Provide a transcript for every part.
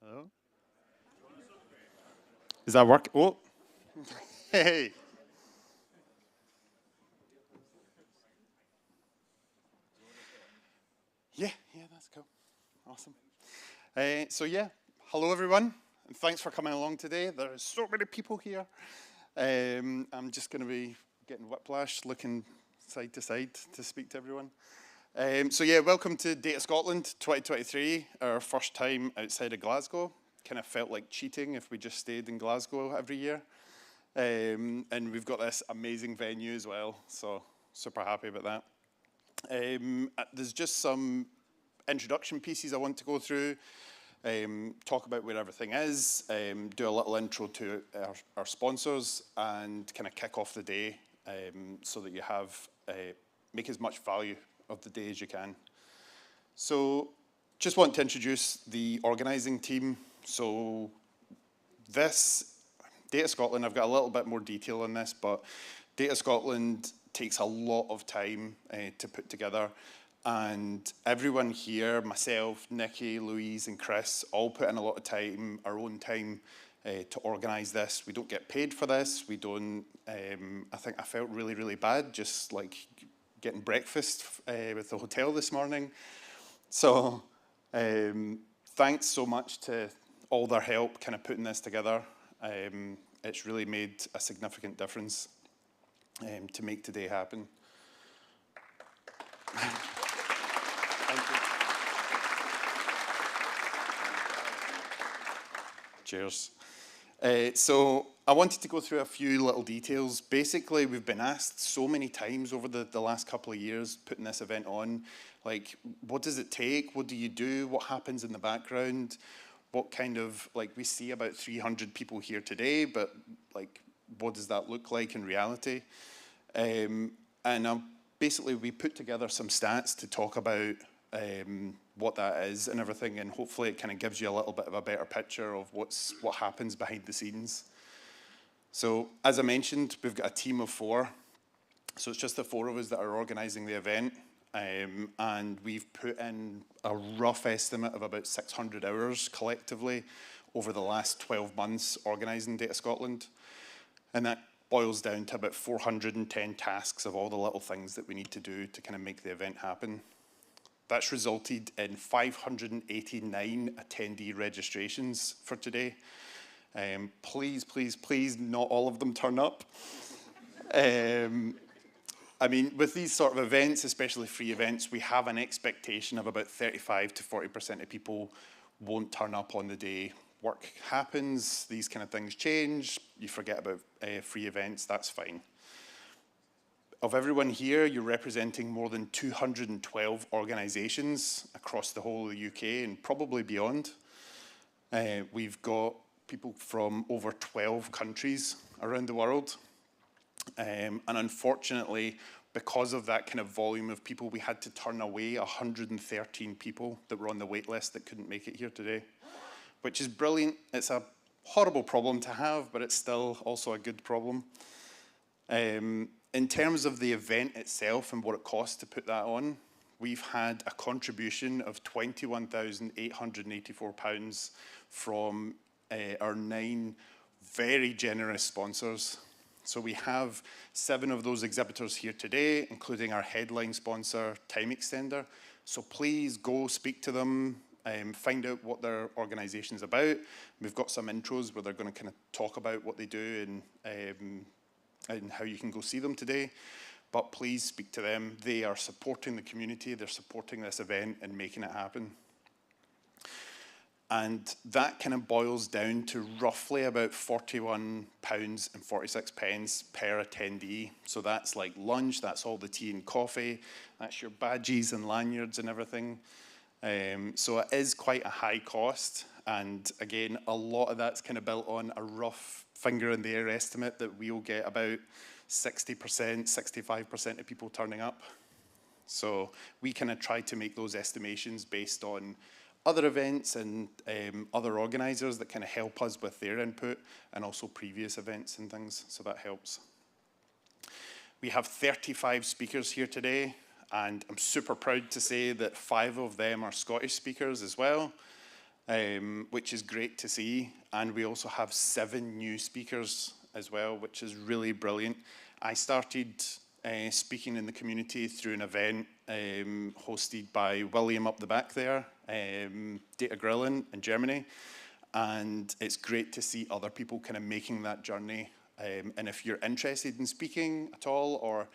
Hello? Is that work? Oh, hey. Yeah, that's cool. Awesome. So yeah, hello everyone, and thanks for coming along today. There's so many people here. I'm just going to be getting whiplash, looking side to side to speak to everyone. So yeah, welcome to Data Scotland 2023, our first time outside of Glasgow. Kind of felt like cheating if we just stayed in Glasgow every year. And we've got this amazing venue as well, so super happy about that. There's just some introduction pieces I want to go through, talk about where everything is, do a little intro to our sponsors, and kind of kick off the day so that you have, make as much value of the day as you can. So just want to introduce the organising team. So this, Data Scotland, I've got a little bit more detail on this, but Data Scotland takes a lot of time to put together. And everyone here, myself, Nikki, Louise, and Chris, all put in a lot of time, our own time, to organise this. We don't get paid for this. We don't, I think I felt really, really bad just like getting breakfast with the hotel this morning. So thanks so much to all their help kind of putting this together. It's really made a significant difference to make today happen. Thank you. Cheers. So I wanted to go through a few little details. Basically, we've been asked so many times over the last couple of years putting this event on, like, what does it take? What do you do? What happens in the background? What kind of, like, we see about 300 people here today, but like, what does that look like in reality? And basically, we put together some stats to talk about what that is and everything, and hopefully it kind of gives you a little bit of a better picture of what happens behind the scenes. So, as I mentioned, we've got a team of 4. So it's just the 4 of us that are organising the event, and we've put in a rough estimate of about 600 hours collectively over the last 12 months organising Data Scotland, and that boils down to about 410 tasks of all the little things that we need to do to kind of make the event happen. That's resulted in 589 attendee registrations for today. Please, please, please, not all of them turn up. I mean, with these sort of events, especially free events, we have an expectation of about 35 to 40% of people won't turn up on the day. Work happens, these kind of things change, you forget about free events, that's fine. Of everyone here, you're representing more than 212 organisations across the whole of the UK and probably beyond. We've got people from over 12 countries around the world. And unfortunately, because of that kind of volume of people, we had to turn away 113 people that were on the wait list that couldn't make it here today, which is brilliant. It's a horrible problem to have, but it's still also a good problem. In terms of the event itself and what it costs to put that on, we've had a contribution of £21,884 from our 9 very generous sponsors. So we have 7 of those exhibitors here today, including our headline sponsor, Time Extender. So please go speak to them, find out what their organisation's about. We've got some intros where they're going to kind of talk about what they do and how you can go see them today. But please speak to them. They are supporting the community. They're supporting this event and making it happen. And that kind of boils down to roughly about £41.46 per attendee. So that's like lunch, that's all the tea and coffee, that's your badges and lanyards and everything. So it is quite a high cost. And again, a lot of that's kind of built on a rough finger in the air estimate that we'll get about 60%, 65% of people turning up. So we kind of try to make those estimations based on other events and other organisers that kind of help us with their input, and also previous events and things, so that helps. We have 35 speakers here today, and I'm super proud to say that 5 of them are Scottish speakers as well. which is great to see. And we also have 7 new speakers as well, which is really brilliant. I started speaking in the community through an event hosted by William up the back there, Data Grilling in Germany. And it's great to see other people kind of making that journey. And if you're interested in speaking at all, or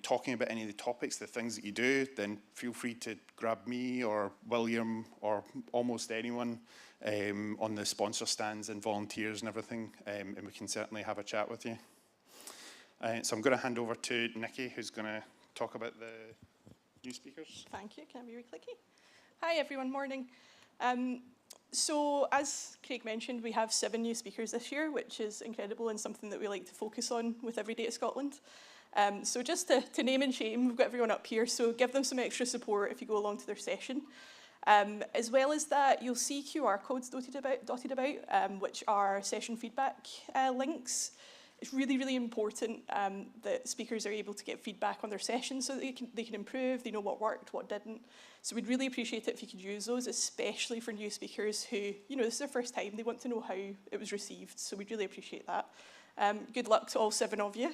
talking about any of the topics, the things that you do, then feel free to grab me or William or almost anyone on the sponsor stands and volunteers and everything, and we can certainly have a chat with you. So I'm going to hand over to Nikki, who's going to talk about the new speakers. Thank you. Can I be really clicky? Hi, everyone. Morning. So as Craig mentioned, we have 7 new speakers this year, which is incredible and something that we like to focus on with Every Data Scotland. So just to name and shame, we've got everyone up here, so give them some extra support if you go along to their session. As well as that, you'll see QR codes dotted about, which are session feedback links. It's really, really important that speakers are able to get feedback on their sessions so that they can improve, they know what worked, what didn't. So we'd really appreciate it if you could use those, especially for new speakers who, this is their first time, they want to know how it was received, so we'd really appreciate that. Good luck to all 7 of you.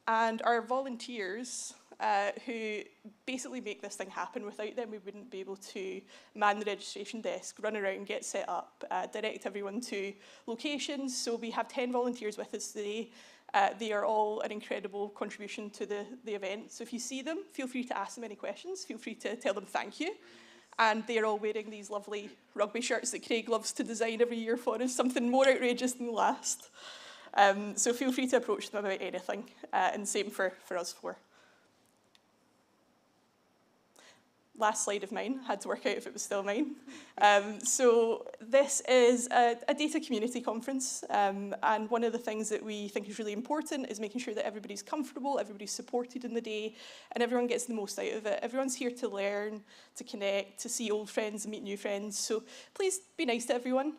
And our volunteers, who basically make this thing happen. Without them, we wouldn't be able to man the registration desk, run around, get set up, direct everyone to locations. So we have 10 volunteers with us today. They are all an incredible contribution to the event. So if you see them, feel free to ask them any questions. Feel free to tell them thank you. And they're all wearing these lovely rugby shirts that Craig loves to design every year for us, something more outrageous than the last. So feel free to approach them about anything, and same for us 4. Last slide of mine, had to work out if it was still mine. So this is a data community conference, and one of the things that we think is really important is making sure that everybody's comfortable, everybody's supported in the day, and everyone gets the most out of it. Everyone's here to learn, to connect, to see old friends and meet new friends, so please be nice to everyone.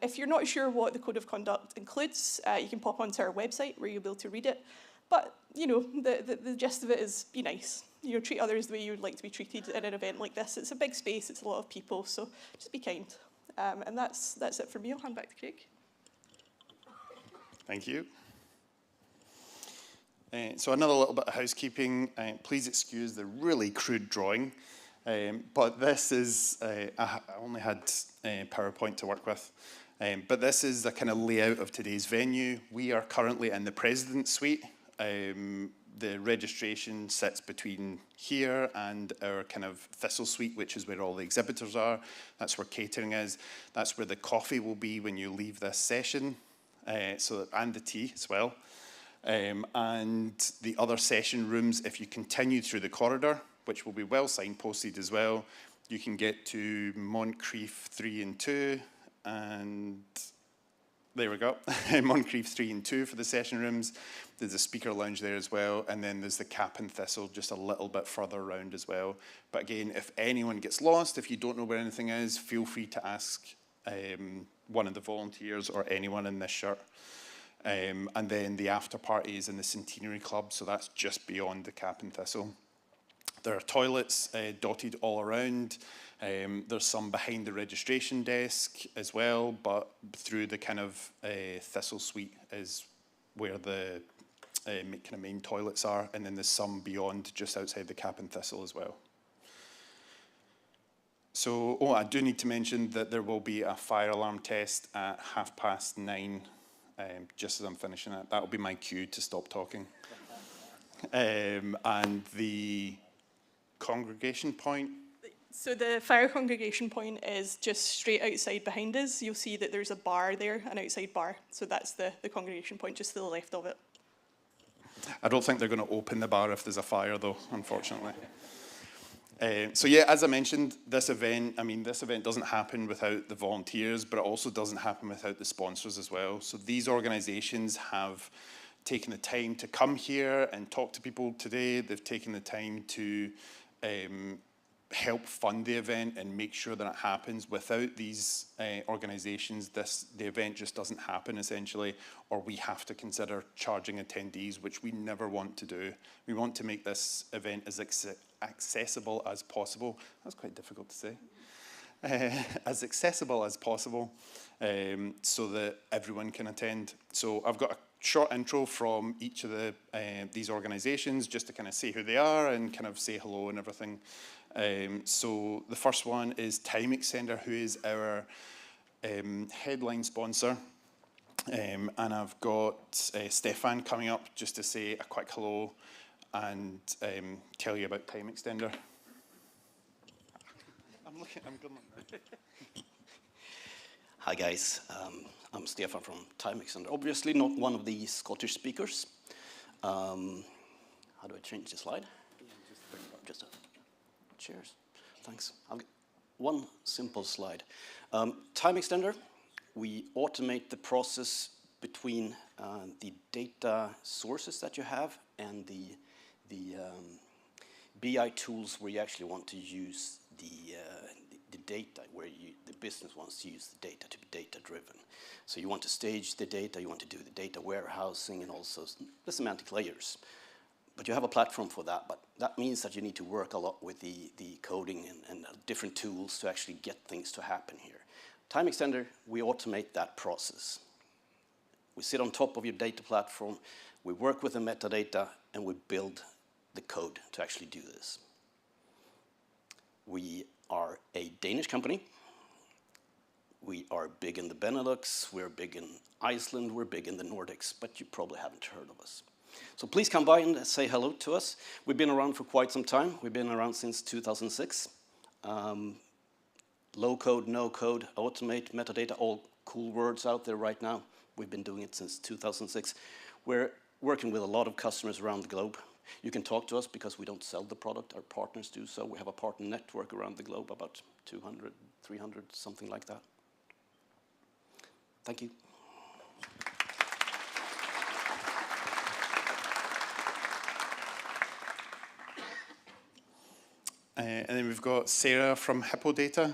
If you're not sure what the code of conduct includes, you can pop onto our website where you'll be able to read it. But, the gist of it is be nice. Treat others the way you would like to be treated in an event like this. It's a big space, it's a lot of people, so just be kind. And that's it for me. I'll hand back to Craig. Thank you. So another little bit of housekeeping. Please excuse the really crude drawing, but this is, I only had PowerPoint to work with. But this is the kind of layout of today's venue. We are currently in the President's Suite. The registration sits between here and our kind of Thistle Suite, which is where all the exhibitors are. That's where catering is. That's where the coffee will be when you leave this session, and the tea as well. And the other session rooms, if you continue through the corridor, which will be well signposted as well, you can get to Moncrief 3 and 2, and there we go, Moncrief 3 and 2 for the session rooms. There's a speaker lounge there as well, and then there's the Cap and Thistle just a little bit further around as well. But again, if anyone gets lost, if you don't know where anything is, feel free to ask one of the volunteers or anyone in this shirt. And then the after party is in the Centenary Club, so that's just beyond the Cap and Thistle. There are toilets dotted all around. There's some behind the registration desk as well, but through the kind of Thistle Suite is where the kind of main toilets are, and then there's some beyond just outside the Cap and Thistle as well. So, I do need to mention that there will be a fire alarm test at 9:30, just as I'm finishing it. That'll be my cue to stop talking. And the congregation point. So the fire congregation point is just straight outside behind us. You'll see that there's a bar there, an outside bar. So that's the congregation point just to the left of it. I don't think they're going to open the bar if there's a fire, though, unfortunately. So yeah, as I mentioned, this event doesn't happen without the volunteers, but it also doesn't happen without the sponsors as well. So these organizations have taken the time to come here and talk to people today. They've taken the time to help fund the event and make sure that it happens. Without these organizations, the event just doesn't happen, essentially, or we have to consider charging attendees, which we never want to do. We want to make this event as accessible as possible. That's quite difficult to say. as accessible as possible so that everyone can attend. So I've got a short intro from each of these organizations just to kind of say who they are and kind of say hello and everything. So the first one is Time Extender, who is our headline sponsor. And I've got Stefan coming up just to say a quick hello and tell you about Time Extender. I'm good looking. Hi guys, I'm Stefan from Time Extender. Obviously not one of the Scottish speakers. How do I change the slide? Just cheers. Thanks. I'll get one simple slide. Time Extender, we automate the process between the data sources that you have and the BI tools where you actually want to use the data, where the business wants to use the data to be data-driven. So you want to stage the data, you want to do the data warehousing and also the semantic layers. But you have a platform for that, but that means that you need to work a lot with the coding and different tools to actually get things to happen here. Time Extender, we automate that process. We sit on top of your data platform, we work with the metadata, and we build the code to actually do this. We are a Danish company. We are big in the Benelux, we're big in Iceland, we're big in the Nordics, but you probably haven't heard of us. So please come by and say hello to us. We've been around for quite some time. We've been around since 2006. Low code, no code, automate, metadata, all cool words out there right now. We've been doing it since 2006. We're working with a lot of customers around the globe. You can talk to us because we don't sell the product, our partners do so. We have a partner network around the globe, about 200, 300, something like that. Thank you. And then we've got Sarah from Hippodata.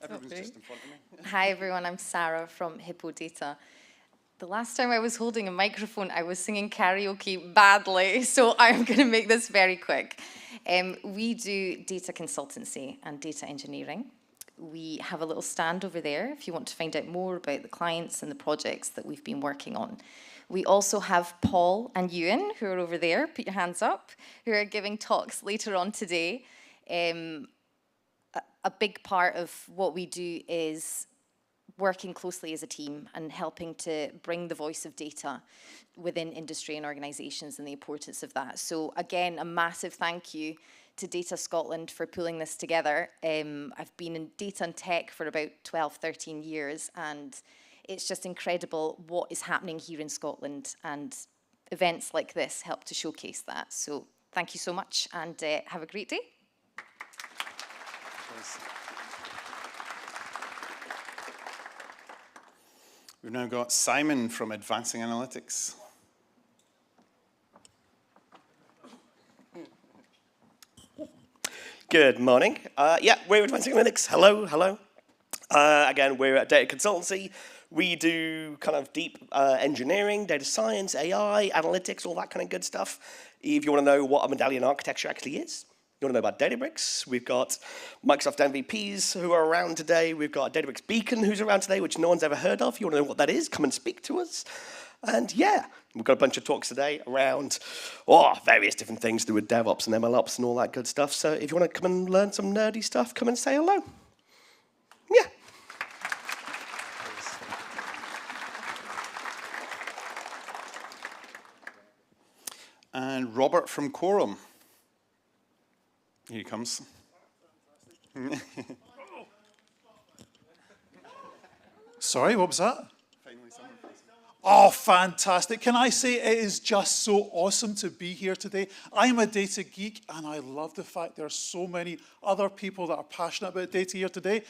Everyone's just in front of me. Hi everyone, I'm Sarah from Hippodata. The last time I was holding a microphone, I was singing karaoke badly, so I'm going to make this very quick. We do data consultancy and data engineering. We have a little stand over there if you want to find out more about the clients and the projects that we've been working on. We also have Paul and Ewan, who are over there, put your hands up, who are giving talks later on today. A big part of what we do is working closely as a team and helping to bring the voice of data within industry and organisations and the importance of that. So again, a massive thank you to Data Scotland for pulling this together. I've been in data and tech for about 12, 13 years, and it's just incredible what is happening here in Scotland, and events like this help to showcase that. So thank you so much, and have a great day. We've now got Simon from Advancing Analytics. Good morning. Yeah, we're Advancing Analytics. Hello, hello. Again, we're a data consultancy. We do kind of deep engineering, data science, AI, analytics, all that kind of good stuff. If you want to know what a medallion architecture actually is, you want to know about Databricks, we've got Microsoft MVPs who are around today. We've got a Databricks Beacon who's around today, which no one's ever heard of. If you want to know what that is, come and speak to us. And yeah, we've got a bunch of talks today around various different things to do with DevOps and MLOps and all that good stuff. So if you want to come and learn some nerdy stuff, come and say hello. Yeah. And Robert from Quorum. Here he comes. Sorry, what was that? Oh, fantastic. Can I say it is just so awesome to be here today. I'm a data geek, and I love the fact there are so many other people that are passionate about data here today.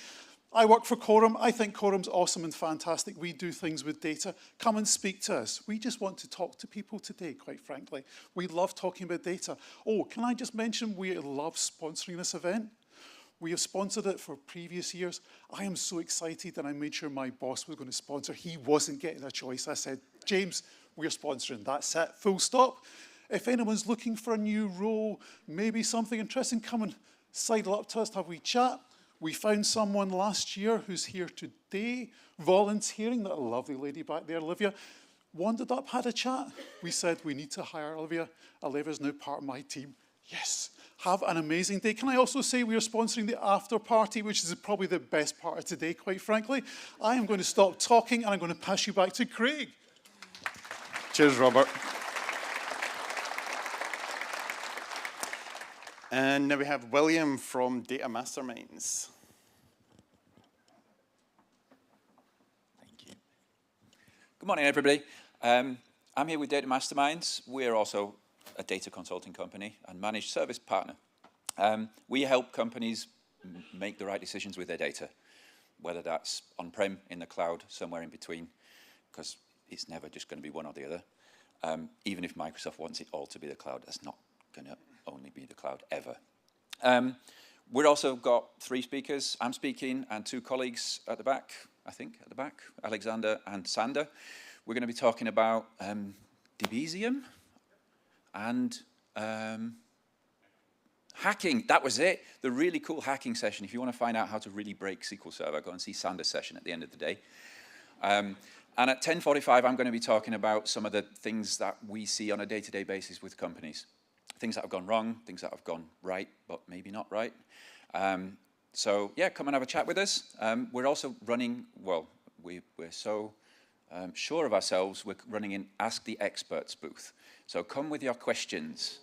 I work for Quorum. I think Quorum's awesome and fantastic. We do things with data. Come and speak to us. We just want to talk to people today, quite frankly. We love talking about data. Oh, can I just mention we love sponsoring this event? We have sponsored it for previous years. I am so excited, and I made sure my boss was going to sponsor. He wasn't getting a choice. I said, James, we're sponsoring. That's it, full stop. If anyone's looking for a new role, maybe something interesting, come and sidle up to us to have a wee chat. We found someone last year who's here today, volunteering, that lovely lady back there, Olivia, wandered up, had a chat. We said, we need to hire Olivia. Olivia's now part of my team. Yes, have an amazing day. Can I also say we are sponsoring the after party, which is probably the best part of today, quite frankly. I am going to stop talking and I'm going to pass you back to Craig. Cheers, Robert. And now we have William from Data Masterminds. Thank you. Good morning, everybody. I'm here with Data Masterminds. We're also a data consulting company and managed service partner. We help companies make the right decisions with their data, whether that's on-prem, in the cloud, somewhere in between, because it's never just going to be one or the other. Even if Microsoft wants it all to be the cloud, that's not going to only be the cloud ever. We've also got 3 speakers. I'm speaking, and 2 colleagues at the back, I think, at the back, Alexander and Sander. We're going to be talking about Debezium and hacking. That was it. The really cool hacking session. If you want to find out how to really break SQL Server, go and see Sander's session at the end of the day. And at 10:45, I'm going to be talking about some of the things that we see on a day-to-day basis with companies. Things that have gone wrong, things that have gone right, but maybe not right. So yeah, come and have a chat with us. We're also running, well, we're so sure of ourselves, we're running an Ask the Experts booth. So come with your questions.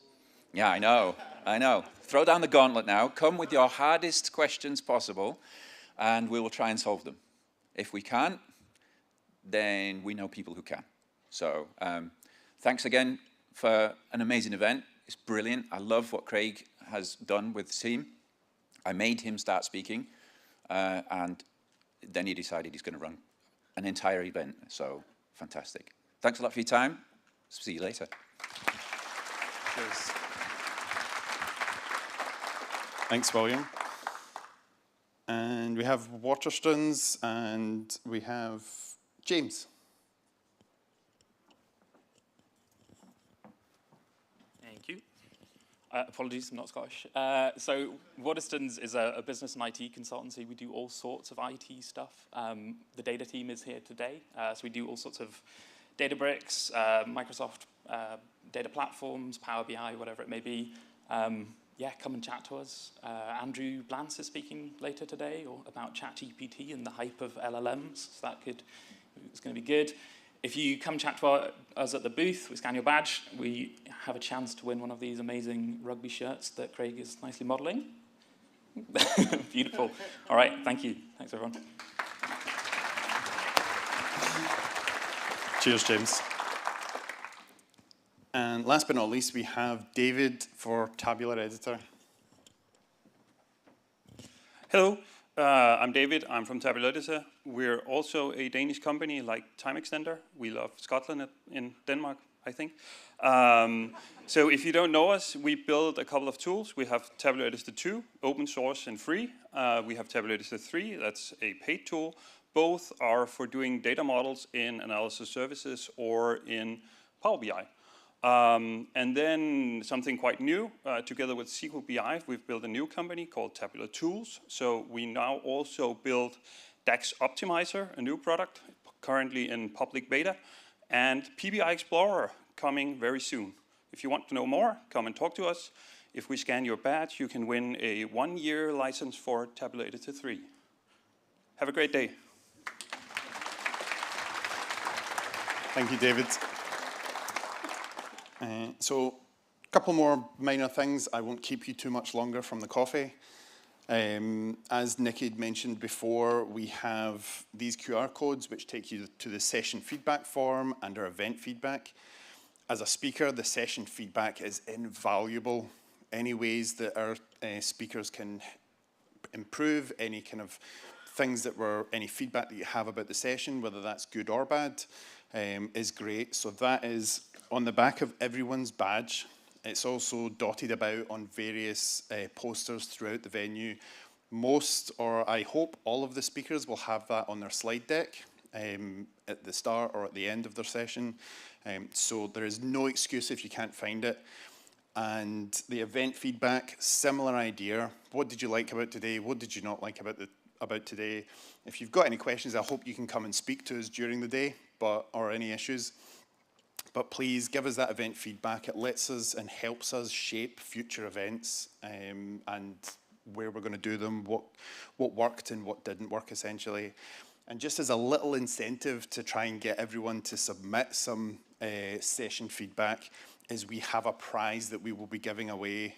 Yeah, I know. Throw down the gauntlet now. Come with your hardest questions possible, and we will try and solve them. If we can't, then we know people who can. So thanks again for an amazing event. It's brilliant. I love what Craig has done with the team. I made him start speaking, and then he decided he's going to run an entire event. So fantastic. Thanks a lot for your time. See you later. Cheers. Thanks, William. And we have Waterstones, and we have James. Thank you. Apologies, I'm not Scottish. So Waterstones is a business and IT consultancy. We do all sorts of IT stuff. The data team is here today. So we do all sorts of Databricks, Microsoft data platforms, Power BI, whatever it may be. Yeah, come and chat to us. Andrew Blance is speaking later today about ChatGPT and the hype of LLMs. So it's going to be good. If you come chat to us at the booth, we scan your badge, we have a chance to win one of these amazing rugby shirts that Craig is nicely modelling. Beautiful. All right, thank you. Thanks, everyone. Cheers, James. And last but not least, we have David for Tabular Editor. Hello, I'm David. I'm from Tabular Editor. We're also a Danish company like Time Extender. We love Scotland in Denmark, I think. So if you don't know us, we build a couple of tools. We have Tabular Editor 2, open source and free. We have Tabular Editor 3, that's a paid tool. Both are for doing data models in analysis services or in Power BI. And then something quite new, together with SQL BI, we've built a new company called Tabular Tools. So we now also build DAX Optimizer, a new product, currently in public beta, and PBI Explorer coming very soon. If you want to know more, come and talk to us. If we scan your badge, you can win a 1-year license for Tabular Editor 3. Have a great day. Thank you, David. So a couple more minor things. I won't keep you too much longer from the coffee. As Nick had mentioned before, we have these QR codes which take you to the session feedback form and our event feedback. As a speaker, the session feedback is invaluable. Any ways that our speakers can improve, any kind of things any feedback that you have about the session, whether that's good or bad, is great. So that is on the back of everyone's badge. It's also dotted about on various posters throughout the venue. Most, or I hope all of the speakers will have that on their slide deck at the start or at the end of their session. So there is no excuse if you can't find it. And the event feedback, similar idea. What did you like about today? What did you not like about today? If you've got any questions, I hope you can come and speak to us during the day, or any issues. But please give us that event feedback. It lets us and helps us shape future events and where we're going to do them, what worked and what didn't work, essentially. And just as a little incentive to try and get everyone to submit some session feedback, is we have a prize that we will be giving away.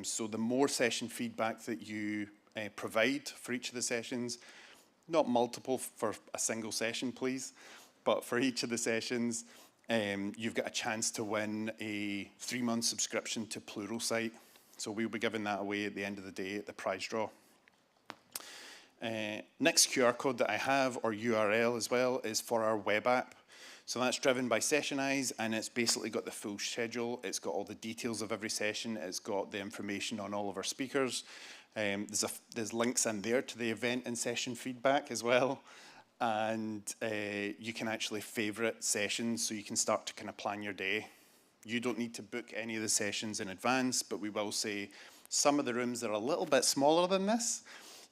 So the more session feedback that you provide for each of the sessions, not multiple for a single session, please, but for each of the sessions, you've got a chance to win a 3-month subscription to Pluralsight. So we'll be giving that away at the end of the day at the prize draw. Next QR code that I have, or URL as well, is for our web app. So that's driven by Sessionize, and it's basically got the full schedule. It's got all the details of every session. It's got the information on all of our speakers. There's links in there to the event and session feedback as well. And you can actually favorite sessions, so you can start to kind of plan your day. You don't need to book any of the sessions in advance, but we will say some of the rooms are a little bit smaller than this.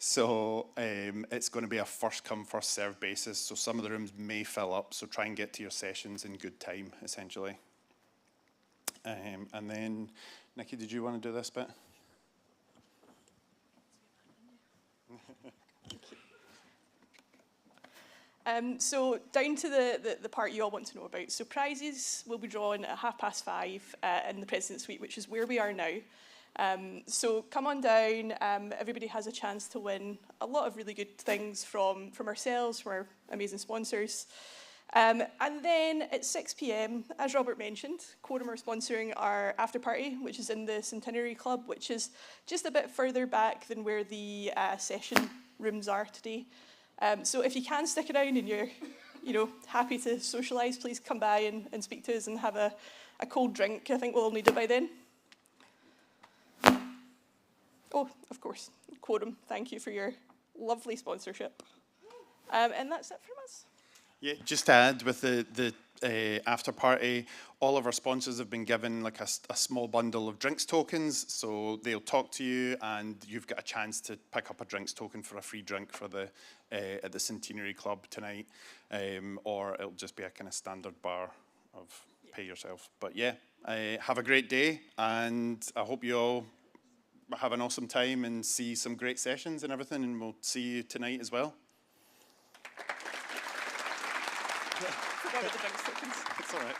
So it's going to be a first come, first served basis. So some of the rooms may fill up. So try and get to your sessions in good time, essentially. And then, Nikki, did you want to do this bit? So down to the part you all want to know about. So prizes will be drawn at 5:30 in the President's Suite, which is where we are now. So come on down. Everybody has a chance to win a lot of really good things from ourselves, from our amazing sponsors. And then at 6 p.m, as Robert mentioned, Quorum are sponsoring our after party, which is in the Centenary Club, which is just a bit further back than where the session rooms are today. So if you can stick around and you're happy to socialise, please come by and speak to us and have a cold drink. I think we'll all need it by then. Oh, of course, Quorum, thank you for your lovely sponsorship. And that's it from us. Yeah, just to add, with the after party, all of our sponsors have been given like a small bundle of drinks tokens, so they'll talk to you and you've got a chance to pick up a drinks token for a free drink for at the Centenary Club tonight, or it'll just be a kind of standard bar of pay yourself. But yeah, have a great day, and I hope you all have an awesome time and see some great sessions and everything, and we'll see you tonight as well. Forgot about the drinks tokens. It's all right.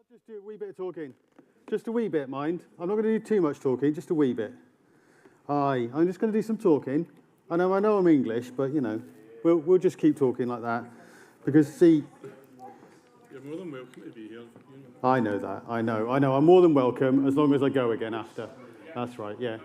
Just do a wee bit of talking. Just a wee bit, mind. I'm not going to do too much talking, just a wee bit. Aye, I'm just going to do some talking. I know I'm English, but, you know, we'll just keep talking like that. Because, see... You're more than welcome to be here. I know that. I know. I'm more than welcome, as long as I go again after. That's right, yeah.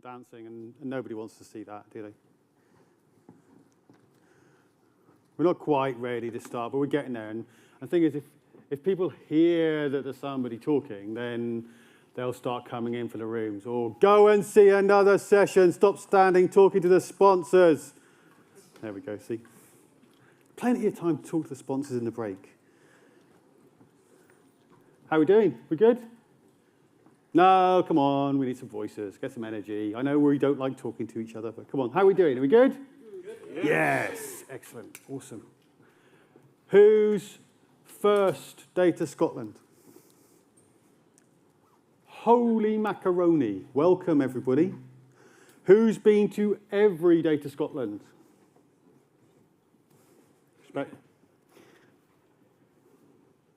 dancing, and nobody wants to see that, do they? We're not quite ready to start, but we're getting there. And the thing is, if people hear that there's somebody talking, then they'll start coming in for the rooms. Or go and see another session. Stop standing talking to the sponsors. There we go, see? Plenty of time to talk to the sponsors in the break. How are we doing? We good? No, come on. We need some voices. Get some energy. I know we don't like talking to each other, but come on. How are we doing? Are we good? Good. Yes. Excellent. Awesome. Who's first Data Scotland? Holy macaroni. Welcome, everybody. Who's been to every Data Scotland? Respect.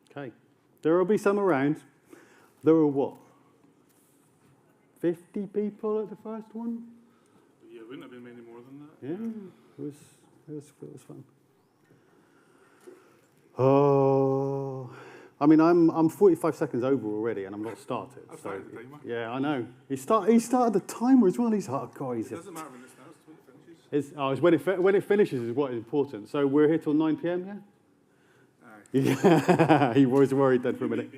Okay. There will be some around. There were what? 50 people at the first one? Yeah, it wouldn't have been many more than that. Yeah, it was fun. Oh, I mean, I'm 45 seconds over already, and I'm not started. I've So, started the timer. yeah, I know. He started the timer as well. He's hardcore. It doesn't matter when it starts, it's when it finishes. It's when it finishes is what is important. So we're here till 9 p.m. Yeah. Aye. Yeah, he was worried then for a minute.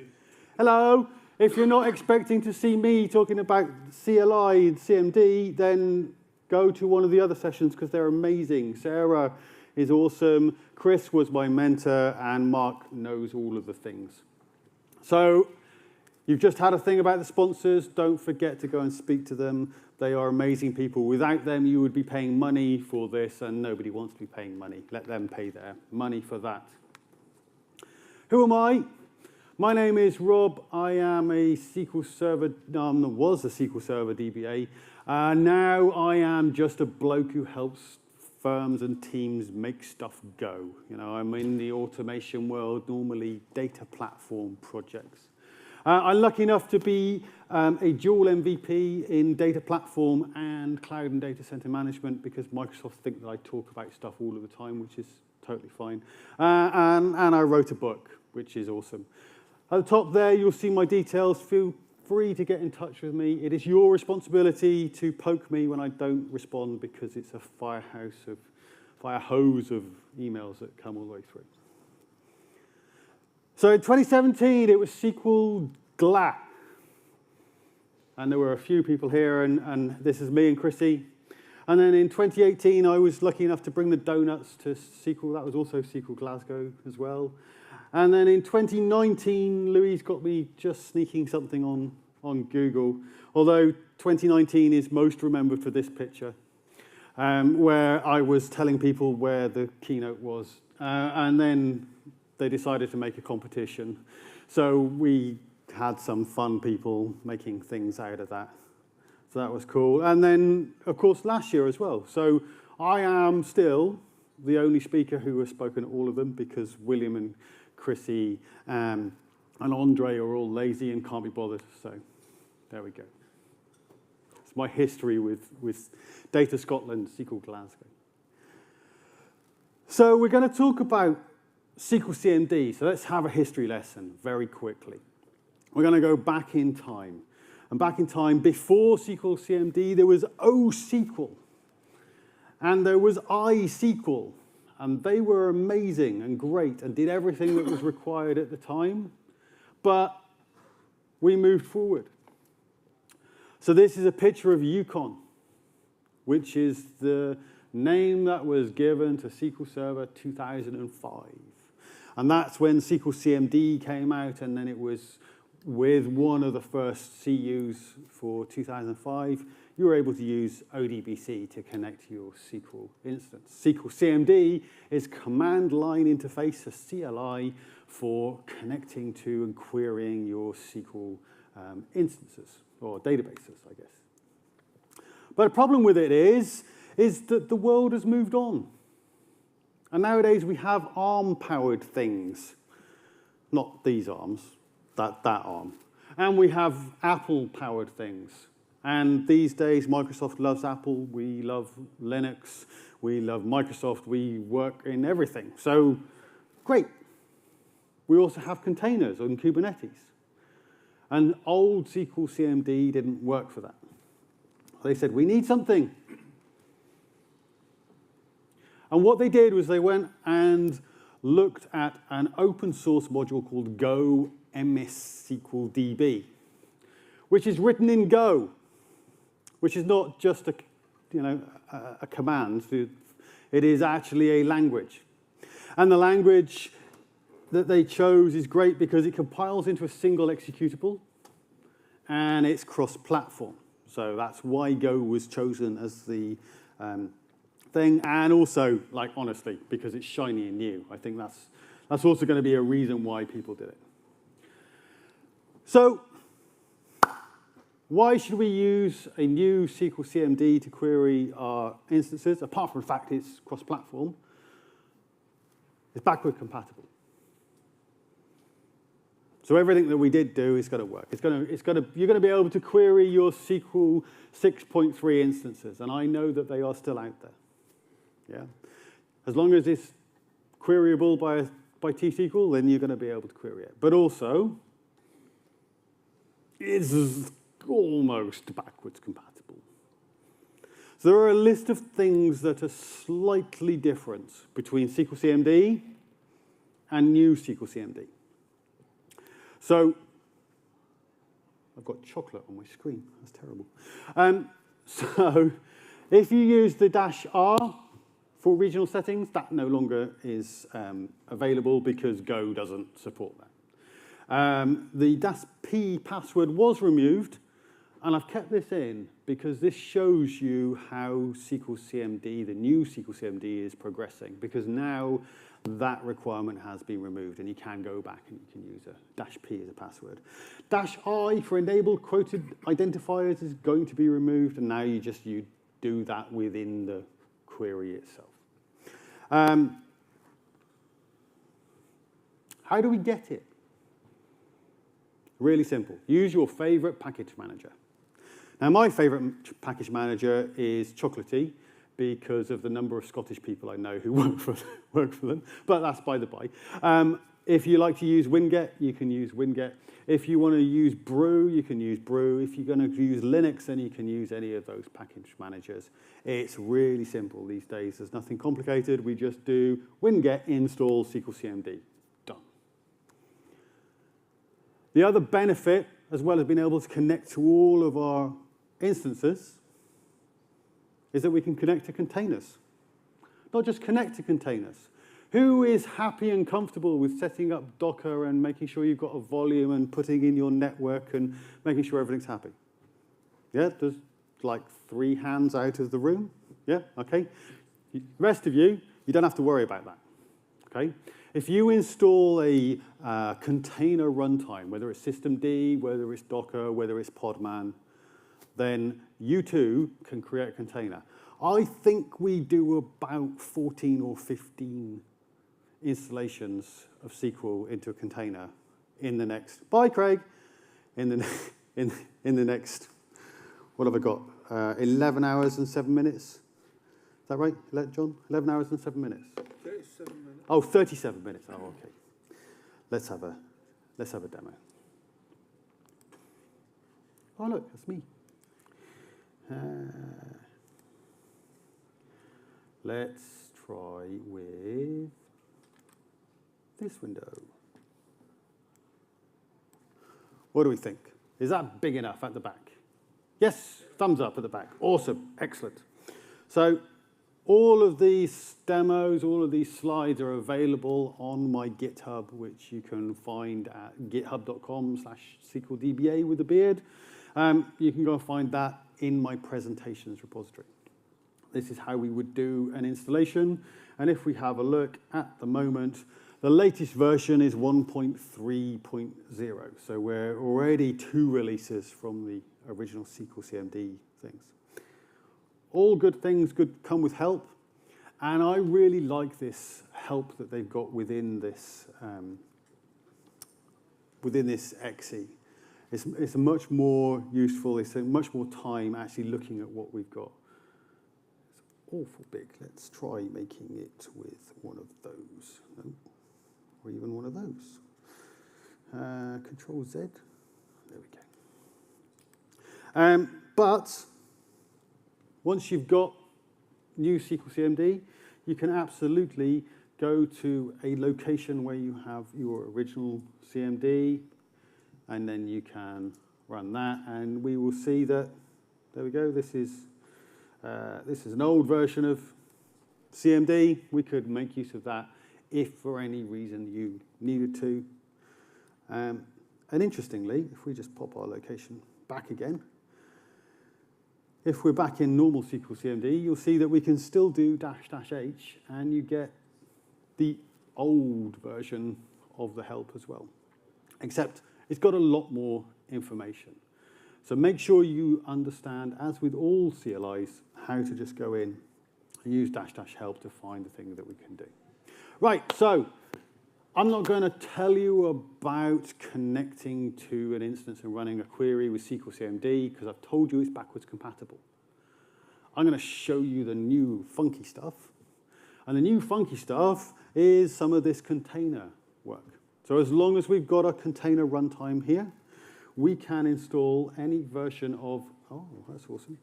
Hello. If you're not expecting to see me talking about CLI and CMD, then go to one of the other sessions because they're amazing. Sarah is awesome. Chris was my mentor, and Mark knows all of the things. So you've just had a thing about the sponsors. Don't forget to go and speak to them. They are amazing people. Without them, you would be paying money for this, and nobody wants to be paying money. Let them pay their money for that. Who am I? My name is Rob. I am a SQL Server, was a SQL Server DBA. Now I am just a bloke who helps firms and teams make stuff go. You know, I'm in the automation world, normally data platform projects. I'm lucky enough to be a dual MVP in data platform and cloud and data center management because Microsoft think that I talk about stuff all of the time, which is totally fine. And I wrote a book, which is awesome. At the top there, you'll see my details. Feel free to get in touch with me. It is your responsibility to poke me when I don't respond because it's a fire hose of emails that come all the way through. So in 2017, it was SQL GLA. And there were a few people here, and this is me and Chrissy. And then in 2018, I was lucky enough to bring the donuts to SQL. That was also SQL Glasgow as well. And then in 2019, Louise got me just sneaking something on Google, although 2019 is most remembered for this picture, where I was telling people where the keynote was. And then they decided to make a competition. So we had some fun people making things out of that. So that was cool. And then, of course, last year as well. So I am still the only speaker who has spoken at all of them because William and Chrissy and Andre are all lazy and can't be bothered. So there we go. It's my history with Data Scotland, SQL Glasgow. So we're going to talk about SQL CMD. So let's have a history lesson very quickly. We're going to go back in time. And back in time, before SQL CMD, there was OSQL. And there was iSQL. And they were amazing and great and did everything that was required at the time. But we moved forward. So this is a picture of Yukon, which is the name that was given to SQL Server 2005. And that's when SQL CMD came out, and then it was with one of the first CUs for 2005. You were able to use ODBC to connect to your SQL instance. SQL CMD is command line interface, a CLI, for connecting to and querying your SQL instances, or databases, I guess. But the problem with it is that the world has moved on. And nowadays we have ARM-powered things. Not these ARMs, that ARM. And we have Apple-powered things. And these days, Microsoft loves Apple, we love Linux, we love Microsoft, we work in everything. So, great. We also have containers on Kubernetes. And old SQL CMD didn't work for that. they said, we need something. And what they did was they went and looked at an open source module called Go MS SQL DB, which is written in Go, which is not just a command. It is actually a language. And the language that they chose is great because it compiles into a single executable, and it's cross-platform. So that's why Go was chosen as the thing, and also, like, honestly, because it's shiny and new. I think that's also going to be a reason why people did it. So why should we use a new SQL CMD to query our instances? Apart from the fact it's cross-platform, it's backward compatible. So everything that we did do is going to work. You're going to be able to query your SQL 6.3 instances, and I know that they are still out there. Yeah, as long as it's queryable by T-SQL, then you're going to be able to query it. But also, it's almost backwards compatible. So there are a list of things that are slightly different between SQL CMD and new SQL CMD. So I've got chocolate on my screen. That's terrible. So if you use the -R for regional settings, that no longer is available because Go doesn't support that. The -P password was removed, and I've kept this in because this shows you how SQL CMD, the new SQL CMD, is progressing, because now that requirement has been removed, and you can go back and you can use a -P as a password. -I for enabled quoted identifiers is going to be removed, and now you do that within the query itself. How do we get it? Really simple. Use your favorite package manager. Now, my favorite package manager is Chocolatey, because of the number of Scottish people I know who work for them, but that's by the by. If you like to use Winget, you can use Winget. If you want to use Brew, you can use Brew. If you're going to use Linux, then you can use any of those package managers. It's really simple these days. There's nothing complicated. We just do Winget install SQL CMD. Done. The other benefit, as well as being able to connect to all of our instances, is that we can connect to containers. Not just connect to containers. Who is happy and comfortable with setting up Docker and making sure you've got a volume and putting in your network and making sure everything's happy? Yeah, there's like 3 hands out of the room. Yeah, okay. The rest of you, you don't have to worry about that. Okay. If you install a container runtime, whether it's systemd, whether it's Docker, whether it's Podman, then you too can create a container. I think we do about 14 or 15 installations of SQL into a container in the next, bye Craig, in the next, what have I got? 11 hours and 7 minutes. Is that right, John? 11 hours and 7 minutes. 37 minutes. Oh, 37 minutes. Oh, okay. Let's have a demo. Oh, look, that's me. Let's try with this window. What do we think? Is that big enough at the back? Yes, thumbs up at the back. Awesome, excellent. So all of these demos, all of these slides are available on my GitHub, which you can find at github.com/SQLDBA with a beard. You can go and find that in my presentations repository. This is how we would do an installation. And if we have a look at the moment, the latest version is 1.3.0. So we're already 2 releases from the original SQL CMD things. All good things come with help. And I really like this help that they've got within this XE. It's much more useful. It's much more time actually looking at what we've got. It's awful big. Let's try making it with one of those. No, or even one of those. Control Z. There we go. But once you've got new SQL CMD, you can absolutely go to a location where you have your original CMD, and then you can run that, and we will see that, there we go, this is an old version of CMD. We could make use of that if for any reason you needed to. And interestingly, if we just pop our location back again, if we're back in normal SQL CMD, you'll see that we can still do --h, and you get the old version of the help as well, except it's got a lot more information. So make sure you understand, as with all CLIs, how to just go in and use --help to find the thing that we can do. Right, so I'm not going to tell you about connecting to an instance and running a query with SQL CMD, because I've told you it's backwards compatible. I'm going to show you the new funky stuff. And the new funky stuff is some of this container work. So as long as we've got a container runtime here, we can install any version of, oh, that's awesome.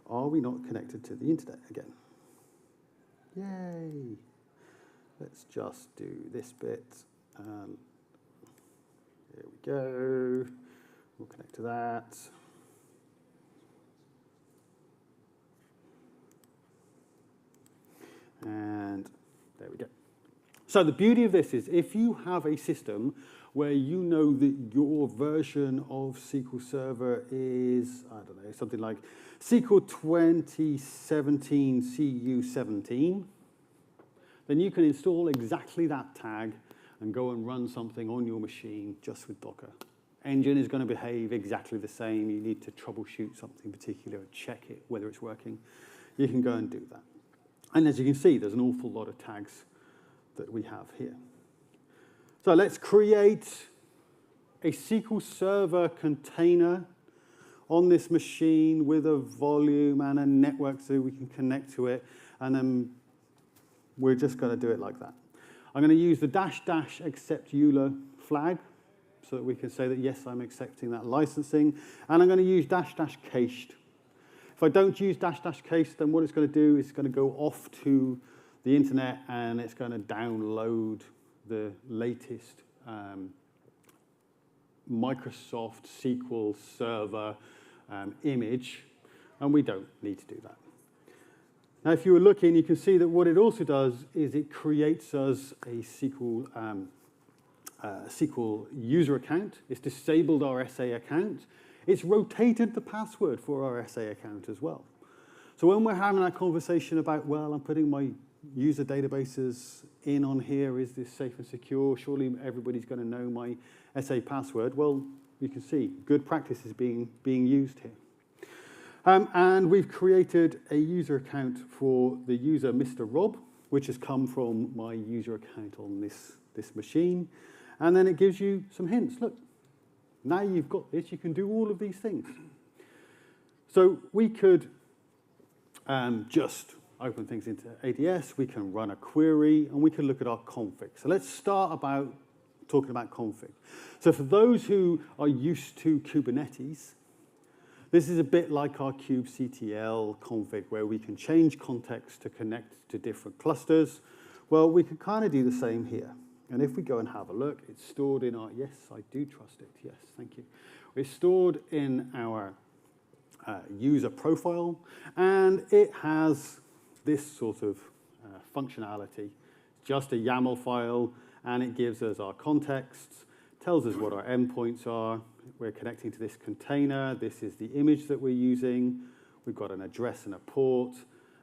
Are we not connected to the internet again? Yay. Let's just do this bit. Here we go. We'll connect to that. And there we go. So the beauty of this is if you have a system where you know that your version of SQL Server is, I don't know, something like SQL 2017 CU17, then you can install exactly that tag and go and run something on your machine just with Docker. Engine is going to behave exactly the same. You need to troubleshoot something particular and check it, whether it's working. You can go and do that. And as you can see, there's an awful lot of tags that we have here. So let's create a SQL Server container on this machine with a volume and a network so we can connect to it. And then we're just going to do it like that. I'm going to use the -- accept EULA flag so that we can say that, yes, I'm accepting that licensing. And I'm going to use -- cached. If I don't use -- cached, then what it's going to do is it's going to go off to the internet and it's going to download the latest Microsoft SQL Server image, and we don't need to do that. Now, if you were looking, you can see that what it also does is it creates us a SQL user account. It's disabled our SA account. It's rotated the password for our SA account as well. So when we're having that conversation about, well, I'm putting my user databases in on here, is this safe and secure? Surely everybody's going to know my SA password. Well, you can see good practice is being used here. And we've created a user account for the user Mr. Rob, which has come from my user account on this machine. And then it gives you some hints. Look, now you've got this, you can do all of these things. So we could just open things into ADS, we can run a query, and we can look at our config. So let's start talking about config. So for those who are used to Kubernetes, this is a bit like our kubectl config, where we can change context to connect to different clusters. Well, we can kind of do the same here. And if we go and have a look, it's stored in our, yes, I do trust it, yes, thank you. It's stored in our user profile, and it has this sort of functionality. It's just a YAML file, and it gives us our contexts, tells us what our endpoints are. We're connecting to this container. This is the image that we're using. We've got an address and a port,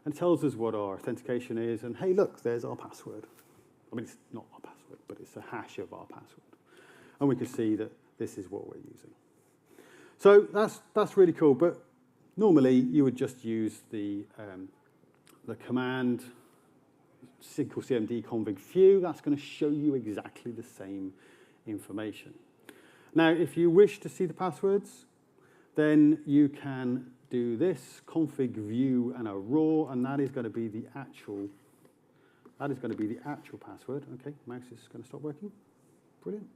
and tells us what our authentication is. And hey, look, there's our password. I mean, it's not our password, but it's a hash of our password. And we can see that this is what we're using. So that's really cool. But normally, you would just use the command SQL CMD config few. That's going to show you exactly the same information. Now, if you wish to see the passwords, then you can do this config view and a raw, and that is going to be the actual. That is going to be the actual password. Okay, mouse is going to stop working. Brilliant.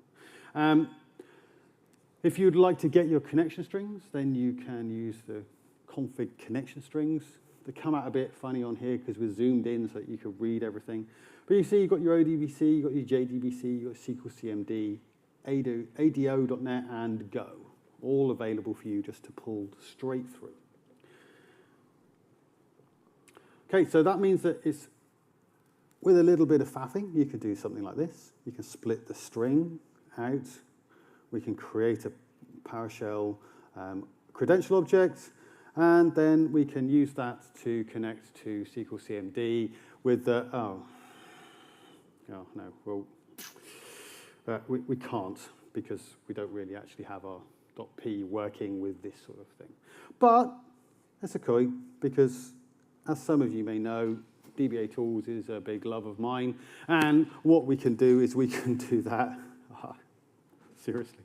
If you'd like to get your connection strings, then you can use the config connection strings. They come out a bit funny on here because we're zoomed in so that you can read everything. But you see you've got your ODBC, you've got your JDBC, you've got SQL CMD, ADO.NET, and Go, all available for you just to pull straight through. Okay, so that means that it's, with a little bit of faffing, you can do something like this. You can split the string out. We can create a PowerShell credential object, and then we can use that to connect to SQL CMD with the, oh no, well, we can't because we don't really actually have our .p working with this sort of thing. But that's okay because, as some of you may know, DBA Tools is a big love of mine, and what we can do is we can do that. Seriously.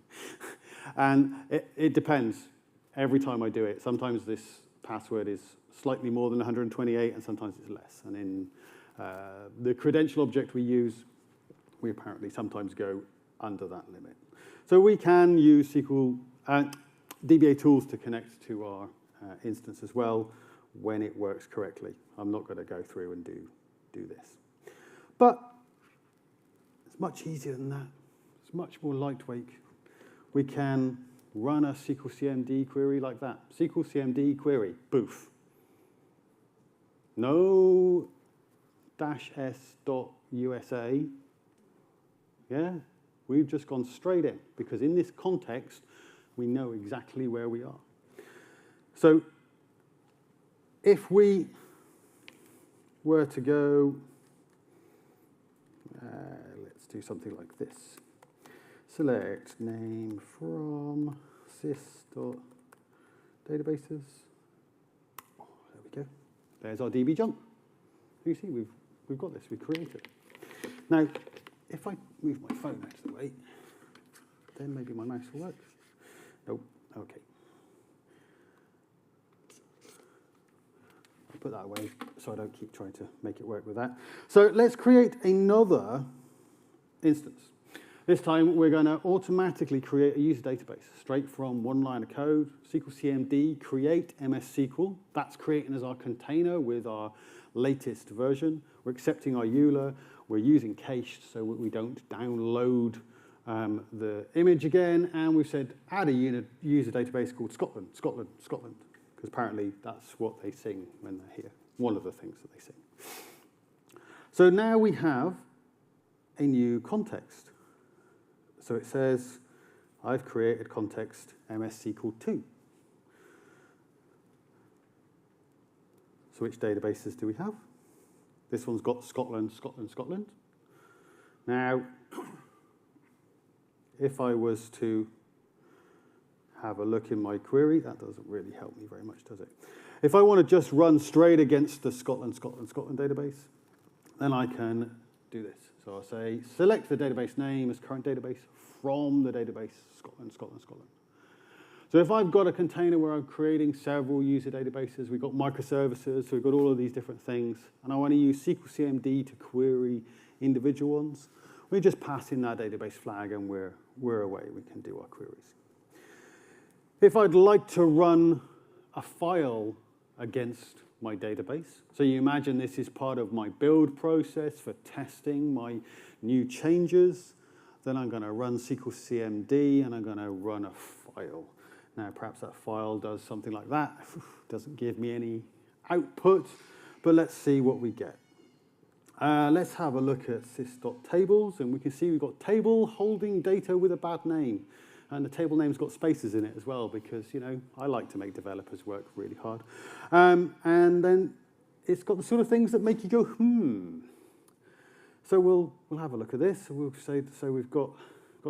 And it depends every time I do it. Sometimes this password is slightly more than 128, and sometimes it's less. And in the credential object we use, we apparently sometimes go under that limit. So we can use SQL DBA Tools to connect to our instance as well when it works correctly. I'm not going to go through and do this. But it's much easier than that. It's much more lightweight. We can run a SQL CMD query like that. SQL CMD query, boof. No -s.usa. Yeah, we've just gone straight in because in this context, we know exactly where we are. So if we were to go, let's do something like this. Select name from sys.databases. Oh, there we go. There's our DB jump. You see, we've got this, we've created it. Now, if I move my phone out of the way, then maybe my mouse will work. Nope, okay. I'll put that away so I don't keep trying to make it work with that. So let's create another instance. This time, we're going to automatically create a user database straight from one line of code, SQL CMD, create MS SQL. That's creating as our container with our latest version. We're accepting our EULA. We're using cached so we don't download the image again. And we've said, add a user database called Scotland, Scotland, Scotland, because apparently that's what they sing when they're here, one of the things that they sing. So now we have a new context. So it says, I've created context MS SQL 2. So which databases do we have? This one's got Scotland, Scotland, Scotland. Now, if I was to have a look in my query, that doesn't really help me very much, does it? If I want to just run straight against the Scotland, Scotland, Scotland database, then I can do this. So I'll say, select the database name as current database from the database Scotland, Scotland, Scotland. So if I've got a container where I'm creating several user databases, we've got microservices, so we've got all of these different things, and I want to use SQL CMD to query individual ones, we just pass in that database flag and we're away. We can do our queries. If I'd like to run a file against my database, so you imagine this is part of my build process for testing my new changes, then I'm going to run SQL CMD and I'm going to run a file. Now, perhaps that file does something like that. Doesn't give me any output, but let's see what we get. Let's have a look at sys.tables, and we can see we've got table holding data with a bad name. And the table name's got spaces in it as well because, you know, I like to make developers work really hard. And then it's got the sort of things that make you go, So we'll have a look at this. We'll say, so we've got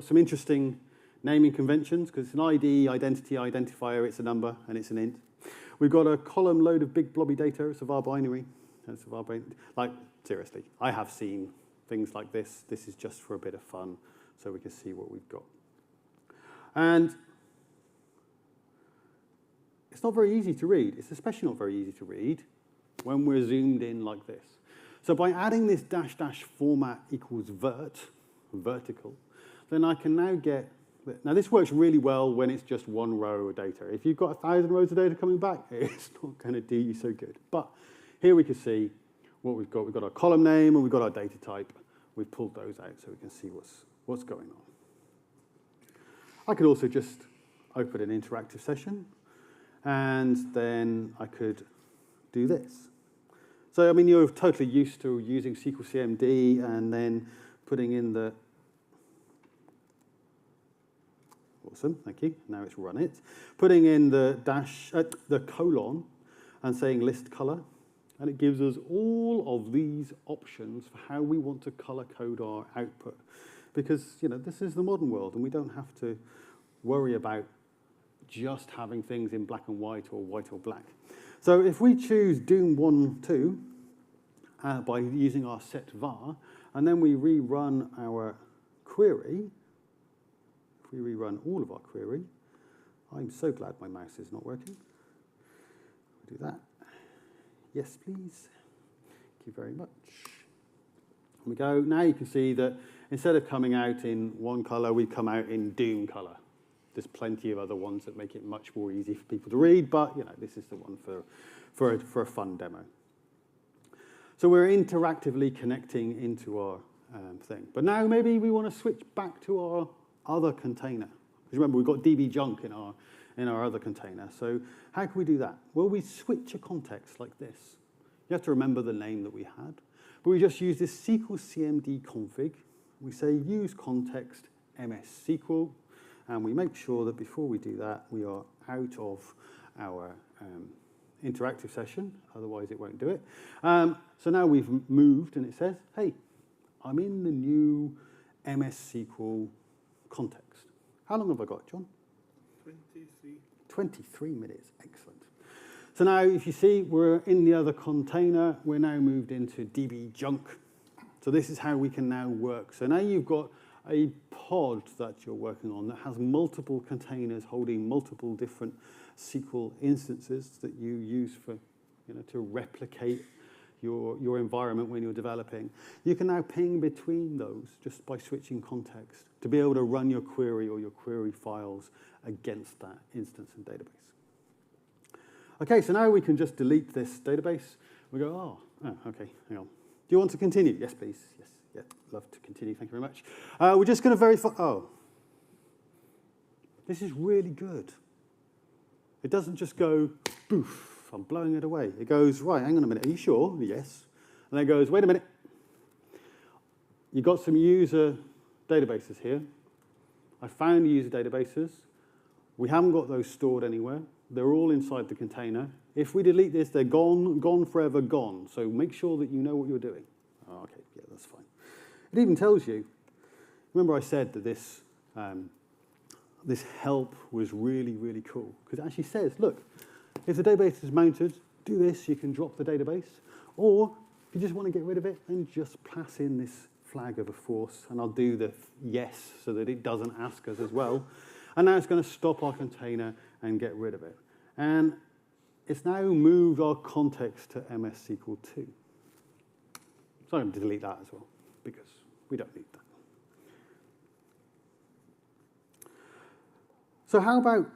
some interesting naming conventions because it's an ID, identity, identifier, it's a number, and it's an int. We've got a column load of big blobby data. It's a var binary. It's a var binary. Like, seriously, I have seen things like this. This is just for a bit of fun so we can see what we've got. And it's not very easy to read. It's especially not very easy to read when we're zoomed in like this. So by adding this -- format equals vertical, then I can now get Now, this works really well when it's just one row of data. If you've got 1,000 rows of data coming back, it's not going to do you so good. But here we can see what we've got. We've got our column name and we've got our data type. We've pulled those out so we can see what's going on. I could also just open an interactive session, and then I could do this. So, I mean, you're totally used to using SQL CMD and then putting in the... Awesome, thank you. Now it's run it. Putting in the the colon and saying list color, and it gives us all of these options for how we want to color code our output. Because, you know, this is the modern world, and we don't have to worry about just having things in black and white or black. So if we choose Doom 1, 2 by using our set var, and then we rerun our query, if we rerun all of our query, I'm so glad my mouse is not working. Do that. Yes, please. Thank you very much. Here we go. Now you can see that instead of coming out in one color, we come out in Doom color. There's plenty of other ones that make it much more easy for people to read, but you know, this is the one for a fun demo. So we're interactively connecting into our thing. But now maybe we want to switch back to our other container. Because remember, we've got DB junk in our other container. So how can we do that? Well, we switch a context like this. You have to remember the name that we had. But we just use this SQL CMD config. We say use context MS SQL. And we make sure that before we do that, we are out of our interactive session. Otherwise, it won't do it. So now we've moved, and it says, hey, I'm in the new MS SQL context. How long have I got, John? 23. 23 minutes. Excellent. So now, if you see, we're in the other container. We're now moved into DB junk. So this is how we can now work. So now you've got a pod that you're working on that has multiple containers holding multiple different SQL instances that you use for, you know, to replicate your environment when you're developing. You can now ping between those just by switching context to be able to run your query or your query files against that instance and database. Okay, so now we can just delete this database. We go, oh, okay, hang on. Do you want to continue? Yes, please. Yes. Yeah, love to continue. Thank you very much. We're just going to verify. Oh, this is really good. It doesn't just go, boof, I'm blowing it away. It goes, right, hang on a minute. Are you sure? Yes. And then it goes, wait a minute. You've got some user databases here. I found user databases. We haven't got those stored anywhere. They're all inside the container. If we delete this, they're gone forever, gone. So make sure that you know what you're doing. Oh, okay, yeah, that's fine. It even tells you, remember I said that this help was really, really cool. Because it actually says, look, if the database is mounted, do this, you can drop the database. Or if you just want to get rid of it, then just pass in this flag of a force. And I'll do the yes so that it doesn't ask us as well. And now it's going to stop our container and get rid of it. And it's now moved our context to MS SQL 2. So I'm going to delete that as well, because we don't need that. So how about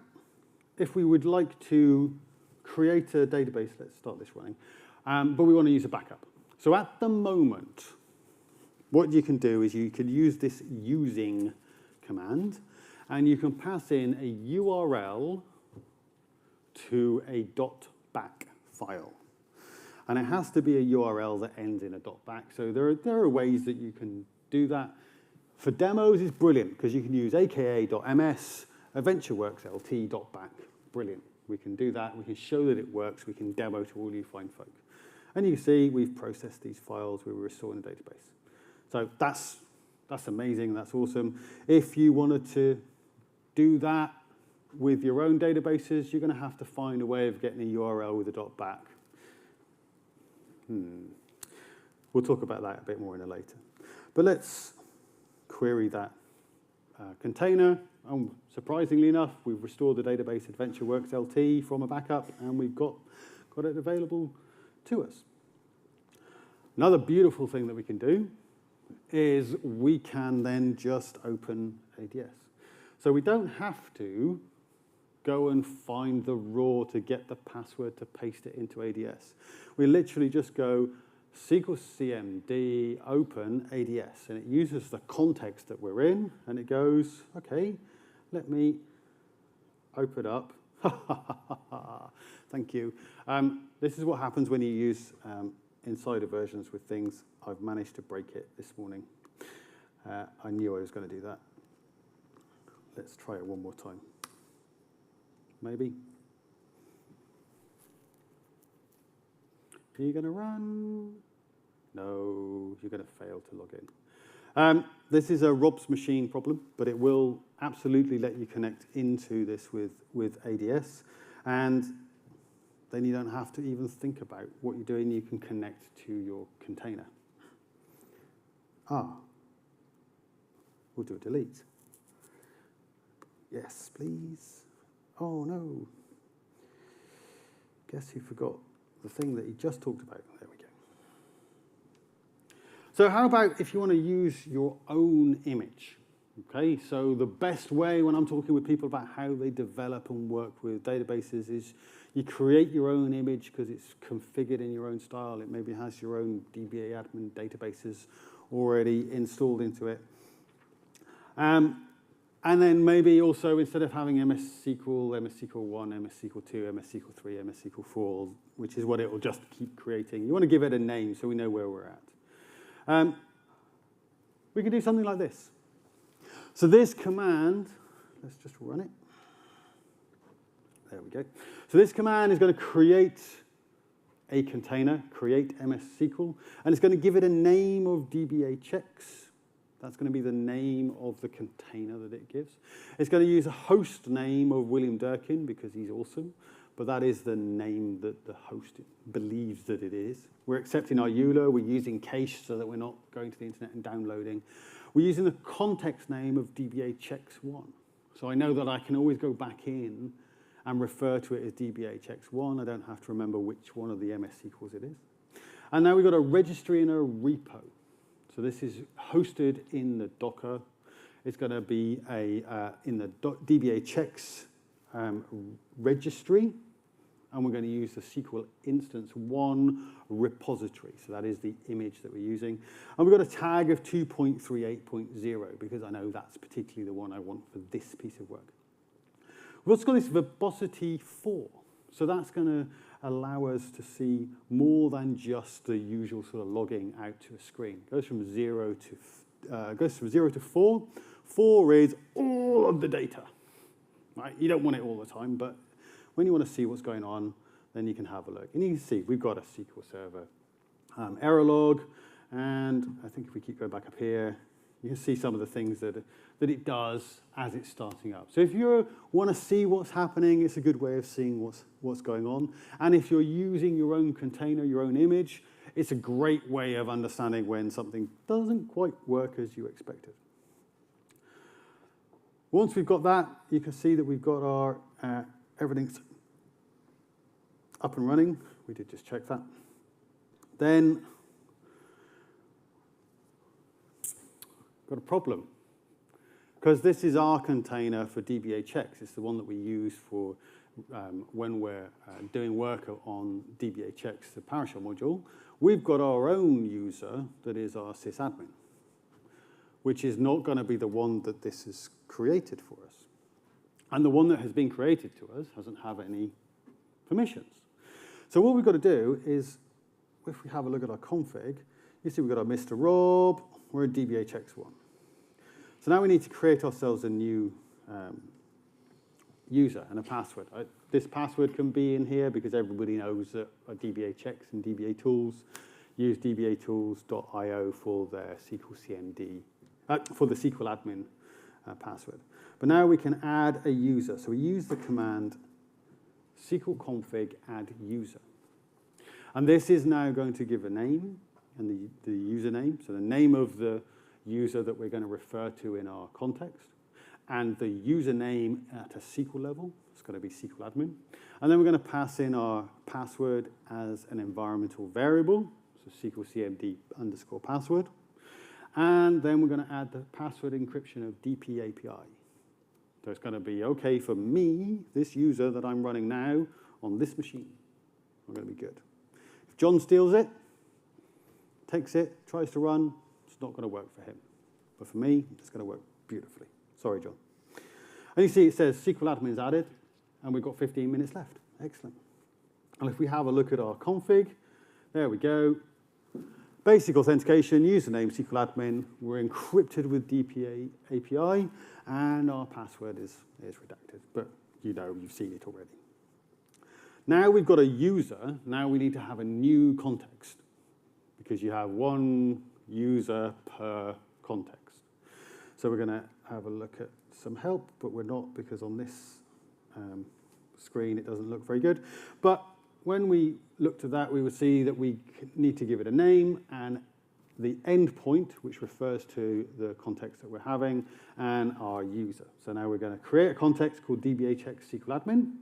if we would like to create a database, let's start this running, but we want to use a backup. So at the moment, what you can do is you can use this using command, and you can pass in a URL to a .back file. And it has to be a URL that ends in a .back. So there are ways that you can do that. For demos, it's brilliant, because you can use aka.ms, AdventureWorks.lt.back. Brilliant. We can do that. We can show that it works. We can demo to all you fine folk. And you can see we've processed these files we were restoring the database. So that's amazing. That's awesome. If you wanted to do that with your own databases, you're going to have to find a way of getting a URL with a .back. We'll talk about that a bit more in a later. But let's query that container. And surprisingly enough, we've restored the database AdventureWorks LT from a backup, and we've got it available to us. Another beautiful thing that we can do is we can then just open ADS. So we don't have to go and find the raw to get the password to paste it into ADS. We literally just go SQL CMD open ADS, and it uses the context that we're in, and it goes, okay, let me open up. Thank you. This is what happens when you use insider versions with things. I've managed to break it this morning. I knew I was going to do that. Let's try it one more time. Maybe. Are you going to run? No, you're going to fail to log in. This is a Rob's machine problem, but it will absolutely let you connect into this with ADS. And then you don't have to even think about what you're doing. You can connect to your container. We'll do a delete. Yes, please. Oh, no. Guess he forgot the thing that he just talked about. There we go. So how about if you want to use your own image? Okay, so the best way when I'm talking with people about how they develop and work with databases is you create your own image because it's configured in your own style. It maybe has your own DBA admin databases already installed into it. And then maybe also instead of having MS SQL, MS SQL 1, MS SQL 2, MS SQL 3, MS SQL 4, which is what it will just keep creating, you want to give it a name so we know where we're at. We can do something like this. So this command, let's just run it. There we go. So this command is going to create a container, create MS SQL, and it's going to give it a name of DBA checks. That's going to be the name of the container that it gives. It's going to use a host name of William Durkin because he's awesome, but that is the name that the host believes that it is. We're accepting our EULA. We're using cache so that we're not going to the internet and downloading. We're using the context name of DBA checks 1. So I know that I can always go back in and refer to it as DBA checks 1. I don't have to remember which one of the MS SQLs it is. And now we've got a registry and a repo. So this is hosted in the Docker. It's going to be in the DBA checks registry, and we're going to use the SQL instance 1 repository. So that is the image that we're using. And we've got a tag of 2.38.0 because I know that's particularly the one I want for this piece of work. We've also got this verbosity 4. So that's going to allow us to see more than just the usual sort of logging out to a screen. It goes from 0 to 4. 4 is all of the data. Right? You don't want it all the time, but when you want to see what's going on, then you can have a look. And you can see we've got a SQL Server error log, and I think if we keep going back up here, you can see some of the things that it does as it's starting up. So if you want to see what's happening, it's a good way of seeing what's going on. And if you're using your own container, your own image, it's a great way of understanding when something doesn't quite work as you expected. Once we've got that, you can see that we've got our everything's up and running. We did just check that. Then got a problem, because this is our container for DBA checks. It's the one that we use for when we're doing work on DBA checks, the PowerShell module. We've got our own user that is our sysadmin, which is not going to be the one that this is created for us. And the one that has been created to us doesn't have any permissions. So what we've got to do is, if we have a look at our config, you see we've got our Mr. Rob, we're in DBA checks 1. So now we need to create ourselves a new user and a password. This password can be in here because everybody knows that DBA checks and DBA tools use dbatools.io for their SQL CMD, for the SQL admin password. But now we can add a user. So we use the command SQL config add user. And this is now going to give a name and the username. So the name of the user that we're going to refer to in our context, and the username at a SQL level. It's going to be SQL admin. And then we're going to pass in our password as an environmental variable, so SQL CMD underscore password. And then we're going to add the password encryption of DP API. So it's going to be okay for me, this user that I'm running now, on this machine. I'm going to be good. If John steals it, takes it, tries to run, it's not going to work for him. But for me, it's going to work beautifully. Sorry, John. And you see it says SQL admin is added, and we've got 15 minutes left. Excellent. And if we have a look at our config, there we go. Basic authentication, username SQL admin. We're encrypted with DPA API, and our password is redacted. But you know, you've seen it already. Now we've got a user. Now we need to have a new context, because you have one user per context. So we're going to have a look at some help, but we're not, because on this screen it doesn't look very good. But when we looked at that, we would see that we need to give it a name and the endpoint, which refers to the context that we're having, and our user. So now we're going to create a context called dbhx SQL admin.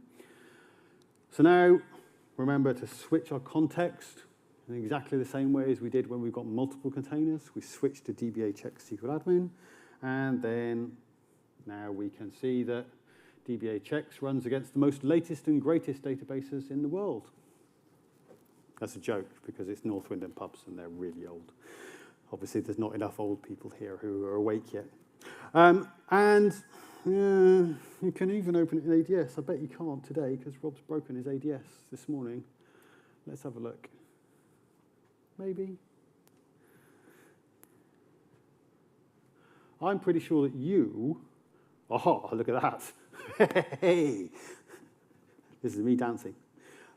So now, remember to switch our context in exactly the same way as we did when we've got multiple containers. We switch to dbhx SQL admin, and then now we can see that dbhx runs against the most latest and greatest databases in the world. That's a joke, because it's Northwind and Pubs, and they're really old. Obviously, there's not enough old people here who are awake yet. You can even open it in ADS. I bet you can't today, because Rob's broken his ADS this morning. Let's have a look. Maybe. I'm pretty sure that you... Oh, look at that. Hey! This is me dancing.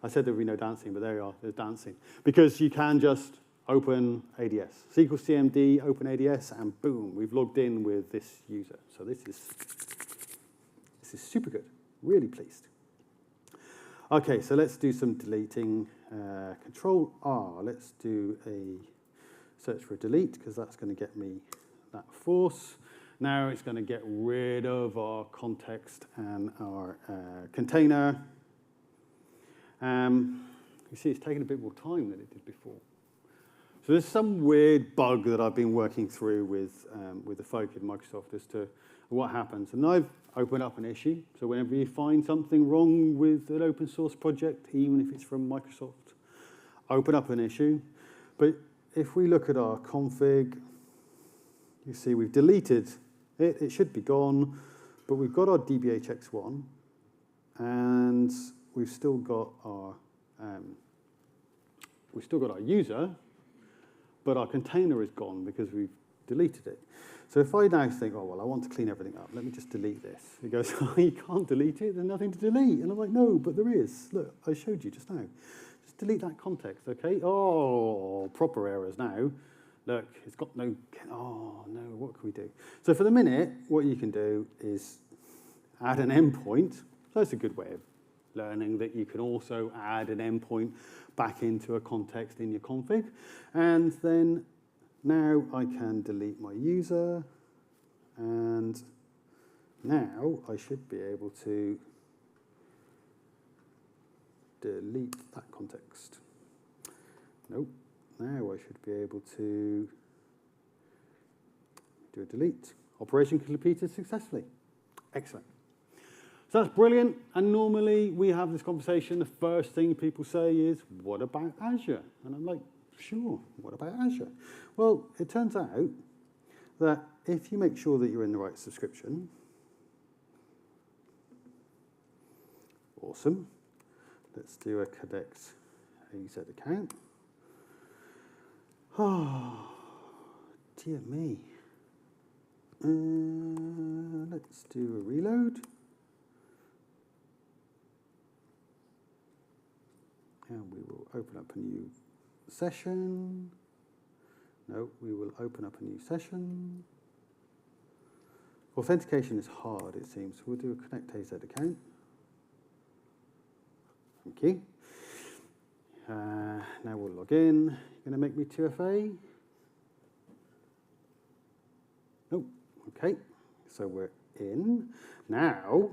I said there would be no dancing, but there you are. There's dancing. Because you can just open ADS. SQL CMD, open ADS, and boom, we've logged in with this user. So this is super good. Really pleased. Okay, so let's do some deleting. Control R. Let's do a search for a delete, because that's going to get me that force. Now it's going to get rid of our context and our container. You see, it's taking a bit more time than it did before. So there's some weird bug that I've been working through with the folk at Microsoft as to what happens. And I've opened up an issue. So whenever you find something wrong with an open source project, even if it's from Microsoft, open up an issue. But if we look at our config, you see we've deleted it. It should be gone. But we've got our dbhx1, and we've still got our user, but our container is gone because we've deleted it. So if I now think, oh, well, I want to clean everything up, let me just delete this. It goes, oh, you can't delete it, there's nothing to delete. And I'm like, no, but there is. Look, I showed you just now. Just delete that context, okay? Oh, proper errors now. Look, it's got no, oh, no, what can we do? So for the minute, what you can do is add an endpoint. So that's a good way of learning that you can also add an endpoint back into a context in your config. And then now I can delete my user. And now I should be able to delete that context. Nope. Now I should be able to do a delete. Operation completed successfully. Excellent. So that's brilliant. And normally we have this conversation. The first thing people say is, what about Azure? And I'm like, sure, what about Azure? Well, it turns out that if you make sure that you're in the right subscription, awesome. Let's do a connect AZ account. Oh, dear me. Let's do a reload. And we will open up a new session. No, we will open up a new session. Authentication is hard, it seems. We'll do a Connect AZ account. Thank you. Now we'll log in. You're going to make me 2FA? Oh, okay. So we're in. Now,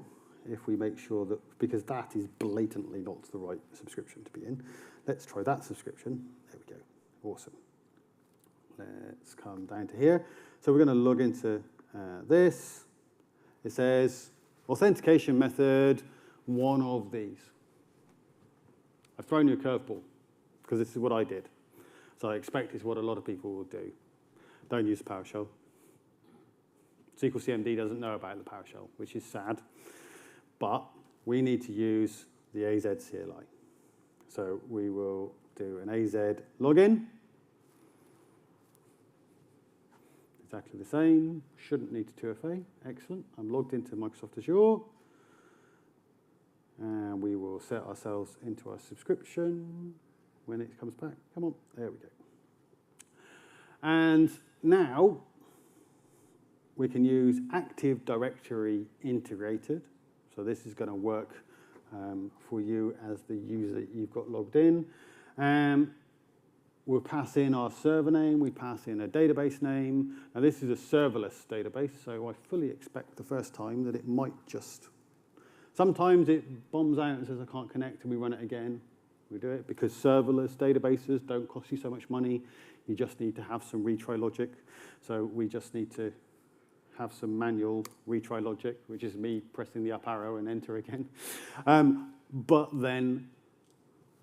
if we make sure that, because that is blatantly not the right subscription to be in, let's try that subscription. There we go. Awesome. Let's come down to here. So we're going to log into this. It says Authentication method, one of these. I've thrown you a curveball, because this is what I did. So I expect it's what a lot of people will do. Don't use PowerShell. SQL CMD doesn't know about the PowerShell, which is sad. But we need to use the AZ CLI. So we will do an AZ login. Exactly the same. Shouldn't need to 2FA. Excellent. I'm logged into Microsoft Azure. And we will set ourselves into our subscription when it comes back. Come on. There we go. And now we can use Active Directory Integrated. So this is going to work for you as the user you've got logged in. We'll pass in our server name. We pass in a database name. Now this is a serverless database, so I fully expect the first time that it might just... Sometimes it bombs out and says, I can't connect, and we run it again. We do it because serverless databases don't cost you so much money. You just need to have some retry logic. So we just need to have some manual retry logic, which is me pressing the up arrow and enter again. But then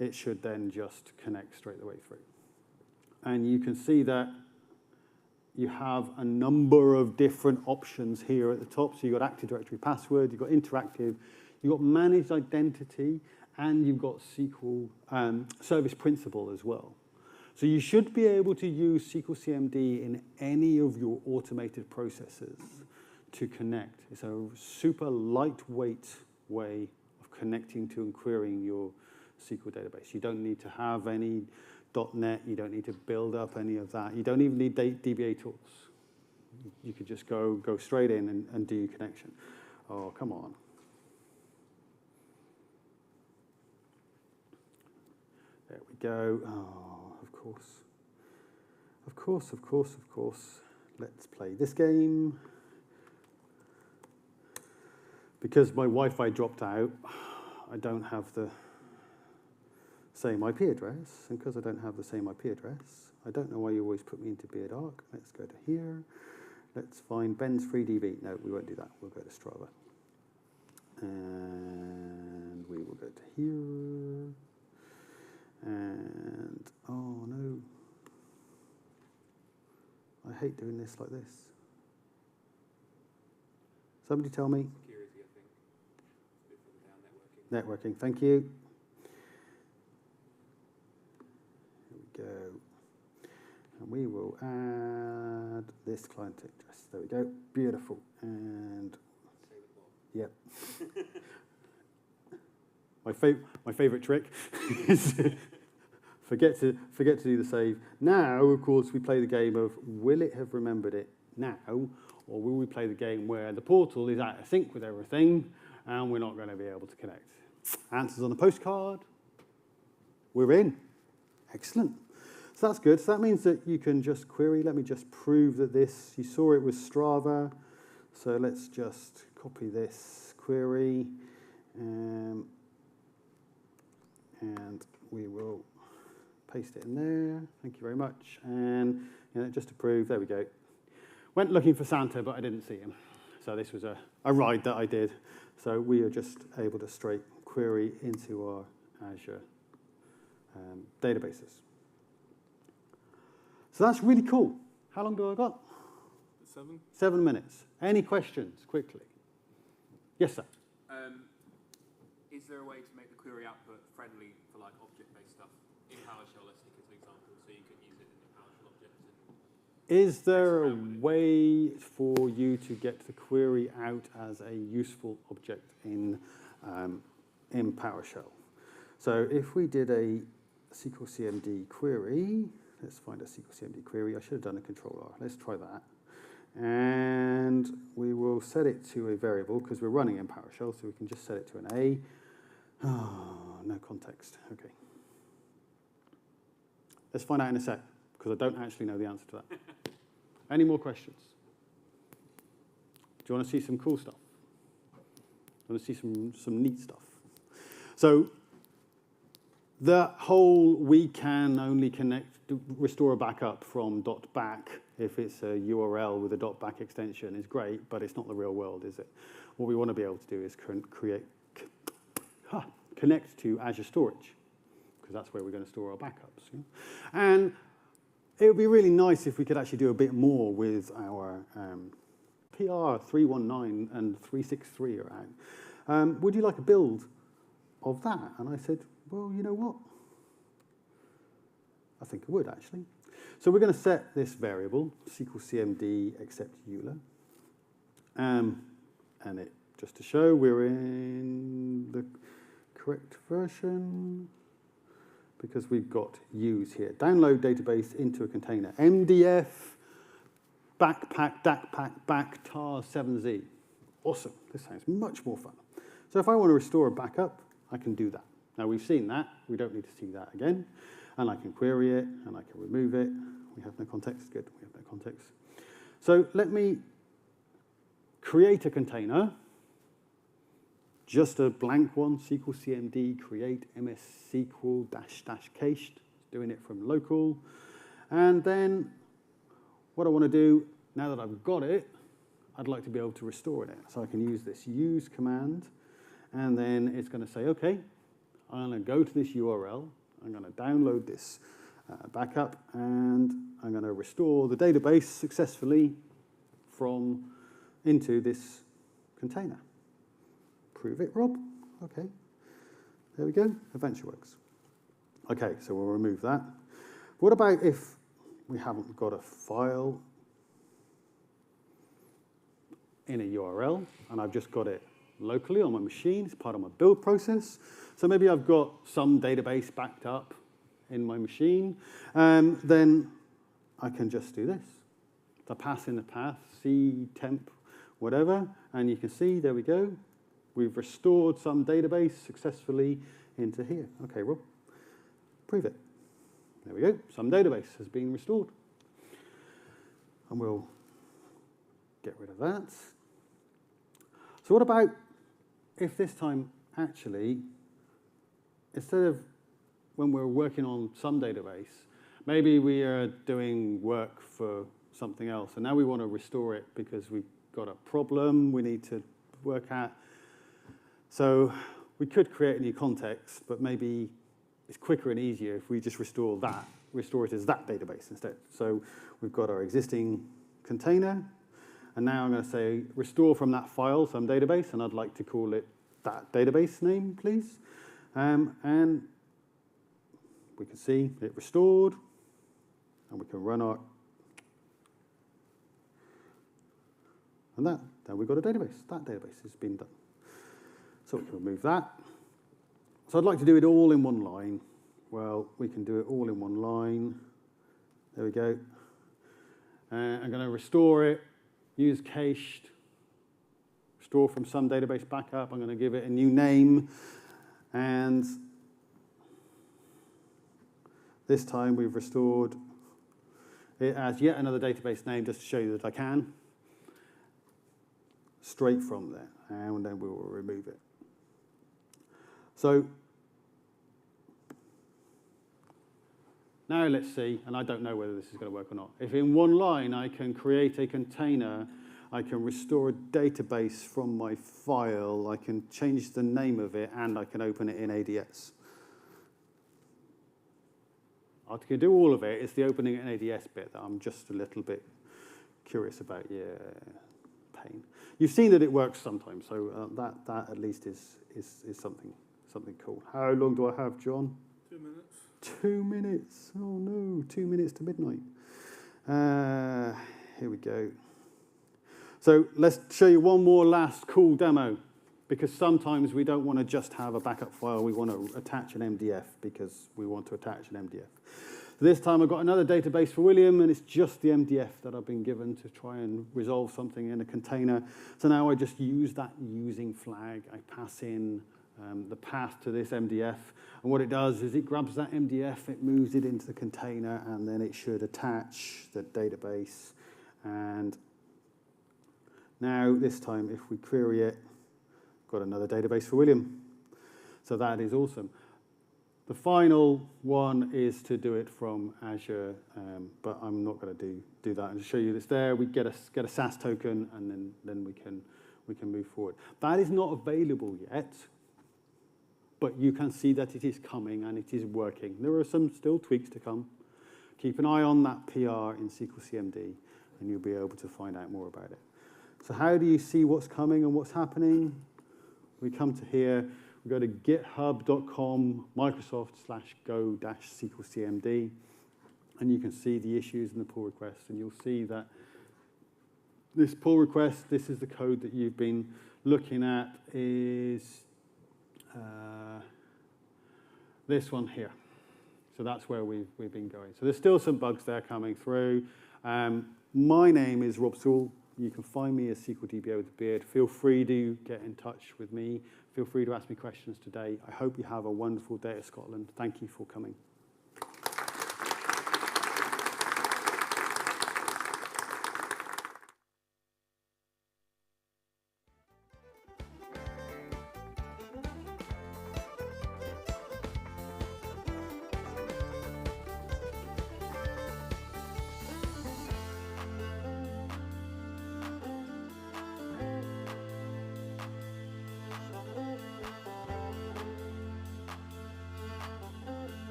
it should then just connect straight the way through. And you can see that you have a number of different options here at the top. So you've got Active Directory password, you've got interactive, you've got managed identity, and you've got SQL service principal as well. So you should be able to use SQL CMD in any of your automated processes to connect. It's a super lightweight way of connecting to and querying your SQL database. You don't need to have any .NET. You don't need to build up any of that. You don't even need DBA tools. You could just go straight in and do your connection. Oh, come on. There we go. Oh, of course. Of course, of course, of course. Let's play this game. Because my Wi-Fi dropped out, I don't have the same IP address. And because I don't have the same IP address, I don't know why you always put me into Beard Arc. Let's go to here. Let's find Ben's FreeDB. No, we won't do that. We'll go to Strava. And we will go to here. And, oh no. I hate doing this like this. Somebody tell me. Security, I think. Networking, thank you. Here we go. And we will add this client address. There we go. Beautiful. And, yep. My favorite trick is forget to do the save. Now, of course, we play the game of will it have remembered it now, or will we play the game where the portal is out of sync with everything and we're not going to be able to connect? Answers on the postcard. We're in. Excellent. So that's good. So that means that you can just query. Let me just prove that this, you saw it was Strava. So let's just copy this query. And we will paste it in there. Thank you very much. And just to prove, there we go. Went looking for Santa, but I didn't see him. So this was a ride that I did. So we are just able to straight query into our Azure databases. So that's really cool. How long do I got? 7. 7 minutes. Any questions, quickly? Yes, sir. Is there a way to make the query output friendly for like object-based stuff in PowerShell? Let's take as an example, so you can use it in your PowerShell objects. Is there a way for you to get the query out as a useful object in PowerShell? So if we did a SQL CMD query, let's find a SQL CMD query. I should have done a Control R. Let's try that. And we will set it to a variable because we're running in PowerShell, so we can just set it to an A. Oh, no context. Okay. Let's find out in a sec, because I don't actually know the answer to that. Any more questions? Do you want to see some cool stuff? Do you want to see some neat stuff? So the whole we can only restore a backup from .back if it's a URL with a .back extension is great, but it's not the real world, is it? what we want to be able to do is connect to Azure Storage, because that's where we're going to store our backups. Yeah? And it would be really nice if we could actually do a bit more with our PR 319 and 363 are out. Would you like a build of that? And I said, well, you know what? I think I would, actually. So we're going to set this variable, SQL CMD accept EULA. And it, just to show we're in the correct version, because we've got use here. Download database into a container. MDF, backpack, DACpack, back, tar 7z. Awesome. This sounds much more fun. So if I want to restore a backup, I can do that. Now we've seen that. We don't need to see that again. And I can query it, and I can remove it. We have no context. Good, we have no context. So let me create a container, just a blank one, SQL CMD, create MS SQL -- cached, doing it from local. And then what I want to do, now that I've got it, I'd like to be able to restore it. So I can use this use command, and then it's going to say, okay, I'm going to go to this URL, I'm going to download this backup, and I'm going to restore the database successfully into this container. Prove it, Rob. Okay. There we go. Adventure works. Okay, so we'll remove that. What about if we haven't got a file in a URL, and I've just got it locally on my machine? It's part of my build process. So maybe I've got some database backed up in my machine. Then I can just do this. I pass in the path, C, temp, whatever, and you can see, there we go. We've restored some database successfully into here. Okay, Rob, prove it. There we go. Some database has been restored. And we'll get rid of that. So what about if this time, actually, instead of when we're working on some database, maybe we are doing work for something else, and now we want to restore it because we've got a problem we need to work at. So we could create a new context, but maybe it's quicker and easier if we just restore it as that database instead. So we've got our existing container, and now I'm going to say restore from that file some database, and I'd like to call it that database name, please. And we can see it restored, and we can run our, and then we've got a database. That database has been done. So we can remove that. So I'd like to do it all in one line. Well, we can do it all in one line. There we go. I'm going to restore it, use cached, restore from some database backup. I'm going to give it a new name. And this time we've restored it as yet another database name, just to show you that I can. Straight from there. And then we will remove it. So now let's see, and I don't know whether this is going to work or not. If in one line I can create a container, I can restore a database from my file, I can change the name of it, and I can open it in ADS. I can do all of it. It's the opening in ADS bit that I'm just a little bit curious about. Yeah, pain. You've seen that it works sometimes, so that at least is something cool. How long do I have, John? 2 minutes. 2 minutes. Oh no, 2 minutes to midnight. Here we go. So let's show you one more last cool demo, because sometimes we don't want to just have a backup file. We want to attach an MDF because we want to attach an MDF. So this time I've got another database for William, and it's just the MDF that I've been given to try and resolve something in a container. So now I just use that using flag. I pass in the path to this MDF, and what it does is it grabs that MDF, it moves it into the container, and then it should attach the database. And now this time if we query it, got another database for William. So that is awesome. The final one is to do it from Azure, but I'm not going to do that. And to show you this there, we get a SAS token, and then we we can move forward. That is not available yet, but you can see that it is coming and it is working. There are some still tweaks to come. Keep an eye on that PR in SQL CMD, and you'll be able to find out more about it. So how do you see what's coming and what's happening? We come to here, we go to github.com, Microsoft/go-SQL CMD, and you can see the issues and the pull requests, and you'll see that this pull request, this is the code that you've been looking at, is this one here. So that's where we've been going. So there's still some bugs there coming through. My name is Rob Sewell. You can find me as SQL DBA with a beard. Feel free to get in touch with me. Feel free to ask me questions today. I hope you have a wonderful day at Scotland. Thank you for coming.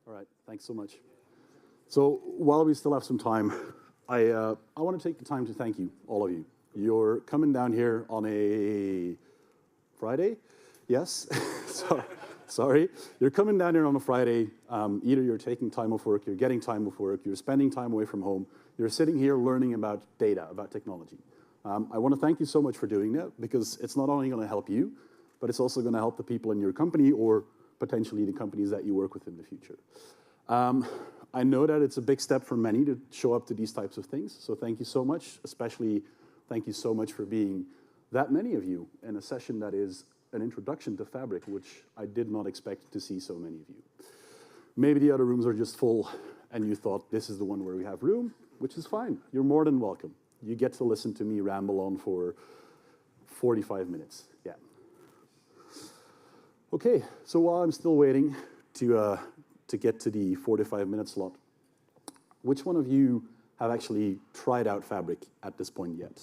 All right, thanks so much. So while we still have some time, I want to take the time to thank you, all of you. You're coming down here on a Friday? Yes? Sorry. You're coming down here on a Friday. Either you're taking time off work, you're getting time off work, you're spending time away from home, you're sitting here learning about data, about technology. I want to thank you so much for doing that, because it's not only going to help you, but it's also going to help the people in your company or potentially the companies that you work with in the future. I know that it's a big step for many to show up to these types of things, so thank you so much. Especially thank you so much for being that many of you in a session that is an introduction to Fabric, which I did not expect to see so many of you. Maybe the other rooms are just full and you thought this is the one where we have room, which is fine. You're more than welcome. You get to listen to me ramble on for 45 minutes. Yeah. Okay, so while I'm still waiting to get to the 45-minute slot, which one of you have actually tried out Fabric at this point yet?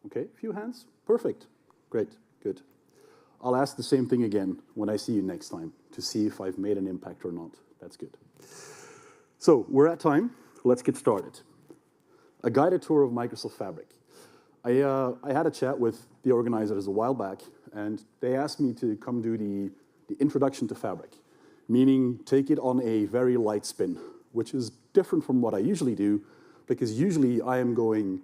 Okay, a few hands. Perfect. Great, good. I'll ask the same thing again when I see you next time to see if I've made an impact or not. That's good. So we're at time. Let's get started. A guided tour of Microsoft Fabric. I had a chat with the organizers a while back, and they asked me to come do the introduction to Fabric, meaning take it on a very light spin, which is different from what I usually do, because usually I am going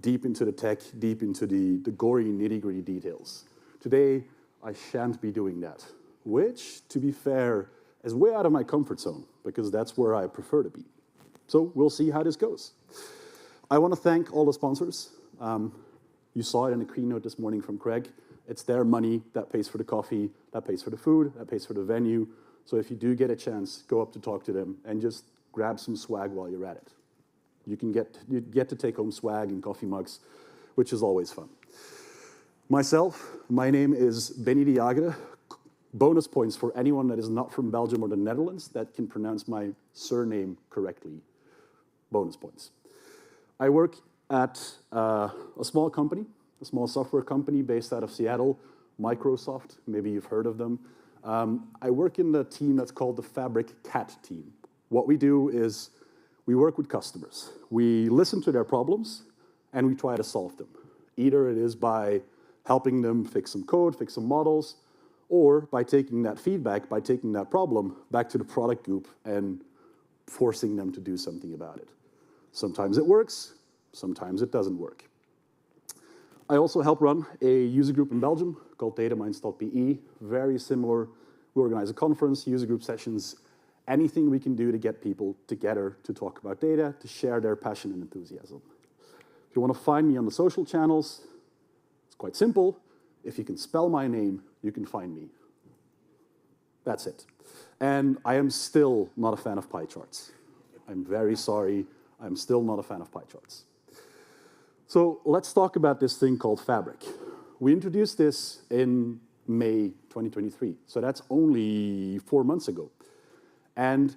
deep into the tech, deep into the gory, nitty-gritty details. Today, I shan't be doing that, which, to be fair, is way out of my comfort zone, because that's where I prefer to be. So we'll see how this goes. I want to thank all the sponsors. You saw it in the keynote this morning from Craig. It's their money that pays for the coffee, that pays for the food, that pays for the venue. So if you do get a chance, go up to talk to them and just grab some swag while you're at it. You get to take home swag and coffee mugs, which is always fun. Myself, my name is Benny de Jager. Bonus points for anyone that is not from Belgium or the Netherlands that can pronounce my surname correctly. Bonus points. I work at a small company, a small software company based out of Seattle, Microsoft. Maybe you've heard of them. I work in the team that's called the Fabric Cat team. What we do is we work with customers. We listen to their problems, and we try to solve them. Either it is by helping them fix some code, fix some models, or by taking that feedback, by taking that problem back to the product group and forcing them to do something about it. Sometimes it works, sometimes it doesn't work. I also help run a user group in Belgium called dataminds.be. Very similar. We organize a conference, user group sessions, anything we can do to get people together to talk about data, to share their passion and enthusiasm. If you want to find me on the social channels, it's quite simple. If you can spell my name, you can find me. That's it. And I am still not a fan of pie charts. I'm very sorry. I'm still not a fan of pie charts. So let's talk about this thing called Fabric. We introduced this in May 2023. So that's only 4 months ago. And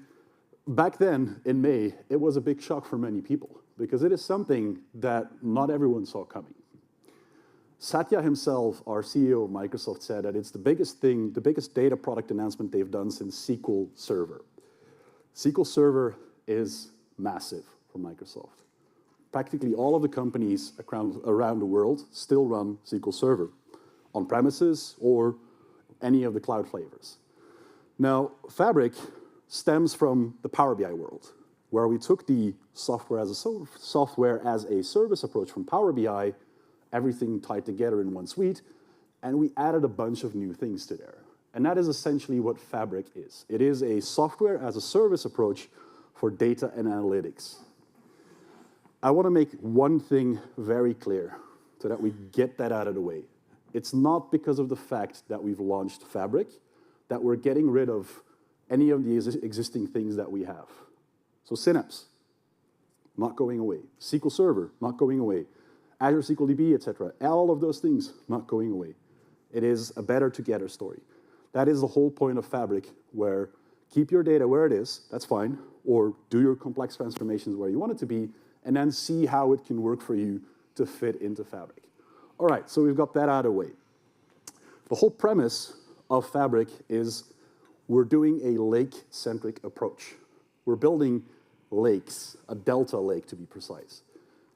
back then, in May, it was a big shock for many people, because it is something that not everyone saw coming. Satya himself, our CEO of Microsoft, said that it's the biggest thing, the biggest data product announcement they've done since SQL Server. SQL Server is massive for Microsoft. Practically all of the companies around the world still run SQL Server on premises or any of the cloud flavors. Now, Fabric stems from the Power BI world, where we took the software as a service approach from Power BI, everything tied together in one suite, and we added a bunch of new things to there. And that is essentially what Fabric is. It is a software as a service approach for data and analytics. I want to make one thing very clear so that we get that out of the way. It's not because of the fact that we've launched Fabric that we're getting rid of any of the existing things that we have. So Synapse, not going away. SQL Server, not going away. Azure SQL DB, etc. All of those things, not going away. It is a better together story. That is the whole point of Fabric, where keep your data where it is, that's fine, or do your complex transformations where you want it to be, and then see how it can work for you to fit into Fabric. All right, so we've got that out of the way. The whole premise of Fabric is we're doing a lake-centric approach. We're building lakes, a delta lake to be precise.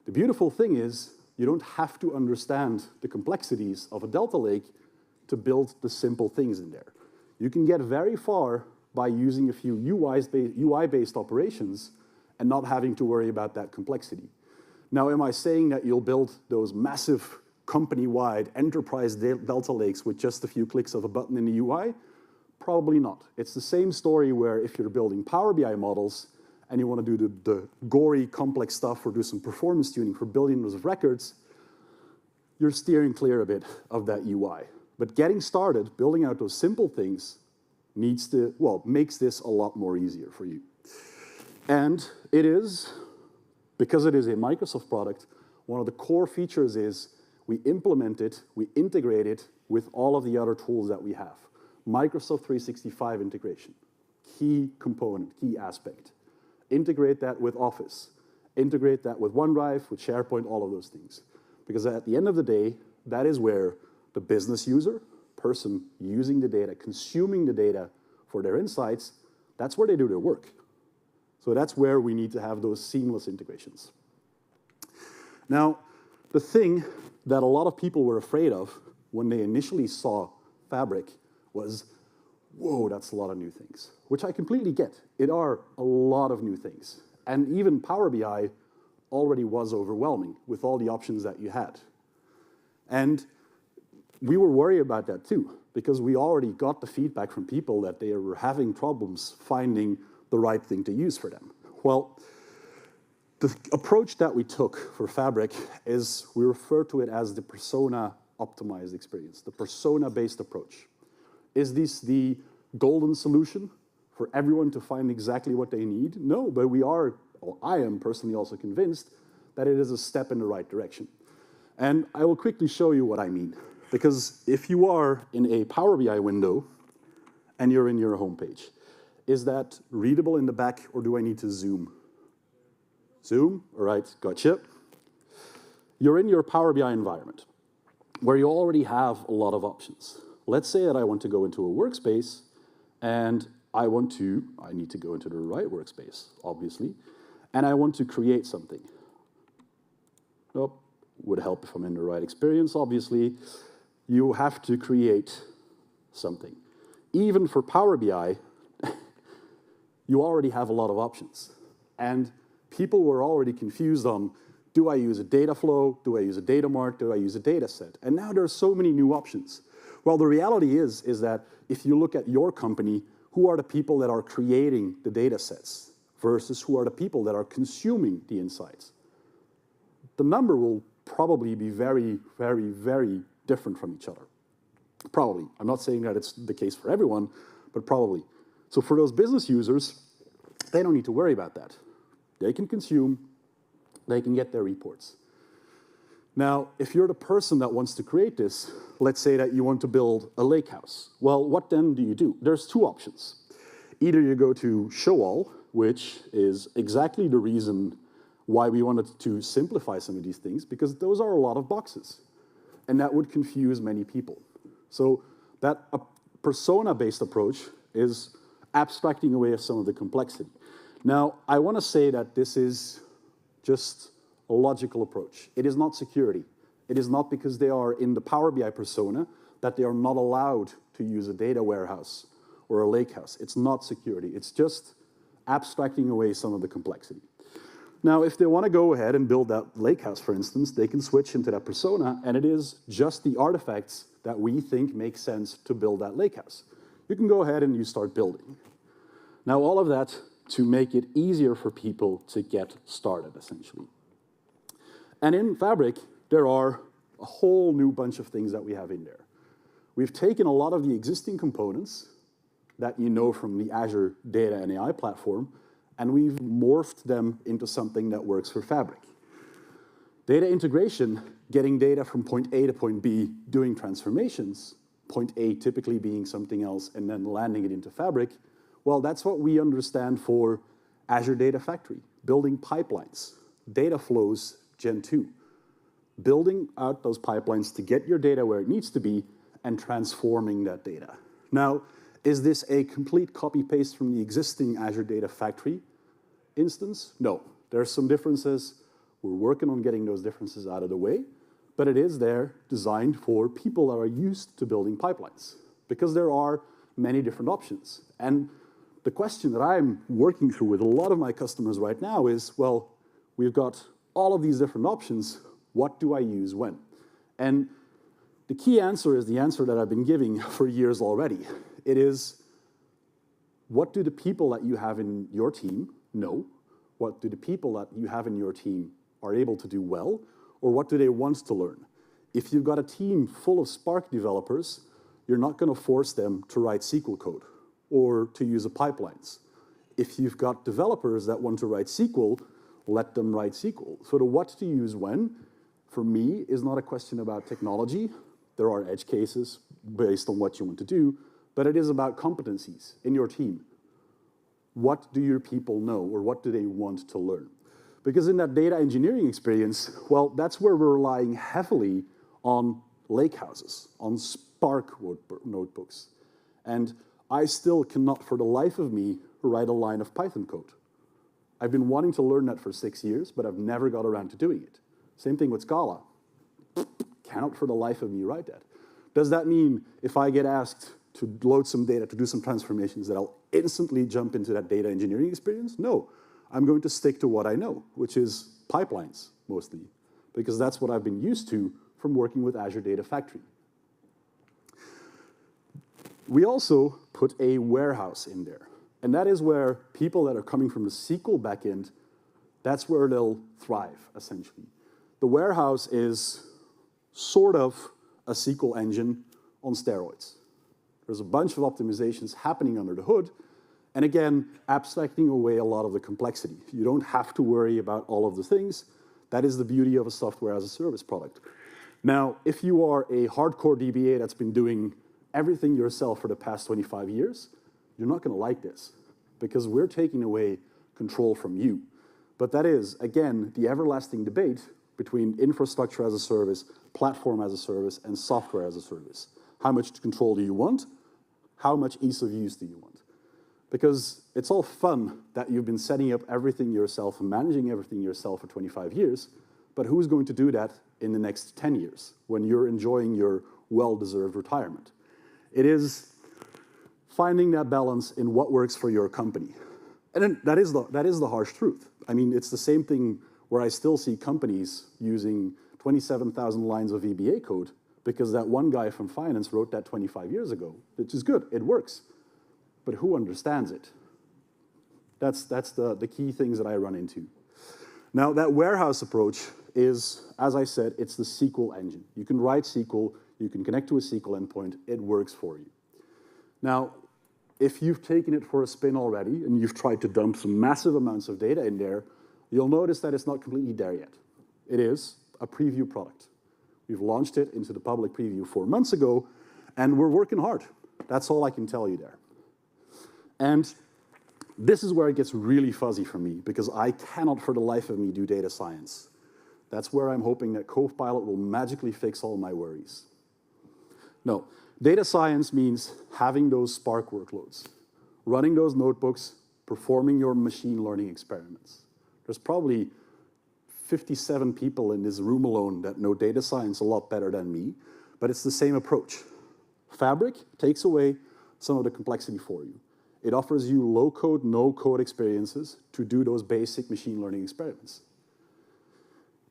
The beautiful thing is you don't have to understand the complexities of a delta lake to build the simple things in there. You can get very far by using a few UI-based operations and not having to worry about that complexity. Now, am I saying that you'll build those massive company-wide enterprise delta lakes with just a few clicks of a button in the UI? Probably not. It's the same story where if you're building Power BI models and you want to do the gory, complex stuff or do some performance tuning for billions of records, you're steering clear a bit of that UI. But getting started, building out those simple things makes this a lot more easier for you. And it is, because it is a Microsoft product, one of the core features is we implement it, we integrate it with all of the other tools that we have. Microsoft 365 integration, key component, key aspect. Integrate that with Office. Integrate that with OneDrive, with SharePoint, all of those things. Because at the end of the day, that is where the business user, person using the data, consuming the data for their insights, that's where they do their work. So that's where we need to have those seamless integrations. Now, the thing that a lot of people were afraid of when they initially saw Fabric was, whoa, that's a lot of new things, which I completely get. It are a lot of new things. And even Power BI already was overwhelming with all the options that you had. And we were worried about that too, because we already got the feedback from people that they were having problems finding the right thing to use for them. Well, the approach that we took for Fabric is we refer to it as the persona-optimized experience, the persona-based approach. Is this the golden solution for everyone to find exactly what they need? No, but I am personally also convinced that it is a step in the right direction. And I will quickly show you what I mean. Because if you are in a Power BI window and you're in your homepage, is that readable in the back or do I need to zoom? Zoom, all right, gotcha. You're in your Power BI environment where you already have a lot of options. Let's say that I want to go into a workspace and I need to go into the right workspace, obviously, and I want to create something. Nope, would help if I'm in the right experience, obviously. You have to create something. Even for Power BI, you already have a lot of options. And people were already confused on, do I use a data flow? Do I use a data mart? Do I use a data set? And now there are so many new options. Well, the reality is that if you look at your company, who are the people that are creating the data sets versus who are the people that are consuming the insights? The number will probably be very, very, very different from each other. Probably. I'm not saying that it's the case for everyone, but probably. So for those business users, they don't need to worry about that. They can consume, they can get their reports. Now, if you're the person that wants to create this, let's say that you want to build a lakehouse. Well, what then do you do? There's two options. Either you go to show all, which is exactly the reason why we wanted to simplify some of these things, because those are a lot of boxes. And that would confuse many people. So that persona-based approach is abstracting away some of the complexity. Now, I want to say that this is just a logical approach. It is not security. It is not because they are in the Power BI persona that they are not allowed to use a data warehouse or a lakehouse. It's not security. It's just abstracting away some of the complexity. Now, if they want to go ahead and build that lakehouse, for instance, they can switch into that persona, and it is just the artifacts that we think make sense to build that lakehouse. You can go ahead and you start building. Now, all of that to make it easier for people to get started, essentially. And in Fabric, there are a whole new bunch of things that we have in there. We've taken a lot of the existing components that you know from the Azure Data and AI platform, and we've morphed them into something that works for Fabric. Data integration, getting data from point A to point B, doing transformations, point A typically being something else, and then landing it into Fabric, well, that's what we understand for Azure Data Factory, building pipelines, data flows, Gen 2, building out those pipelines to get your data where it needs to be and transforming that data. Now, Is this a complete copy-paste from the existing Azure Data Factory instance? No. There are some differences. We're working on getting those differences out of the way, but it is there designed for people that are used to building pipelines, because there are many different options. And the question that I'm working through with a lot of my customers right now is, well, we've got all of these different options. What do I use when? And the key answer is the answer that I've been giving for years already. It is, what do the people that you have in your team know? What do the people that you have in your team are able to do well? Or what do they want to learn? If you've got a team full of Spark developers, you're not going to force them to write SQL code or to use a pipelines. If you've got developers that want to write SQL, let them write SQL. So the what to use when, for me, is not a question about technology. There are edge cases based on what you want to do, but it is about competencies in your team. What do your people know, or what do they want to learn? Because in that data engineering experience, well, that's where we're relying heavily on lakehouses, on Spark notebooks. And I still cannot, for the life of me, write a line of Python code. I've been wanting to learn that for 6 years, but I've never got around to doing it. Same thing with Scala. Cannot for the life of me write that. Does that mean if I get asked to load some data, to do some transformations, that I'll instantly jump into that data engineering experience? No. I'm going to stick to what I know, which is pipelines, mostly, because that's what I've been used to from working with Azure Data Factory. We also put a warehouse in there, and that is where people that are coming from the SQL backend, that's where they'll thrive, essentially. The warehouse is sort of a SQL engine on steroids. There's a bunch of optimizations happening under the hood, and again, abstracting away a lot of the complexity. You don't have to worry about all of the things. That is the beauty of a software as a service product. Now, if you are a hardcore DBA that's been doing everything yourself for the past 25 years, you're not going to like this, because we're taking away control from you. But that is, again, the everlasting debate between infrastructure as a service, platform as a service, and software as a service. How much control do you want? How much ease of use do you want? Because it's all fun that you've been setting up everything yourself and managing everything yourself for 25 years, but who's going to do that in the next 10 years when you're enjoying your well-deserved retirement? It is finding that balance in what works for your company. And then that is the harsh truth. I mean, it's the same thing where I still see companies using 27,000 lines of VBA code because that one guy from finance wrote that 25 years ago, which is good, it works. But who understands it? That's the key things that I run into. Now, that warehouse approach is, as I said, it's the SQL engine. You can write SQL, you can connect to a SQL endpoint, it works for you. Now, if you've taken it for a spin already and you've tried to dump some massive amounts of data in there, you'll notice that it's not completely there yet. It is a preview product. We've launched it into the public preview 4 months ago, and we're working hard. That's all I can tell you there. And this is where it gets really fuzzy for me, because I cannot for the life of me do data science. That's where I'm hoping that Copilot will magically fix all my worries. No, data science means having those Spark workloads, running those notebooks, performing your machine learning experiments. There's probably 57 people in this room alone that know data science a lot better than me, but it's the same approach. Fabric takes away some of the complexity for you. It offers you low-code, no-code experiences to do those basic machine learning experiments.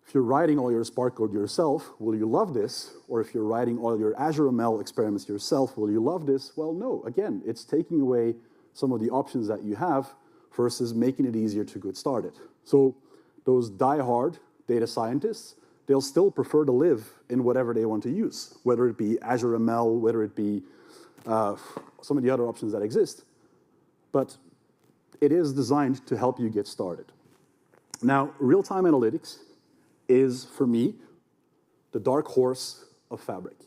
If you're writing all your Spark code yourself, will you love this? Or if you're writing all your Azure ML experiments yourself, will you love this? Well, no. Again, it's taking away some of the options that you have versus making it easier to get started. So those die-hard data scientists, they'll still prefer to live in whatever they want to use, whether it be Azure ML, whether it be some of the other options that exist. But it is designed to help you get started. Now, real-time analytics is, for me, the dark horse of Fabric.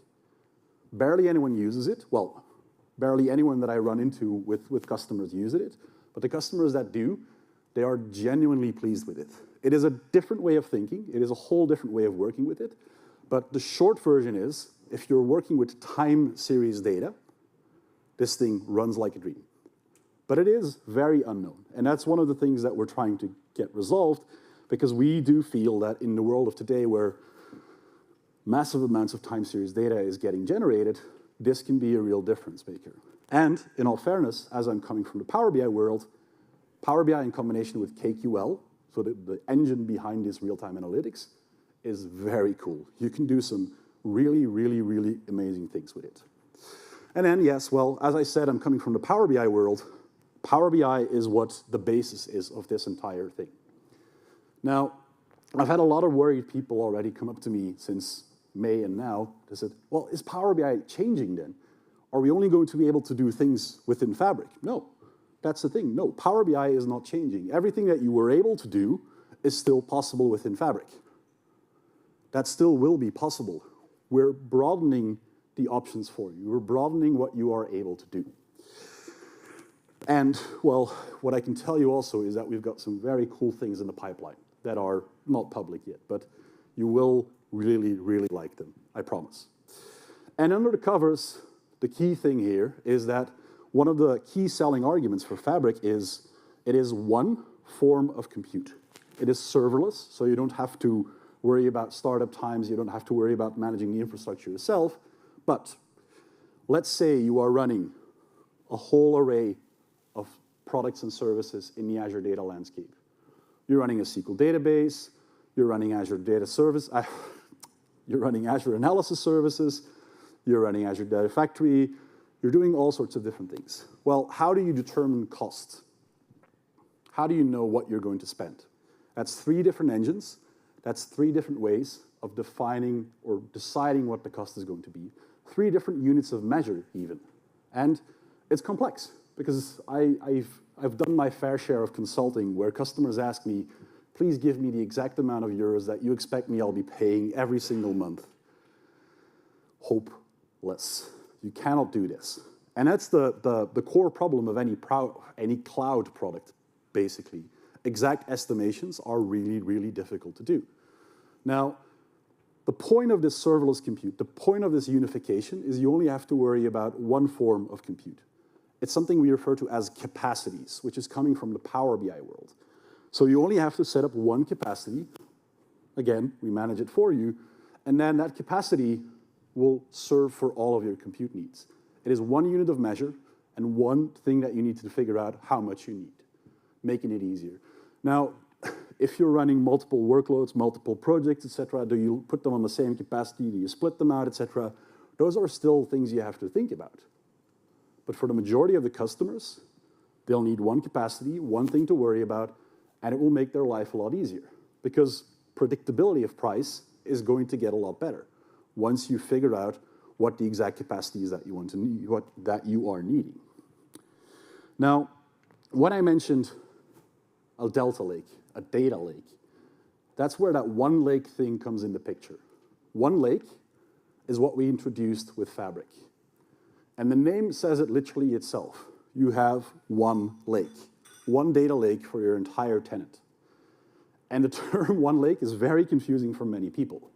Barely anyone uses it. Well, barely anyone that I run into with customers uses it. But the customers that do, they are genuinely pleased with it. It is a different way of thinking. It is a whole different way of working with it. But the short version is, if you're working with time series data, this thing runs like a dream. But it is very unknown. And that's one of the things that we're trying to get resolved, because we do feel that in the world of today where massive amounts of time series data is getting generated, this can be a real difference maker. And in all fairness, as I'm coming from the Power BI world, Power BI in combination with KQL, so the engine behind this real-time analytics, is very cool. You can do some really, really, really amazing things with it. And then, yes, well, as I said, I'm coming from the Power BI world. Power BI is what the basis is of this entire thing. Now, I've had a lot of worried people already come up to me since May and now. They said, well, is Power BI changing then? Are we only going to be able to do things within Fabric? No, that's the thing. No, Power BI is not changing. Everything that you were able to do is still possible within Fabric. That still will be possible. We're broadening the options for you. We're broadening what you are able to do. And, well, what I can tell you also is that we've got some very cool things in the pipeline that are not public yet, but you will really, really like them, I promise. And under the covers, the key thing here is that one of the key selling arguments for Fabric is it is one form of compute. It is serverless, so you don't have to worry about startup times, you don't have to worry about managing the infrastructure yourself. But let's say you are running a whole array of products and services in the Azure data landscape. You're running a SQL database, you're running Azure Data Service, you're running Azure Analysis Services, you're running Azure Data Factory, you're doing all sorts of different things. Well, how do you determine cost? How do you know what you're going to spend? That's 3 different engines. That's 3 different ways of defining or deciding what the cost is going to be. 3 different units of measure, even. And it's complex, because I've done my fair share of consulting where customers ask me, please give me the exact amount of euros that you expect me I'll be paying every single month. Hopeless. You cannot do this. And that's the core problem of any cloud product, basically. Exact estimations are really, really difficult to do. Now, the point of this serverless compute, the point of this unification is you only have to worry about one form of compute. It's something we refer to as capacities, which is coming from the Power BI world. So you only have to set up one capacity. Again, we manage it for you. And then that capacity will serve for all of your compute needs. It is one unit of measure and one thing that you need to figure out how much you need, making it easier. Now, if you're running multiple workloads, multiple projects, etc., do you put them on the same capacity? Do you split them out, etc.? Those are still things you have to think about. But for the majority of the customers, they'll need one capacity, one thing to worry about, and it will make their life a lot easier, because predictability of price is going to get a lot better once you figure out what the exact capacities that you want to need, that you are needing. Now, when I mentioned a Delta Lake, a data lake, that's where that one lake thing comes in the picture. One lake is what we introduced with Fabric. And the name says it literally itself. You have one lake, one data lake for your entire tenant. And the term one lake is very confusing for many people.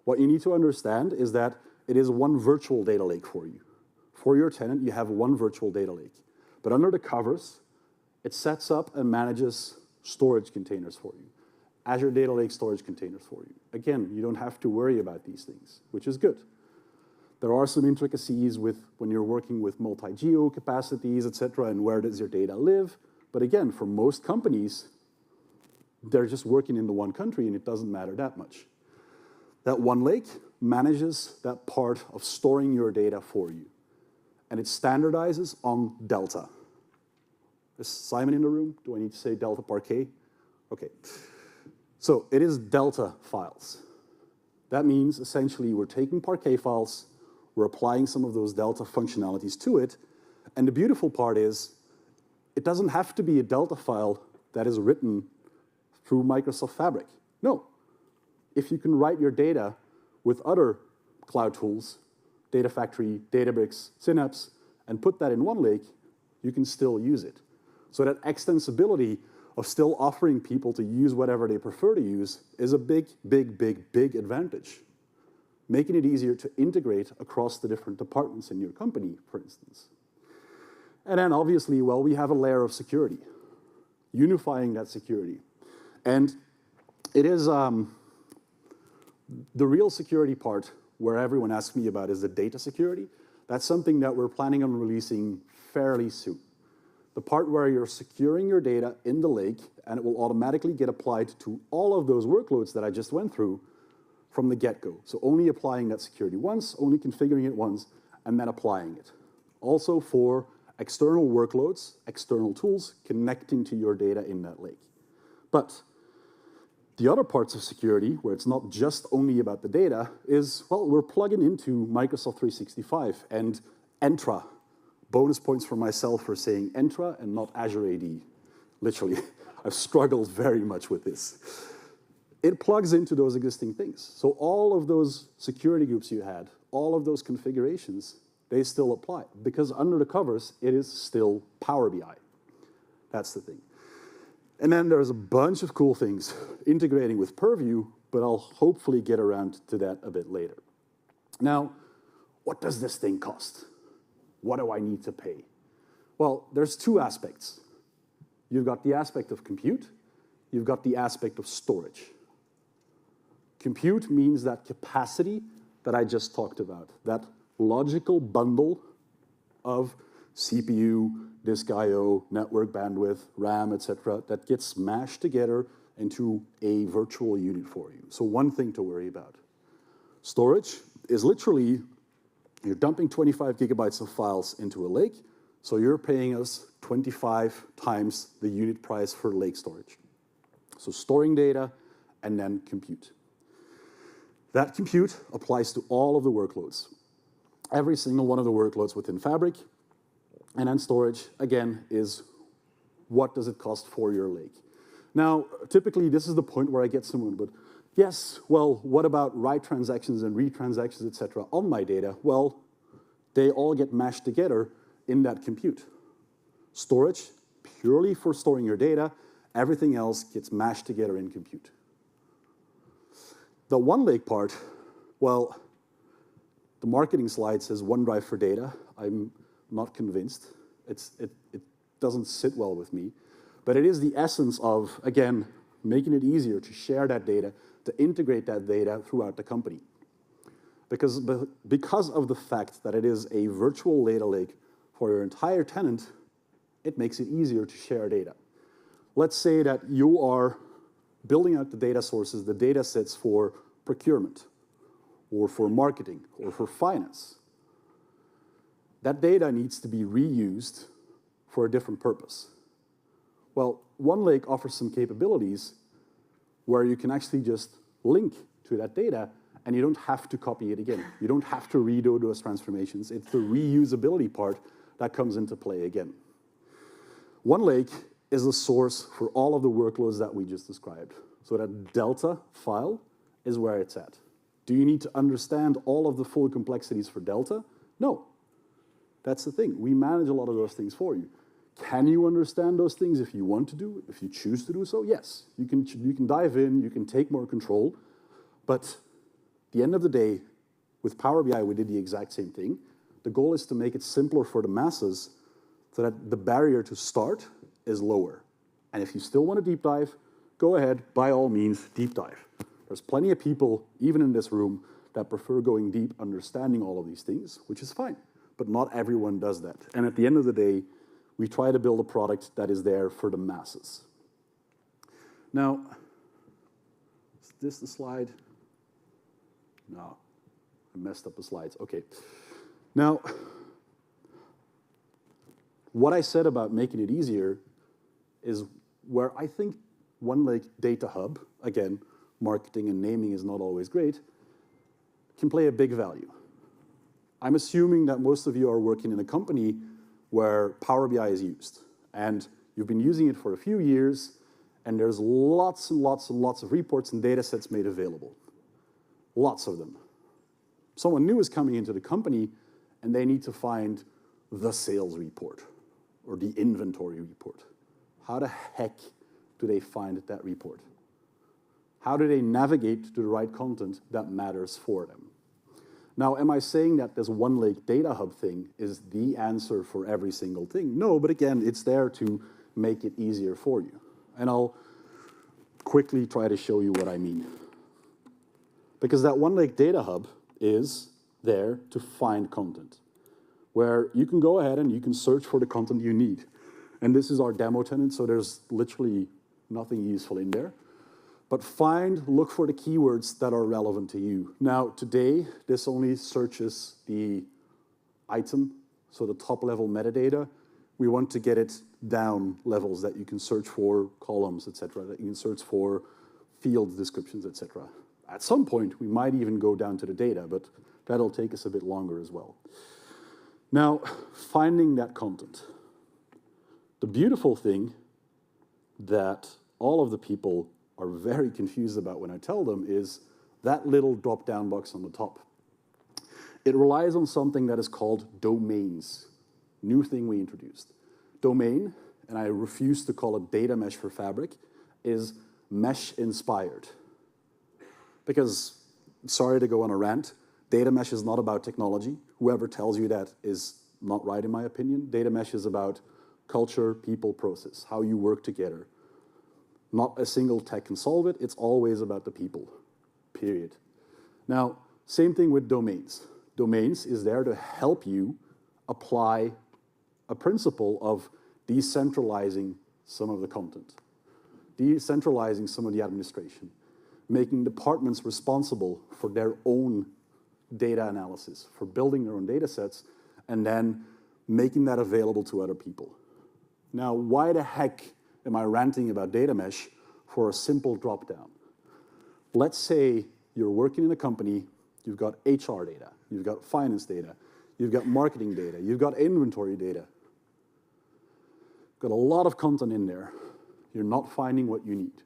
What you need to understand is that it is one virtual data lake for you. For your tenant, you have one virtual data lake. But under the covers, it sets up and manages storage containers for you. Azure Data Lake storage containers for you. Again, you don't have to worry about these things, which is good. There are some intricacies with when you're working with multi-geo capacities, etc., and where does your data live. But again, for most companies, they're just working in the one country, and it doesn't matter that much. That one lake manages that part of storing your data for you. And it standardizes on Delta. Is Simon in the room? Do I need to say Delta Parquet? Okay. So it is Delta files. That means essentially we're taking Parquet files, we're applying some of those Delta functionalities to it, and the beautiful part is it doesn't have to be a Delta file that is written through Microsoft Fabric. No. If you can write your data with other cloud tools, Data Factory, Databricks, Synapse, and put that in one lake, you can still use it. So that extensibility of still offering people to use whatever they prefer to use is a big, big, big, big advantage. Making it easier to integrate across the different departments in your company, for instance. And then obviously, well, we have a layer of security, unifying that security. And it is the real security part where everyone asks me about is the data security. That's something that we're planning on releasing fairly soon. The part where you're securing your data in the lake and it will automatically get applied to all of those workloads that I just went through from the get-go. So only applying that security once, only configuring it once, and then applying it. Also for external workloads, external tools, connecting to your data in that lake. But the other parts of security, where it's not just only about the data, is, well, we're plugging into Microsoft 365 and Entra. Bonus points for myself for saying Entra and not Azure AD. Literally, I've struggled very much with this. It plugs into those existing things. So all of those security groups you had, all of those configurations, they still apply. Because under the covers, it is still Power BI. That's the thing. And then there's a bunch of cool things integrating with Purview, but I'll hopefully get around to that a bit later. Now, what does this thing cost? What do I need to pay? Well, there's two aspects. You've got the aspect of compute, you've got the aspect of storage. Compute means that capacity that I just talked about, that logical bundle of CPU, disk I/O, network bandwidth, RAM, etc., that gets mashed together into a virtual unit for you. So one thing to worry about. Storage is literally, you're dumping 25 gigabytes of files into a lake, so you're paying us 25 times the unit price for lake storage. So storing data and then compute. That compute applies to all of the workloads. Every single one of the workloads within Fabric. And then storage, again, is what does it cost for your lake? Now, typically, this is the point where I get someone, but yes, well, what about write transactions and read transactions, et cetera, on my data? Well, they all get mashed together in that compute. Storage, purely for storing your data. Everything else gets mashed together in compute. The OneLake part, well, the marketing slide says OneDrive for data. I'm not convinced. It doesn't sit well with me. But it is the essence of, again, making it easier to share that data, to integrate that data throughout the company. Because of the fact that it is a virtual data lake for your entire tenant, it makes it easier to share data. Let's say that you are building out the data sources, the data sets for procurement, or for marketing, or for finance. That data needs to be reused for a different purpose. Well, OneLake offers some capabilities where you can actually just link to that data and you don't have to copy it again. You don't have to redo those transformations. It's the reusability part that comes into play again. OneLake is the source for all of the workloads that we just described. So that Delta file is where it's at. Do you need to understand all of the full complexities for Delta? No. That's the thing. We manage a lot of those things for you. Can you understand those things if you want to do it? If you choose to do so, yes. You can dive in, you can take more control. But at the end of the day, with Power BI, we did the exact same thing. The goal is to make it simpler for the masses so that the barrier to start is lower. And if you still want to deep dive, go ahead, by all means, deep dive. There's plenty of people, even in this room, that prefer going deep, understanding all of these things, which is fine. But not everyone does that. And at the end of the day, we try to build a product that is there for the masses. Now, is this the slide? No, I messed up the slides. Okay. Now, what I said about making it easier is where I think OneLake Data Hub, again, marketing and naming is not always great, can play a big value. I'm assuming that most of you are working in a company where Power BI is used, and you've been using it for a few years, and there's lots and lots and lots of reports and data sets made available. Lots of them. Someone new is coming into the company, and they need to find the sales report or the inventory report. How the heck do they find that report? How do they navigate to the right content that matters for them? Now, am I saying that this One Lake Data Hub thing is the answer for every single thing? No, but again, it's there to make it easier for you. And I'll quickly try to show you what I mean. Because that One Lake Data Hub is there to find content, where you can go ahead and you can search for the content you need. And this is our demo tenant, so there's literally nothing useful in there. But look for the keywords that are relevant to you. Now, today, this only searches the item, so the top level metadata. We want to get it down levels that you can search for columns, et cetera, that you can search for field descriptions, et cetera. At some point, we might even go down to the data, but that'll take us a bit longer as well. Now, finding that content. The beautiful thing that all of the people are very confused about when I tell them is that little drop-down box on the top. It relies on something that is called domains. New thing we introduced. Domain, and I refuse to call it data mesh for Fabric, is mesh-inspired. Because, sorry to go on a rant, data mesh is not about technology. Whoever tells you that is not right, in my opinion. Data mesh is about culture, people, process, how you work together. Not a single tech can solve it. It's always about the people, period. Now, same thing with domains. Domains is there to help you apply a principle of decentralizing some of the content, decentralizing some of the administration, making departments responsible for their own data analysis, for building their own data sets, and then making that available to other people. Now, why the heck am I ranting about data mesh for a simple drop-down? Let's say you're working in a company, you've got HR data, you've got finance data, you've got marketing data, you've got inventory data. Got a lot of content in there. You're not finding what you need.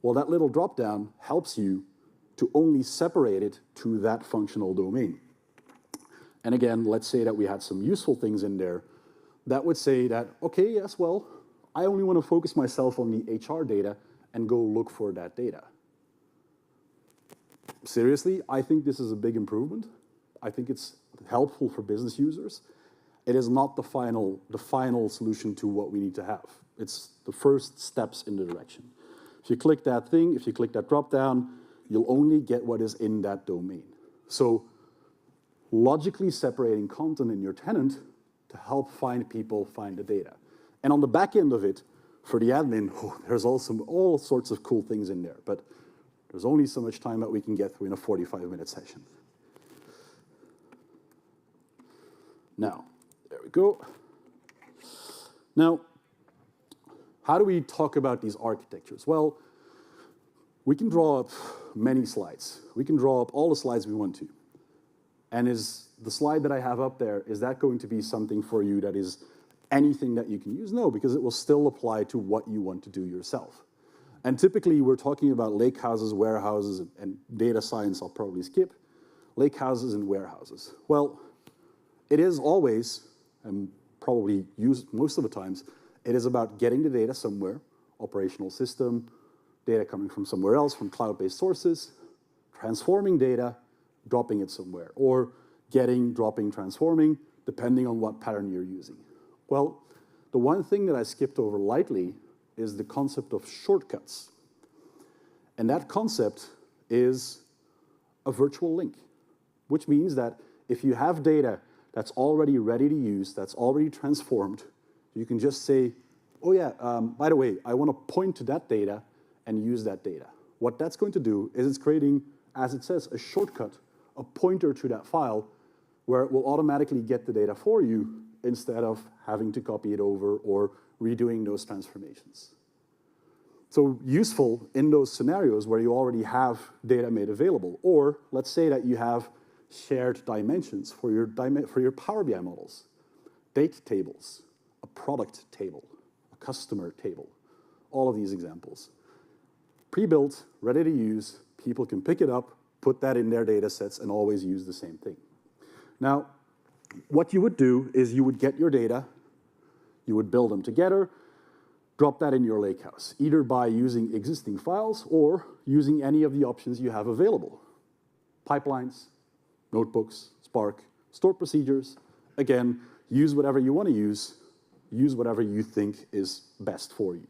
Well, that little drop-down helps you to only separate it to that functional domain. And again, let's say that we had some useful things in there that would say that, okay, yes, well, I only want to focus myself on the HR data and go look for that data. Seriously, I think this is a big improvement. I think it's helpful for business users. It is not the final solution to what we need to have. It's the first steps in the direction. If you click that thing, if you click that drop-down, you'll only get what is in that domain. So logically separating content in your tenant to help people find the data. And on the back end of it, for the admin, there's also all sorts of cool things in there, but there's only so much time that we can get through in a 45-minute session. Now, there we go. Now, how do we talk about these architectures? Well, we can draw up many slides. We can draw up all the slides we want to. And is the slide that I have up there, is that going to be something for you that is anything that you can use? No, because it will still apply to what you want to do yourself. And typically, we're talking about lake houses, warehouses, and data science I'll probably skip. Lake houses and warehouses. Well, it is always, and probably used most of the times, it is about getting the data somewhere, operational system, data coming from somewhere else, from cloud-based sources, transforming data, dropping it somewhere, or getting, dropping, transforming, depending on what pattern you're using. Well, the one thing that I skipped over lightly is the concept of shortcuts. And that concept is a virtual link, which means that if you have data that's already ready to use, that's already transformed, you can just say, oh yeah, by the way, I want to point to that data and use that data. What that's going to do is it's creating, as it says, a shortcut, a pointer to that file where it will automatically get the data for you instead of having to copy it over or redoing those transformations. So useful in those scenarios where you already have data made available. Or let's say that you have shared dimensions for your Power BI models, date tables, a product table, a customer table, all of these examples. Pre-built, ready to use, people can pick it up, put that in their data sets, and always use the same thing. Now, what you would do is you would get your data, you would build them together, drop that in your lakehouse, either by using existing files or using any of the options you have available. Pipelines, notebooks, Spark, stored procedures. Again, use whatever you want to use whatever you think is best for you.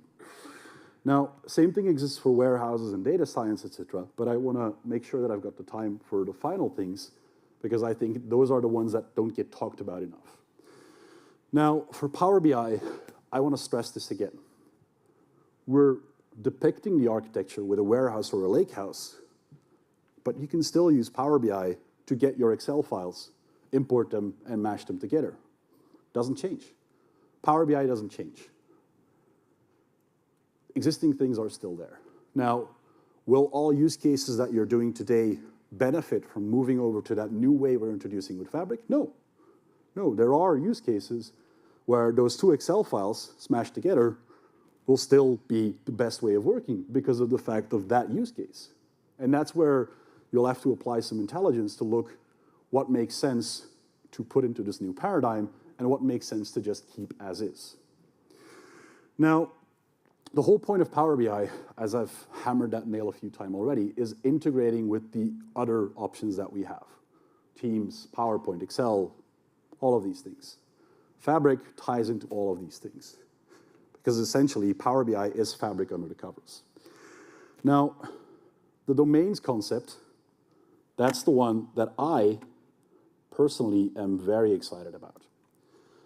Now, same thing exists for warehouses and data science, etc., but I want to make sure that I've got the time for the final things, because I think those are the ones that don't get talked about enough. Now, for Power BI, I want to stress this again. We're depicting the architecture with a warehouse or a lakehouse, but you can still use Power BI to get your Excel files, import them, and mash them together. Doesn't change. Power BI doesn't change. Existing things are still there. Now, will all use cases that you're doing today benefit from moving over to that new way we're introducing with Fabric? No. No, there are use cases where those two Excel files smashed together will still be the best way of working because of the fact of that use case. And that's where you'll have to apply some intelligence to look what makes sense to put into this new paradigm and what makes sense to just keep as is. Now, the whole point of Power BI, as I've hammered that nail a few times already, is integrating with the other options that we have. Teams, PowerPoint, Excel, all of these things. Fabric ties into all of these things, because essentially Power BI is Fabric under the covers. Now, the domains concept, that's the one that I personally am very excited about.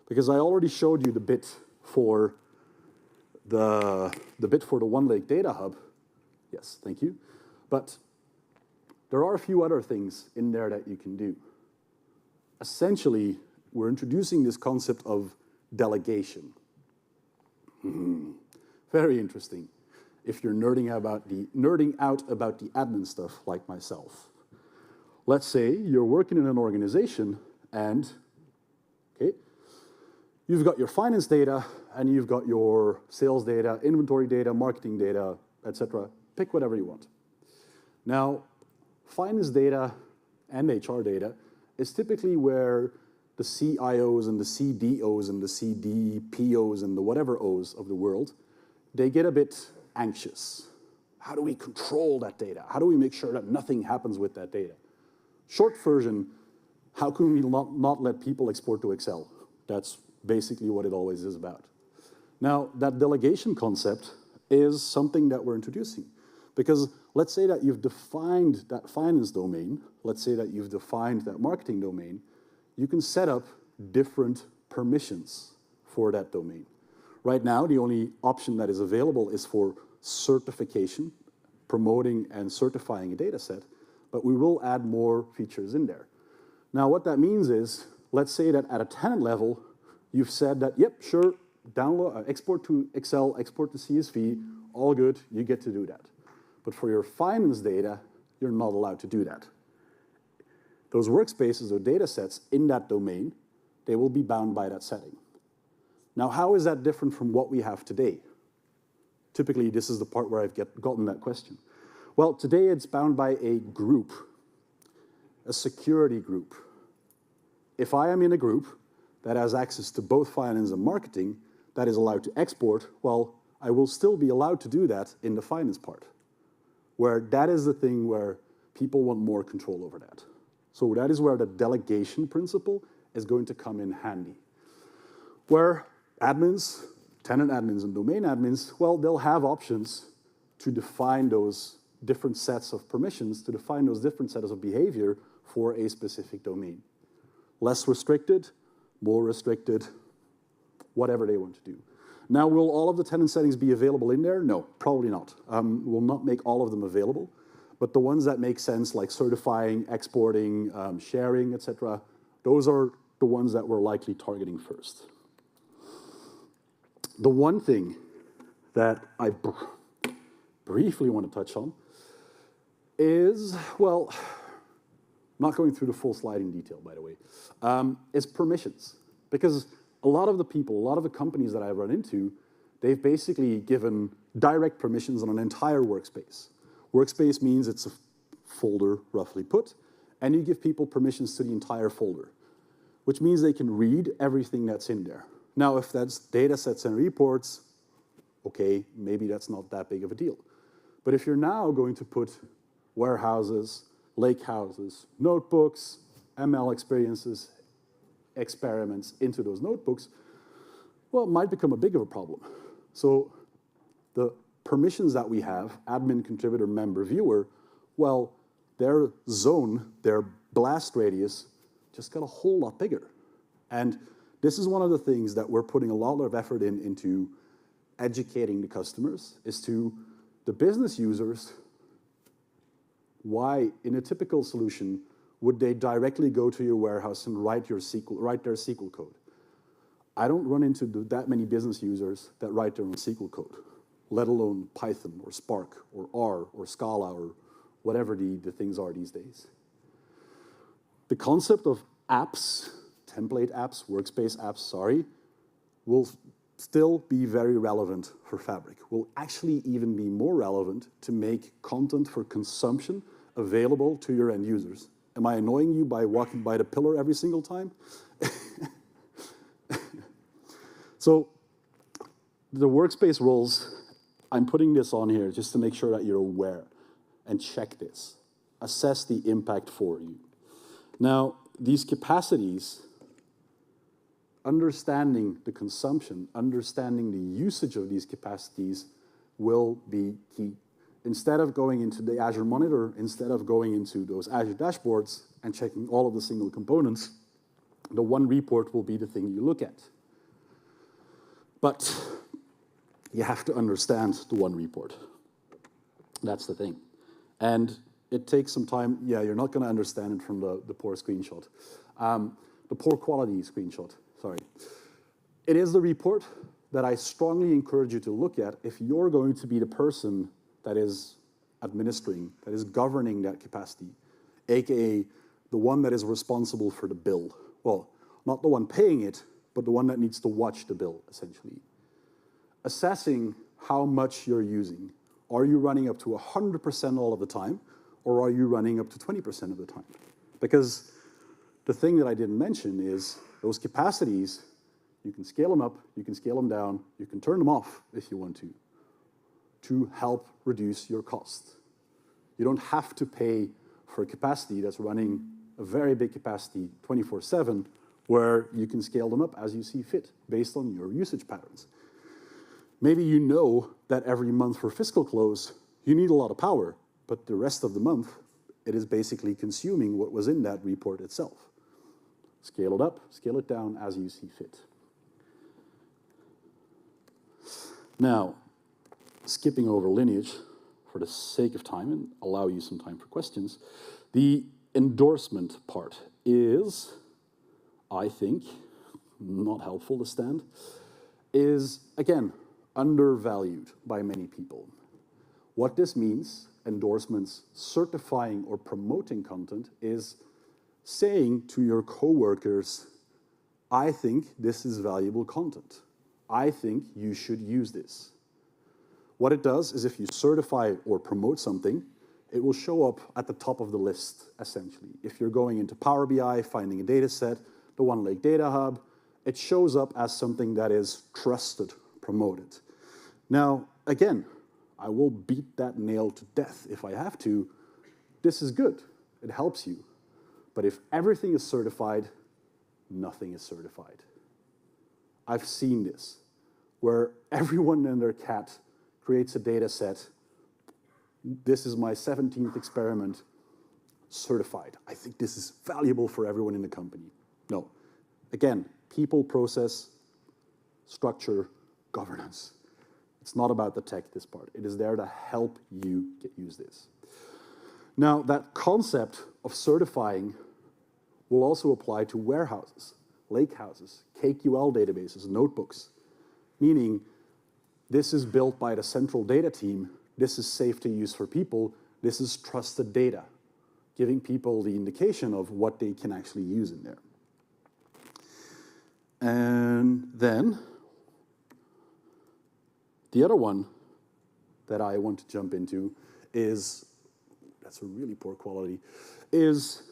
Because I already showed you the bit for the One Lake Data Hub. Yes, thank you. But there are a few other things in there that you can do. Essentially, we're introducing this concept of delegation. Very interesting if you're nerding out about the admin stuff like myself. Let's say you're working in an organization and, okay, you've got your finance data and you've got your sales data, inventory data, marketing data, etc. Pick whatever you want. Now, finance data and HR data is typically where the CIOs and the CDOs and the CDPOs and the whatever O's of the world, they get a bit anxious. How do we control that data? How do we make sure that nothing happens with that data? Short version, how can we not let people export to Excel? That's basically what it always is about. Now, that delegation concept is something that we're introducing. Because let's say that you've defined that finance domain, let's say that you've defined that marketing domain, you can set up different permissions for that domain. Right now, the only option that is available is for certification, promoting and certifying a data set, but we will add more features in there. Now, what that means is, let's say that at a tenant level, you've said that, yep, sure, download, export to Excel, export to CSV, all good, you get to do that. But for your finance data, you're not allowed to do that. Those workspaces or data sets in that domain, they will be bound by that setting. Now, how is that different from what we have today? Typically, this is the part where I've gotten that question. Well, today it's bound by a group, a security group. If I am in a group that has access to both finance and marketing, that is allowed to export, well, I will still be allowed to do that in the finance part, where that is the thing where people want more control over that. So that is where the delegation principle is going to come in handy. Where admins, tenant admins and domain admins, well, they'll have options to define those different sets of permissions, to define those different sets of behavior for a specific domain. Less restricted, more restricted, whatever they want to do. Now, will all of the tenant settings be available in there? No, probably not. We'll not make all of them available. But the ones that make sense, like certifying, exporting, sharing, etc., those are the ones that we're likely targeting first. The one thing that I briefly want to touch on is, well, I'm not going through the full slide in detail, by the way, is permissions. Because a lot of the people, a lot of the companies that I've run into, they've basically given direct permissions on an entire workspace. Workspace means it's a folder, roughly put, and you give people permissions to the entire folder, which means they can read everything that's in there. Now, if that's data sets and reports, okay, maybe that's not that big of a deal. But if you're now going to put warehouses, lake houses, notebooks, ML experiments into those notebooks, well, it might become a bigger problem. So the permissions that we have, admin, contributor, member, viewer, well, their zone, their blast radius, just got a whole lot bigger. And this is one of the things that we're putting a lot of effort into educating the customers, is to the business users, why in a typical solution would they directly go to your warehouse and write their SQL code? I don't run into that many business users that write their own SQL code, let alone Python or Spark or R or Scala or whatever the things are these days. The concept of apps, template apps, workspace apps, sorry, will still be very relevant for Fabric. Will actually even be more relevant to make content for consumption available to your end users. Am I annoying you by walking by the pillar every single time? So the workspace roles, I'm putting this on here just to make sure that you're aware and check this. Assess the impact for you. Now, these capacities, understanding the consumption, understanding the usage of these capacities will be key. Instead of going into the Azure Monitor, instead of going into those Azure dashboards and checking all of the single components, the one report will be the thing you look at. But you have to understand the one report. That's the thing. And it takes some time. Yeah, you're not going to understand it from the poor screenshot. The poor quality screenshot, sorry. It is the report that I strongly encourage you to look at if you're going to be the person that is administering, that is governing that capacity, aka the one that is responsible for the bill. Well, not the one paying it, but the one that needs to watch the bill, essentially. Assessing how much you're using. Are you running up to 100% all of the time, or are you running up to 20% of the time? Because the thing that I didn't mention is those capacities, you can scale them up, you can scale them down, you can turn them off if you want to help reduce your cost. You don't have to pay for a capacity that's running a very big capacity 24/7, where you can scale them up as you see fit based on your usage patterns. Maybe you know that every month for fiscal close, you need a lot of power, but the rest of the month, it is basically consuming what was in that report itself. Scale it up, scale it down as you see fit. Now, skipping over lineage for the sake of time and allow you some time for questions, the endorsement part is, I think, not helpful to stand, is, again, undervalued by many people. What this means, endorsements, certifying or promoting content, is saying to your coworkers, I think this is valuable content. I think you should use this. What it does is if you certify or promote something, it will show up at the top of the list, essentially. If you're going into Power BI, finding a data set, the One Lake Data Hub, it shows up as something that is trusted, promoted. Now, again, I will beat that nail to death if I have to. This is good. It helps you. But if everything is certified, nothing is certified. I've seen this, where everyone and their cat creates a data set. This is my 17th experiment, certified. I think this is valuable for everyone in the company. No. Again, people, process, structure, governance. It's not about the tech, this part. It is there to help you use this. Now, that concept of certifying will also apply to warehouses, lakehouses, KQL databases, notebooks, meaning this is built by the central data team. This is safe to use for people. This is trusted data, giving people the indication of what they can actually use in there. And then the other one that I want to jump into is, that's a really poor quality, is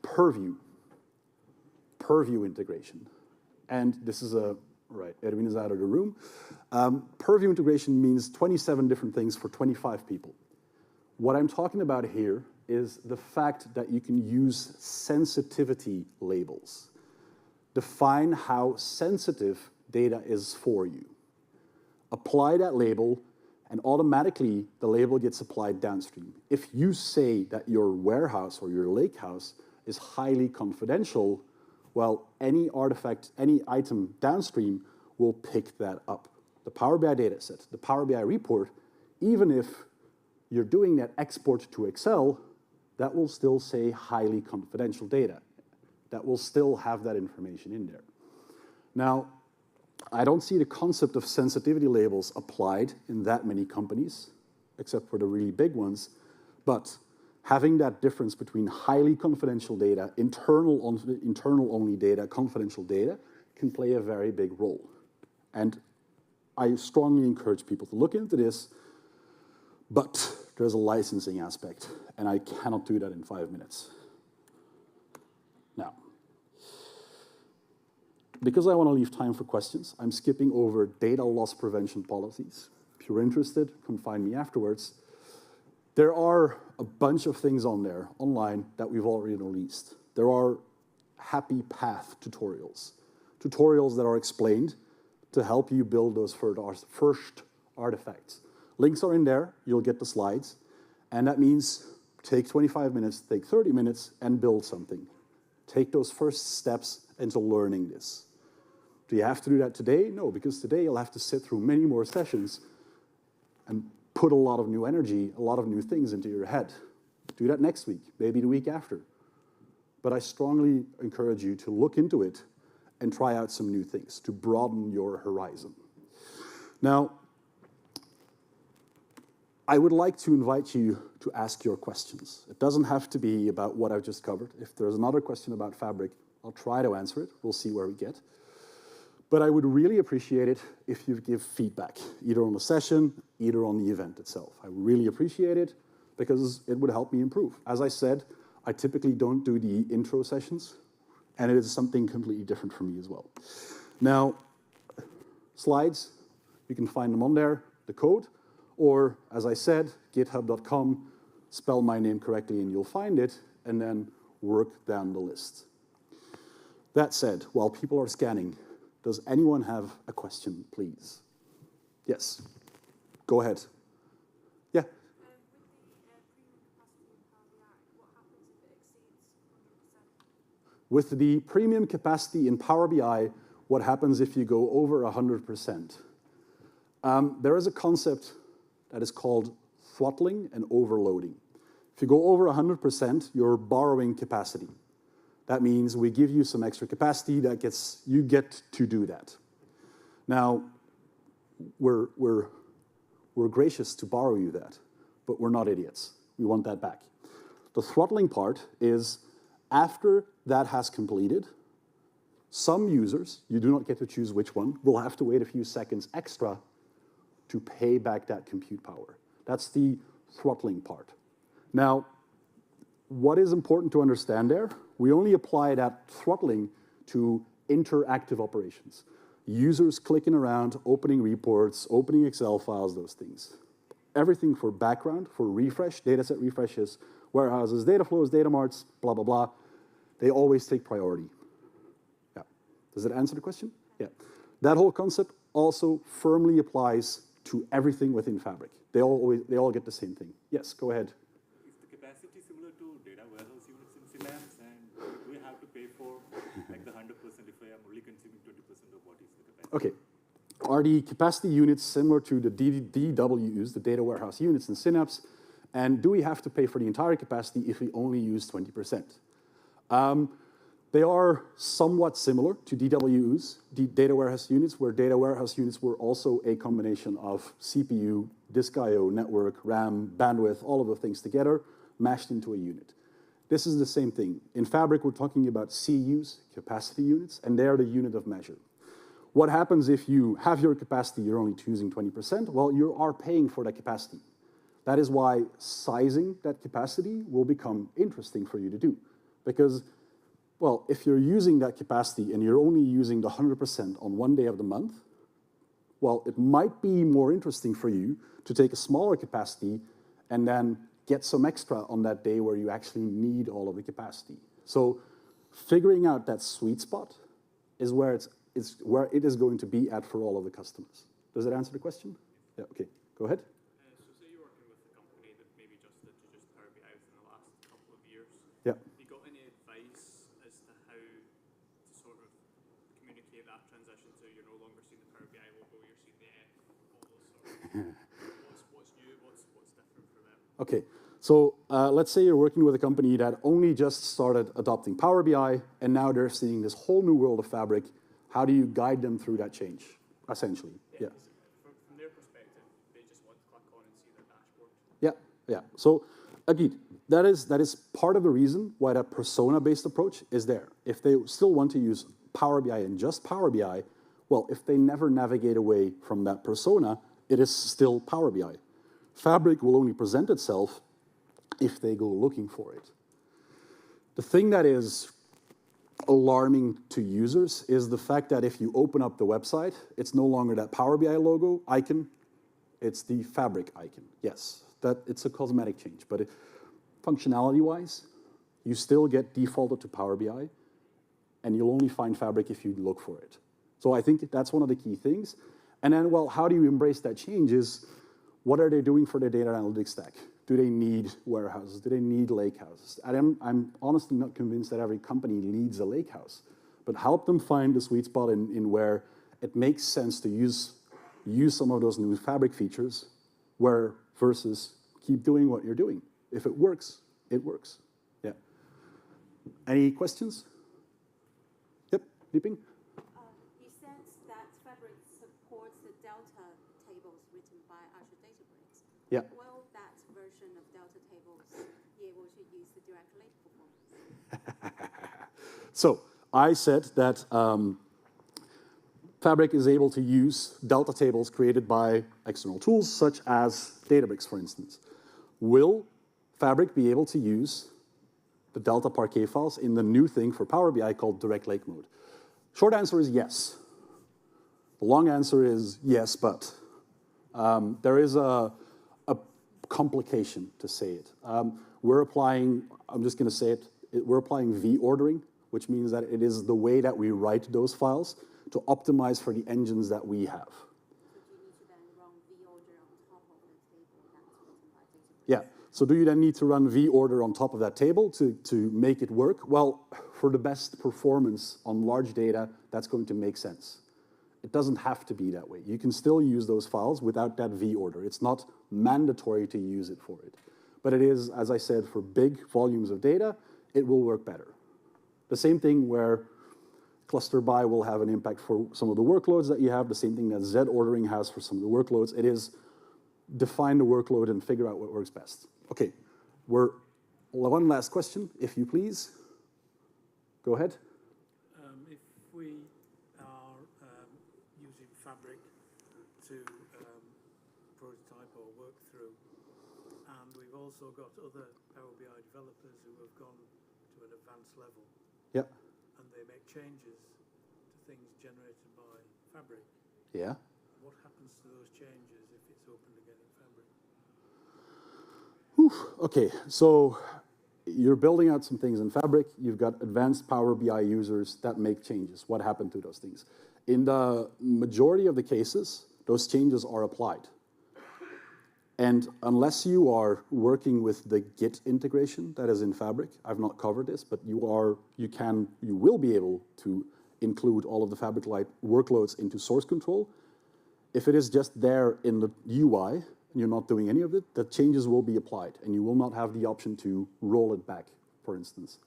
Purview. Purview integration. And this is a, right, Edwin is out of the room. Purview integration means 27 different things for 25 people. What I'm talking about here is the fact that you can use sensitivity labels. Define how sensitive data is for you. Apply that label, and automatically the label gets applied downstream. If you say that your warehouse or your lakehouse is highly confidential, well, any artifact, any item downstream will pick that up. The Power BI dataset, the Power BI report, even if you're doing that export to Excel, that will still say highly confidential data. That will still have that information in there. Now, I don't see the concept of sensitivity labels applied in that many companies, except for the really big ones, but having that difference between highly confidential data, internal only data, confidential data, can play a very big role. And I strongly encourage people to look into this, but there's a licensing aspect, and I cannot do that in 5 minutes. Now, because I want to leave time for questions, I'm skipping over data loss prevention policies. If you're interested, come find me afterwards. There are a bunch of things on there, online, that we've already released. There are happy path tutorials. Tutorials that are explained to help you build those first artifacts. Links are in there, you'll get the slides, and that means take 25 minutes, take 30 minutes, and build something. Take those first steps into learning this. Do you have to do that today? No, because today you'll have to sit through many more sessions and put a lot of new energy, a lot of new things into your head. Do that next week, maybe the week after. But I strongly encourage you to look into it and try out some new things to broaden your horizon. Now, I would like to invite you to ask your questions. It doesn't have to be about what I've just covered. If there's another question about Fabric, I'll try to answer it. We'll see where we get. But I would really appreciate it if you give feedback, either on the session, either on the event itself. I really appreciate it because it would help me improve. As I said, I typically don't do the intro sessions, and it is something completely different for me as well. Now, slides, you can find them on there, the code, or, as I said, github.com, spell my name correctly and you'll find it, and then work down the list. That said, while people are scanning, does anyone have a question, please? Yes, go ahead. Yeah? With the premium capacity in Power BI, what happens if you go over 100%? There is a concept that is called throttling and overloading. If you go over 100%, you're borrowing capacity. That means we give you some extra capacity that you get to do that. Now, we're gracious to borrow you that, but we're not idiots. We want that back. The throttling part is after that has completed, some users, you do not get to choose which one, will have to wait a few seconds extra to pay back that compute power. That's the throttling part. Now, what is important to understand there? We only apply that throttling to interactive operations. Users clicking around, opening reports, opening Excel files, those things. Everything for background, for refresh, dataset refreshes, warehouses, data flows, data marts, blah, blah, blah, they always take priority. Yeah. Does that answer the question? Yeah. That whole concept also firmly applies to everything within Fabric. They all get the same thing. Yes, go ahead. Is the capacity similar to data warehouse units in Synapse, and do we have to pay for like the 100% if I am only consuming 20% of what is the capacity? Okay. Are the capacity units similar to the DWUs, the data warehouse units in Synapse, and do we have to pay for the entire capacity if we only use 20%? They are somewhat similar to DWUs, the data warehouse units, where data warehouse units were also a combination of CPU, disk I/O, network, RAM, bandwidth, all of the things together, mashed into a unit. This is the same thing. In Fabric, we're talking about CUs, capacity units, and they're the unit of measure. What happens if you have your capacity, you're only choosing 20%? Well, you are paying for that capacity. That is why sizing that capacity will become interesting for you to do. Because, well, if you're using that capacity and you're only using the 100% on one day of the month, well, it might be more interesting for you to take a smaller capacity and then get some extra on that day where you actually need all of the capacity. So figuring out that sweet spot is where where it is going to be at for all of the customers. Does that answer the question? Yeah, okay, go ahead. So say you're working with a company that maybe just did just Power BI within the last couple of years. Yeah. Have you got any advice as to how to sort of communicate that transition so you're no longer seeing the Power BI logo, you're seeing the F, all those sort of what's new, what's different for them? Okay, so let's say you're working with a company that only just started adopting Power BI, and now they're seeing this whole new world of Fabric. How do you guide them through that change, essentially? Yeah. From their perspective, they just want to click on and see their dashboard. Yeah, yeah. So again, that is part of the reason why that persona-based approach is there. If they still want to use Power BI and just Power BI, well, if they never navigate away from that persona, it is still Power BI. Fabric will only present itself if they go looking for it. The thing that is alarming to users is the fact that if you open up the website, it's no longer that Power BI logo icon, it's the Fabric icon. Yes, it's a cosmetic change, but functionality-wise, you still get defaulted to Power BI, and you'll only find Fabric if you look for it. So I think that's one of the key things. And then, well, how do you embrace that change is, what are they doing for their data analytics stack? Do they need warehouses? Do they need lakehouses? I'm honestly not convinced that every company needs a lakehouse, but help them find the sweet spot in where it makes sense to use some of those new Fabric features versus keep doing what you're doing. If it works, it works. Yeah. Any questions? Yep, Leaping? You said that Fabric supports the Delta tables written by Azure Databricks. Yeah. Will that version of Delta tables be able to use the direct lake performance? So I said that Fabric is able to use Delta tables created by external tools, such as Databricks, for instance. Will Fabric be able to use the Delta Parquet files in the new thing for Power BI called direct lake mode? Short answer is yes. The long answer is yes, but there is a complication to say it. We're applying, I'm just going to say it, we're applying V-ordering, which means that it is the way that we write those files to optimize for the engines that we have. So do you need to then run V-order on top of the table that's written by Databricks? Yeah, so do you then need to run V-order on top of that table to make it work? Well, for the best performance on large data, that's going to make sense. It doesn't have to be that way. You can still use those files without that V-order. It's not mandatory to use it for it. But it is, as I said, for big volumes of data, it will work better. The same thing where cluster by will have an impact for some of the workloads that you have, the same thing that Z ordering has for some of the workloads. It is define the workload and figure out what works best. Okay, one last question, if you please. Go ahead. If we are using Fabric to prototype or work through, and we've also got other Power BI developers who have gone to an advanced level, Yeah. and they make changes to things generated by Fabric. Yeah. What happens to those changes if it's opened again in Fabric? Okay, so you're building out some things in Fabric. You've got advanced Power BI users that make changes. What happened to those things? In the majority of the cases, those changes are applied. And unless you are working with the Git integration that is in Fabric, I've not covered this, but you will be able to include all of the Fabric-like workloads into source control. If it is just there in the UI, and you're not doing any of it, the changes will be applied, and you will not have the option to roll it back, for instance.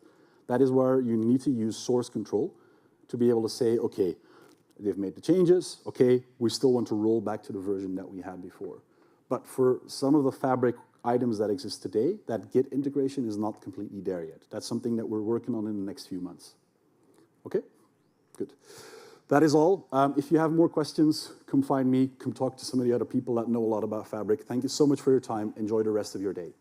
That is where you need to use source control to be able to say, okay, they've made the changes, okay, we still want to roll back to the version that we had before. But for some of the Fabric items that exist today, that Git integration is not completely there yet. That's something that we're working on in the next few months. Okay? Good. That is all. If you have more questions, come find me. Come talk to some of the other people that know a lot about Fabric. Thank you so much for your time. Enjoy the rest of your day.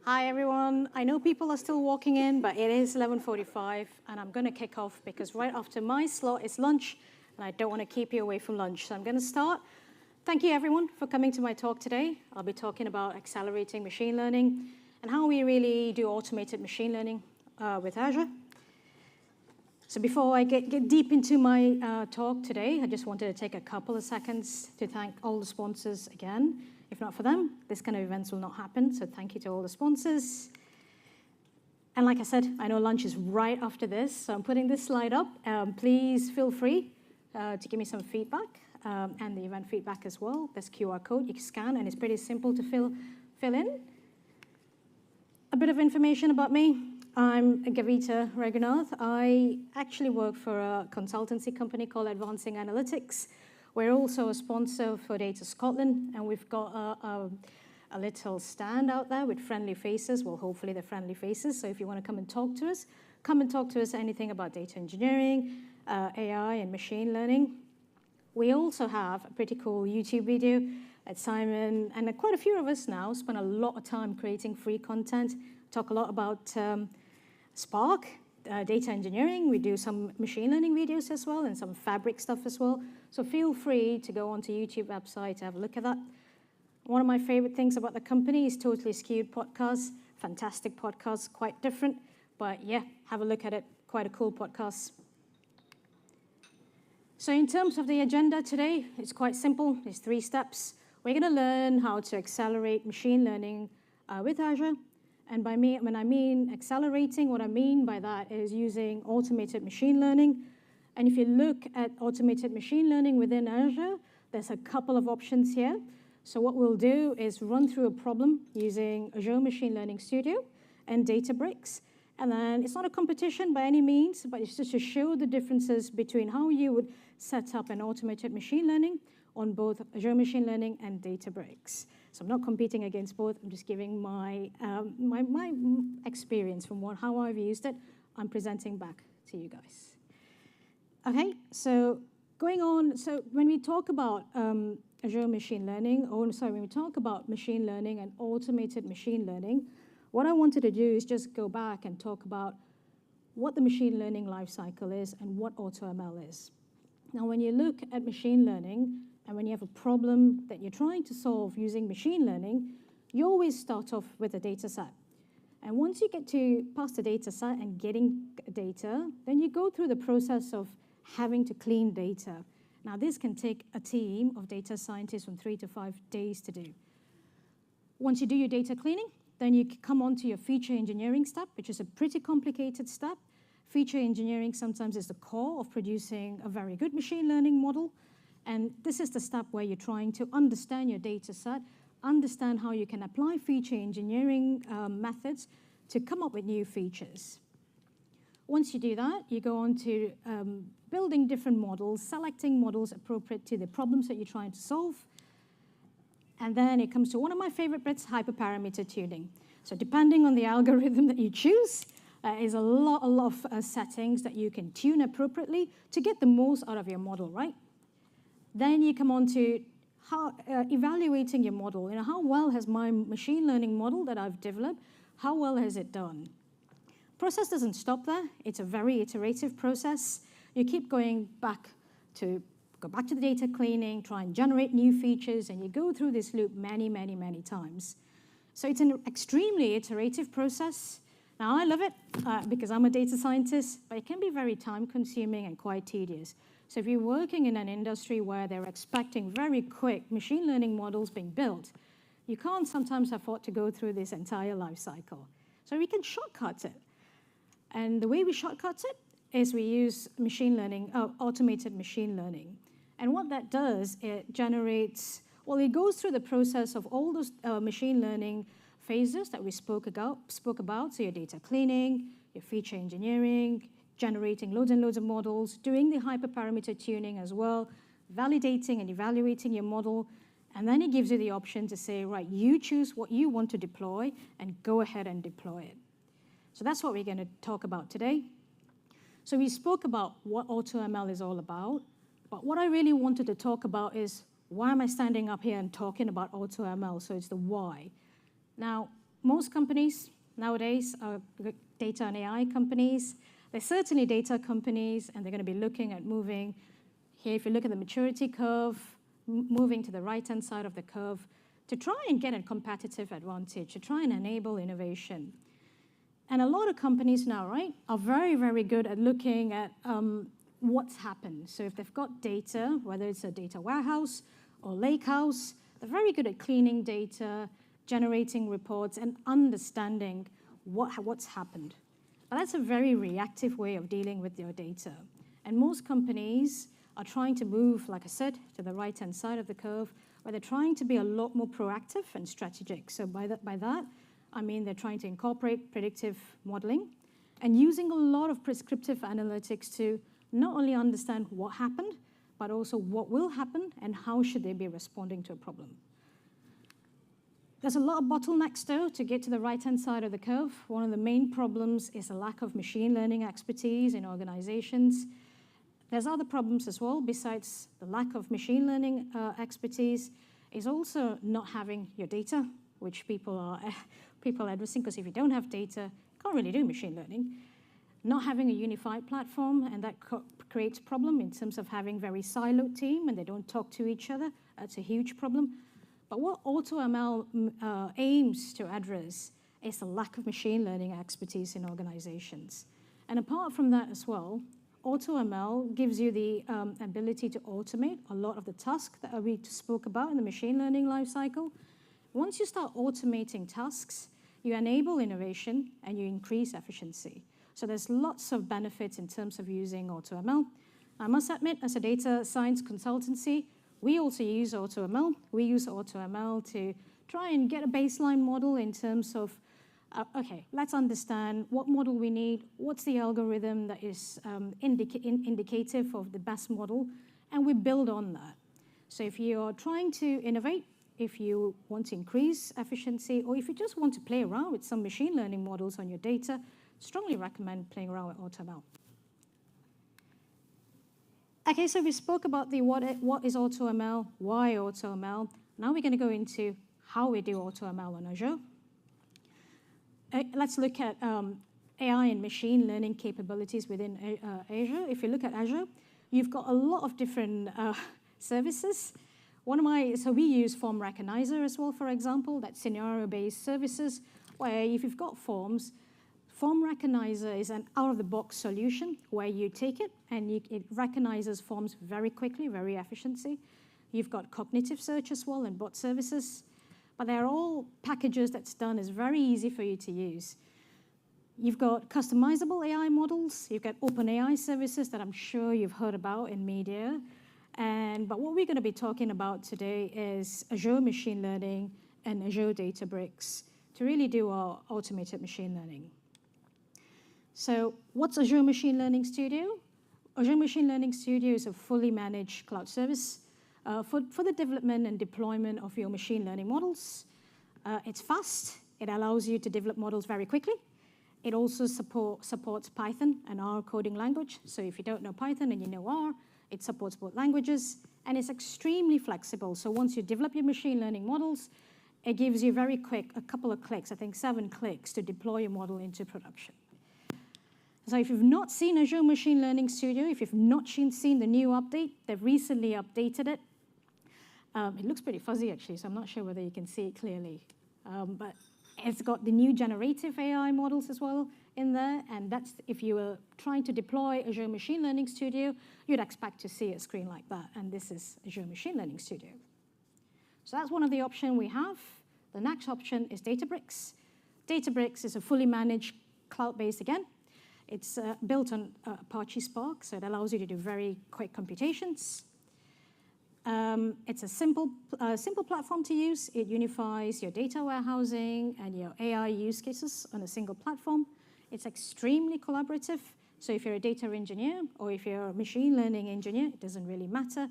Hi, everyone. I know people are still walking in, but it is 11:45, and I'm going to kick off because right after my slot is lunch, and I don't want to keep you away from lunch. So I'm going to start. Thank you, everyone, for coming to my talk today. I'll be talking about accelerating machine learning and how we really do automated machine learning with Azure. So before I get deep into my talk today, I just wanted to take a couple of seconds to thank all the sponsors again. If not for them, this kind of events will not happen, so thank you to all the sponsors. And like I said, I know lunch is right after this, so I'm putting this slide up. Please feel free to give me some feedback, and the event feedback as well. There's QR code you can scan, and it's pretty simple to fill in. A bit of information about me. I'm Gavita Raghunath. I actually work for a consultancy company called Advancing Analytics. We're also a sponsor for Data Scotland, and we've got a little stand out there with friendly faces. Well, hopefully they're friendly faces, so if you want to come and talk to us anything about data engineering, AI, and machine learning. We also have a pretty cool YouTube video that Simon and quite a few of us now spend a lot of time creating free content. Talk a lot about Spark, data engineering. We do some machine learning videos as well and some Fabric stuff as well. So feel free to go onto YouTube website to have a look at that. One of my favorite things about the company is Totally Skewed podcast. Fantastic podcast, quite different, but yeah, have a look at it. Quite a cool podcast. So in terms of the agenda today, it's quite simple. It's 3 steps. We're going to learn how to accelerate machine learning with Azure. And when I mean accelerating, what I mean by that is using automated machine learning. And if you look at automated machine learning within Azure, there's a couple of options here. So what we'll do is run through a problem using Azure Machine Learning Studio and Databricks. And then it's not a competition by any means, but it's just to show the differences between how you would set up an automated machine learning on both Azure Machine Learning and Databricks. So I'm not competing against both. I'm just giving my experience from how I've used it. I'm presenting back to you guys. Okay, so going on. So when we talk about Azure Machine Learning, when we talk about machine learning and automated machine learning, what I wanted to do is just go back and talk about what the machine learning lifecycle is and what AutoML is. Now, when you look at machine learning, and when you have a problem that you're trying to solve using machine learning, you always start off with a data set. And once you get past the data set and getting data, then you go through the process of having to clean data. Now, this can take a team of data scientists from 3 to 5 days to do. Once you do your data cleaning, then you come on to your feature engineering step, which is a pretty complicated step. Feature engineering sometimes is the core of producing a very good machine learning model. And this is the step where you're trying to understand your data set, understand how you can apply feature engineering methods to come up with new features. Once you do that, you go on to building different models, selecting models appropriate to the problems that you're trying to solve. And then it comes to one of my favorite bits, hyperparameter tuning. So depending on the algorithm that you choose, is a lot of settings that you can tune appropriately to get the most out of your model, right? Then you come on to evaluating your model. How well has my machine learning model that I've developed, how well has it done? Process doesn't stop there. It's a very iterative process. You keep going back to the data cleaning, try and generate new features, and you go through this loop many, many, many times. So it's an extremely iterative process. Now, I love it because I'm a data scientist, but it can be very time-consuming and quite tedious. So if you're working in an industry where they're expecting very quick machine learning models being built, you can't sometimes afford to go through this entire life cycle. So we can shortcut it. And the way we shortcut it is we use machine learning, automated machine learning. And what that does, it generates, well, it goes through the process of all those machine learning phases that we spoke about. So your data cleaning, your feature engineering, generating loads and loads of models, doing the hyperparameter tuning as well, validating and evaluating your model, and then it gives you the option to say, right, you choose what you want to deploy and go ahead and deploy it. So that's what we're going to talk about today. So we spoke about what AutoML is all about, but what I really wanted to talk about is why am I standing up here and talking about AutoML? So it's the why. Now, most companies nowadays are data and AI companies. They're certainly data companies, and they're going to be looking at moving. Here, if you look at the maturity curve, moving to the right-hand side of the curve to try and get a competitive advantage, to try and enable innovation. And a lot of companies now, right, are very, very good at looking at what's happened. So if they've got data, whether it's a data warehouse or lakehouse, they're very good at cleaning data, generating reports, and understanding what's happened. But that's a very reactive way of dealing with your data. And most companies are trying to move, like I said, to the right-hand side of the curve, where they're trying to be a lot more proactive and strategic. So by that, I mean they're trying to incorporate predictive modeling and using a lot of prescriptive analytics to not only understand what happened, but also what will happen and how should they be responding to a problem. There's a lot of bottlenecks, though, to get to the right-hand side of the curve. One of the main problems is a lack of machine learning expertise in organizations. There's other problems as well, besides the lack of machine learning expertise, is also not having your data, which people are addressing, because if you don't have data, you can't really do machine learning. Not having a unified platform, and that creates a problem in terms of having very siloed team, and they don't talk to each other. That's a huge problem. But what AutoML aims to address is the lack of machine learning expertise in organizations. And apart from that as well, AutoML gives you the ability to automate a lot of the tasks that we spoke about in the machine learning lifecycle. Once you start automating tasks, you enable innovation and you increase efficiency. So there's lots of benefits in terms of using AutoML. I must admit, as a data science consultancy, we also use AutoML. We use AutoML to try and get a baseline model in terms of, okay, let's understand what model we need, what's the algorithm that is indicative of the best model, and we build on that. So if you are trying to innovate, if you want to increase efficiency, or if you just want to play around with some machine learning models on your data, strongly recommend playing around with AutoML. Okay, so we spoke about the what is AutoML, why AutoML. Now we're going to go into how we do AutoML on Azure. Let's look at AI and machine learning capabilities within Azure. If you look at Azure, you've got a lot of different services. So we use Form Recognizer as well, for example, that's scenario-based services, where if you've got forms, Form Recognizer is an out-of-the-box solution where you take it and it recognizes forms very quickly, very efficiently. You've got cognitive search as well and bot services, but they're all packages that's done is very easy for you to use. You've got customizable AI models. You've got OpenAI services that I'm sure you've heard about in media. But what we're going to be talking about today is Azure Machine Learning and Azure Databricks to really do our automated machine learning. So what's Azure Machine Learning Studio? Azure Machine Learning Studio is a fully managed cloud service for the development and deployment of your machine learning models. It's fast. It allows you to develop models very quickly. It also supports Python and R coding language. So if you don't know Python and you know R, it supports both languages. And it's extremely flexible. So once you develop your machine learning models, it gives you very quick, a couple of clicks, I think 7 clicks, to deploy your model into production. So if you've not seen Azure Machine Learning Studio, if you've not seen the new update, they've recently updated it. It looks pretty fuzzy, actually, so I'm not sure whether you can see it clearly. But it's got the new generative AI models as well in there, and that's if you were trying to deploy Azure Machine Learning Studio, you'd expect to see a screen like that, and this is Azure Machine Learning Studio. So that's one of the options we have. The next option is Databricks. Databricks is a fully managed cloud-based, again. It's built on Apache Spark, so it allows you to do very quick computations. It's a simple platform to use. It unifies your data warehousing and your AI use cases on a single platform. It's extremely collaborative. So if you're a data engineer or if you're a machine learning engineer, it doesn't really matter.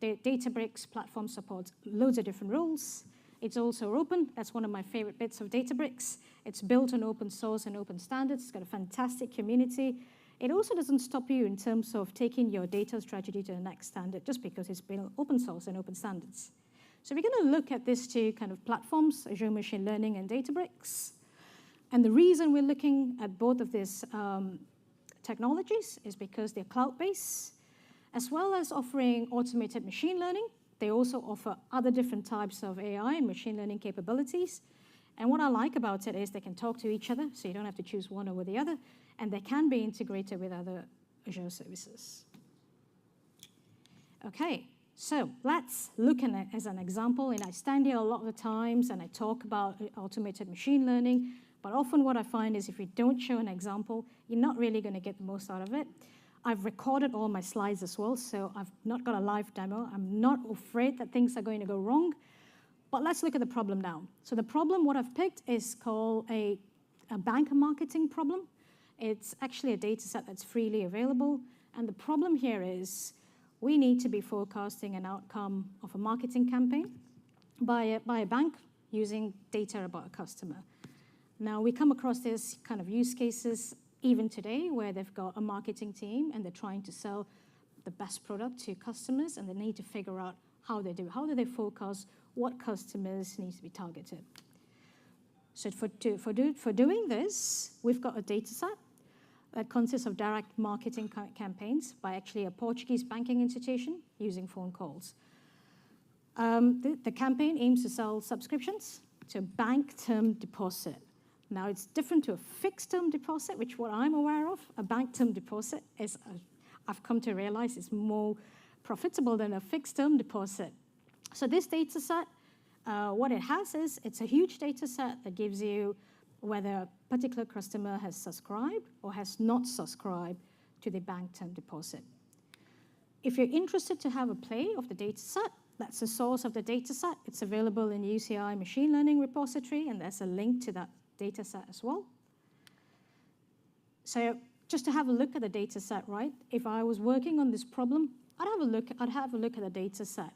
The Databricks platform supports loads of different roles. It's also open. That's one of my favorite bits of Databricks. It's built on open source and open standards. It's got a fantastic community. It also doesn't stop you in terms of taking your data strategy to the next standard just because it's built open source and open standards. So we're going to look at these two kind of platforms, Azure Machine Learning and Databricks. And the reason we're looking at both of these technologies is because they're cloud-based, as well as offering automated machine learning. They also offer other different types of AI and machine learning capabilities. And what I like about it is they can talk to each other, so you don't have to choose one over the other, and they can be integrated with other Azure services. Okay, so let's look at it as an example. And I stand here a lot of the times and I talk about automated machine learning, but often what I find is if you don't show an example, you're not really going to get the most out of it. I've recorded all my slides as well, so I've not got a live demo. I'm not afraid that things are going to go wrong. But let's look at the problem now. So the problem, what I've picked, is called a bank marketing problem. It's actually a data set that's freely available. And the problem here is we need to be forecasting an outcome of a marketing campaign by a bank using data about a customer. Now, we come across this kind of use cases even today where they've got a marketing team and they're trying to sell the best product to customers, and they need to figure out how they do it. How do they forecast what customers need to be targeted? So for doing this, we've got a data set that consists of direct marketing campaigns by actually a Portuguese banking institution using phone calls. The campaign aims to sell subscriptions to a bank term deposit. Now, it's different to a fixed term deposit, which what I'm aware of. A bank term deposit is, I've come to realize, is more profitable than a fixed term deposit. So this data set, what it has is, it's a huge data set that gives you whether a particular customer has subscribed or has not subscribed to the bank term deposit. If you're interested to have a play of the data set, that's the source of the data set. It's available in UCI Machine Learning repository, and there's a link to that data set as well. So just to have a look at the data set, right? If I was working on this problem, I'd have a look at the data set.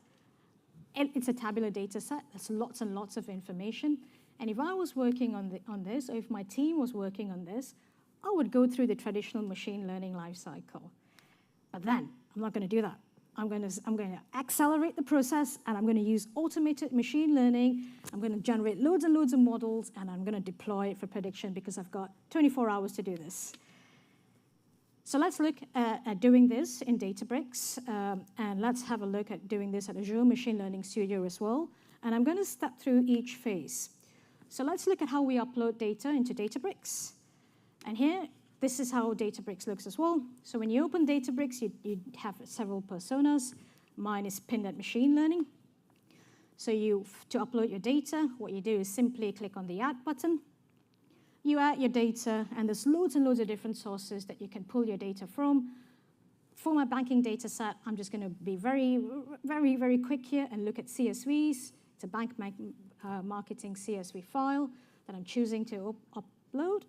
It's a tabular data set. There's lots and lots of information. And if I was working on this, or if my team was working on this, I would go through the traditional machine learning lifecycle. But then I'm not going to do that. I'm going to accelerate the process, and I'm going to use automated machine learning. I'm going to generate loads and loads of models, and I'm going to deploy it for prediction because I've got 24 hours to do this. So let's look at doing this in Databricks, and let's have a look at doing this at Azure Machine Learning Studio as well. And I'm going to step through each phase. So let's look at how we upload data into Databricks. And here, this is how Databricks looks as well. So when you open Databricks, you have several personas. Mine is pinned at machine learning. So to upload your data, what you do is simply click on the Add button. You add your data, and there's loads and loads of different sources that you can pull your data from. For my banking data set, I'm just going to be very, very, very quick here and look at CSVs. It's a bank marketing CSV file that I'm choosing to upload.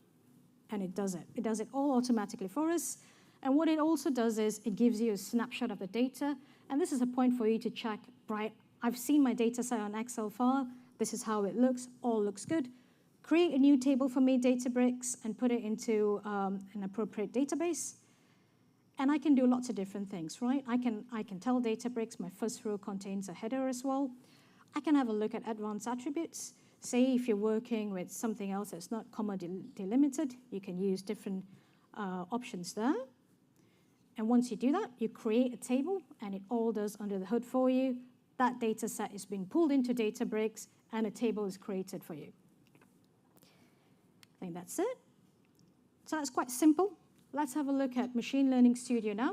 And it does it. It does it all automatically for us. And what it also does is it gives you a snapshot of the data. And this is a point for you to check, right, I've seen my data set on Excel file. This is how it looks. All looks good. Create a new table for me, Databricks, and put it into an appropriate database. And I can do lots of different things, right? I can tell Databricks my first row contains a header as well. I can have a look at advanced attributes. Say if you're working with something else that's not comma delimited, you can use different options there. And once you do that, you create a table, and it all does under the hood for you. That data set is being pulled into Databricks, and a table is created for you. I think that's it. So that's quite simple. Let's have a look at Machine Learning Studio now.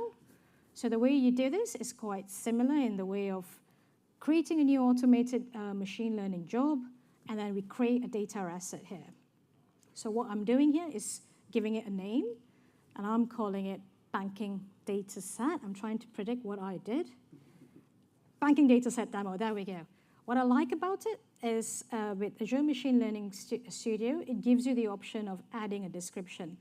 So the way you do this is quite similar in the way of creating a new automated machine learning job, and then we create a data asset here. So what I'm doing here is giving it a name, and I'm calling it banking data set. I'm trying to predict what I did. Banking data set demo, there we go. What I like about it is with Azure Machine Learning Studio, it gives you the option of adding a description.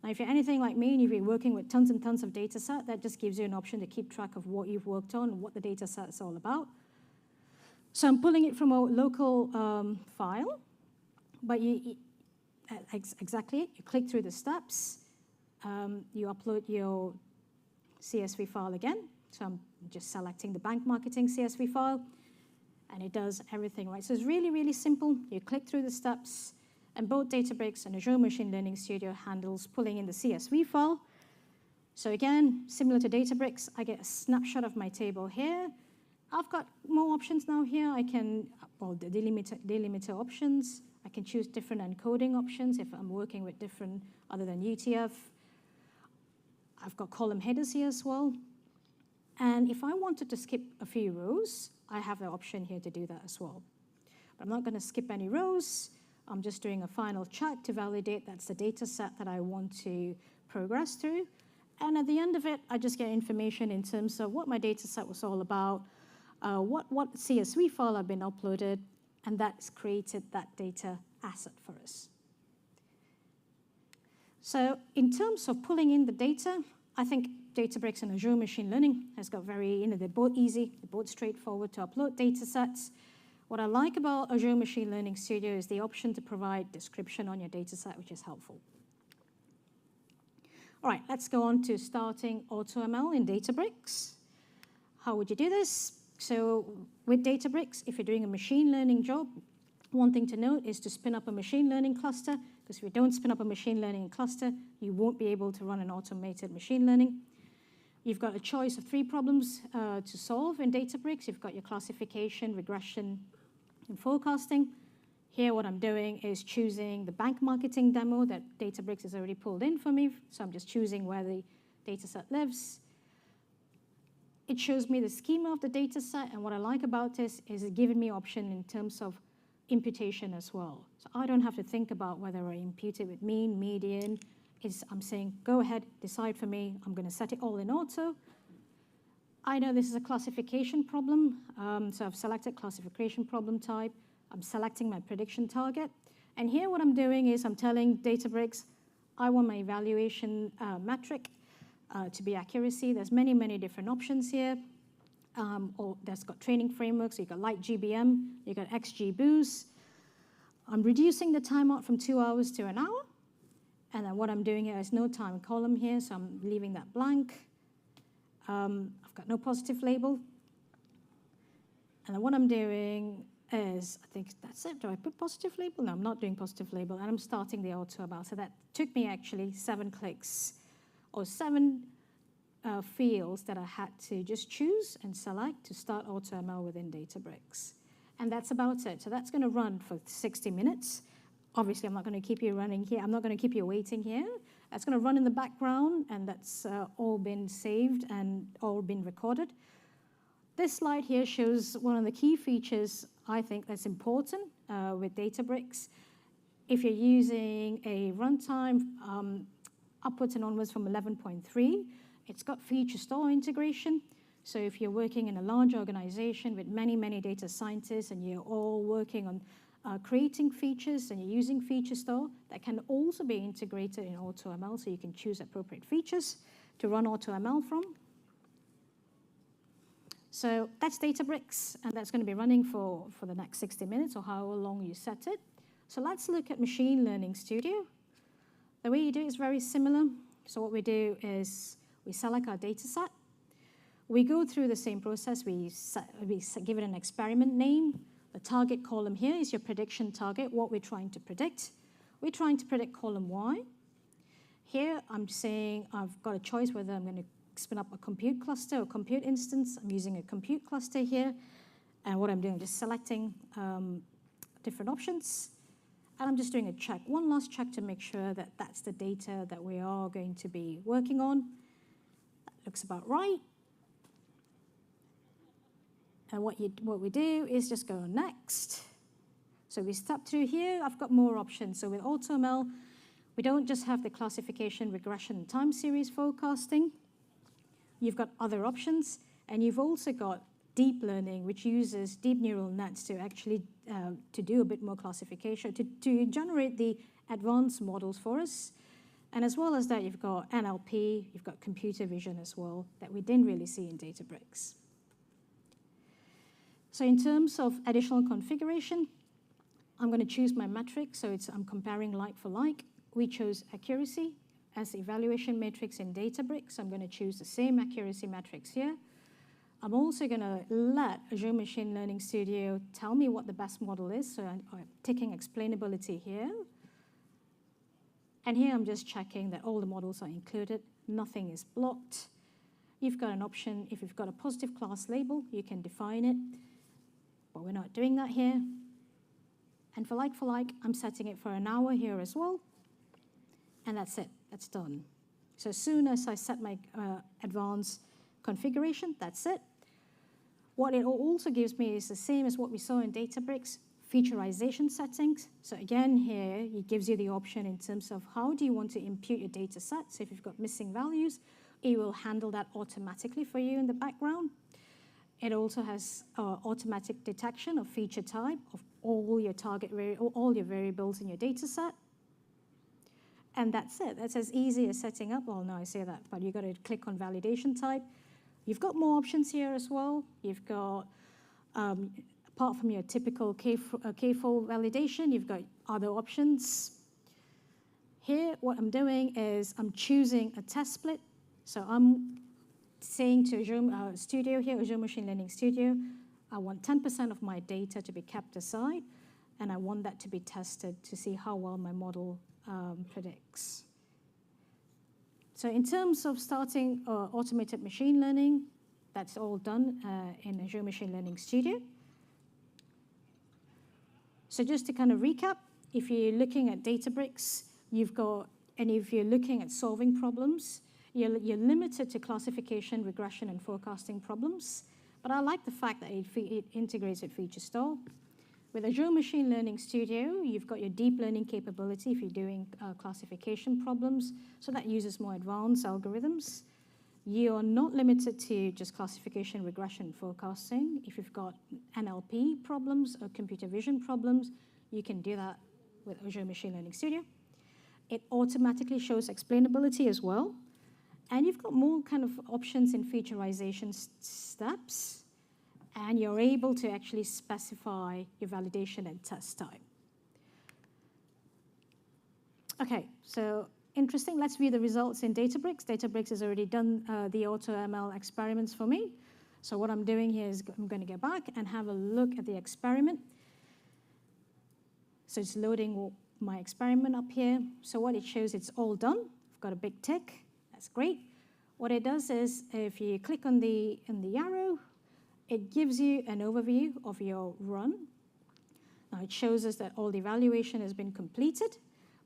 Now, if you're anything like me and you've been working with tons and tons of data set, that just gives you an option to keep track of what you've worked on and what the data set is all about. So I'm pulling it from a local file, but exactly, you click through the steps, you upload your CSV file again. So I'm just selecting the bank marketing CSV file. and it does everything, right? So it's really, really simple. You click through the steps, and both Databricks and Azure Machine Learning Studio handles pulling in the CSV file. So again, similar to Databricks, I get a snapshot of my table here. I've got more options now here. I can, well, the delimiter options. I can choose different encoding options if I'm working with different, other than UTF. I've got column headers here as well. And if I wanted to skip a few rows, I have the option here to do that as well. But I'm not going to skip any rows. I'm just doing a final check to validate that's the data set that I want to progress through. And at the end of it, I just get information in terms of what my data set was all about, what CSV file I've been uploaded, and that's created that data asset for us. So in terms of pulling in the data, I think Databricks and Azure Machine Learning has got very, they're both easy, they're both straightforward to upload data sets. What I like about Azure Machine Learning Studio is the option to provide description on your data set, which is helpful. All right, let's go on to starting AutoML in Databricks. How would you do this? So with Databricks, if you're doing a machine learning job, one thing to note is to spin up a machine learning cluster, because if you don't spin up a machine learning cluster, you won't be able to run an automated machine learning. You've got a choice of 3 problems to solve in Databricks. You've got your classification, regression, and forecasting. Here, what I'm doing is choosing the bank marketing demo that Databricks has already pulled in for me. So I'm just choosing where the data set lives. It shows me the schema of the data set. And what I like about this is it's giving me option in terms of imputation as well. So I don't have to think about whether I impute it with mean, median. I'm saying, go ahead, decide for me. I'm going to set it all in auto. I know this is a classification problem. So I've selected classification problem type. I'm selecting my prediction target. And here what I'm doing is I'm telling Databricks, I want my evaluation metric to be accuracy. There's many, many different options here. Or there's got training frameworks. So you've got light GBM, you've got XGBoost. I'm reducing the timeout from 2 hours to an hour. And then what I'm doing here is no time column here, so I'm leaving that blank. I've got no positive label. And then what I'm doing is, I think that's it. Do I put positive label? No, I'm not doing positive label. And I'm starting the AutoML. So that took me actually 7 clicks or 7 fields that I had to just choose and select to start AutoML within Databricks. And that's about it. So that's going to run for 60 minutes. Obviously, I'm not going to keep you running here. I'm not going to keep you waiting here. That's going to run in the background, and that's all been saved and all been recorded. This slide here shows one of the key features I think that's important with Databricks. If you're using a runtime upwards and onwards from 11.3, it's got feature store integration. So if you're working in a large organization with many, many data scientists and you're all working on creating features and you're using feature store, that can also be integrated in AutoML, so you can choose appropriate features to run AutoML from. So that's Databricks, and that's going to be running for the next 60 minutes or however long you set it. So let's look at Machine Learning Studio. The way you do it is very similar. So what we do is we select our data set. We go through the same process. We give it an experiment name. The target column here is your prediction target, what we're trying to predict. We're trying to predict column Y. Here, I'm saying I've got a choice whether I'm going to spin up a compute cluster or compute instance. I'm using a compute cluster here. And what I'm doing, I'm just selecting different options. And I'm just doing a check, one last check to make sure that that's the data that we are going to be working on. That looks about right. And what we do is just go next. So we step through here. I've got more options. So with AutoML, we don't just have the classification, regression, and time series forecasting. You've got other options. And you've also got deep learning, which uses deep neural nets to actually to do a bit more classification, to generate the advanced models for us. And as well as that, you've got NLP, you've got computer vision as well, that we didn't really see in Databricks. So in terms of additional configuration, I'm going to choose my metric. So I'm comparing like for like. We chose accuracy as the evaluation matrix in Databricks. I'm going to choose the same accuracy metrics here. I'm also going to let Azure Machine Learning Studio tell me what the best model is. So I'm ticking explainability here. And here I'm just checking that all the models are included. Nothing is blocked. You've got an option. If you've got a positive class label, you can define it. But we're not doing that here. And for like, I'm setting it for an hour here as well. And that's it. That's done. So as soon as I set my advanced configuration, that's it. What it also gives me is the same as what we saw in Databricks, featureization settings. So again, here, it gives you the option in terms of how do you want to impute your data set. So if you've got missing values, it will handle that automatically for you in the background. It also has automatic detection of feature type of all your all your variables in your data set. And that's it. That's as easy as setting up. Well, no, I say that, but you've got to click on validation type. You've got more options here as well. You've got, apart from your typical K-fold validation, you've got other options. Here, what I'm doing is I'm choosing a test split. So I'm saying to Azure Studio here, Azure Machine Learning Studio, I want 10% of my data to be kept aside, and I want that to be tested to see how well my model predicts. So in terms of starting automated machine learning, that's all done in Azure Machine Learning Studio. So just to kind of recap, if you're looking at Databricks, and if you're looking at solving problems, you're limited to classification, regression, and forecasting problems. But I like the fact that it integrates with Feature Store. With Azure Machine Learning Studio, you've got your deep learning capability if you're doing classification problems, so that uses more advanced algorithms. You're not limited to just classification, regression, forecasting. If you've got NLP problems or computer vision problems, you can do that with Azure Machine Learning Studio. It automatically shows explainability as well. And you've got more kind of options in featureization steps. And you're able to actually specify your validation and test type. OK, so interesting. Let's view the results in Databricks. Databricks has already done the AutoML experiments for me. So what I'm doing here is I'm going to go back and have a look at the experiment. So it's loading my experiment up here. So what it shows, it's all done. I've got a big tick. That's great. What it does is if you click on the arrow, it gives you an overview of your run. Now, it shows us that all the evaluation has been completed,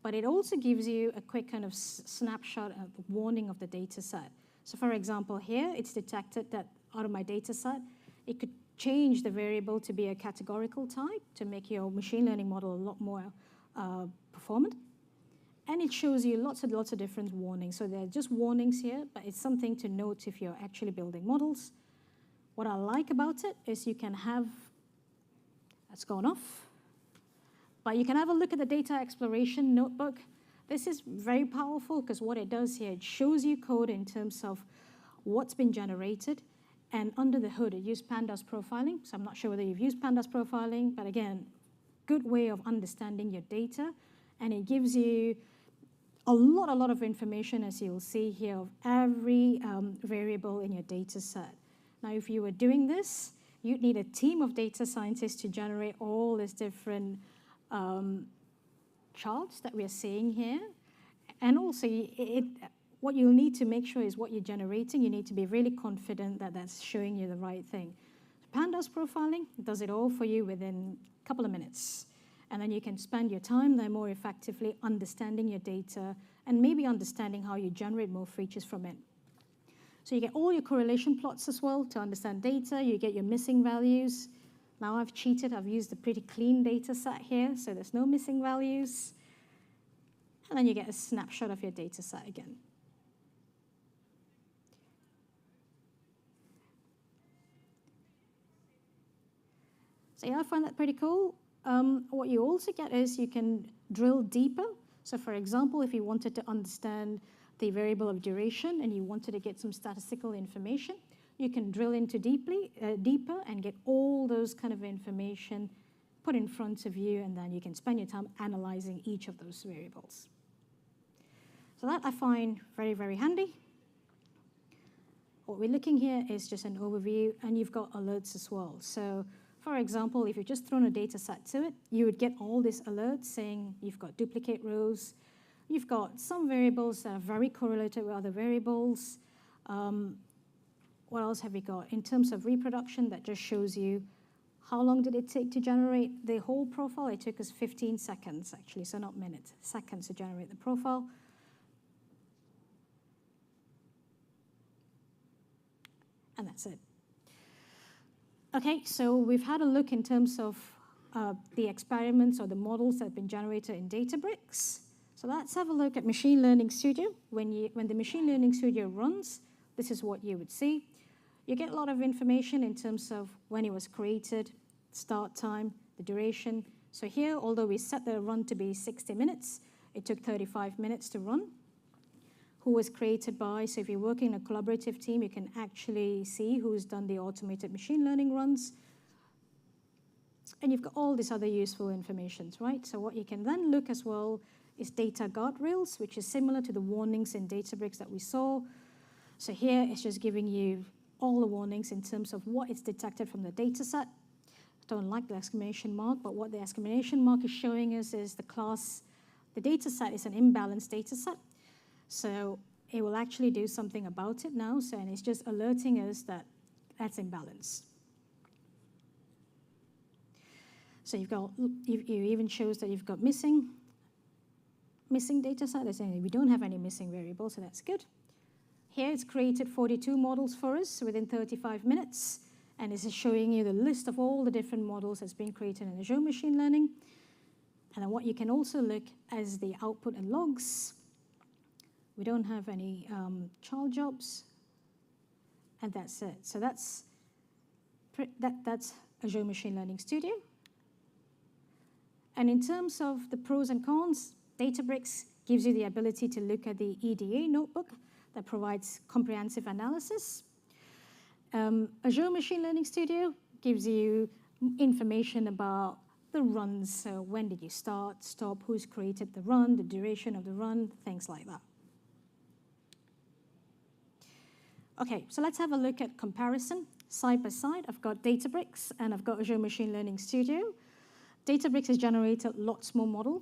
but it also gives you a quick kind of snapshot of the warning of the data set. So for example, here, it's detected that out of my data set, it could change the variable to be a categorical type to make your machine learning model a lot more performant. And it shows you lots of different warnings. So they're just warnings here, but it's something to note if you're actually building models. What I like about it is you can have, that's gone off, but you can have a look at the data exploration notebook. This is very powerful because what it does here, it shows you code in terms of what's been generated, and under the hood, it uses pandas profiling. So I'm not sure whether you've used pandas profiling, but again, good way of understanding your data, and it gives you a lot of information, as you'll see here, of every variable in your data set. Now, if you were doing this, you'd need a team of data scientists to generate all these different charts that we're seeing here. And also, what you'll need to make sure is what you're generating, you need to be really confident that that's showing you the right thing. Pandas profiling does it all for you within a couple of minutes. And then you can spend your time there more effectively understanding your data and maybe understanding how you generate more features from it. So you get all your correlation plots as well to understand data. You get your missing values. Now I've cheated. I've used a pretty clean data set here, so there's no missing values. And then you get a snapshot of your data set again. So yeah, I find that pretty cool. What you also get is you can drill deeper. So for example, if you wanted to understand the variable of duration and you wanted to get some statistical information, you can drill into deeper and get all those kind of information put in front of you, and then you can spend your time analyzing each of those variables. So that I find very, very handy. What we're looking here is just an overview, and you've got alerts as well. So, for example, if you've just thrown a data set to it, you would get all these alerts saying you've got duplicate rows, you've got some variables that are very correlated with other variables. What else have we got? In terms of reproduction, that just shows you how long did it take to generate the whole profile. It took us 15 seconds, actually, so not minutes, seconds to generate the profile. And that's it. Okay, so we've had a look in terms of the experiments or the models that have been generated in Databricks. So let's have a look at Machine Learning Studio. When the Machine Learning Studio runs, this is what you would see. You get a lot of information in terms of when it was created, start time, the duration. So here, although we set the run to be 60 minutes, it took 35 minutes to run. Who was created by, so if you're working in a collaborative team, you can actually see who's done the automated machine learning runs. And you've got all this other useful information, right? So what you can then look as well is data guardrails, which is similar to the warnings in Databricks that we saw. So here it's just giving you all the warnings in terms of what is detected from the data set. I don't like the exclamation mark, but what the exclamation mark is showing us is the data set is an imbalanced data set. So it will actually do something about it now, and it's just alerting us that that's imbalanced. So it even shows that you've got missing data set. We don't have any missing variables, so that's good. Here it's created 42 models for us within 35 minutes, and this is showing you the list of all the different models that's been created in Azure Machine Learning. And then what you can also look as the output and logs. We don't have any child jobs, and that's it. So that's Azure Machine Learning Studio. And in terms of the pros and cons, Databricks gives you the ability to look at the EDA notebook that provides comprehensive analysis. Azure Machine Learning Studio gives you information about the runs. So when did you start, stop, who's created the run, the duration of the run, things like that. Okay, so let's have a look at comparison. Side by side, I've got Databricks and I've got Azure Machine Learning Studio. Databricks has generated lots more model,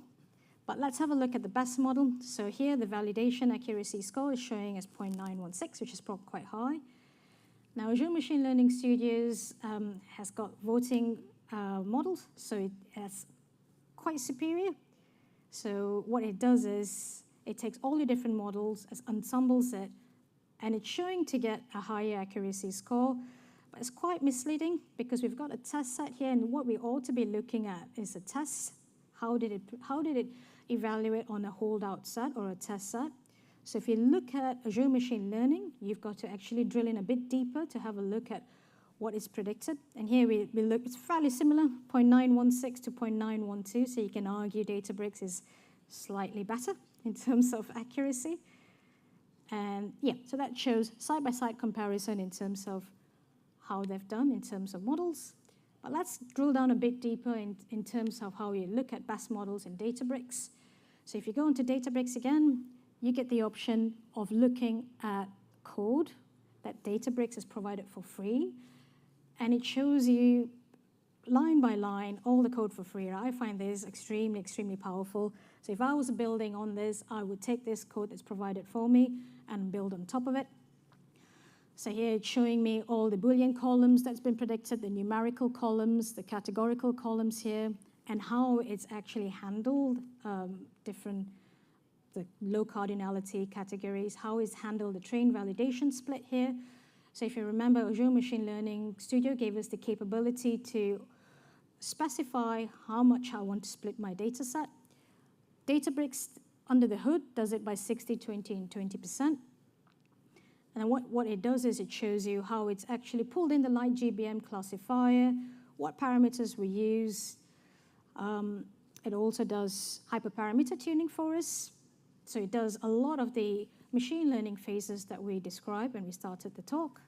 but let's have a look at the best model. So here, the validation accuracy score is showing as 0.916, which is probably quite high. Now, Azure Machine Learning Studios has got voting models, so it has quite superior. So what it does is it takes all your different models, ensembles it, and it's showing to get a higher accuracy score, but it's quite misleading because we've got a test set here, and what we ought to be looking at is a test. How did it evaluate on a holdout set or a test set? So if you look at Azure Machine Learning, you've got to actually drill in a bit deeper to have a look at what is predicted. And here we look, it's fairly similar, 0.916 to 0.912, so you can argue Databricks is slightly better in terms of accuracy. And yeah, so that shows side-by-side comparison in terms of how they've done in terms of models. But let's drill down a bit deeper in terms of how you look at best models in Databricks. So if you go into Databricks again, you get the option of looking at code that Databricks has provided for free. And it shows you line by line all the code for free. I find this extremely, extremely powerful. So if I was building on this, I would take this code that's provided for me and build on top of it. So here it's showing me all the Boolean columns that's been predicted, the numerical columns, the categorical columns here, and how it's actually handled the low cardinality categories, how it's handled the train validation split here. So if you remember, Azure Machine Learning Studio gave us the capability to specify how much I want to split my data set. Databricks, under the hood, does it by 60, 20, and 20%. And then what it does is it shows you how it's actually pulled in the light GBM classifier, what parameters we use. It also does hyperparameter tuning for us. So it does a lot of the machine learning phases that we described when we started the talk.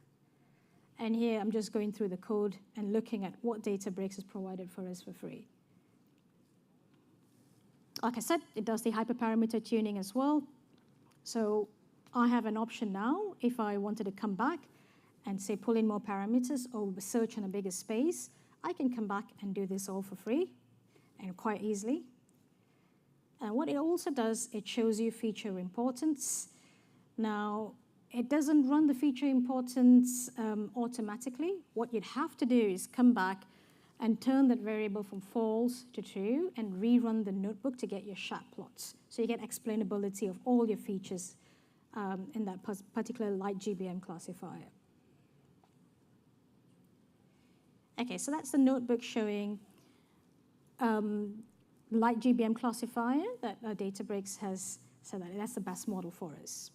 And here I'm just going through the code and looking at what Databricks has provided for us for free. Like I said, it does the hyperparameter tuning as well. So I have an option now, if I wanted to come back and say pull in more parameters or search in a bigger space, I can come back and do this all for free and quite easily. And what it also does, it shows you feature importance. Now, it doesn't run the feature importance automatically. What you'd have to do is come back and turn that variable from false to true and rerun the notebook to get your chat plots. So you get explainability of all your features in that particular light GBM classifier. Okay, so that's the notebook showing light GBM classifier that Databricks has said that that's the best model for us.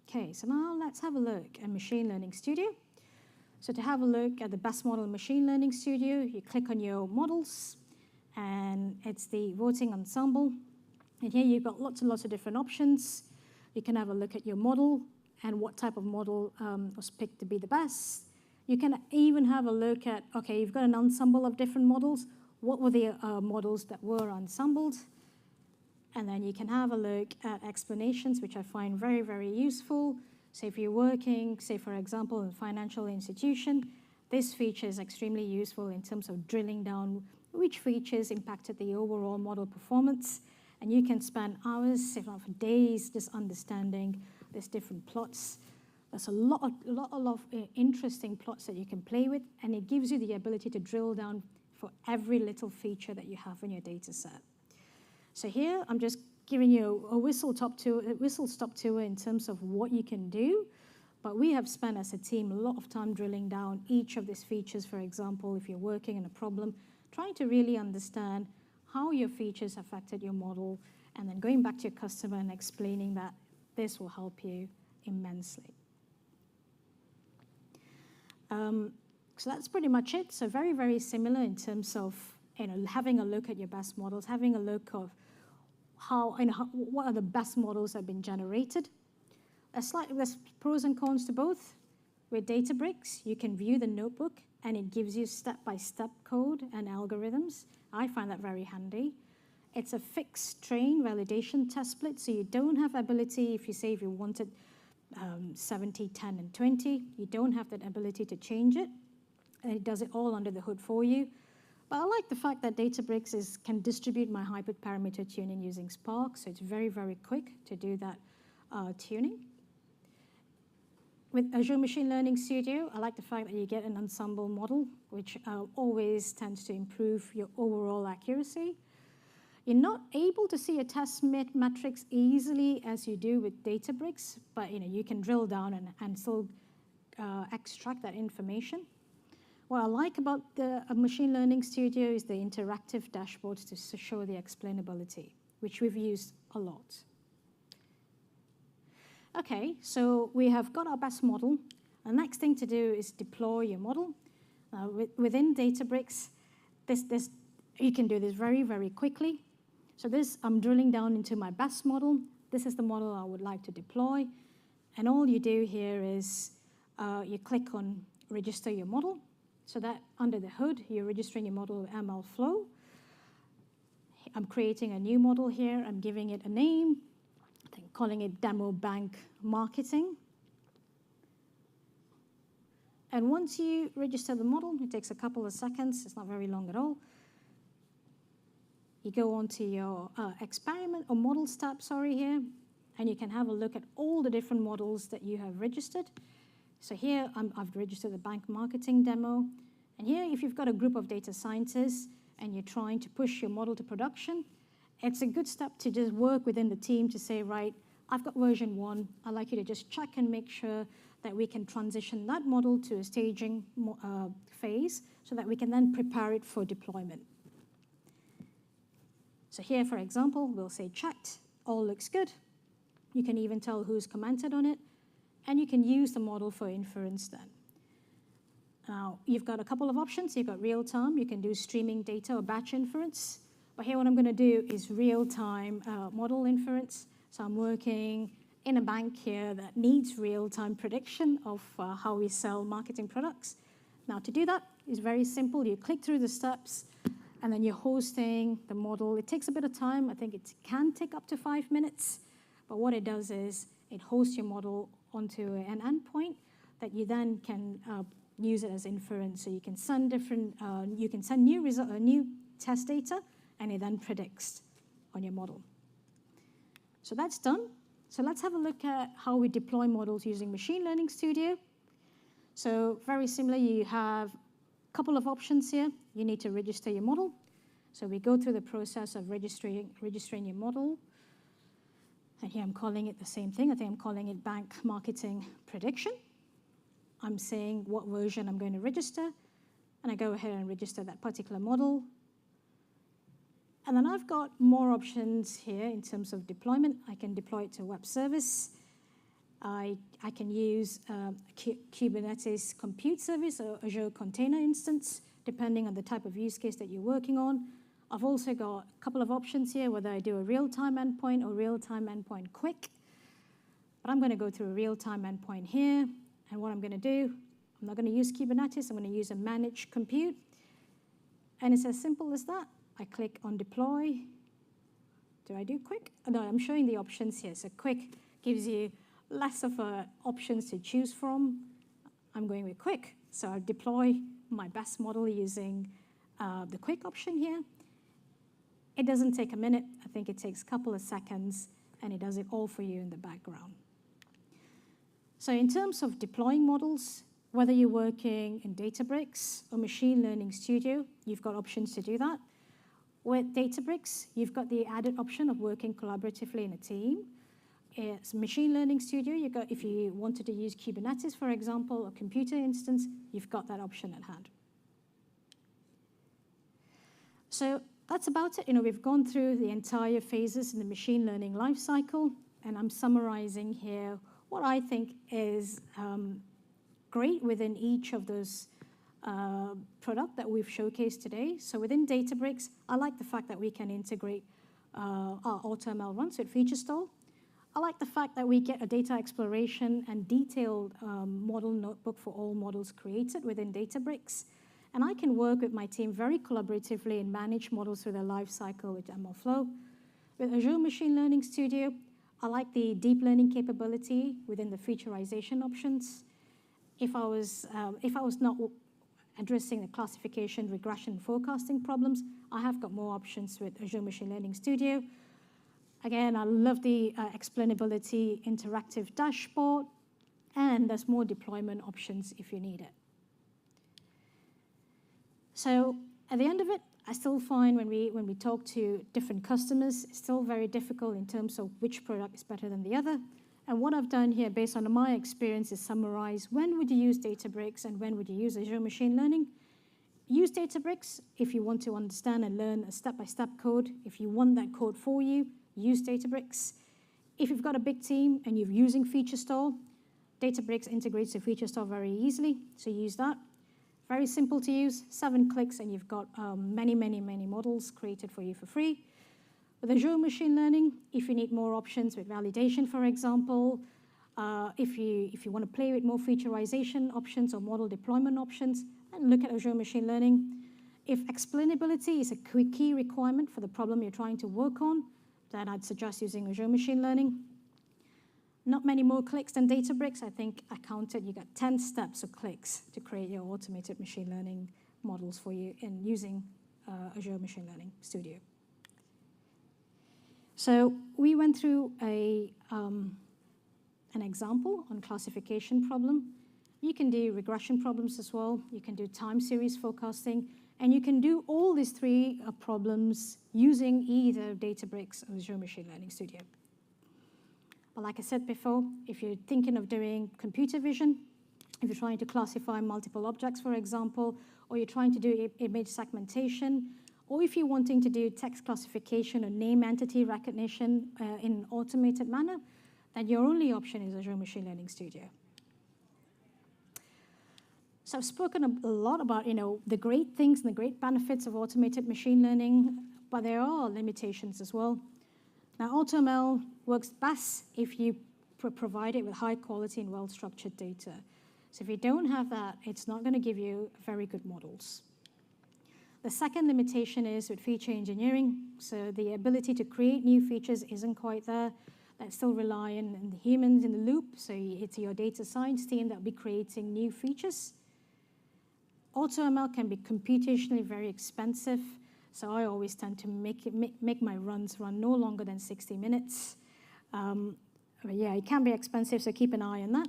Okay, so now let's have a look at Machine Learning Studio. So to have a look at the best model in Machine Learning Studio, you click on your models, and it's the voting ensemble. And here you've got lots and lots of different options. You can have a look at your model and what type of model was picked to be the best. You can even have a look at, okay, you've got an ensemble of different models. What were the models that were ensembled? And then you can have a look at explanations, which I find very, very useful. So if you're working, say, for example, in a financial institution, this feature is extremely useful in terms of drilling down which features impacted the overall model performance. And you can spend hours, if not for days, just understanding these different plots. There's a lot of interesting plots that you can play with, and it gives you the ability to drill down for every little feature that you have in your data set. So here, I'm just giving you a whistle-stop tour in terms of what you can do, but we have spent as a team a lot of time drilling down each of these features. For example, if you're working in a problem, trying to really understand how your features affected your model, and then going back to your customer and explaining that this will help you immensely. So that's pretty much it. So very, very similar in terms of having a look at your best models, having a look of what are the best models that have been generated. There's pros and cons to both. With Databricks, you can view the notebook, and it gives you step-by-step code and algorithms. I find that very handy. It's a fixed train validation test split, so you don't have ability, if you wanted 70, 10, and 20, you don't have that ability to change it, and it does it all under the hood for you. But I like the fact that Databricks can distribute my hyperparameter tuning using Spark, so it's very, very quick to do that tuning. With Azure Machine Learning Studio, I like the fact that you get an ensemble model, which always tends to improve your overall accuracy. You're not able to see a test metrics easily as you do with Databricks, but you can drill down and still extract that information. What I like about the Machine Learning Studio is the interactive dashboards to show the explainability, which we've used a lot. Okay, so we have got our best model. The next thing to do is deploy your model. Within Databricks, you can do this very, very quickly. So I'm drilling down into my best model. This is the model I would like to deploy. And all you do here is you click on register your model. So that under the hood, you're registering your model with ML Flow. I'm creating a new model here. I'm giving it a name. I think calling it Demo Bank Marketing. And once you register the model, it takes a couple of seconds. It's not very long at all. You go on to your experiment or models tab, here, and you can have a look at all the different models that you have registered. So here, I've registered the bank marketing demo. And here, if you've got a group of data scientists and you're trying to push your model to production, it's a good step to just work within the team to say, right, I've got version 1. I'd like you to just check and make sure that we can transition that model to a staging phase so that we can then prepare it for deployment. So here, for example, we'll say checked, all looks good. You can even tell who's commented on it, and you can use the model for inference then. Now, you've got a couple of options. You've got real-time. You can do streaming data or batch inference. But here what I'm going to do is real-time model inference. So I'm working in a bank here that needs real-time prediction of how we sell marketing products. Now, to do that is very simple. You click through the steps, and then you're hosting the model. It takes a bit of time. I think it can take up to 5 minutes. But what it does is it hosts your model onto an endpoint that you then can use it as inference. So you can send new test data, and it then predicts on your model. So that's done. So let's have a look at how we deploy models using Machine Learning Studio. So very similar, you have a couple of options here. You need to register your model. So we go through the process of registering your model. And here I'm calling it the same thing. I think I'm calling it bank marketing prediction. I'm saying what version I'm going to register. And I go ahead and register that particular model. And then I've got more options here in terms of deployment. I can deploy it to a web service. I can use Kubernetes compute service or Azure container instance, depending on the type of use case that you're working on. I've also got a couple of options here, whether I do a real-time endpoint or real-time endpoint quick. But I'm going to go through a real-time endpoint here. And what I'm going to do, I'm not going to use Kubernetes. I'm going to use a managed compute. And it's as simple as that. I click on deploy. Do I do quick? Oh, no, I'm showing the options here. So quick gives you less of options to choose from. I'm going with quick. So I'll deploy my best model using the quick option here. It doesn't take a minute. I think it takes a couple of seconds, and it does it all for you in the background. So in terms of deploying models, whether you're working in Databricks or Machine Learning Studio, you've got options to do that. With Databricks, you've got the added option of working collaboratively in a team. It's Machine Learning Studio. If you wanted to use Kubernetes, for example, or computer instance, you've got that option at hand. So that's about it. We've gone through the entire phases in the machine learning lifecycle, and I'm summarizing here what I think is great within each of those product that we've showcased today. So within Databricks, I like the fact that we can integrate our AutoML runs with feature store. I like the fact that we get a data exploration and detailed model notebook for all models created within Databricks. And I can work with my team very collaboratively and manage models through their life cycle with MLflow. With Azure Machine Learning Studio, I like the deep learning capability within the featureization options. If I was not addressing the classification, regression, forecasting problems, I have got more options with Azure Machine Learning Studio. Again, I love the explainability interactive dashboard, and there's more deployment options if you need it. So at the end of it, I still find when we talk to different customers, it's still very difficult in terms of which product is better than the other. And what I've done here, based on my experience, is summarize when would you use Databricks and when would you use Azure Machine Learning. Use Databricks if you want to understand and learn a step-by-step code. If you want that code for you, use Databricks. If you've got a big team and you're using Feature Store, Databricks integrates the Feature Store very easily, so use that. Very simple to use, 7 clicks, and you've got many models created for you for free. With Azure Machine Learning, if you need more options with validation, for example, if you want to play with more featureization options or model deployment options, then look at Azure Machine Learning. If explainability is a key requirement for the problem you're trying to work on, then I'd suggest using Azure Machine Learning. Not many more clicks than Databricks. I think I counted, you got 10 steps of clicks to create your automated machine learning models for you in using Azure Machine Learning Studio. So we went through an example on classification problem. You can do regression problems as well. You can do time series forecasting. And you can do all these 3 problems using either Databricks or Azure Machine Learning Studio. But like I said before, if you're thinking of doing computer vision, if you're trying to classify multiple objects, for example, or you're trying to do image segmentation, or if you're wanting to do text classification or name entity recognition in an automated manner, then your only option is Azure Machine Learning Studio. So I've spoken a lot about the great things and the great benefits of automated machine learning, but there are limitations as well. Now, AutoML works best if you provide it with high quality and well-structured data. So if you don't have that, it's not going to give you very good models. The second limitation is with feature engineering. So the ability to create new features isn't quite there. that still rely on the humans in the loop. So it's your data science team that will be creating new features. AutoML can be computationally very expensive. So I always tend to make my runs run no longer than 60 minutes. But yeah, it can be expensive, so keep an eye on that.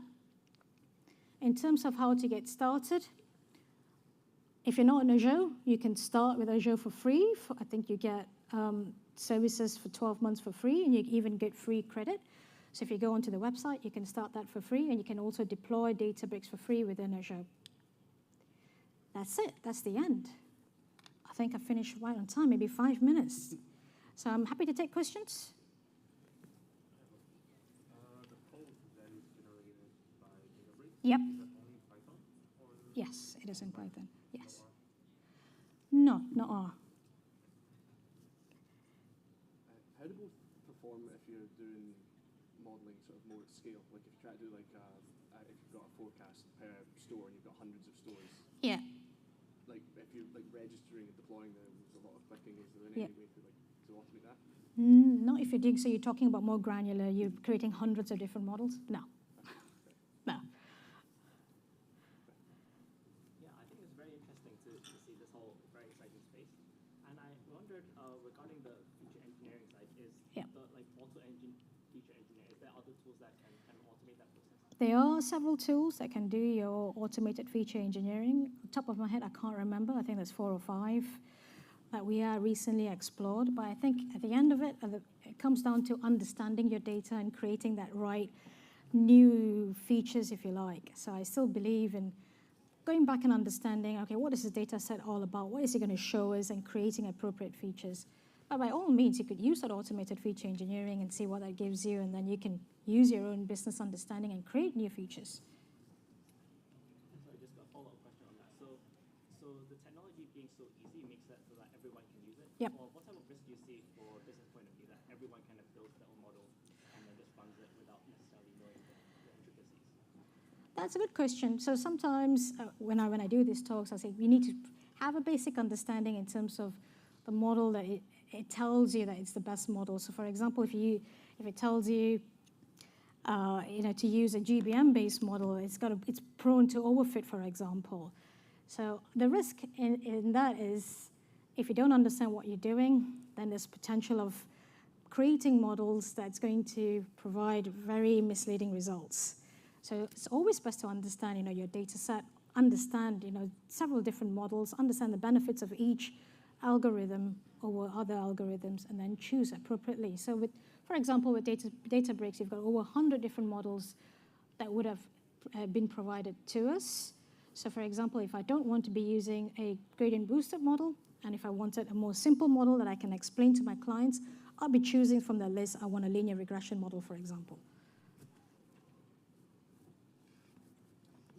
In terms of how to get started, if you're not in Azure, you can start with Azure for free. I think you get services for 12 months for free, and you even get free credit. So if you go onto the website, you can start that for free, and you can also deploy Databricks for free within Azure. That's it. That's the end. I think I finished right on time, maybe 5 minutes. So I'm happy to take questions. The code that is generated by Databricks, Yep. is that only Python? Or Yes, it is in Python. Yes. No, not R. How do both perform if you're doing modeling sort of more at scale? Like if you try to do like if you've got a forecast per store and you've got hundreds of stores. Yeah. Like if you're like registering and deploying them, there's a lot of clicking. Is there any way to automate that? Not if you're doing, so you're talking about more granular, you're creating hundreds of different models? No. No. Yeah, I think it's very interesting to see this whole very exciting space. And I wondered regarding the feature engineering side, is the like feature engineer, is there other tools that can kind of automate that process? There are several tools that can do your automated feature engineering. Top of my head, I can't remember. I think there's 4 or 5 that we are recently explored. But I think at the end of it, it comes down to understanding your data and creating that right new features, if you like. So I still believe in going back and understanding, okay, what is the data set all about? What is it going to show us, and creating appropriate features. But by all means, you could use that automated feature engineering and see what that gives you, and then you can use your own business understanding and create new features. Sorry, just a follow-up question on that. So the technology being so easy makes it so that everyone can use it? Yep. Or what type of risk do you see for a business point of view that everyone kind of builds their own model and then just runs it without necessarily knowing the intricacies? That's a good question. So sometimes when I do these talks, I say you need to have a basic understanding in terms of the model that it tells you that it's the best model. So for example, if it tells you, to use a GBM-based model, it's prone to overfit, for example. So the risk in that is, if you don't understand what you're doing, then there's potential of creating models that's going to provide very misleading results. So it's always best to understand, your data set, understand, several different models, understand the benefits of each algorithm over other algorithms, and then choose appropriately. So for example, with Databricks, you've got over 100 different models that would have been provided to us. So for example, if I don't want to be using a gradient boosted model, and if I wanted a more simple model that I can explain to my clients, I'll be choosing from the list, I want a linear regression model, for example.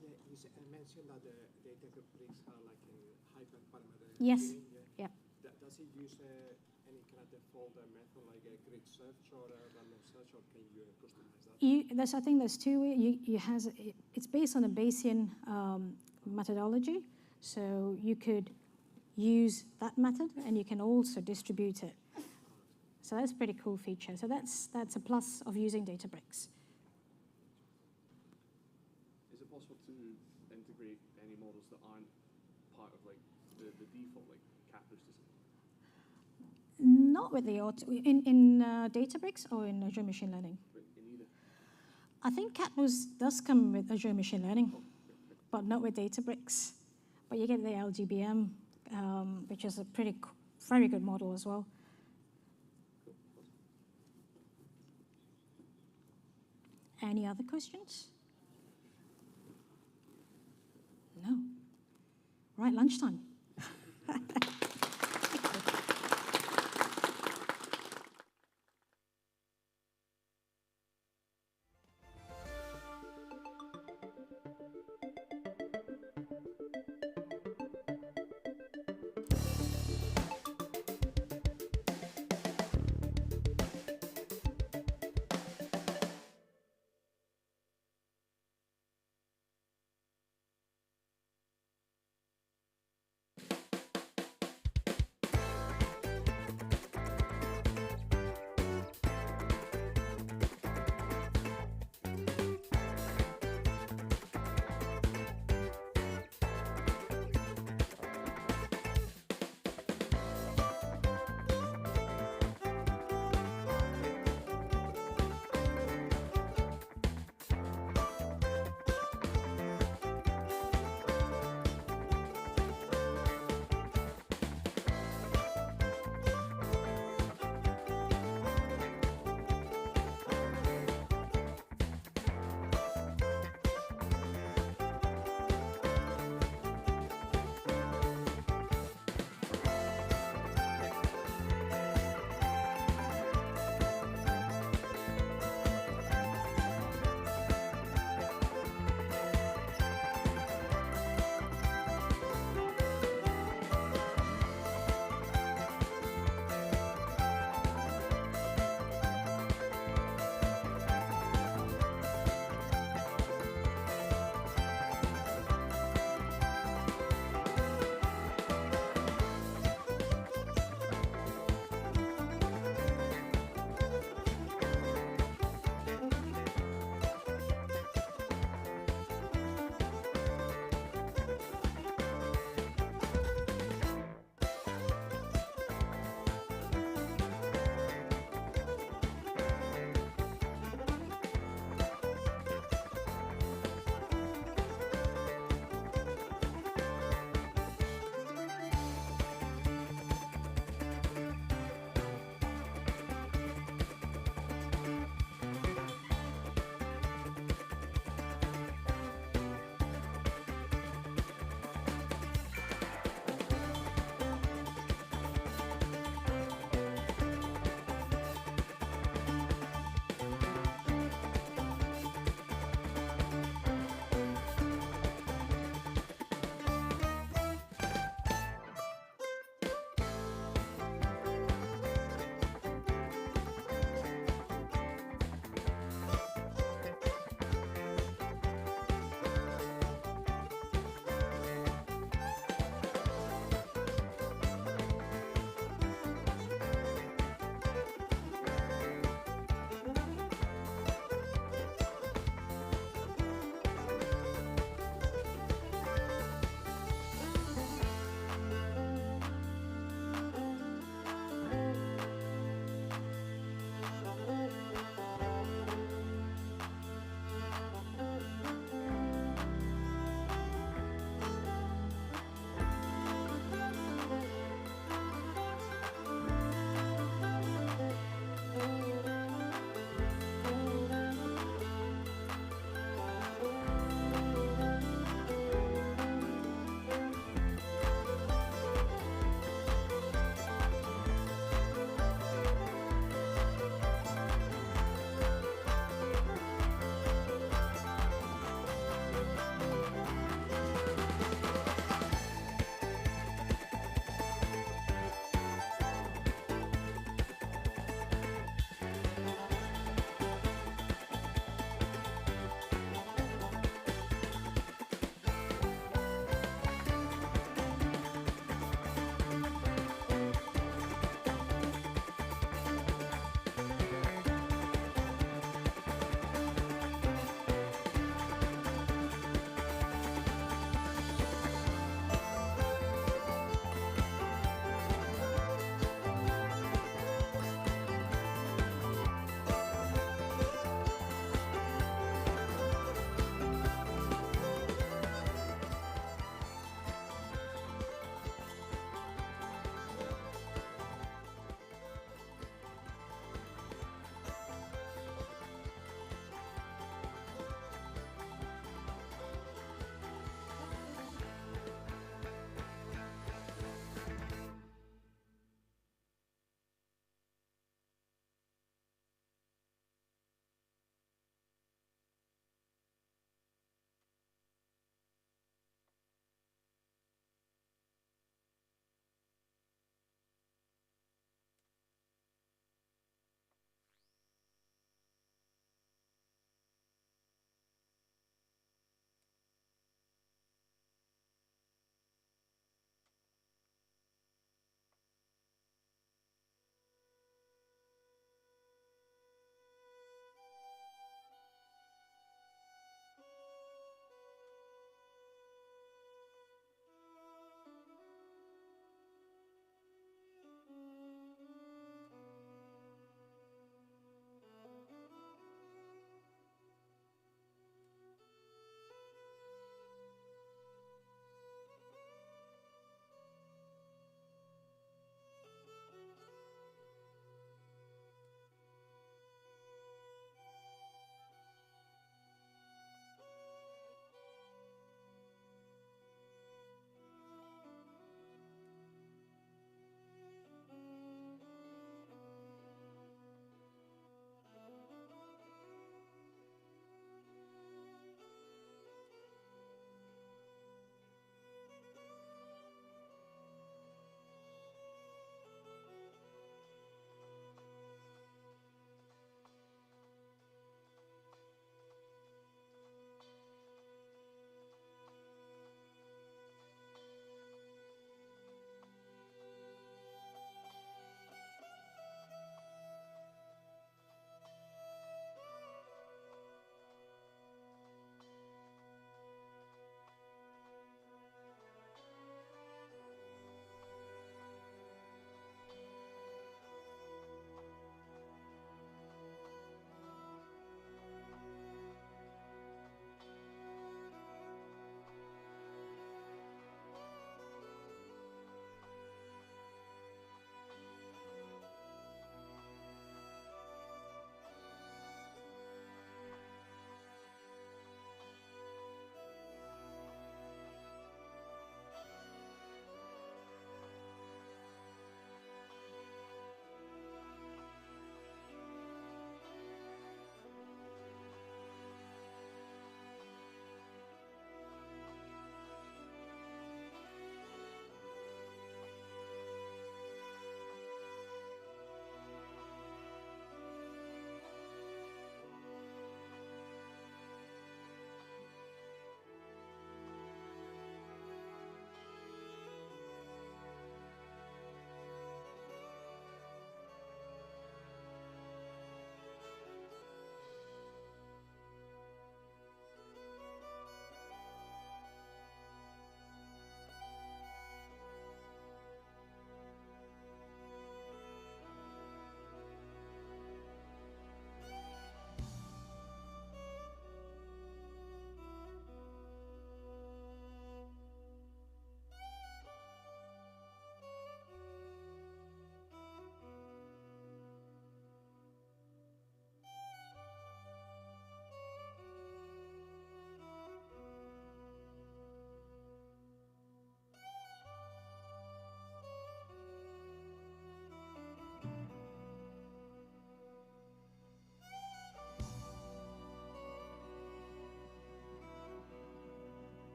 Yeah, you mentioned that the Databricks are like a hyperparameter. Yes. Yeah. Does it use any kind of default method like a grid search or a random search, or can you customize that? I think there's 2 ways. It's based on a Bayesian methodology, so you could use that method, and you can also distribute it. So that's a pretty cool feature. So that's a plus of using Databricks. Is it possible to integrate any models that aren't part of like the default, like Kappa's design? Not with the in Databricks or in Azure Machine Learning. In either. I think Kappa's does come with Azure Machine Learning, but not with Databricks. But you get the LGBM, which is a very good model as well. Any other questions? No. Right, lunchtime.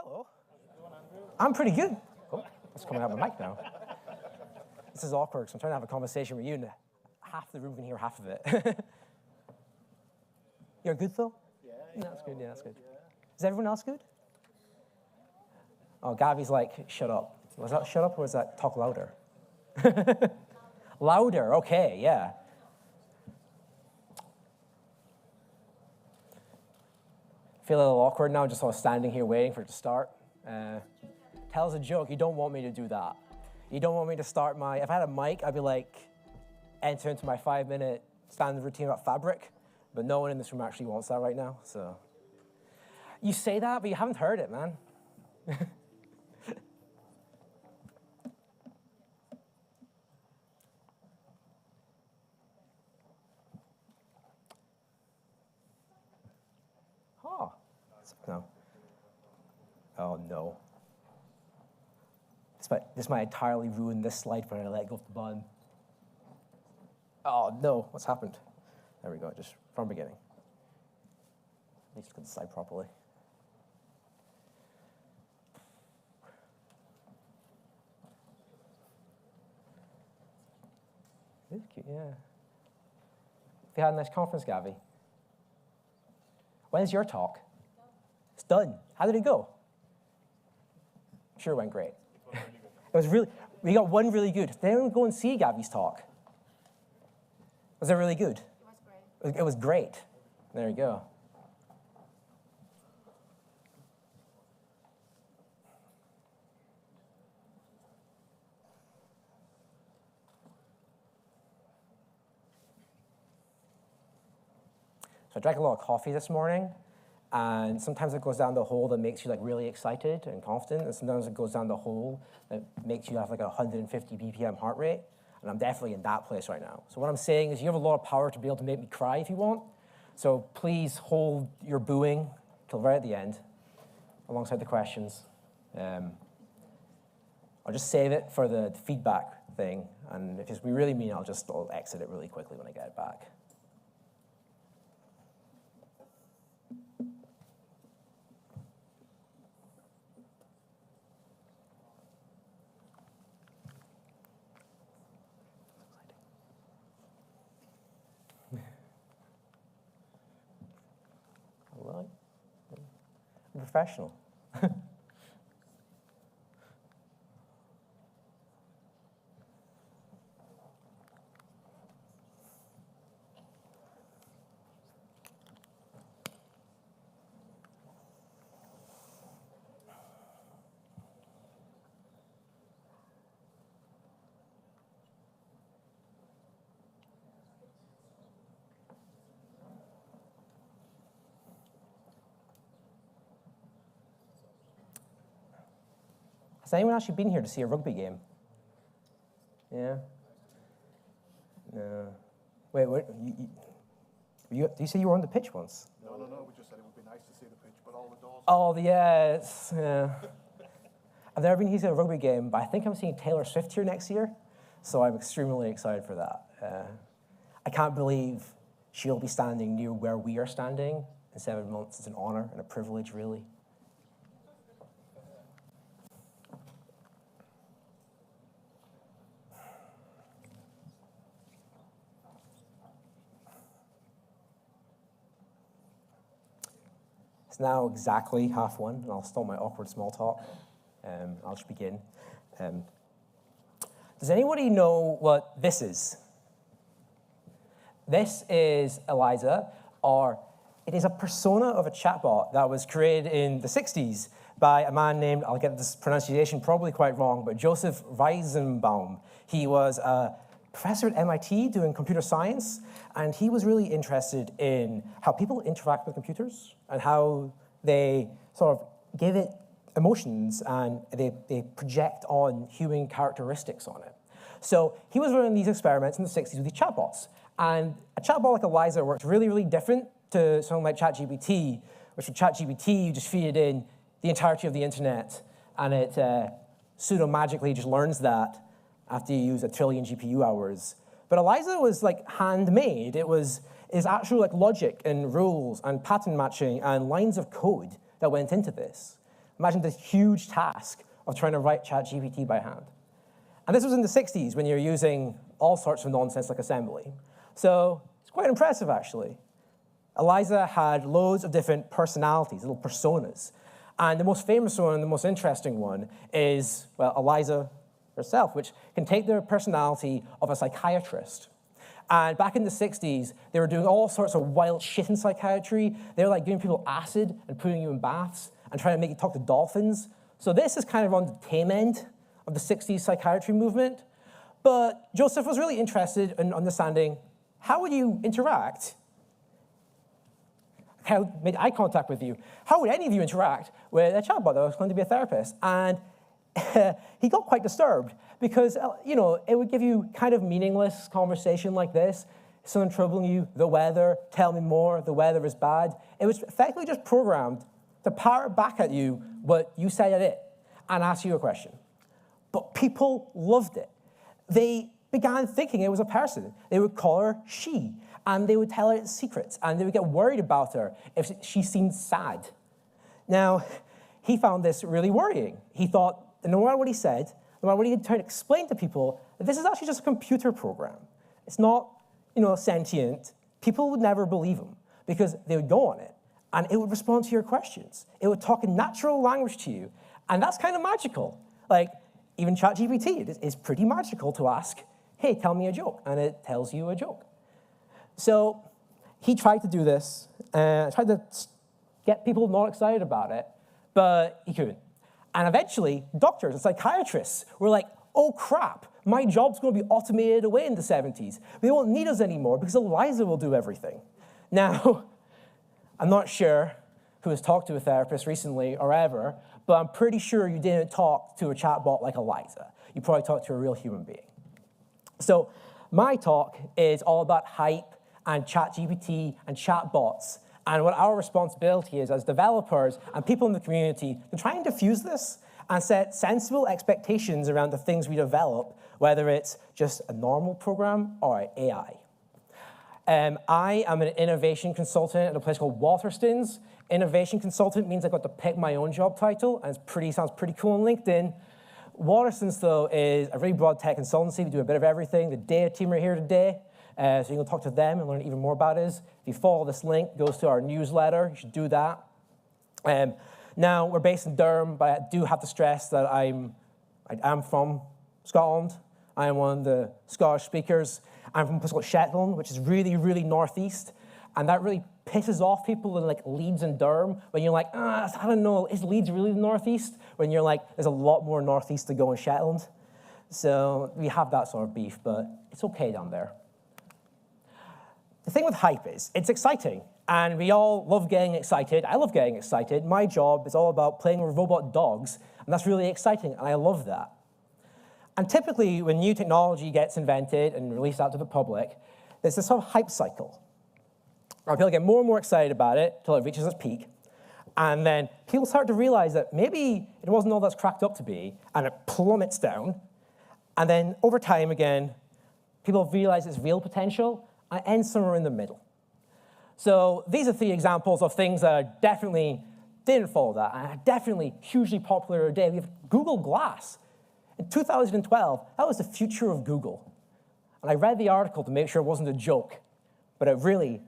Hello. I'm pretty good. Oh, it's coming out of my mic now. This is awkward, because I'm trying to have a conversation with you, and half the room can hear half of it. You're good, though? Yeah. That's good, yeah, that's good. Is everyone else good? Oh, Gabby's like, shut up. Was that shut up, or was that talk louder? Louder, okay, yeah. Feel a little awkward now, just sort of standing here waiting for it to start. Tell us a joke. You don't want me to do that. You don't want me to start my, if I had a mic, I'd be like, enter into my 5-minute standard routine about Fabric, but no one in this room actually wants that right now, so. You say that, but you haven't heard it, man. Oh, no. Oh, no. This might entirely ruin this slide when I let go of the button. Oh, no, what's happened? There we go, just from beginning. At least look at the slide properly. This is cute, yeah. Have you had a nice conference, Gavi? When's your talk? It's done. How did it go? I'm sure it went great. It was really, we got one really good. Did anyone go and see Gavi's talk? Was it really good? It was great. It was great. There you go. So I drank a lot of coffee this morning, and sometimes it goes down the hole that makes you like really excited and confident, and sometimes it goes down the hole that makes you have like a 150 BPM heart rate, and I'm definitely in that place right now. So what I'm saying is you have a lot of power to be able to make me cry if you want, so please hold your booing till right at the end, alongside the questions. I'll just save it for the feedback thing, and if it's really mean, I'll exit it really quickly when I get it back. Right. I'm professional. Has anyone actually been here to see a rugby game? Yeah? No. Wait, do you say you were on the pitch once? No, we just said it would be nice to see the pitch, but all the doors... Oh, yeah. I've never been here to see a rugby game, but I think I'm seeing Taylor Swift here next year, so I'm extremely excited for that. I can't believe she'll be standing near where we are standing in 7 months. It's an honor and a privilege, really. It's now exactly 1:30, and I'll stop my awkward small talk. I'll just begin. Does anybody know what this is? This is Eliza, or it is a persona of a chatbot that was created in the 60s by a man named, I'll get this pronunciation probably quite wrong, but Joseph Weizenbaum. He was a professor at MIT doing computer science, and he was really interested in how people interact with computers and how they sort of give it emotions and they project on human characteristics on it. So he was running these experiments in the 60s with these chatbots. And a chatbot like Eliza works really, really different to something like ChatGPT, which with ChatGPT, you just feed it in the entirety of the internet, and it pseudo-magically just learns that after you use 1 trillion GPU hours. But Eliza was like handmade. It's actual like logic and rules and pattern matching and lines of code that went into this. Imagine the huge task of trying to write ChatGPT by hand. And this was in the 60s when you're using all sorts of nonsense like assembly. So it's quite impressive, actually. Eliza had loads of different personalities, little personas. And the most famous one and the most interesting one is, well, Eliza herself, which can take the personality of a psychiatrist. And back in the 60s, they were doing all sorts of wild shit in psychiatry. They were like giving people acid and putting you in baths and trying to make you talk to dolphins. So this is kind of on the tame end of the 60s psychiatry movement. But Joseph was really interested in understanding how would you interact, how made eye contact with you, how would any of you interact with a chatbot that was going to be a therapist? And he got quite disturbed because, it would give you kind of meaningless conversation like this. Someone troubling you, the weather, tell me more, the weather is bad. It was effectively just programmed to parrot back at you what you said at it and ask you a question. But people loved it. They began thinking it was a person. They would call her she, and they would tell her secrets, and they would get worried about her if she seemed sad. Now, he found this really worrying. He thought, no matter what he said, no matter what he tried to explain to people, that this is actually just a computer program. It's not, sentient. People would never believe him because they would go on it, and it would respond to your questions. It would talk in natural language to you, and that's kind of magical. Like, even ChatGPT, it is pretty magical to ask, hey, tell me a joke, and it tells you a joke. So he tried to do this, tried to get people not excited about it, but he couldn't. And eventually, doctors and psychiatrists were like, oh crap, my job's going to be automated away in the 70s. They won't need us anymore because Eliza will do everything. Now, I'm not sure who has talked to a therapist recently or ever, but I'm pretty sure you didn't talk to a chatbot like Eliza. You probably talked to a real human being. So my talk is all about hype and ChatGPT and chatbots, and what our responsibility is as developers and people in the community to try and diffuse this and set sensible expectations around the things we develop, whether it's just a normal program or AI. I am an innovation consultant at a place called Waterstones. Innovation consultant means I got to pick my own job title, and it sounds pretty cool on LinkedIn. Waterstones, though, is a really broad tech consultancy. We do a bit of everything. The data team are here today, so you can talk to them and learn even more about us. If you follow this link, it goes to our newsletter. You should do that. Now, we're based in Durham, but I do have to stress that I am from Scotland. I am one of the Scottish speakers. I'm from a place called Shetland, which is really, really northeast, and that really pisses off people in like Leeds and Durham when you're like, I don't know, is Leeds really the northeast? When you're like, there's a lot more northeast to go in Shetland. So we have that sort of beef, but it's okay down there. The thing with hype is, it's exciting, and we all love getting excited. I love getting excited. My job is all about playing with robot dogs, and that's really exciting, and I love that. And typically, when new technology gets invented and released out to the public, there's this sort of hype cycle. People get more and more excited about it until it reaches its peak. And then people start to realize that maybe it wasn't all that's cracked up to be, and it plummets down. And then over time again, people realize its real potential, and it ends somewhere in the middle. So these are 3 examples of things that definitely didn't follow that, and are definitely hugely popular today. We have Google Glass. In 2012, that was the future of Google. And I read the article to make sure it wasn't a joke, but they really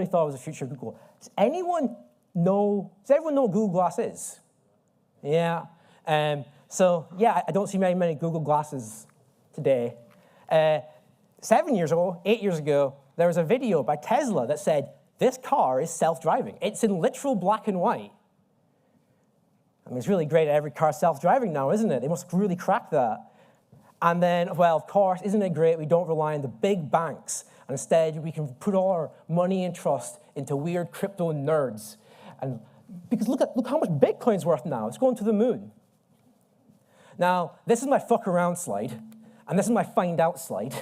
thought it was the future of Google. Does everyone know what Google Glass is? Yeah. So yeah, I don't see many Google Glasses today. 7 years ago, 8 years ago, there was a video by Tesla that said, this car is self-driving. It's in literal black and white. I mean, it's really great that every car's self-driving now, isn't it? They must really crack that. And then, well, of course, isn't it great we don't rely on the big banks, and instead we can put all our money and trust into weird crypto nerds. And because look how much Bitcoin's worth now. It's going to the moon. Now, this is my fuck around slide, and this is my find out slide.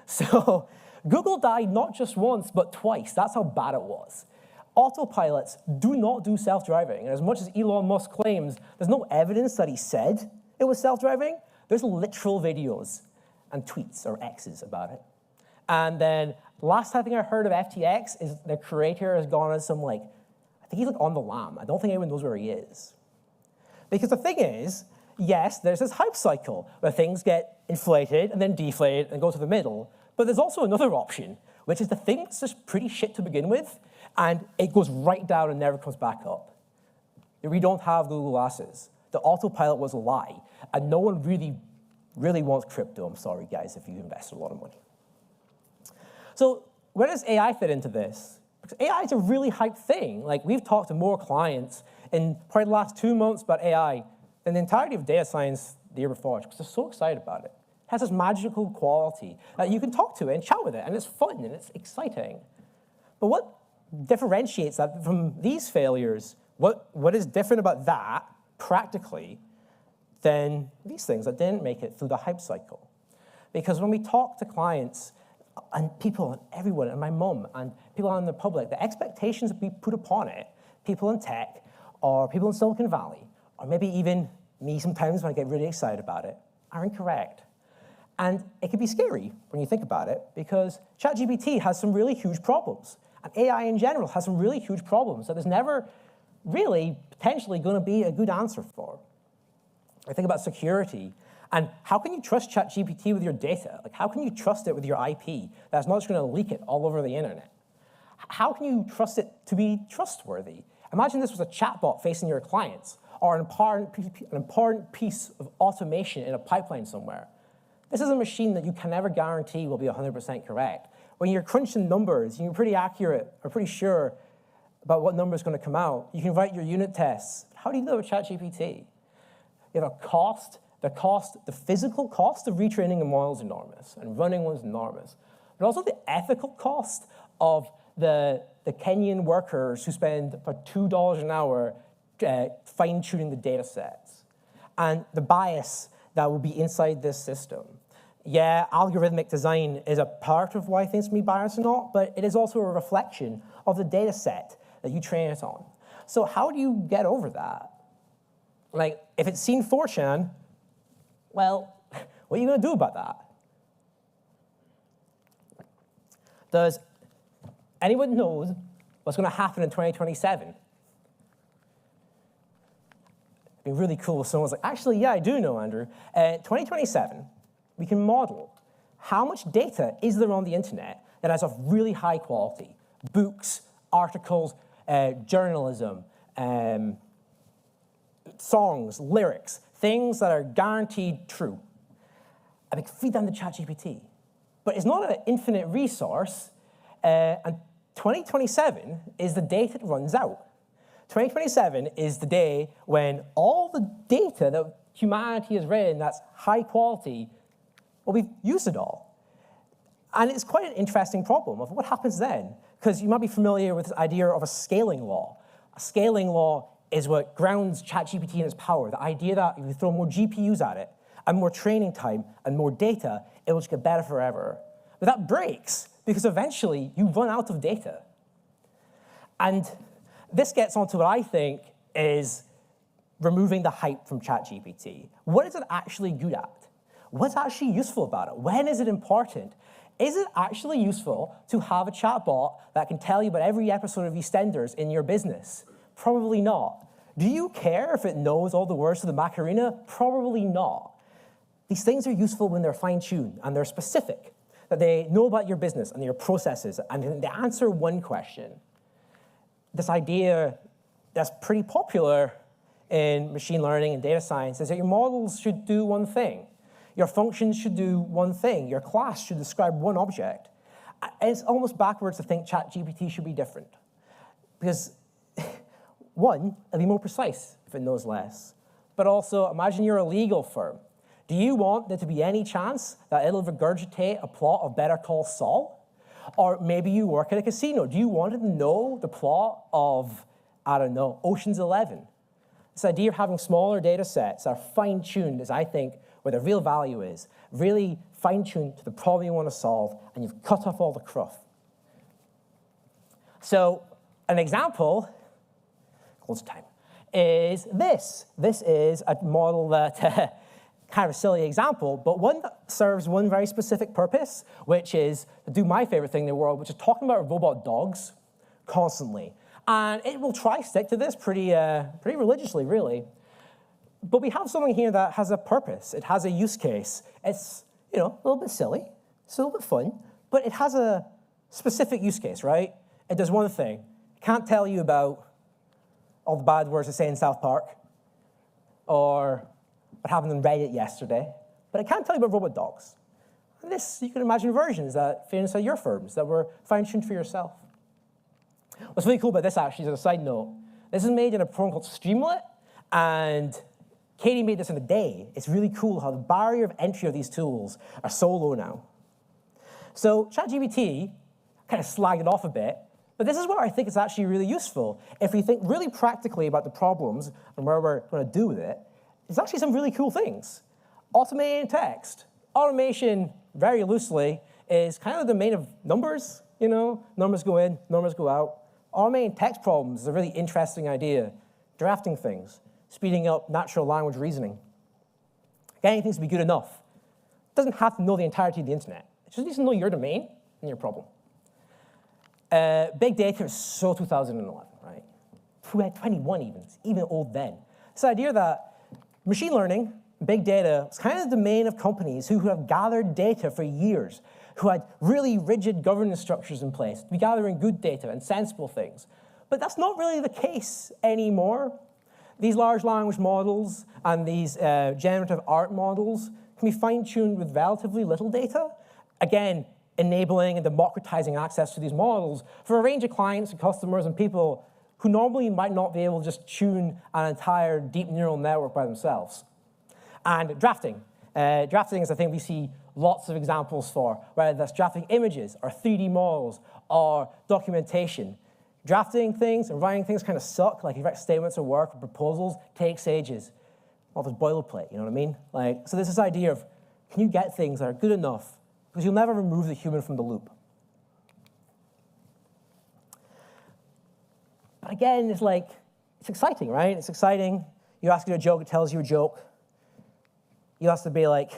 So Google died not just once, but twice. That's how bad it was. Autopilots do not do self-driving. And as much as Elon Musk claims, there's no evidence that he said it was self-driving. There's literal videos and tweets or X's about it. And then last thing I heard of FTX is the creator has gone on some I think he's on the lam. I don't think anyone knows where he is. Because the thing is, yes, there's this hype cycle where things get inflated and then deflated and go to the middle. But there's also another option, which is the thing that's just pretty shit to begin with, and it goes right down and never comes back up. We don't have Google Glasses. The autopilot was a lie, and no one really wants crypto. I'm sorry, guys, if you invested a lot of money. So where does AI fit into this? Because AI is a really hyped thing. Like, we've talked to more clients in probably the last 2 months about AI than the entirety of data science the year before, because they're so excited about it. It has this magical quality that you can talk to it and chat with it, and it's fun and it's exciting. But what differentiates that from these failures? What is different about that, practically, than these things that didn't make it through the hype cycle? Because when we talk to clients, and people, and everyone, and my mum, and people out in the public, the expectations that we put upon it, people in tech, or people in Silicon Valley, or maybe even me sometimes when I get really excited about it, are incorrect. And it can be scary when you think about it, because ChatGPT has some really huge problems. And AI in general has some really huge problems that there's never really potentially going to be a good answer for. I think about security. And how can you trust ChatGPT with your data? Like, how can you trust it with your IP that's not just going to leak it all over the internet? How can you trust it to be trustworthy? Imagine this was a chatbot facing your clients, or an important piece of automation in a pipeline somewhere. This is a machine that you can never guarantee will be 100% correct. When you're crunching numbers, and you're pretty accurate or pretty sure about what number is going to come out, you can write your unit tests. How do you do that with ChatGPT? You have a cost. The physical cost of retraining a model is enormous, and running one is enormous. But also the ethical cost of the Kenyan workers who spend about $2 an hour fine-tuning the data sets, and the bias that will be inside this system. Yeah, algorithmic design is a part of why things can be biased or not, but it is also a reflection of the data set that you train it on. So how do you get over that? Like, if it's seen 4chan, well, what are you going to do about that? Does anyone know what's going to happen in 2027? It'd be really cool if someone was like, actually, yeah, I do know, Andrew. 2027, we can model how much data is there on the internet that is of really high quality. Books, articles, journalism, songs, lyrics, things that are guaranteed true. And we can feed them to ChatGPT. But it's not an infinite resource, and 2027 is the date it runs out. 2027 is the day when all the data that humanity has written that's high quality, well, we've used it all. And it's quite an interesting problem of what happens then, because you might be familiar with the idea of a scaling law. A scaling law is what grounds ChatGPT in its power, the idea that if you throw more GPUs at it, and more training time, and more data, it will just get better forever. But that breaks, because eventually you run out of data. And this gets onto what I think is removing the hype from ChatGPT. What is it actually good at? What's actually useful about it? When is it important? Is it actually useful to have a chatbot that can tell you about every episode of EastEnders in your business? Probably not. Do you care if it knows all the words to the Macarena? Probably not. These things are useful when they're fine-tuned and they're specific, that they know about your business and your processes, and they answer one question. This idea that's pretty popular in machine learning and data science is that your models should do one thing. Your functions should do one thing. Your class should describe one object. It's almost backwards to think ChatGPT should be different. Because, one, it'll be more precise if it knows less. But also, imagine you're a legal firm. Do you want there to be any chance that it'll regurgitate a plot of Better Call Saul? Or maybe you work at a casino. Do you want it to know the plot of, I don't know, Ocean's 11? This idea of having smaller data sets that are fine-tuned is, I think, where the real value is. Really fine-tuned to the problem you want to solve, and you've cut off all the cruff. So an example, close time, is this. This is a model that, kind of a silly example, but one that serves one very specific purpose, which is to do my favorite thing in the world, which is talking about robot dogs constantly. And it will try stick to this pretty religiously, really. But we have something here that has a purpose. It has a use case. It's, a little bit silly. It's a little bit fun. But it has a specific use case, right? It does one thing. It can't tell you about all the bad words they say in South Park or what happened on Reddit yesterday. But it can tell you about robot dogs. And this, you can imagine versions that fit inside your firms that were fine-tuned for yourself. What's really cool about this, actually, as a side note, this is made in a program called Streamlit, and Katie made this in a day. It's really cool how the barrier of entry of these tools are so low now. So ChatGPT kind of slagged it off a bit, but this is where I think it's actually really useful. If we think really practically about the problems and where we're going to do with it, there's actually some really cool things. Automating text. Automation, very loosely, is kind of the domain of numbers. Numbers go in, numbers go out. Automating text problems is a really interesting idea. Drafting things, speeding up natural language reasoning. Getting things to be good enough. It doesn't have to know the entirety of the internet. It just needs to know your domain and your problem. Big data is so 2011, right? 21 even, it's even old then. This idea that machine learning, big data, is kind of the domain of companies who have gathered data for years, who had really rigid governance structures in place to be gathering good data and sensible things. But that's not really the case anymore. These large language models and these generative art models can be fine-tuned with relatively little data. Again, enabling and democratizing access to these models for a range of clients and customers and people who normally might not be able to just tune an entire deep neural network by themselves. And drafting. Drafting is a thing we see lots of examples for, whether that's drafting images or 3D models or documentation. Drafting things and writing things kind of suck. Like, if you write statements of work or proposals, takes ages. All this boilerplate, you know what I mean? So there's this idea of, can you get things that are good enough? Because you'll never remove the human from the loop. But again, it's exciting, right? It's exciting. You ask it a joke, it tells you a joke. You ask to be like,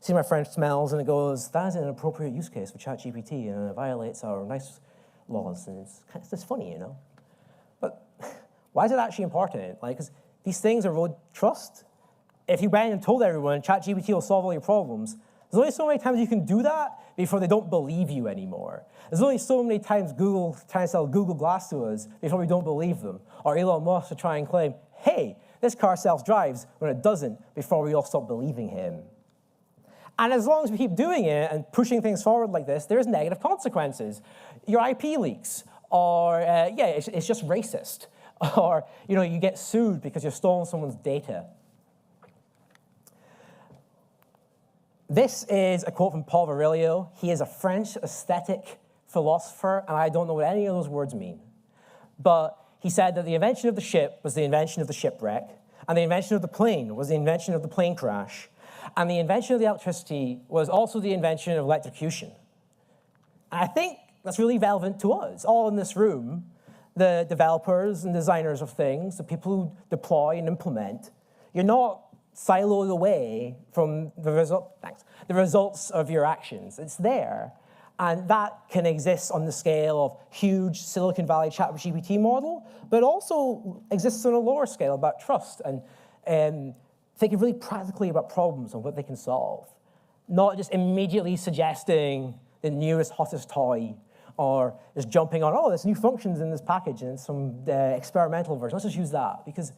see my French smells, and it goes, that is an appropriate use case for ChatGPT, and it violates our nice laws, and it's just funny, But why is it actually important? Because these things erode trust. If you went and told everyone ChatGPT will solve all your problems, there's only so many times you can do that before they don't believe you anymore. There's only so many times Google trying to sell Google Glass to us before we don't believe them. Or Elon Musk to try and claim, hey, this car self-drives, when it doesn't, before we all stop believing him. And as long as we keep doing it and pushing things forward like this, there's negative consequences. Your IP leaks, or it's just racist. Or you get sued because you've stolen someone's data. This is a quote from Paul Virilio. He is a French aesthetic philosopher, and I don't know what any of those words mean. But he said that the invention of the ship was the invention of the shipwreck, and the invention of the plane was the invention of the plane crash, and the invention of the electricity was also the invention of electrocution. And I think that's really relevant to us, all in this room, the developers and designers of things, the people who deploy and implement. You're not siloed away from the results of your actions. It's there. And that can exist on the scale of huge Silicon Valley ChatGPT model, but also exists on a lower scale about trust and thinking really practically about problems and what they can solve. Not just immediately suggesting the newest, hottest toy, or just jumping on, there's new functions in this package and some experimental version. Let's just use that. Because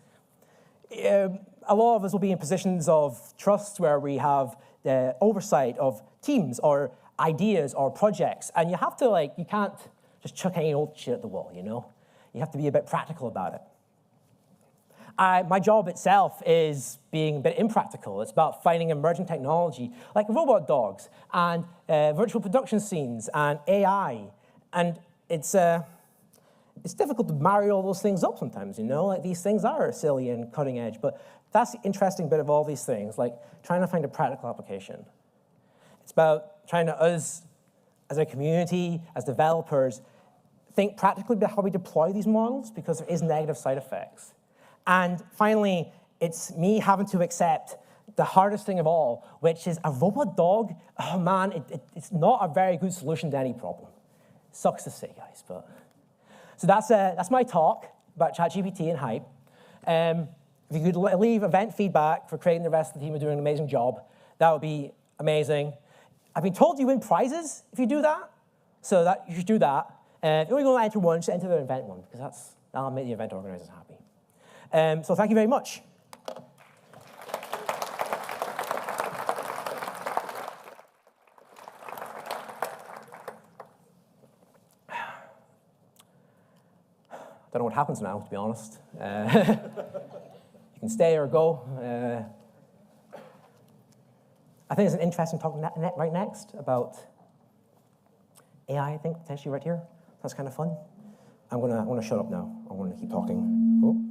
a lot of us will be in positions of trust where we have the oversight of teams or ideas or projects, and you have to you can't just chuck any old shit at the wall, You have to be a bit practical about it. My job itself is being a bit impractical. It's about finding emerging technology like robot dogs and virtual production scenes and AI, and it's difficult to marry all those things up sometimes, These things are silly and cutting edge, but that's the interesting bit of all these things, trying to find a practical application. It's about trying to, us, as a community, as developers, think practically about how we deploy these models, because there is negative side effects. And finally, it's me having to accept the hardest thing of all, which is a robot dog. Oh man, it's not a very good solution to any problem. Sucks to say, guys, but. So that's my talk about ChatGPT and hype. If you could leave event feedback for creating the rest of the team are doing an amazing job, that would be amazing. I've been told you win prizes if you do that, so that you should do that. If you're only going to enter one, just enter the event one, because that'll make the event organizers happy. So thank you very much. I don't know what happens now, to be honest. You can stay or go. I think there's an interesting talk right next about AI, I think, potentially right here. That's kind of fun. I'm gonna shut up now. I'm gonna keep talking. Oh.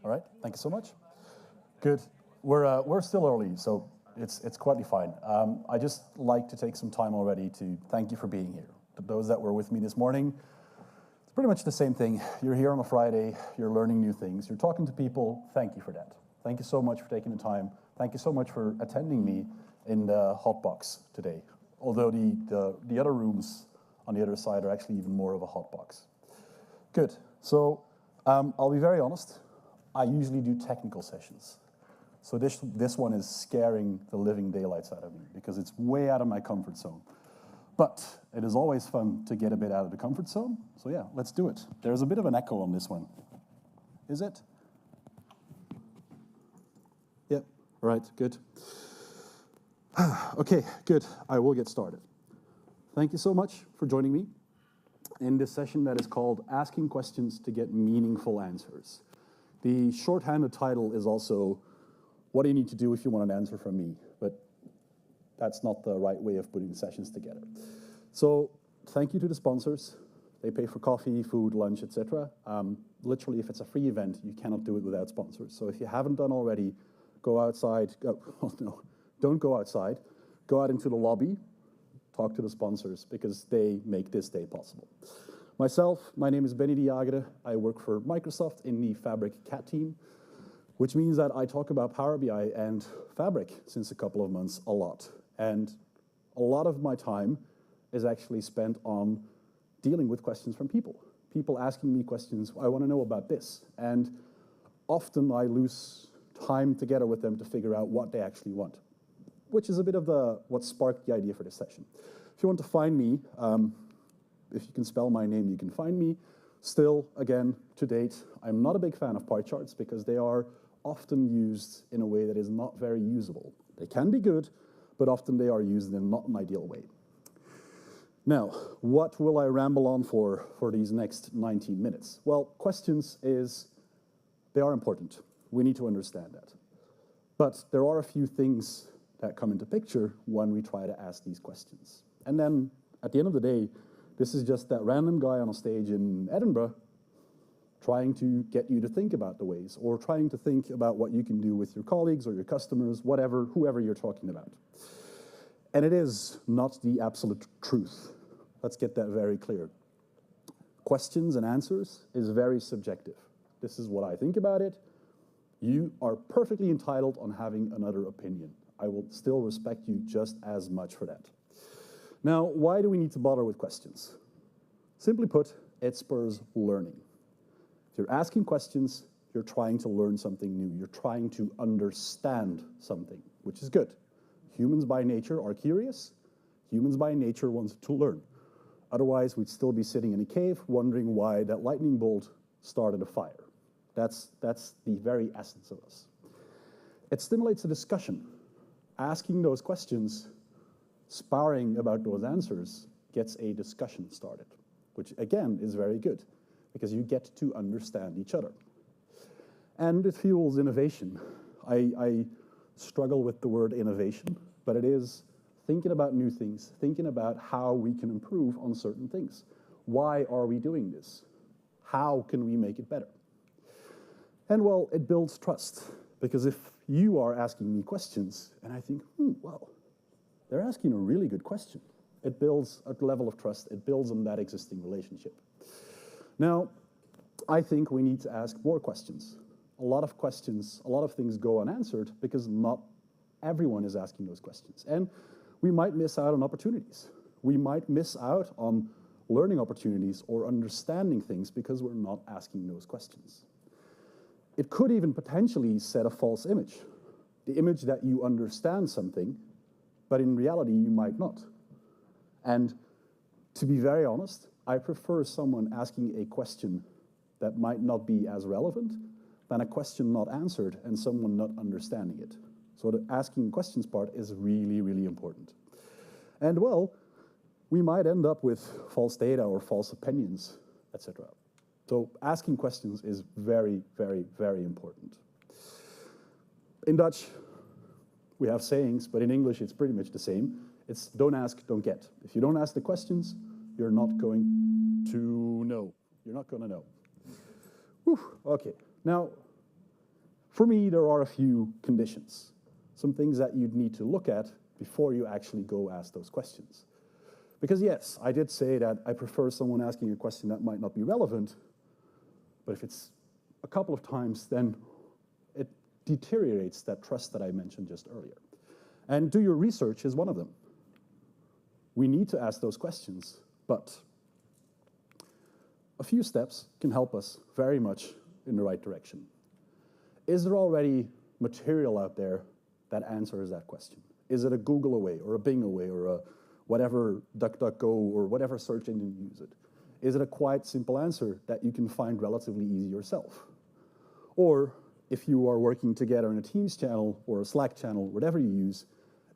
All right, thank you so much. Good. We're still early, so it's quite fine. I just like to take some time already to thank you for being here. To those that were with me this morning, it's pretty much the same thing. You're here on a Friday, you're learning new things, you're talking to people. Thank you for that. Thank you so much for taking the time. Thank you so much for attending me in the hot box today. Although the other rooms on the other side are actually even more of a hot box. Good. So I'll be very honest. I usually do technical sessions. So this one is scaring the living daylights out of me because it's way out of my comfort zone. But it is always fun to get a bit out of the comfort zone. So yeah, let's do it. There's a bit of an echo on this one. Is it? Yep, right, good. Okay, good. I will get started. Thank you so much for joining me in this session that is called Asking Questions to Get Meaningful Answers. The shorthanded title is also, what do you need to do if you want an answer from me? But that's not the right way of putting the sessions together. So thank you to the sponsors. They pay for coffee, food, lunch, etc. Literally, if it's a free event, you cannot do it without sponsors. So if you haven't done already, go outside. Don't go outside. Go out into the lobby. Talk to the sponsors because they make this day possible. Myself, my name is Benny de Jager. I work for Microsoft in the Fabric Cat team, which means that I talk about Power BI and Fabric since a couple of months a lot. And a lot of my time is actually spent on dealing with questions from people. People asking me questions, I want to know about this. And often I lose time together with them to figure out what they actually want, which is a bit of what sparked the idea for this session. If you want to find me, if you can spell my name, you can find me. Still, again, to date, I'm not a big fan of pie charts because they are often used in a way that is not very usable. They can be good, but often they are used in not an ideal way. Now, what will I ramble on for these next 19 minutes? Well, questions they are important. We need to understand that. But there are a few things that come into picture when we try to ask these questions. And then, at the end of the day, this is just that random guy on a stage in Edinburgh trying to get you to think about the ways or trying to think about what you can do with your colleagues or your customers, whoever you're talking about. And it is not the absolute truth. Let's get that very clear. Questions and answers is very subjective. This is what I think about it. You are perfectly entitled on having another opinion. I will still respect you just as much for that. Now, why do we need to bother with questions? Simply put, it spurs learning. If you're asking questions, you're trying to learn something new. You're trying to understand something, which is good. Humans by nature are curious. Humans by nature want to learn. Otherwise, we'd still be sitting in a cave wondering why that lightning bolt started a fire. That's the very essence of us. It stimulates a discussion. Asking those questions, sparring about those answers, gets a discussion started, which again is very good because you get to understand each other. And it fuels innovation. I struggle with the word innovation, but it is thinking about new things, thinking about how we can improve on certain things. Why are we doing this? How can we make it better? And well, it builds trust, because if you are asking me questions and I think, well, they're asking a really good question, it builds a level of trust, it builds on that existing relationship. Now, I think we need to ask more questions. A lot of questions, a lot of things go unanswered because not everyone is asking those questions. And we might miss out on opportunities. We might miss out on learning opportunities or understanding things because we're not asking those questions. It could even potentially set a false image. The image that you understand something, but in reality you might not. And to be very honest, I prefer someone asking a question that might not be as relevant than a question not answered and someone not understanding it. So the asking questions part is really, really important. And well, we might end up with false data or false opinions, etc. So asking questions is very, very, very important. In Dutch, we have sayings, but in English it's pretty much the same. It's don't ask, don't get. If you don't ask the questions, you're not going to know. You're not going to know. Whew, okay, now For me, there are a few conditions, some things that you'd need to look at before you actually go ask those questions. Because yes, I did say that I prefer someone asking a question that might not be relevant, but if it's a couple of times, then it deteriorates that trust that I mentioned just earlier. And do your research is one of them. We need to ask those questions, but a few steps can help us very much in the right direction. Is there already material out there that answers that question? Is it a Google away, or a Bing away, or a whatever DuckDuckGo, or whatever search engine you use it? Is it a quite simple answer that you can find relatively easy yourself? Or if you are working together in a Teams channel or a Slack channel, whatever you use,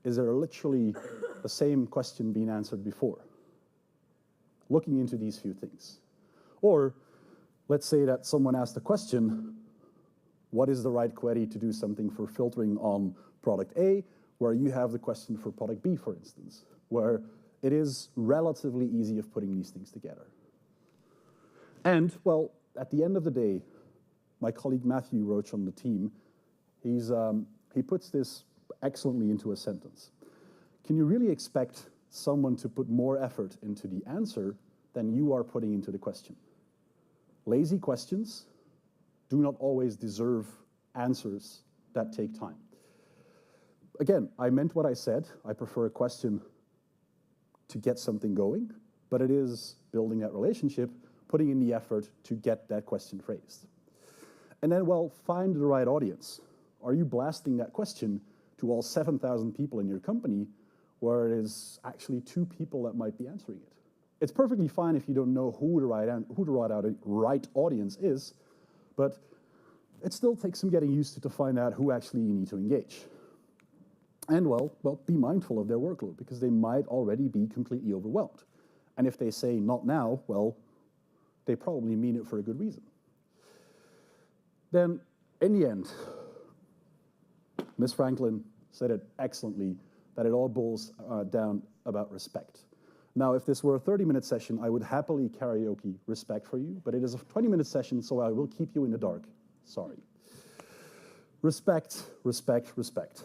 is there literally the same question being answered before? Looking into these few things. Or let's say that someone asked a question, what is the right query to do something for filtering on product A, where you have the question for product B, for instance, where it is relatively easy of putting these things together. And, well, at the end of the day, my colleague Matthew Roach on the team, he puts this excellently into a sentence. Can you really expect someone to put more effort into the answer than you are putting into the question? Lazy questions do not always deserve answers that take time. Again, I meant what I said. I prefer a question to get something going, but it is building that relationship, putting in the effort to get that question phrased. And then, well, find the right audience. Are you blasting that question to all 7,000 people in your company, where it is actually 2 people that might be answering it? It's perfectly fine if you don't know who the right audience is, but it still takes some getting used to find out who actually you need to engage. And well, be mindful of their workload, because they might already be completely overwhelmed. And if they say not now, well, they probably mean it for a good reason. Then, in the end, Ms. Franklin said it excellently, that it all boils down about respect. Now, if this were a 30-minute session, I would happily karaoke respect for you, but it is a 20-minute session, so I will keep you in the dark. Sorry. Respect, respect, respect.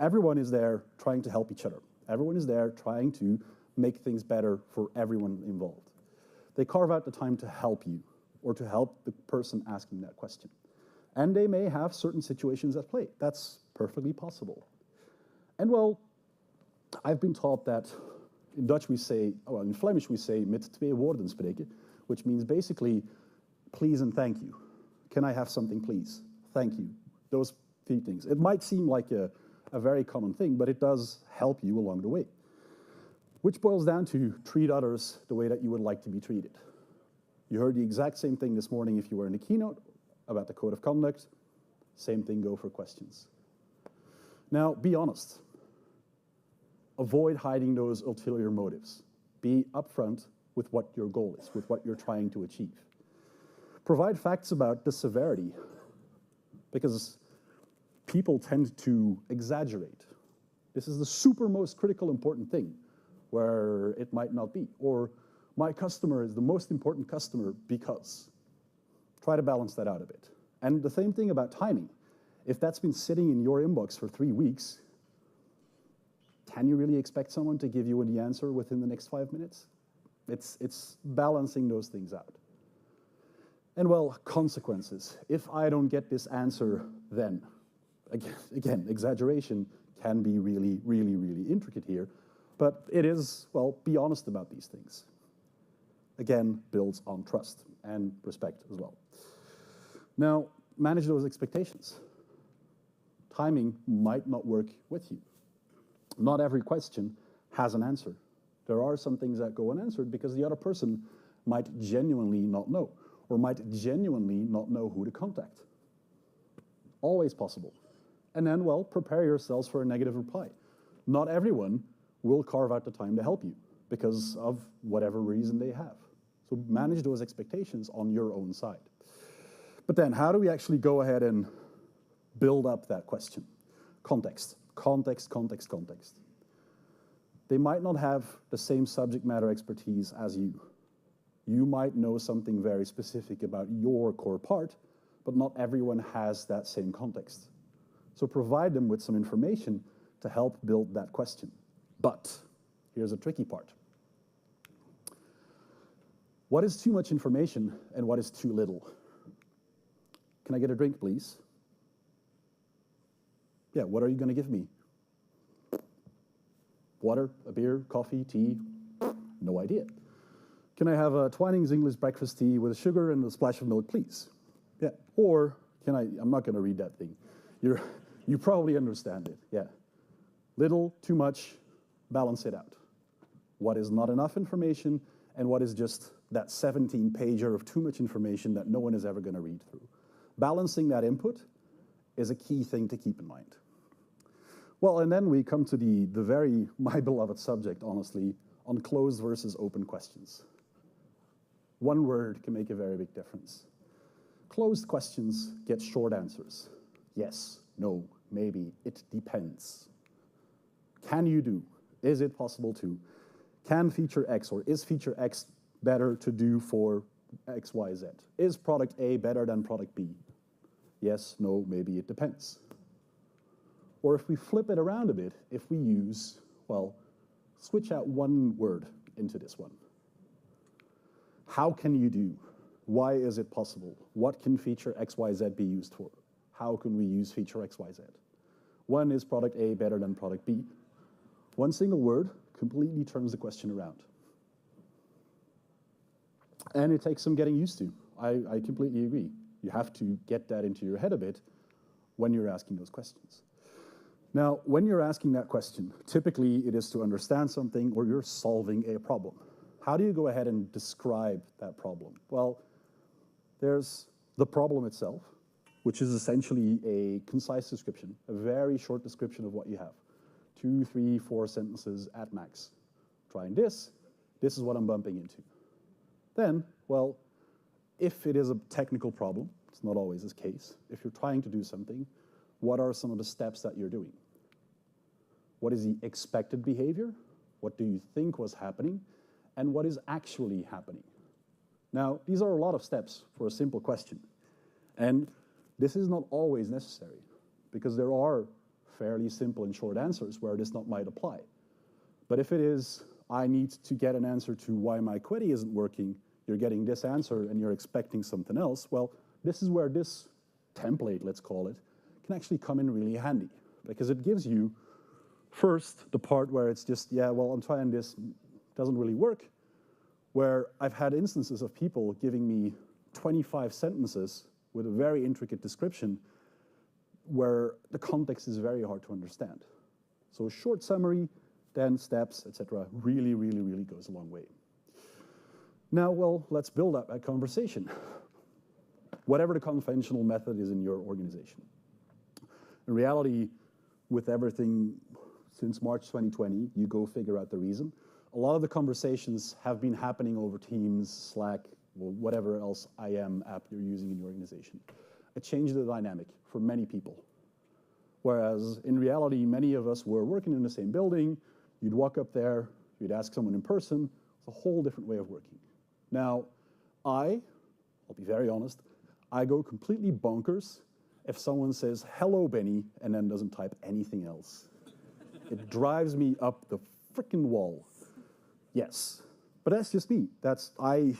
Everyone is there trying to help each other. Everyone is there trying to make things better for everyone involved. They carve out the time to help you, or to help the person asking that question. And they may have certain situations at play. That's perfectly possible. And well, I've been taught that in Dutch we say, well, in Flemish we say, met 2 woorden spreken, which means basically, please and thank you. Can I have something, please? Thank you. Those 3 things. It might seem like a very common thing, but it does help you along the way. Which boils down to treat others the way that you would like to be treated. You heard the exact same thing this morning if you were in the keynote about the code of conduct. Same thing go for questions. Now, be honest. Avoid hiding those ulterior motives. Be upfront with what your goal is, with what you're trying to achieve. Provide facts about the severity, because people tend to exaggerate. This is the super most critical important thing, where it might not be. Or, my customer is the most important customer because. Try to balance that out a bit. And the same thing about timing. If that's been sitting in your inbox for 3 weeks, can you really expect someone to give you the answer within the next 5 minutes? It's balancing those things out. And well, consequences. If I don't get this answer, then, again, exaggeration can be really, really, really intricate here, but it is, well, be honest about these things. Again, builds on trust and respect as well. Now, manage those expectations. Timing might not work with you. Not every question has an answer. There are some things that go unanswered because the other person might genuinely not know, or might genuinely not know who to contact. Always possible. And then, well, prepare yourselves for a negative reply. Not everyone will carve out the time to help you because of whatever reason they have. So manage those expectations on your own side. But then, how do we actually go ahead and build up that question? Context, context, context, context. They might not have the same subject matter expertise as you. You might know something very specific about your core part, but not everyone has that same context. So provide them with some information to help build that question. But here's a tricky part. What is too much information and what is too little? Can I get a drink, please? Yeah, what are you going to give me? Water, a beer, coffee, tea? No idea. Can I have a Twinings English breakfast tea with sugar and a splash of milk, please? Yeah, or can I'm not going to read that thing. You probably understand it, yeah. Little, too much, balance it out. What is not enough information and what is just that 17-pager of too much information that no one is ever going to read through. Balancing that input is a key thing to keep in mind. Well, and then we come to the very, my beloved subject, honestly, on closed versus open questions. One word can make a very big difference. Closed questions get short answers. Yes, no, maybe, it depends. Can you do? Is it possible to? Can feature X or is feature X better to do for X, Y, Z? Is product A better than product B? Yes, no, maybe, it depends. Or if we flip it around a bit, if we use, well, switch out one word into this one. How can you do? Why is it possible? What can feature X, Y, Z be used for? How can we use feature X, Y, Z? When is product A better than product B? One single word completely turns the question around. And it takes some getting used to. I completely agree. You have to get that into your head a bit when you're asking those questions. Now, when you're asking that question, typically it is to understand something or you're solving a problem. How do you go ahead and describe that problem? Well, there's the problem itself, which is essentially a concise description, a very short description of what you have. 2, 3, 4 sentences at max. Trying this is what I'm bumping into. Then, well, if it is a technical problem, it's not always the case, if you're trying to do something, what are some of the steps that you're doing? What is the expected behavior? What do you think was happening? And what is actually happening? Now, these are a lot of steps for a simple question. And this is not always necessary, because there are fairly simple and short answers where this might apply. But if it is, I need to get an answer to why my query isn't working, you're getting this answer and you're expecting something else, well, this is where this template, let's call it, can actually come in really handy, because it gives you first the part where it's just, yeah, well, I'm trying this, doesn't really work, where I've had instances of people giving me 25 sentences with a very intricate description where the context is very hard to understand. So a short summary, then steps, etc., really, really, really goes a long way. Now, well, let's build up that conversation. Whatever the conventional method is in your organization. In reality, with everything since March 2020, you go figure out the reason. A lot of the conversations have been happening over Teams, Slack, or whatever else IM app you're using in your organization. It changed the dynamic for many people. Whereas in reality, many of us were working in the same building, you'd walk up there, you'd ask someone in person, it's a whole different way of working. Now, I'll be very honest, I go completely bonkers if someone says, hello, Benny, and then doesn't type anything else. It drives me up the frickin' wall. Yes, but that's just me. I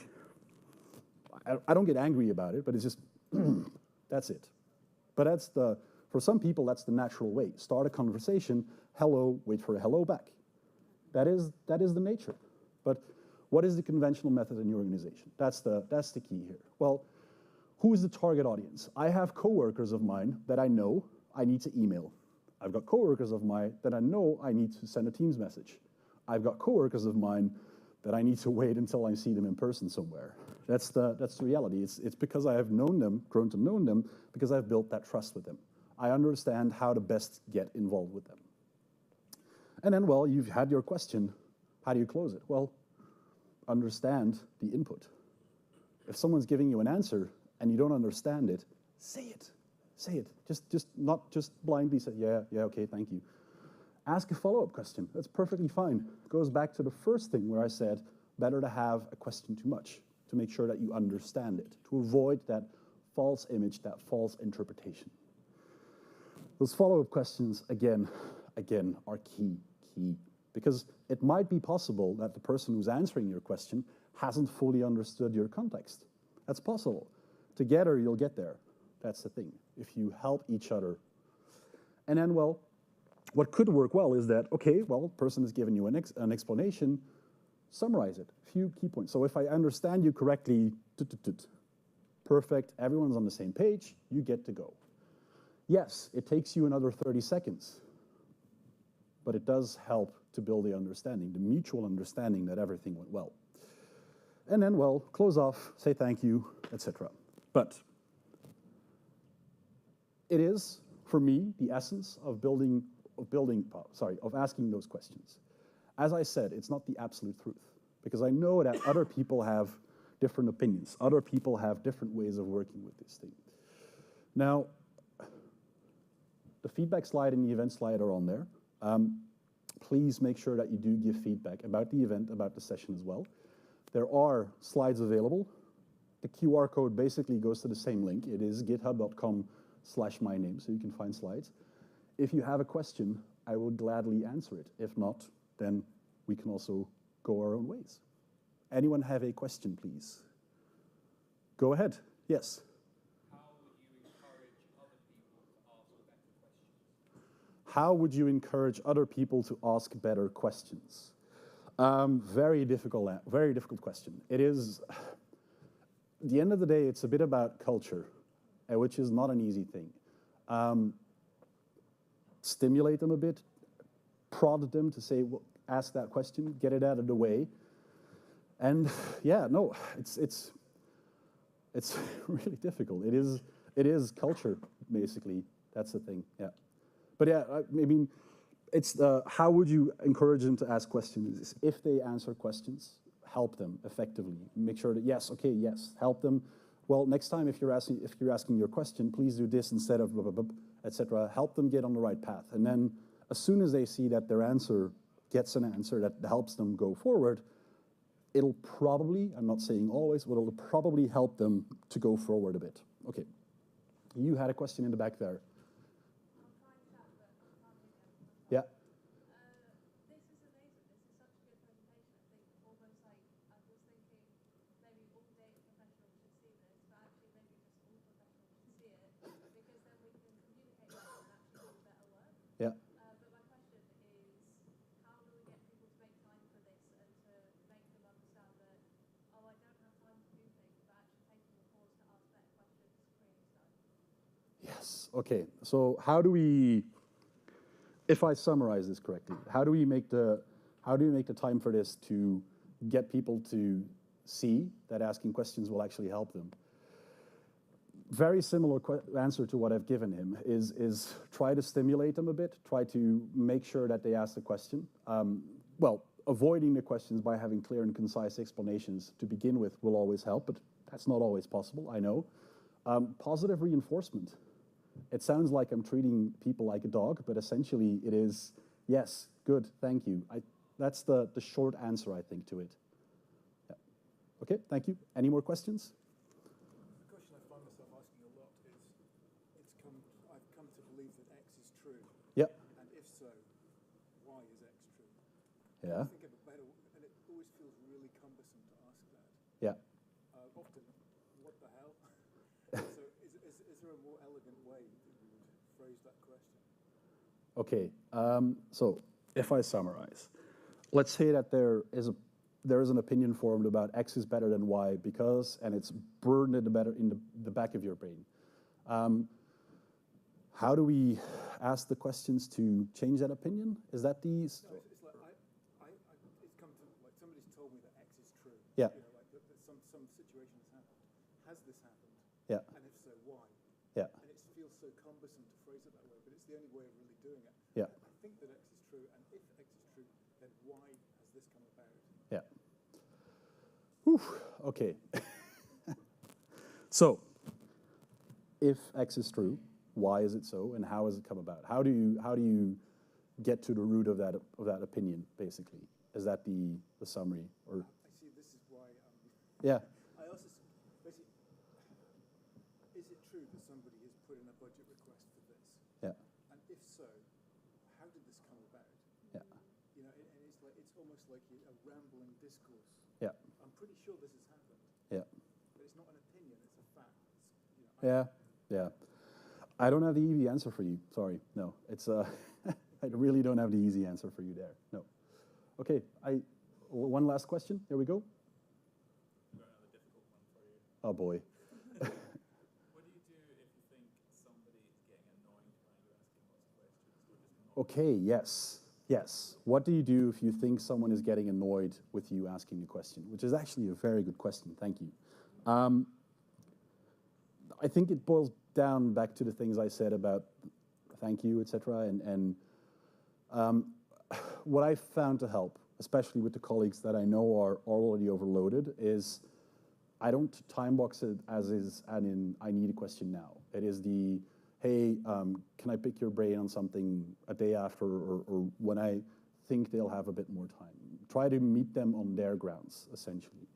don't get angry about it, but it's just, that's it. But for some people, that's the natural way. Start a conversation, hello, wait for a hello back. That is the nature. But what is the conventional method in your organization? That's the key here. Well, who is the target audience? I have coworkers of mine that I know I need to email. I've got coworkers of mine that I know I need to send a Teams message. I've got coworkers of mine that I need to wait until I see them in person somewhere. That's the reality. It's because I have known them, grown to know them, because I've built that trust with them. I understand how to best get involved with them. And then, well, you've had your question. How do you close it? Well, understand the input. If someone's giving you an answer and you don't understand it, say it. Say it. Not just blindly say, yeah, okay, thank you. Ask a follow-up question. That's perfectly fine. It goes back to the first thing where I said, better to have a question too much, to make sure that you understand it, to avoid that false image, that false interpretation. Those follow-up questions, again, are key. Because it might be possible that the person who's answering your question hasn't fully understood your context. That's possible. Together, you'll get there. That's the thing. If you help each other. And then, well, what could work well is that, okay, well, person has given you an explanation, summarize it, a few key points. So if I understand you correctly, perfect, everyone's on the same page, you get to go. Yes, it takes you another 30 seconds, but it does help to build the understanding, the mutual understanding that everything went well. And then, well, close off, say thank you, etc. But it is, for me, the essence of asking those questions. As I said, it's not the absolute truth, because I know that other people have different opinions. Other people have different ways of working with this thing. Now, the feedback slide and the event slide are on there. Please make sure that you do give feedback about the event, about the session as well. There are slides available. The QR code basically goes to the same link. It is github.com/myname, so you can find slides. If you have a question, I will gladly answer it. If not, then we can also go our own ways. Anyone have a question, please? Go ahead. Yes. How would you encourage other people to ask better questions? Very difficult question. It is, at the end of the day, it's a bit about culture, which is not an easy thing. Stimulate them a bit, prod them to say, well, ask that question, get it out of the way. And yeah, no, it's really difficult. It is culture, basically. That's the thing, yeah. But yeah, I mean, it's how would you encourage them to ask questions? If they answer questions, help them effectively. Make sure that yes, okay, yes, help them. Well, next time if you're asking your question, please do this instead of blah, blah, blah, etc. Help them get on the right path. And then as soon as they see that their answer gets an answer that helps them go forward, it'll probably, I'm not saying always, but it'll probably help them to go forward a bit. Okay, you had a question in the back there. Yeah. Yeah. But my question is, how do we get people to make time for this and to make them understand that, oh, I don't have time to do things, but actually taking the pause to ask better questions creates time? Yes. Okay. So how do we, if I summarize this correctly, how do we make the time for this to get people to see that asking questions will actually help them? Very similar answer to what I've given him is try to stimulate them a bit, try to make sure that they ask the question. Well, avoiding the questions by having clear and concise explanations to begin with will always help, but that's not always possible, I know. Positive reinforcement. It sounds like I'm treating people like a dog, but essentially it is, yes, good, thank you. That's the short answer, I think, to it. Yeah. Okay, thank you. Any more questions? Yep. And if so, why is X true? Yeah. Think of a better, and it always feels really cumbersome to ask that. Yeah. Often, what the hell? So is there a more elegant way that you would phrase that question? Okay, so if I summarize, let's say that there is an opinion formed about X is better than Y because, and it's burned in the back of your brain. How do we ask the questions to change that opinion? Is that these? No, it's like it's come to like somebody's told me that X is true. Yeah. You know, like that some situation has happened. Has this happened? Yeah. And if so, why? Yeah. And it feels so cumbersome to phrase it that way, but it's the only way of really doing it. Yeah. I think that X is true, and if X is true, then why has this come about? Yeah. Whew, okay. So, if X is true, why is it so, and how has it come about? How do you get to the root of that opinion? Basically, is that the summary? Or I see. This is why. Yeah. I also basically, is it's almost like a rambling discourse. Yeah. I'm pretty sure this has happened. Yeah. But it's not an opinion, it's a fact. It's, you know, Yeah. I don't have the easy answer for you. Sorry. No. It's I really don't have the easy answer for you there. No. Okay. One last question. Here we go. Oh boy. What do you do if you think somebody is getting annoyed by you asking lots of questions? Okay, yes. What do you do if you think someone is getting annoyed with you asking a question? Which is actually a very good question, thank you. I think it boils down back to the things I said about thank you, etc. And what I found to help, especially with the colleagues that I know are already overloaded, is I don't time box it as is, and in I need a question now. It is the, hey, can I pick your brain on something a day after or when I think they'll have a bit more time. Try to meet them on their grounds, essentially.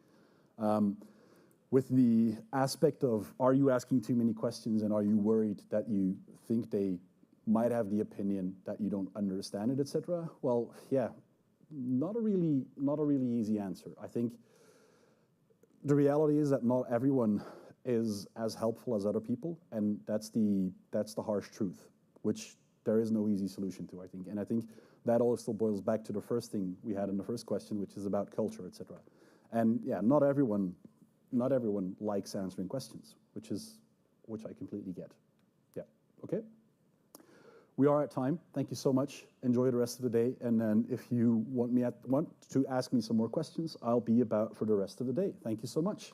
With the aspect of, are you asking too many questions and are you worried that you think they might have the opinion that you don't understand it, etc.? Well, yeah, not a really easy answer. I think the reality is that not everyone is as helpful as other people, and that's the harsh truth, which there is no easy solution to, I think. And I think that also boils back to the first thing we had in the first question, which is about culture, etc. And yeah, not everyone likes answering questions, which I completely get. Yeah. Okay. We are at time. Thank you so much. Enjoy the rest of the day. And then if you want to ask me some more questions, I'll be about for the rest of the day. Thank you so much.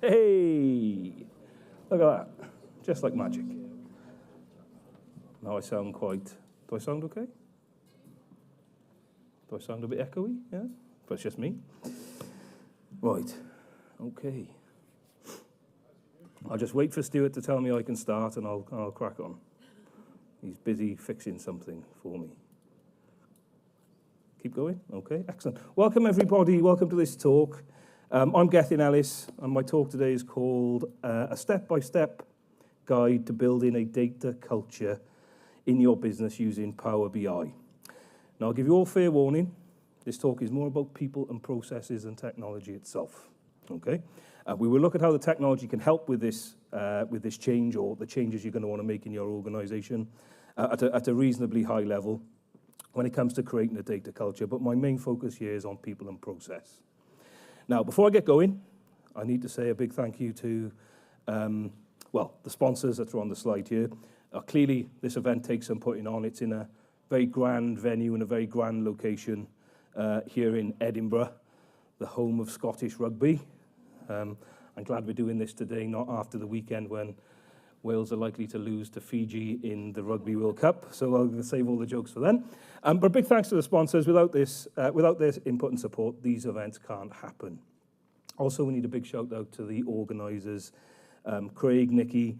Hey, look at that, just like magic. Now I sound quite, do I sound okay? Do I sound a bit echoey? Yeah, but it's just me. Right, okay. I'll just wait for Stuart to tell me I can start and I'll crack on. He's busy fixing something for me. Keep going? Okay, excellent. Welcome everybody, welcome to this talk. I'm Gethin Ellis and my talk today is called A Step-by-Step Guide to Building a Data Culture in Your Business Using Power BI. Now I'll give you all fair warning, this talk is more about people and processes than technology itself, okay? We will look at how the technology can help with this change or the changes you're going to want to make in your organization at a reasonably high level when it comes to creating a data culture, but my main focus here is on people and process. Now, before I get going, I need to say a big thank you to, the sponsors that are on the slide here. Clearly, this event takes some putting on. It's in a very grand venue and a very grand location here in Edinburgh, the home of Scottish rugby. I'm glad we're doing this today, not after the weekend when Wales are likely to lose to Fiji in the Rugby World Cup, so I'll save all the jokes for then. But a big thanks to the sponsors. Without their input and support, these events can't happen. Also, we need a big shout out to the organisers, Craig, Nikki,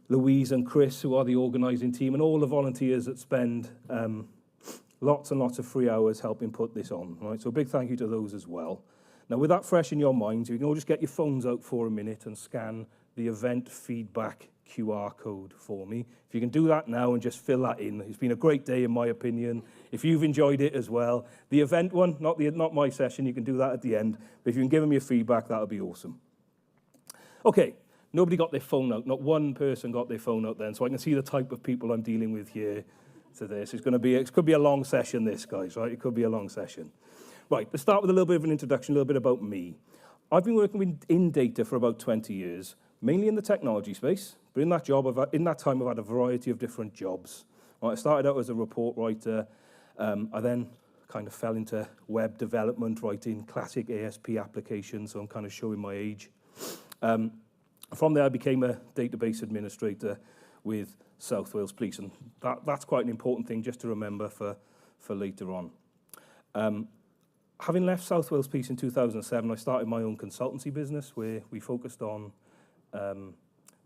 Louise and Chris, who are the organising team, and all the volunteers that spend lots and lots of free hours helping put this on. Right? So a big thank you to those as well. Now, with that fresh in your minds, you can all just get your phones out for a minute and scan the event feedback QR code for me. If you can do that now and just fill that in. It's been a great day, in my opinion. If you've enjoyed it as well. The event one, not my session, you can do that at the end. But if you can give them your feedback, that would be awesome. Okay, nobody got their phone out. Not one person got their phone out then, so I can see the type of people I'm dealing with here today. So it could be a long session, this, guys, right? It could be a long session. Right, let's start with a little bit of an introduction, a little bit about me. I've been working in data for about 20 years, mainly in the technology space. But in that time, I've had a variety of different jobs. Right, I started out as a report writer. I then kind of fell into web development, writing classic ASP applications, so I'm kind of showing my age. From there, I became a database administrator with South Wales Police, and that's quite an important thing just to remember for later on. Having left South Wales Police in 2007, I started my own consultancy business where we focused on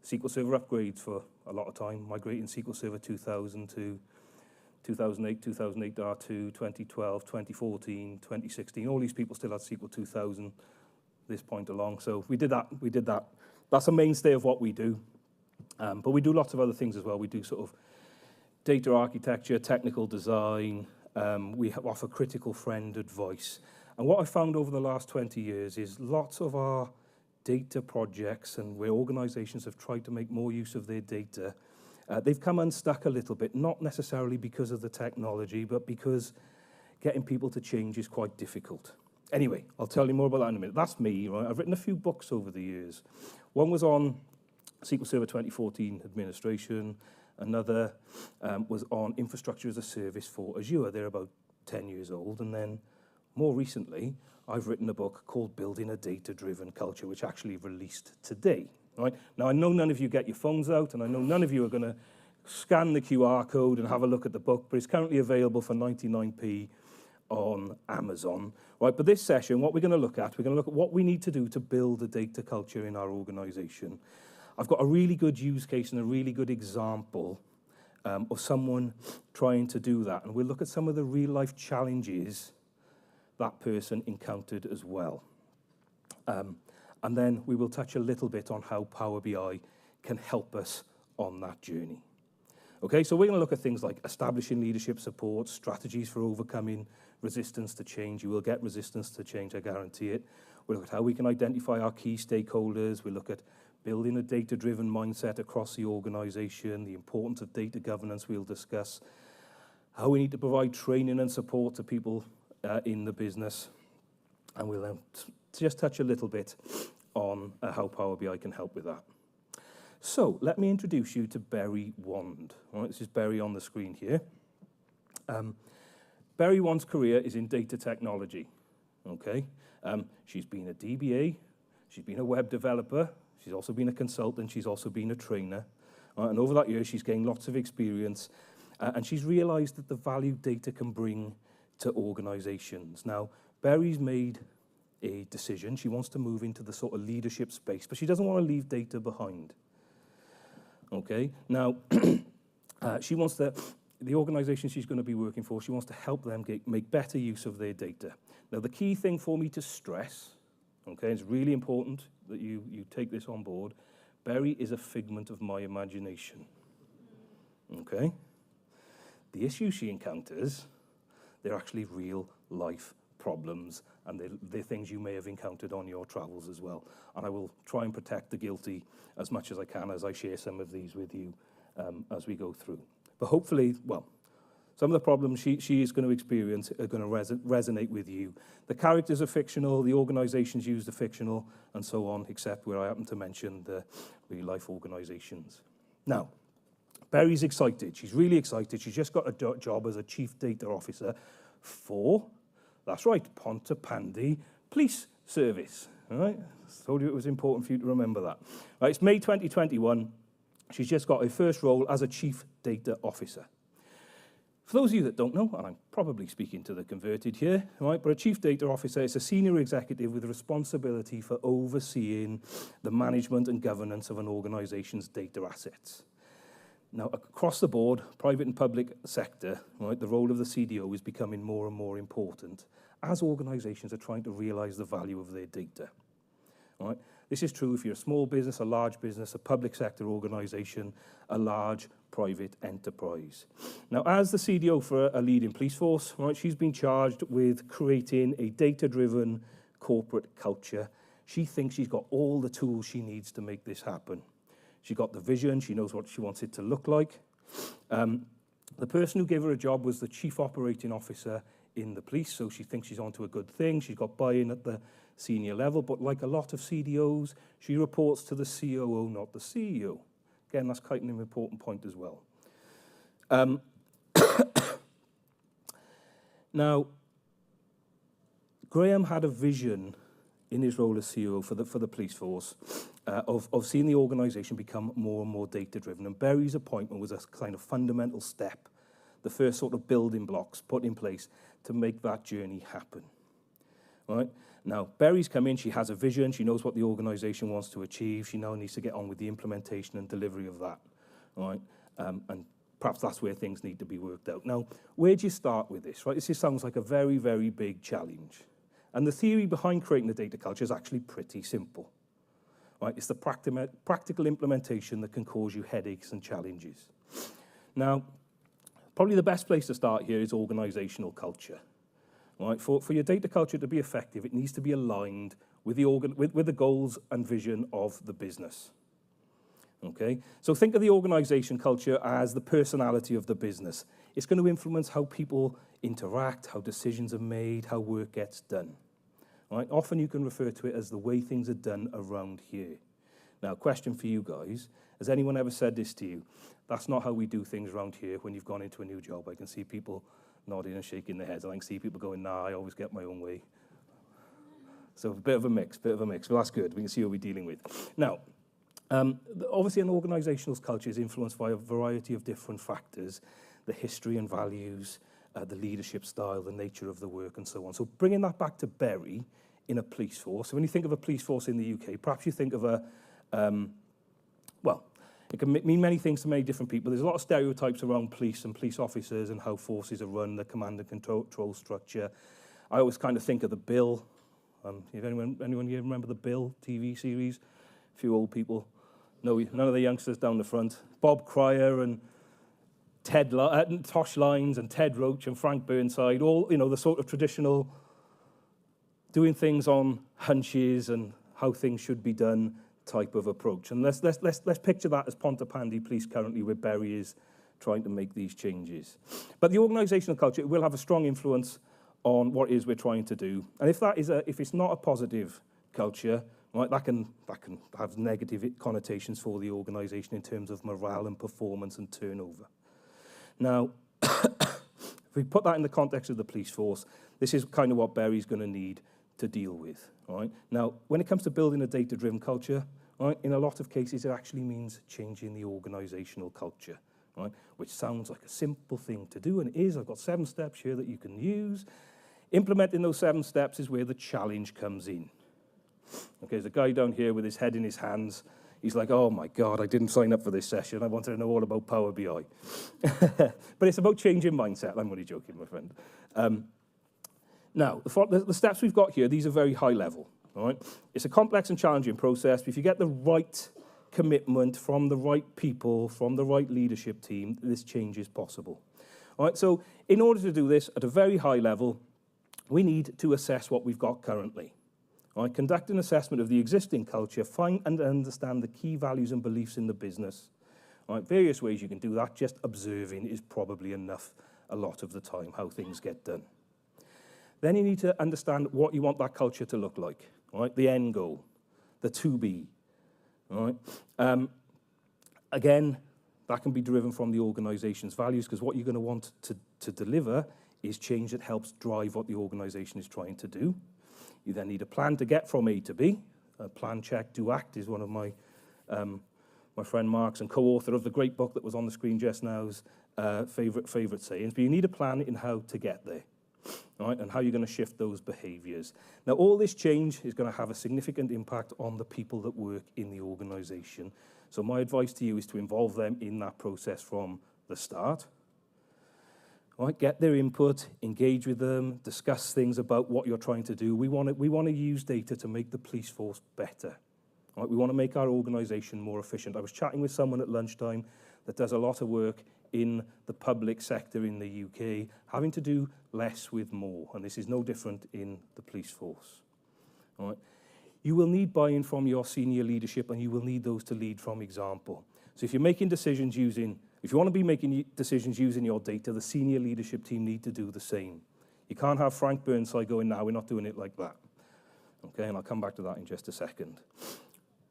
SQL Server upgrades for a lot of time, migrating SQL Server 2000 to 2008, 2008 R2, 2012, 2014, 2016. All these people still had SQL 2000 this point along. So we did that. That's a mainstay of what we do. But we do lots of other things as well. We do sort of data architecture, technical design. We offer critical friend advice. And what I found over the last 20 years is lots of our data projects and where organizations have tried to make more use of their data, they've come unstuck a little bit, not necessarily because of the technology, but because getting people to change is quite difficult. Anyway, I'll tell you more about that in a minute. That's me, right? I've written a few books over the years. One was on SQL Server 2014 administration. Another was on infrastructure as a service for Azure. They're about 10 years old. And then more recently, I've written a book called Building a Data-Driven Culture, which actually released today. Right? Now, I know none of you get your phones out, and I know none of you are going to scan the QR code and have a look at the book, but it's currently available for 99p on Amazon. Right? But this session, what we're going to look at what we need to do to build a data culture in our organization. I've got a really good use case and a really good example of someone trying to do that. And we'll look at some of the real-life challenges that person encountered as well. And then we will touch a little bit on how Power BI can help us on that journey. Okay, so we're going to look at things like establishing leadership support, strategies for overcoming resistance to change. You will get resistance to change, I guarantee it. We'll look at how we can identify our key stakeholders. We'll look at building a data-driven mindset across the organization, the importance of data governance we'll discuss, how we need to provide training and support to people in the business, and we'll just touch a little bit on how Power BI can help with that. So let me introduce you to Berry Wand. All right, this is Berry on the screen here. Berry Wand's career is in data technology. Okay, she's been a DBA, She's been a web developer. She's also been a consultant. She's also been a trainer. And over that year, she's gained lots of experience. And she's realized that the value data can bring to organizations. Now, Barry's made a decision. She wants to move into the sort of leadership space, but she doesn't want to leave data behind. Okay? Now, she wants to, the organization she's going to be working for, she wants to help them make better use of their data. Now, the key thing for me to stress, okay, it's really important that you take this on board, Barry is a figment of my imagination. Okay? The issues she encounters, they're actually real life problems, and they're things you may have encountered on your travels as well. And I will try and protect the guilty as much as I can as I share some of these with you as we go through. But hopefully, well, some of the problems she is going to experience are going to resonate with you. The characters are fictional, the organizations used are fictional, and so on, except where I happen to mention the real-life organizations. Now, Barry's excited. She's really excited. She's just got a job as a Chief Data Officer for, that's right, Pontypandy Police Service. All right? I told you it was important for you to remember that. Right, it's May 2021. She's just got her first role as a Chief Data Officer. For those of you that don't know, and I'm probably speaking to the converted here, right, but a Chief Data Officer is a senior executive with responsibility for overseeing the management and governance of an organization's data assets. Now, across the board, private and public sector, right, the role of the CDO is becoming more and more important as organizations are trying to realize the value of their data. Right? This is true if you're a small business, a large business, a public sector organization, a large private enterprise. Now, as the CDO for a leading police force, right, she's been charged with creating a data-driven corporate culture. She thinks she's got all the tools she needs to make this happen. She got the vision, she knows what she wants it to look like. The person who gave her a job was the Chief Operating Officer in the police, so she thinks she's onto a good thing. She's got buy-in at the senior level, but like a lot of CDOs, she reports to the COO, not the CEO. Again, that's quite an important point as well. Now, Graham had a vision in his role as CEO for the police force of seeing the organisation become more and more data-driven, and Barry's appointment was a kind of fundamental step, the first sort of building blocks put in place to make that journey happen. Right? Now, Barry's come in, she has a vision, she knows what the organisation wants to achieve, she now needs to get on with the implementation and delivery of that. Right? And perhaps that's where things need to be worked out. Now, where do you start with this? Right? This just sounds like a very, very big challenge. And the theory behind creating the data culture is actually pretty simple. Right? It's the practical implementation that can cause you headaches and challenges. Now, probably the best place to start here is organizational culture. Right? For your data culture to be effective, it needs to be aligned with the goals and vision of the business. Okay? So think of the organization culture as the personality of the business. It's going to influence how people interact, how decisions are made, how work gets done. Right? Often you can refer to it as the way things are done around here. Now, question for you guys, has anyone ever said this to you? That's not how we do things around here when you've gone into a new job. I can see people nodding and shaking their heads. I can see people going, nah, I always get my own way. So a bit of a mix. Well, that's good. We can see what we're dealing with. Now, obviously an organizational culture is influenced by a variety of different factors, the history and values, the leadership style, the nature of the work, and so on. So bringing that back to Barry in a police force. So when you think of a police force in the UK, perhaps you think of a, well, it can mean many things to many different people. There's a lot of stereotypes around police and police officers and how forces are run, the command and control structure. I always kind of think of the Bill. If anyone here remember the Bill TV series? A few old people. No, none of the youngsters down the front. Bob Cryer and Tosh Lines and Ted Roach and Frank Burnside, all, you know, the sort of traditional doing things on hunches and how things should be done type of approach. And let's picture that as Pontypandy Police currently, where Barry is trying to make these changes. But the organizational culture will have a strong influence on what it is we're trying to do. And if it's not a positive culture, right, that can have negative connotations for the organization in terms of morale and performance and turnover. Now, if we put that in the context of the police force, this is kind of what Barry's going to need to deal with. All right? Now, when it comes to building a data-driven culture, all right, in a lot of cases, it actually means changing the organizational culture, right? Which sounds like a simple thing to do, and it is. I've got 7 steps here that you can use. Implementing those 7 steps is where the challenge comes in. Okay, there's a guy down here with his head in his hands. He's like, oh my God, I didn't sign up for this session. I wanted to know all about Power BI. But it's about changing mindset. I'm only joking, my friend. Now, the steps we've got here, these are very high level. All right? It's a complex and challenging process, but if you get the right commitment from the right people, from the right leadership team, this change is possible. All right, so in order to do this at a very high level, we need to assess what we've got currently. All right, conduct an assessment of the existing culture, find and understand the key values and beliefs in the business. All right, various ways you can do that. Just observing is probably enough a lot of the time, how things get done. Then you need to understand what you want that culture to look like. All right, the end goal, the to be. All right. Again, that can be driven from the organization's values, because what you're going to want to deliver is change that helps drive what the organization is trying to do. You then need a plan to get from A to B. Plan, check, do, act is one of my friend Mark's and co-author of the great book that was on the screen just now's favorite sayings. But you need a plan in how to get there, all right, and how you're going to shift those behaviors. Now, all this change is going to have a significant impact on the people that work in the organization. So my advice to you is to involve them in that process from the start. All right, get their input, engage with them, discuss things about what you're trying to do. We want to use data to make the police force better. All right, we want to make our organization more efficient. I was chatting with someone at lunchtime that does a lot of work in the public sector in the UK, having to do less with more, and this is no different in the police force. All right. You will need buy-in from your senior leadership, and you will need those to lead from example. So if you're making decisions if you want to be making decisions using your data, the senior leadership team need to do the same. You can't have Frank Burnside going, no, we're not doing it like that. Okay, and I'll come back to that in just a second.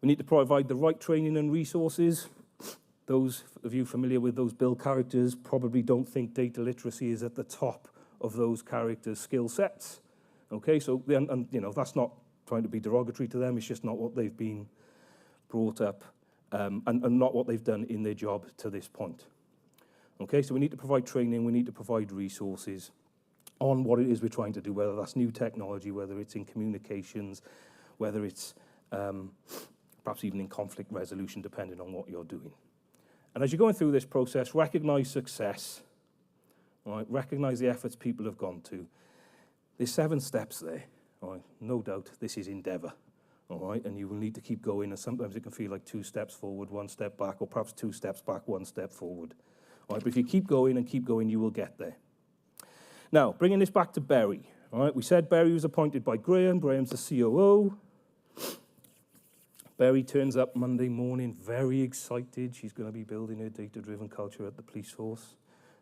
We need to provide the right training and resources. Those of you familiar with those Bill characters probably don't think data literacy is at the top of those characters' skill sets. Okay, so and you know, that's not trying to be derogatory to them, it's just not what they've been brought up and not what they've done in their job to this point. Okay, so we need to provide training, we need to provide resources on what it is we're trying to do, whether that's new technology, whether it's in communications, whether it's perhaps even in conflict resolution, depending on what you're doing. And as you're going through this process, recognize success, all right? Recognize the efforts people have gone to. There's 7 steps there, all right? No doubt this is endeavor, all right? And you will need to keep going, and sometimes it can feel like 2 steps forward, 1 step back, or perhaps 2 steps back, 1 step forward. All right, but if you keep going and keep going, you will get there. Now, bringing this back to Barry, all right? We said Barry was appointed by Graham. Graham's the COO. Barry turns up Monday morning, very excited. She's going to be building her data-driven culture at the police force.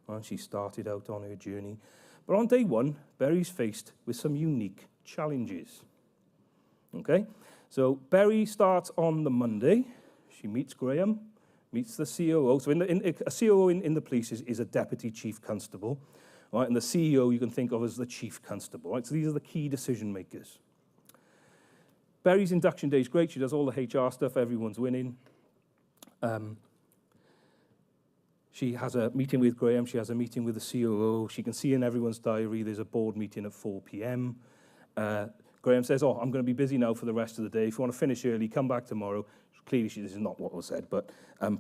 And she started out on her journey. But on day 1, Barry's faced with some unique challenges. Okay? So Barry starts on the Monday. She meets Graham, meets the COO. So a COO in the police is a deputy chief constable. Right? And the CEO you can think of as the chief constable. Right? So these are the key decision makers. Barry's induction day is great. She does all the HR stuff. Everyone's winning. She has a meeting with Graham. She has a meeting with the COO. She can see in everyone's diary there's a board meeting at 4 p.m. Graham says, I'm going to be busy now for the rest of the day. If you want to finish early, come back tomorrow. Clearly, this is not what was said, but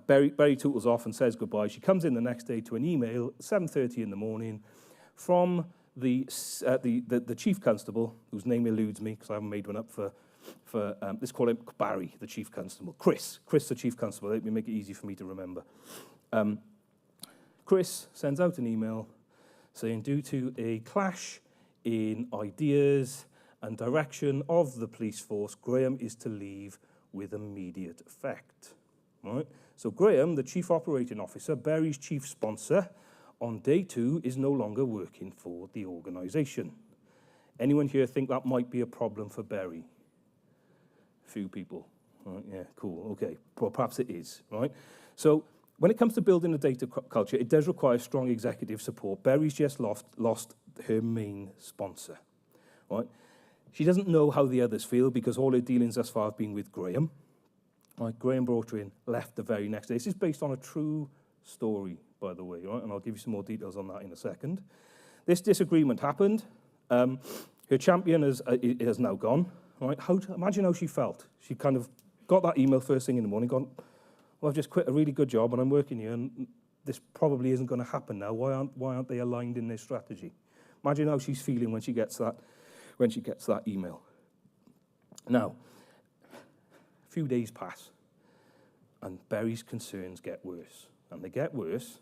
Barry tootles off and says goodbye. She comes in the next day to an email at 7:30 in the morning from the chief constable, whose name eludes me because I haven't made one up for let's call him Barry, the chief constable. Chris, the chief constable. Let me make it easy for me to remember. Chris sends out an email saying, due to a clash in ideas and direction of the police force, Graham is to leave with immediate effect. Right? So Graham, the chief operating officer, Barry's chief sponsor, on day 2 is no longer working for the organization. Anyone here think that might be a problem for Barry? Few people. Right, yeah, cool, okay. Well, perhaps it is, right? So when it comes to building a data culture, it does require strong executive support. Barry's just lost her main sponsor, right? She doesn't know how the others feel because all her dealings thus far have been with Graham. Right, Graham brought her in, left the very next day. This is based on a true story, by the way, right? And I'll give you some more details on that in a second. This disagreement happened. Her champion has now gone. Right? Imagine how she felt. She kind of got that email first thing in the morning, gone, well, I've just quit a really good job and I'm working here, and this probably isn't going to happen now. Why aren't they aligned in their strategy? Imagine how she's feeling when she gets that email. Now, a few days pass, and Barry's concerns get worse. And they get worse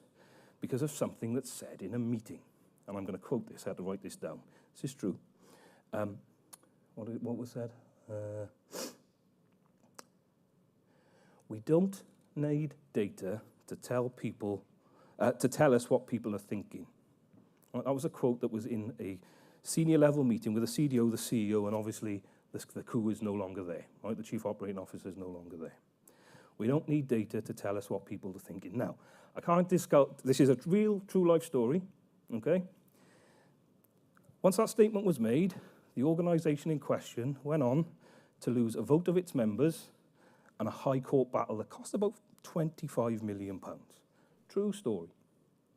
because of something that's said in a meeting. And I'm going to quote this. I had to write this down. This is true. What was said? We don't need data to tell people, to tell us what people are thinking. Right, that was a quote that was in a senior level meeting with the CDO, the CEO, and obviously the coup is no longer there. Right? The chief operating officer is no longer there. We don't need data to tell us what people are thinking. Now, I can't discount, this is a real, true life story, okay? Once that statement was made, the organisation in question went on to lose a vote of its members and a high court battle that cost about £25 million. True story,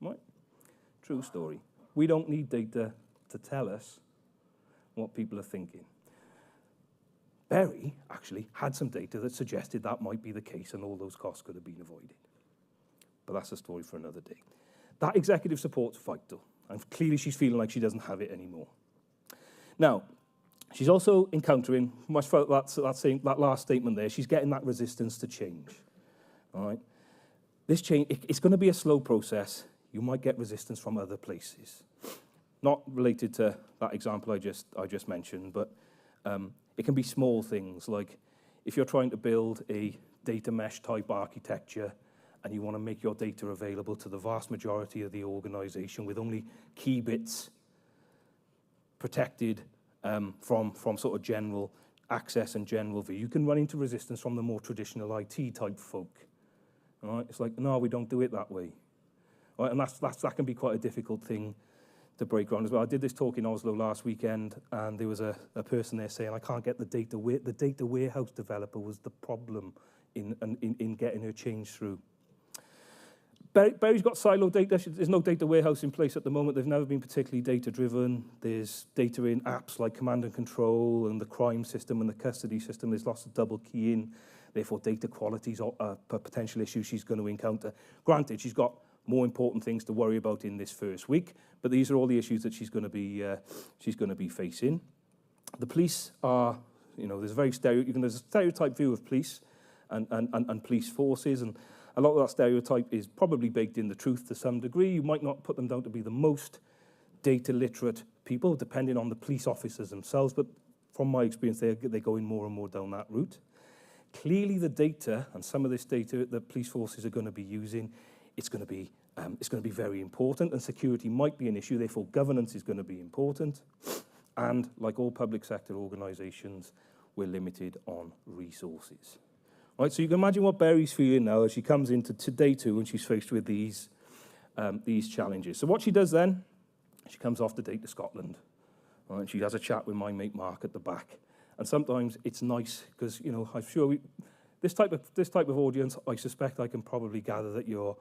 right? True story. We don't need data to tell us what people are thinking. Barry actually had some data that suggested that might be the case and all those costs could have been avoided. But that's a story for another day. That executive support's vital, and clearly she's feeling like she doesn't have it anymore. Now, she's also encountering, much for that last statement there, she's getting that resistance to change. All right? This change, it's going to be a slow process. You might get resistance from other places. Not related to that example I just mentioned, but it can be small things, like if you're trying to build a data mesh type architecture and you want to make your data available to the vast majority of the organization with only key bits protected from sort of general access and general view, you can run into resistance from the more traditional IT type folk. All right? It's like, no, we don't do it that way. All right? And that can be quite a difficult thing to break ground as well. I did this talk in Oslo last weekend, and there was a person there saying, I can't get the data warehouse developer was the problem in getting her change through. Barry's got siloed data. There's no data warehouse in place at the moment. They've never been particularly data-driven. There's data in apps like command and control and the crime system and the custody system. There's lots of double keying. Therefore, data quality is a potential issue she's going to encounter. Granted, she's got more important things to worry about in this first week, but these are all the issues that she's going to be facing. The police are, there's a very there's a stereotype view of police and police forces, and a lot of that stereotype is probably baked in the truth to some degree. You might not put them down to be the most data literate people, depending on the police officers themselves, but from my experience, they're going more and more down that route. Clearly, the data and some of this data that police forces are going to be using, it's going to be very important, and security might be an issue. Therefore, governance is going to be important. And like all public sector organisations, we're limited on resources. Right, so you can imagine what Barry's feeling now as she comes into day 2 and she's faced with these challenges. So what she does then, she comes off to Data Scotland. Right, she has a chat with my mate Mark at the back. And sometimes it's nice because, I'm sure this type of audience, I suspect I can probably gather that you're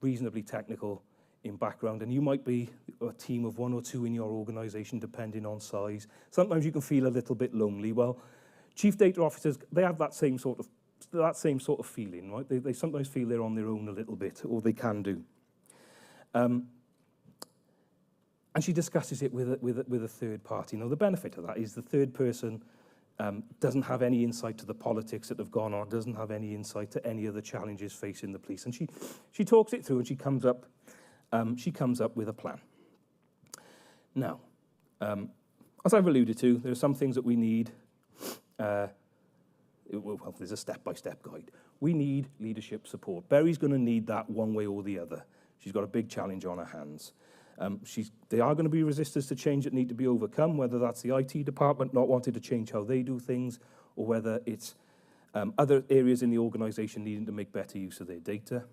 reasonably technical in background, and you might be a team of 1 or 2 in your organisation, depending on size. Sometimes you can feel a little bit lonely. Well, chief data officers, they have that same sort of feeling, right? They sometimes feel they're on their own a little bit, or they can do. And she discusses it with a third party. Now, the benefit of that is the third person doesn't have any insight to the politics that have gone on, doesn't have any insight to any of the challenges facing the police. And she talks it through, and she comes up with a plan. Now, as I've alluded to, there are some things that we need. Well, there's a step-by-step guide. We need leadership support. Barry's going to need that one way or the other. She's got a big challenge on her hands. There are going to be resistors to change that need to be overcome, whether that's the IT department not wanting to change how they do things, or whether it's other areas in the organisation needing to make better use of their data.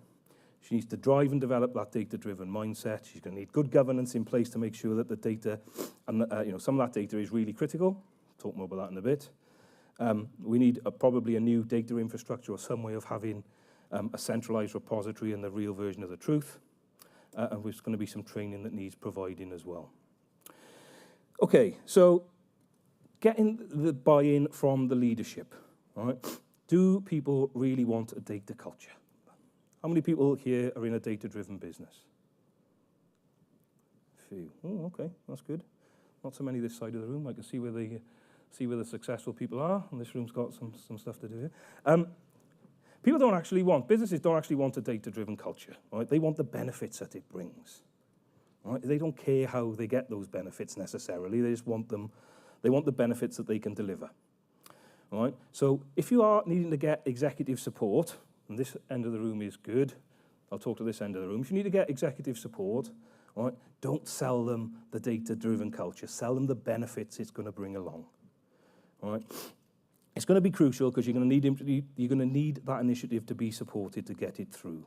She needs to drive and develop that data-driven mindset. She's going to need good governance in place to make sure that the data, and some of that data is really critical talk more about that in a bit. We need probably a new data infrastructure or some way of having a centralized repository and the real version of the truth. And there's going to be some training that needs providing as well. Okay, so getting the buy-in from the leadership. All right? Do people really want a data culture? How many people here are in a data-driven business? A few. Oh, okay, that's good. Not so many this side of the room. I can see where the successful people are, and this room's got some stuff to do here. Businesses don't actually want a data-driven culture. Right? They want the benefits that it brings. Right? They don't care how they get those benefits necessarily. They just want them. They want the benefits that they can deliver. All right? So if you are needing to get executive support, and this end of the room is good, I'll talk to this end of the room. If you need to get executive support, all right, don't sell them the data-driven culture. Sell them the benefits it's going to bring along. All right? It's going to be crucial because you're going to need that initiative to be supported to get it through.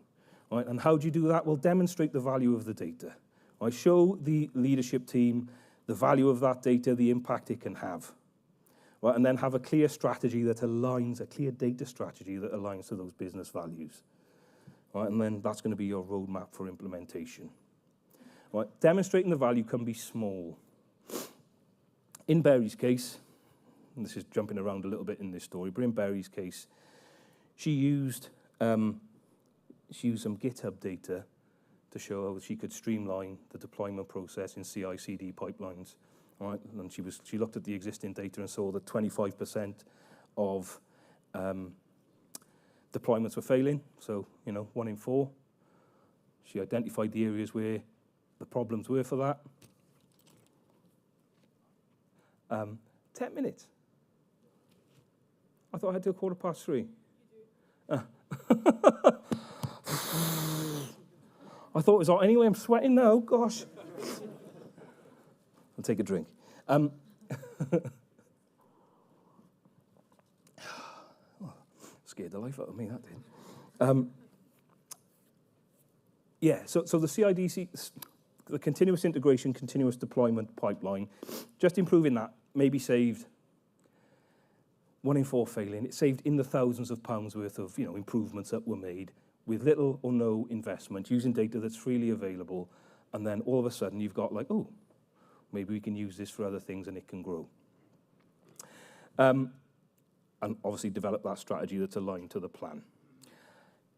All right? And how do you do that? Well, demonstrate the value of the data. All right? Show the leadership team the value of that data, the impact it can have. Right? And then have a clear strategy that aligns, a clear data strategy that aligns to those business values. Right? And then that's going to be your roadmap for implementation. Right? Demonstrating the value can be small. In Barry's case, and this is jumping around a little bit in this story, but in Barry's case, she used some GitHub data to show how she could streamline the deployment process in CI/CD pipelines. Right? And she looked at the existing data and saw that 25% of deployments were failing. So, 1 in 4. She identified the areas where the problems were for that. 10 minutes. I thought I had till 3:15. I thought it was on. Anyway, I'm sweating now. Gosh. I'll take a drink. Scared the life out of me, that did. So the CIDC, the continuous integration, continuous deployment pipeline, just improving that maybe saved 1 in 4 failing. It saved in the thousands of pounds worth of improvements that were made with little or no investment, using data that's freely available, and then all of a sudden you've got maybe we can use this for other things and it can grow. And obviously develop that strategy that's aligned to the plan.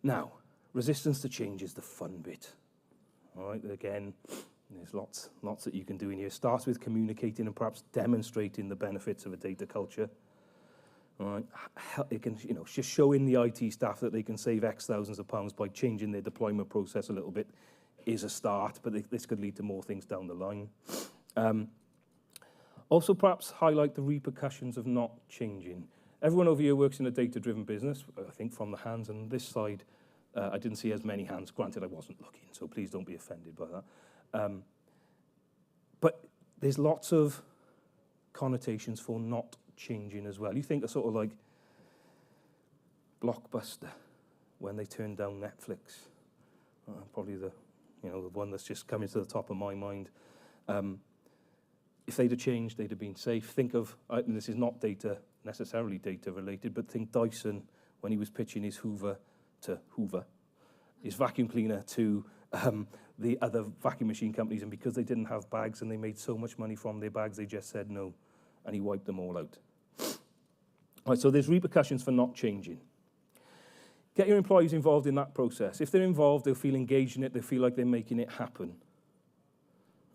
Now, resistance to change is the fun bit. All right, again, there's lots that you can do in here. It starts with communicating and perhaps demonstrating the benefits of a data culture. All right, it can, just showing the IT staff that they can save X thousands of pounds by changing their deployment process a little bit is a start, but this could lead to more things down the line. Also, perhaps highlight the repercussions of not changing. Everyone over here works in a data-driven business, I think, from the hands, and this side, I didn't see as many hands. Granted, I wasn't looking, so please don't be offended by that. But there's lots of connotations for not changing as well. You think of sort of like Blockbuster when they turned down Netflix. Probably the one that's just coming to the top of my mind. If they'd have changed, they'd have been safe. Think of, and this is not necessarily data related, but think Dyson when he was pitching his Hoover to Hoover, his vacuum cleaner to the other vacuum machine companies, and because they didn't have bags and they made so much money from their bags, they just said no, and he wiped them all out. Right, so there's repercussions for not changing. Get your employees involved in that process. If they're involved, they'll feel engaged in it, they'll feel like they're making it happen.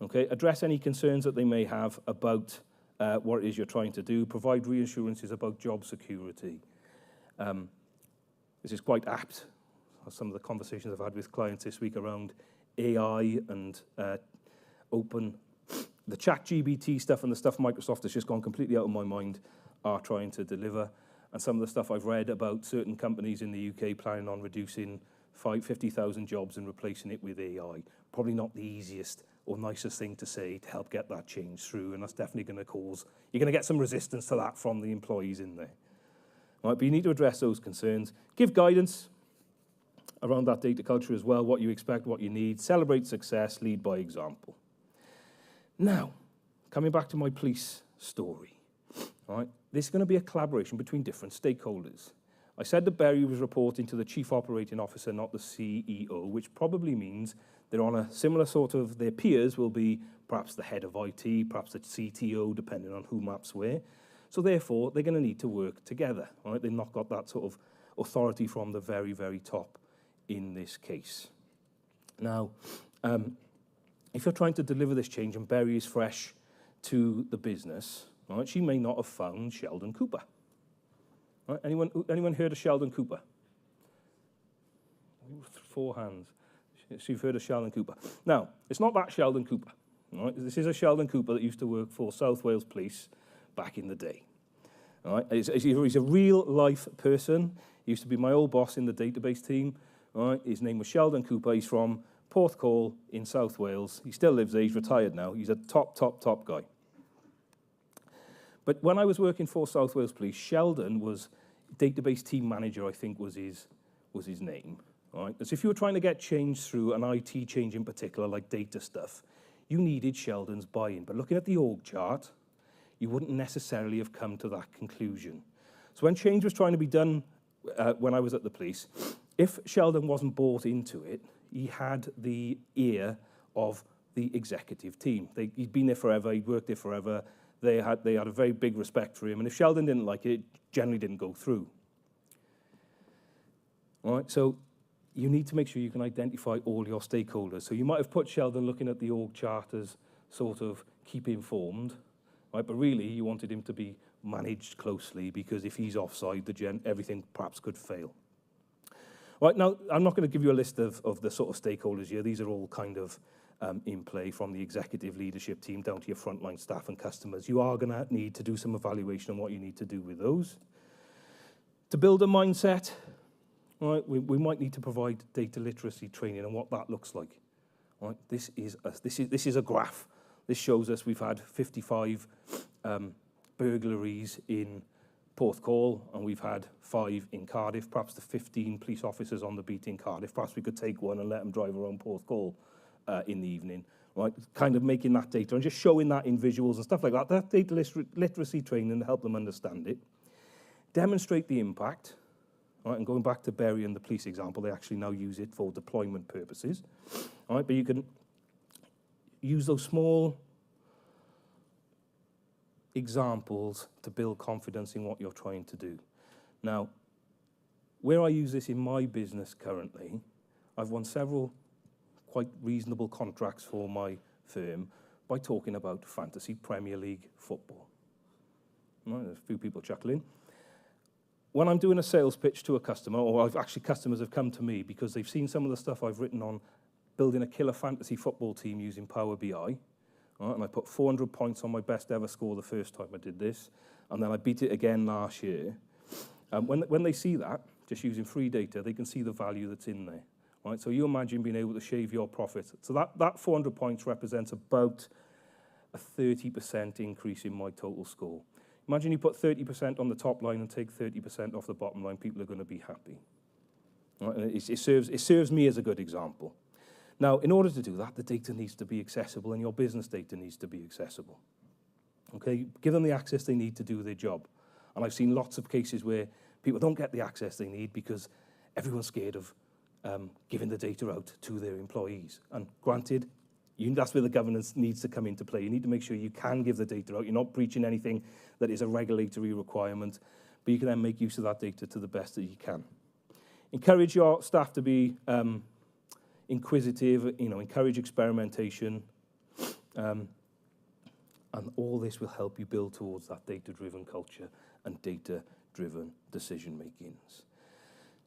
Okay, address any concerns that they may have about what it is you're trying to do. Provide reassurances about job security. This is quite apt. Some of the conversations I've had with clients this week around AI and the ChatGPT stuff and the stuff Microsoft has just gone completely out of my mind are trying to deliver. And some of the stuff I've read about certain companies in the UK planning on reducing 50,000 jobs and replacing it with AI. Probably not the easiest or nicest thing to say to help get that change through, and that's definitely going to cause, you're going to get some resistance to that from the employees in there. Right, but you need to address those concerns. Give guidance around that data culture as well, what you expect, what you need. Celebrate success, lead by example. Now, coming back to my police story. All right? This is going to be a collaboration between different stakeholders. I said that Barry was reporting to the Chief Operating Officer, not the CEO, which probably means they're on a similar sort of, their peers will be perhaps the head of IT, perhaps the CTO, depending on who maps where. So therefore, they're going to need to work together. All right? They've not got that sort of authority from the very, very top in this case. Now, if you're trying to deliver this change and Barry is fresh to the business, right, she may not have found Sheldon Cooper. Right? Anyone heard of Sheldon Cooper? 4 hands. So you've heard of Sheldon Cooper. Now, it's not that Sheldon Cooper. Right? This is a Sheldon Cooper that used to work for South Wales Police back in the day. All right? He's a real-life person. He used to be my old boss in the database team. All right? His name was Sheldon Cooper. He's from Porthcawl in South Wales. He still lives there. He's retired now. He's a top guy. But when I was working for South Wales Police, Sheldon was database team manager, I think was his name. All right? So if you were trying to get change through an IT change in particular, like data stuff, you needed Sheldon's buy-in. But looking at the org chart, you wouldn't necessarily have come to that conclusion. So when change was trying to be done when I was at the police, if Sheldon wasn't bought into it, he had the ear of the executive team. He'd been there forever, he'd worked there forever, they had a very big respect for him, and if Sheldon didn't like it, it generally didn't go through. All right, so you need to make sure you can identify all your stakeholders. So you might have put Sheldon looking at the org chart as sort of keep informed, right? But really you wanted him to be managed closely, because if he's offside, everything perhaps could fail. Right, now, I'm not going to give you a list of the sort of stakeholders here. These are all kind of in play, from the executive leadership team down to your frontline staff and customers. You are going to need to do some evaluation on what you need to do with those. To build a mindset, right, we might need to provide data literacy training and what that looks like. Right, this is a graph. This shows us we've had 55 burglaries in Porthcawl, and we've had 5 in Cardiff, perhaps the 15 police officers on the beat in Cardiff. Perhaps we could take one and let them drive around Porthcawl in the evening, right? Kind of making that data and just showing that in visuals and stuff like that. That data literacy training to help them understand it. Demonstrate the impact, right? And going back to Barry and the police example, they actually now use it for deployment purposes, right? But you can use those small examples to build confidence in what you're trying to do. Now, where I use this in my business currently, I've won several quite reasonable contracts for my firm by talking about fantasy Premier League football. Right, there's a few people chuckling. When I'm doing a sales pitch to a customer, or customers have come to me because they've seen some of the stuff I've written on building a killer fantasy football team using Power BI, right, and I put 400 points on my best ever score the first time I did this, and then I beat it again last year. When they see that, just using free data, they can see the value that's in there. Right? So you imagine being able to shave your profit. So that 400 points represents about a 30% increase in my total score. Imagine you put 30% on the top line and take 30% off the bottom line. People are going to be happy. Right? And it serves me as a good example. Now, in order to do that, the data needs to be accessible, and your business data needs to be accessible. Okay? Give them the access they need to do their job. And I've seen lots of cases where people don't get the access they need because everyone's scared of giving the data out to their employees. And granted, that's where the governance needs to come into play. You need to make sure you can give the data out. You're not breaching anything that is a regulatory requirement, but you can then make use of that data to the best that you can. Encourage your staff to be inquisitive, encourage experimentation, and all this will help you build towards that data-driven culture and data-driven decision-makings.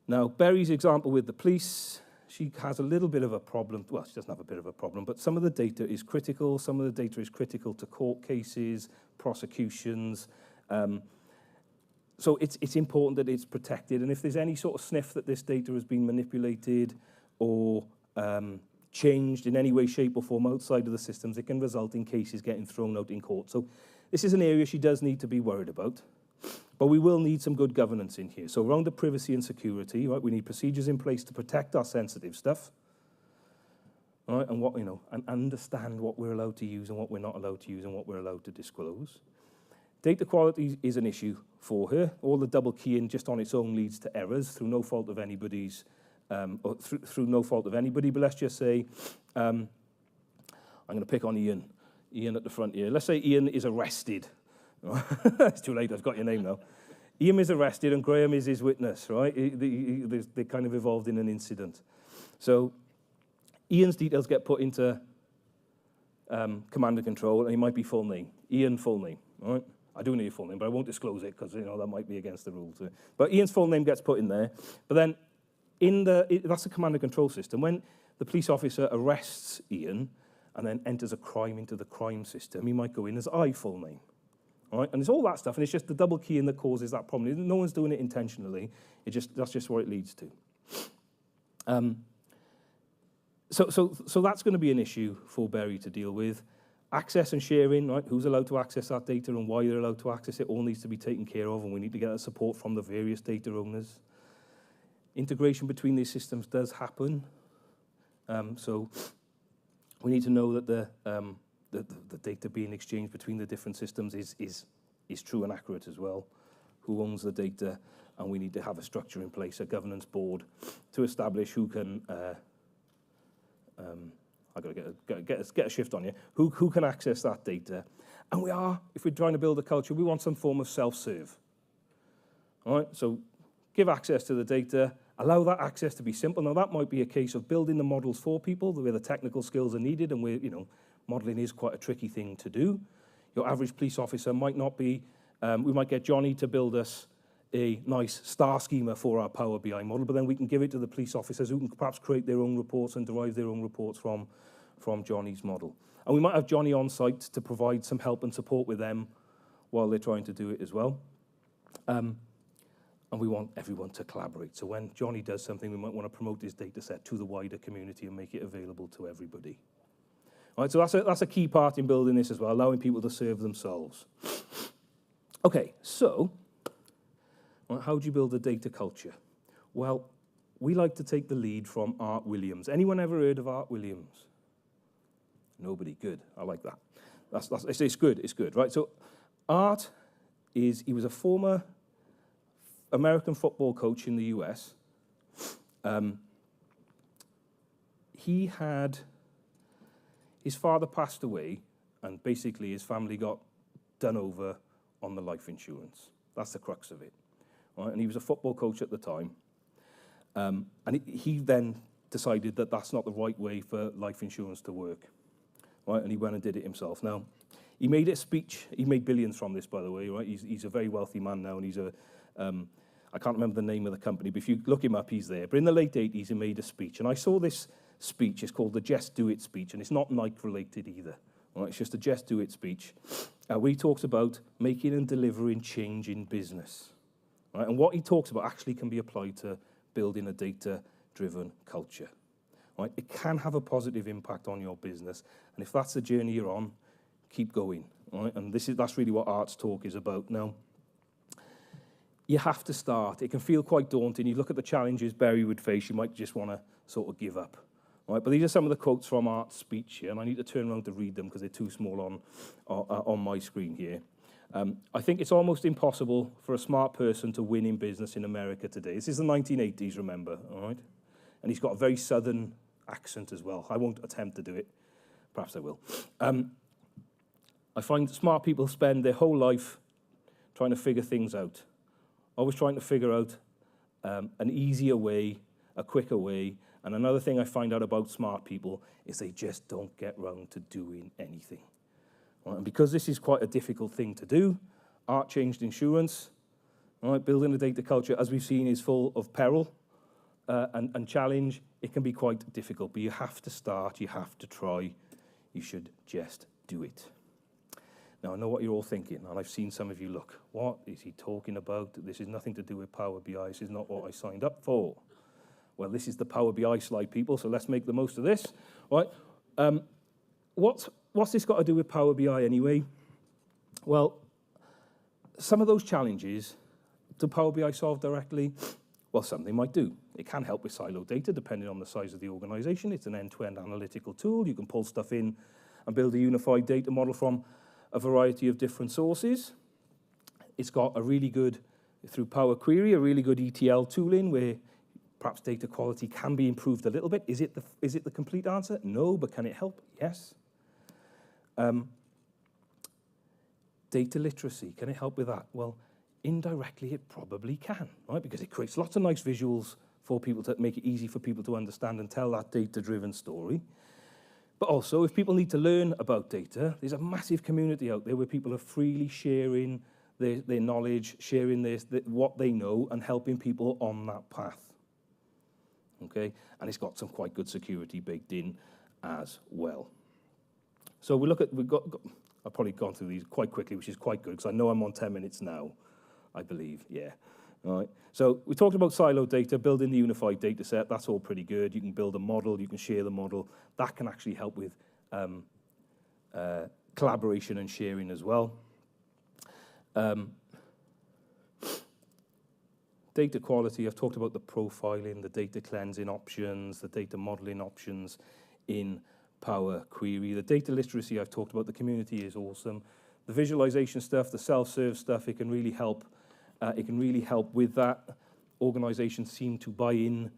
Now, Barry's example with the police, she has a little bit of a problem. Well, she doesn't have a bit of a problem, but some of the data is critical. Some of the data is critical to court cases, prosecutions. So it's important that it's protected. And if there's any sort of sniff that this data has been manipulated or changed in any way, shape, or form outside of the systems, it can result in cases getting thrown out in court. So this is an area she does need to be worried about. But we will need some good governance in here. So around the privacy and security, right, we need procedures in place to protect our sensitive stuff, right, and and understand what we're allowed to use and what we're not allowed to use and what we're allowed to disclose. Data quality is an issue for her. All the double keying just on its own leads to errors through no fault of anybody's, or through no fault of anybody. But let's just say, I'm going to pick on Ian. Ian at the front here. Let's say Ian is arrested. It's too late, I've got your name now. Ian is arrested and Graham is his witness, right? They kind of evolved in an incident. So Ian's details get put into command and control, and he might be full name. Ian, full name, all right? I do need a full name, but I won't disclose it because, that might be against the rules. But Ian's full name gets put in there. But then that's the command and control system. When the police officer arrests Ian and then enters a crime into the crime system, he might go in as I full name. All right? And it's all that stuff, and it's just the double keying that causes that problem. No one's doing it intentionally. That's just what it leads to. So that's going to be an issue for Berry to deal with. Access and sharing, right? Who's allowed to access that data and why they're allowed to access it all needs to be taken care of, and we need to get that support from the various data owners. Integration between these systems does happen. So we need to know that the data being exchanged between the different systems is true and accurate as well. Who owns the data, and we need to have a structure in place, a governance board, to establish who can. I've got to get a shift on you. Who can access that data? And if we're trying to build a culture, we want some form of self-serve. All right, so give access to the data, allow that access to be simple. Now, that might be a case of building the models for people where the technical skills are needed, and where, modeling is quite a tricky thing to do. Your average police officer might not be, we might get Johnny to build us a nice star schema for our Power BI model, but then we can give it to the police officers who can perhaps create their own reports and derive their own reports from Johnny's model. And we might have Johnny on site to provide some help and support with them while they're trying to do it as well. And we want everyone to collaborate. So when Johnny does something, we might want to promote his data set to the wider community and make it available to everybody. All right, so that's a key part in building this as well, allowing people to serve themselves. Okay, so how do you build a data culture? Well, we like to take the lead from Art Williams. Anyone ever heard of Art Williams? Nobody. Good. I like that. It's good, right? So Art he was a former American football coach in the US. His father passed away, and basically his family got done over on the life insurance. That's the crux of it. Right? And he was a football coach at the time. And he then decided that that's not the right way for life insurance to work. Right? And he went and did it himself. Now, he made a speech. He made billions from this, by the way. Right? He's a very wealthy man now, and he's I can't remember the name of the company, but if you look him up, he's there. But in the late 80s, he made a speech. And I saw this speech. It's called the Just Do It speech, and it's not Nike-related either. Right? It's just a Just Do It speech, where he talks about making and delivering change in business. Right? And what he talks about actually can be applied to building a data-driven culture. Right? It can have a positive impact on your business, and if that's the journey you're on, keep going. Right? And that's really what Art's talk is about. Now, you have to start. It can feel quite daunting. You look at the challenges Berry would face, you might just want to sort of give up. Right? But these are some of the quotes from Art's speech here, and I need to turn around to read them because they're too small on my screen here. I think it's almost impossible for a smart person to win in business in America today. This is the 1980s, remember, all right? And he's got a very southern accent as well. I won't attempt to do it. Perhaps I will. I find smart people spend their whole life trying to figure things out, always trying to figure out an easier way, a quicker way. And another thing I find out about smart people is they just don't get round to doing anything. Right, and because this is quite a difficult thing to do, Art changed insurance. Right, building a data culture, as we've seen, is full of peril and challenge. It can be quite difficult, but you have to start, you have to try. You should just do it. Now, I know what you're all thinking, and I've seen some of you look. What is he talking about? This is nothing to do with Power BI. This is not what I signed up for. Well, this is the Power BI slide, people, so let's make the most of this. Right? What's this got to do with Power BI anyway? Well, some of those challenges, do Power BI solve directly? Well, some they might do. It can help with silo data, depending on the size of the organization. It's an end-to-end analytical tool. You can pull stuff in and build a unified data model from a variety of different sources. It's got a really good, through Power Query, a really good ETL tooling where perhaps data quality can be improved a little bit. Is it the complete answer? No, but can it help? Yes. Data literacy, can it help with that? Well, indirectly it probably can, right? Because it creates lots of nice visuals for people to make it easy for people to understand and tell that data-driven story. But also, if people need to learn about data, there's a massive community out there where people are freely sharing their knowledge, sharing what they know, and helping people on that path. Okay, and it's got some quite good security baked in as well. So I've probably gone through these quite quickly, which is quite good, because I know I'm on 10 minutes now, I believe, yeah. All right. So we talked about siloed data, building the unified data set. That's all pretty good. You can build a model, you can share the model. That can actually help with collaboration and sharing as well. Data quality, I've talked about the profiling, the data cleansing options, the data modeling options in Power Query. The data literacy, I've talked about. The community is awesome. The visualization stuff, the self-serve stuff, it can really help. It can really help with that. Organizations seem to buy in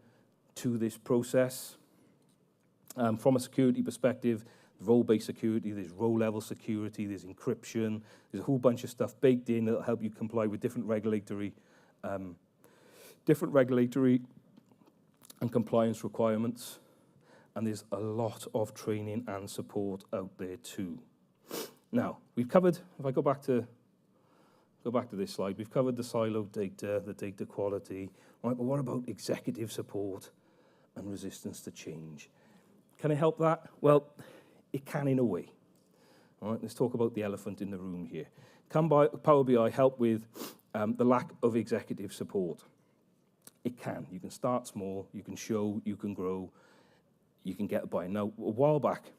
to this process. From a security perspective, role-based security, there's row-level security, there's encryption, there's a whole bunch of stuff baked in that'll help you comply with different regulatory and compliance requirements. And there's a lot of training and support out there too. Now, we've covered, if I go back to this slide, we've covered the siloed data, the data quality, right? But what about executive support and resistance to change? Can it help that? Well, it can in a way. All right, let's talk about the elephant in the room here. Can Power BI help with the lack of executive support? It can. You can start small, you can show, you can grow, you can get a buy. Now, a while back,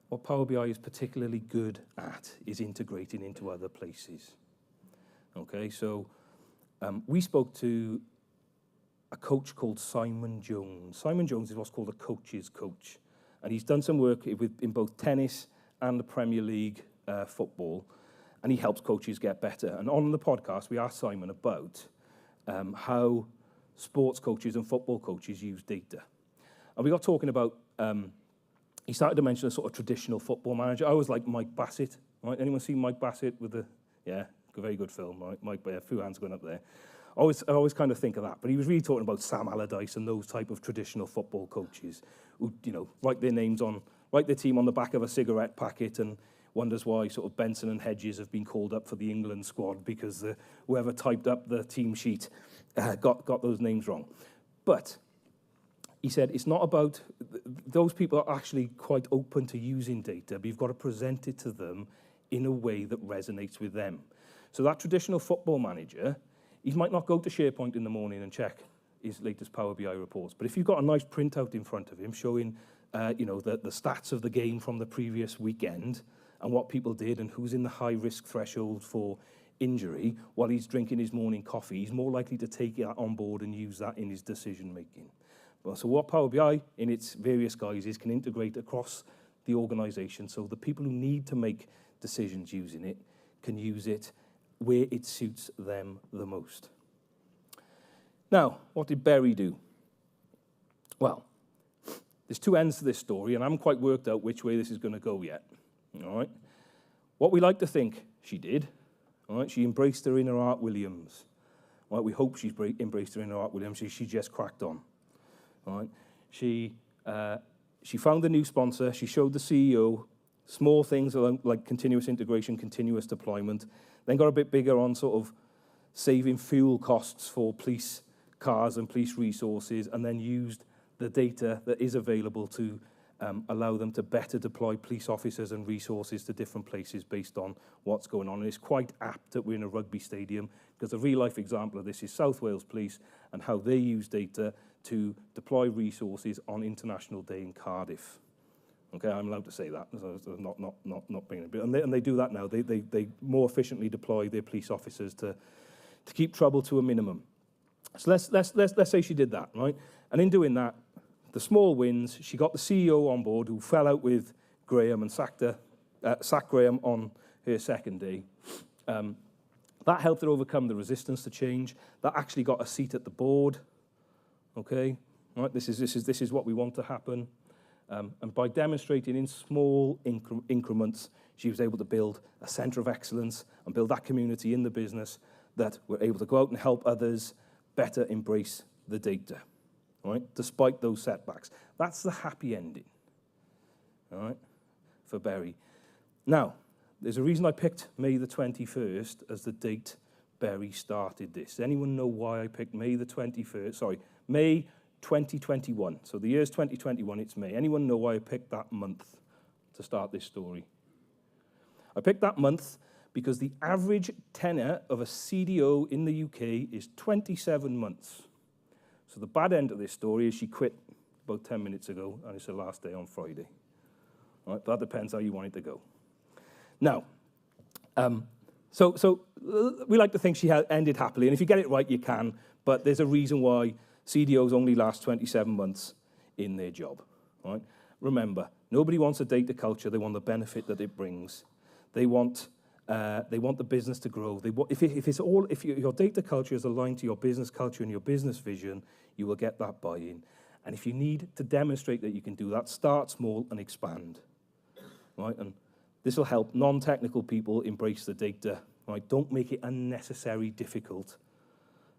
what Power BI is particularly good at is integrating into other places. Okay, so we spoke to a coach called Simon Jones. Simon Jones is what's called a coach's coach. And he's done some work in both tennis and the Premier League football. And he helps coaches get better. And on the podcast, we asked Simon about how sports coaches and football coaches use data. And we got talking about, he started to mention a sort of traditional football manager. I always like Mike Bassett, right? Anyone seen Mike Bassett with a very good film, right? Mike, a few hands going up there. I always kind of think of that, but he was really talking about Sam Allardyce and those type of traditional football coaches who, write their team on the back of a cigarette packet and wonders why sort of Benson and Hedges have been called up for the England squad because whoever typed up the team sheet got those names wrong. But he said it's not about, those people are actually quite open to using data, but you've got to present it to them in a way that resonates with them. So that traditional football manager, he might not go to SharePoint in the morning and check his latest Power BI reports, but if you've got a nice printout in front of him showing the stats of the game from the previous weekend and what people did and who's in the high risk threshold for injury while he's drinking his morning coffee, he's more likely to take that on board and use that in his decision making. So what Power BI in its various guises can integrate across the organization so the people who need to make decisions using it can use it where it suits them the most. Now, what did Berry do? Well, there's two ends to this story, and I haven't quite worked out which way this is going to go yet. All right. What we like to think she did, all right, she embraced her inner Art Williams. All right, we hope she's embraced her inner Art Williams. She just cracked on. All right. She found a new sponsor. She showed the CEO small things like continuous integration, continuous deployment, then got a bit bigger on sort of saving fuel costs for police cars and police resources, and then used the data that is available to allow them to better deploy police officers and resources to different places based on what's going on. And it's quite apt that we're in a rugby stadium, because a real-life example of this is South Wales Police and how they use data to deploy resources on International Day in Cardiff. Okay, I'm allowed to say that, so not being a bit. And they do that now. They more efficiently deploy their police officers to keep trouble to a minimum. So let's say she did that, right? And in doing that, the small wins, she got the CEO on board who fell out with Graham and sacked her sacked Graham on her second day. That helped her overcome the resistance to change. That actually got a seat at the board. Okay, right. This is what we want to happen. And by demonstrating in small increments, she was able to build a centre of excellence and build that community in the business that were able to go out and help others better embrace the data, right? Despite those setbacks. That's the happy ending, all right, for Berry. Now, there's a reason I picked May the 21st as the date Berry started this. Anyone know why I picked May the 21st? Sorry, May 2021. So the year's 2021, it's May. Anyone know why I picked that month to start this story? I picked that month because the average tenure of a CDO in the UK is 27 months. So the bad end of this story is she quit about 10 minutes ago, and it's her last day on Friday. All right, that depends how you want it to go. Now, so we like to think she ended happily, and if you get it right, you can, but there's a reason why CDOs only last 27 months in their job. Right? Remember, nobody wants a data culture. They want the benefit that it brings. They want the business to grow. If your data culture is aligned to your business culture and your business vision, you will get that buy-in. And if you need to demonstrate that you can do that, start small and expand. Right? And this will help non-technical people embrace the data. Right? Don't make it unnecessarily difficult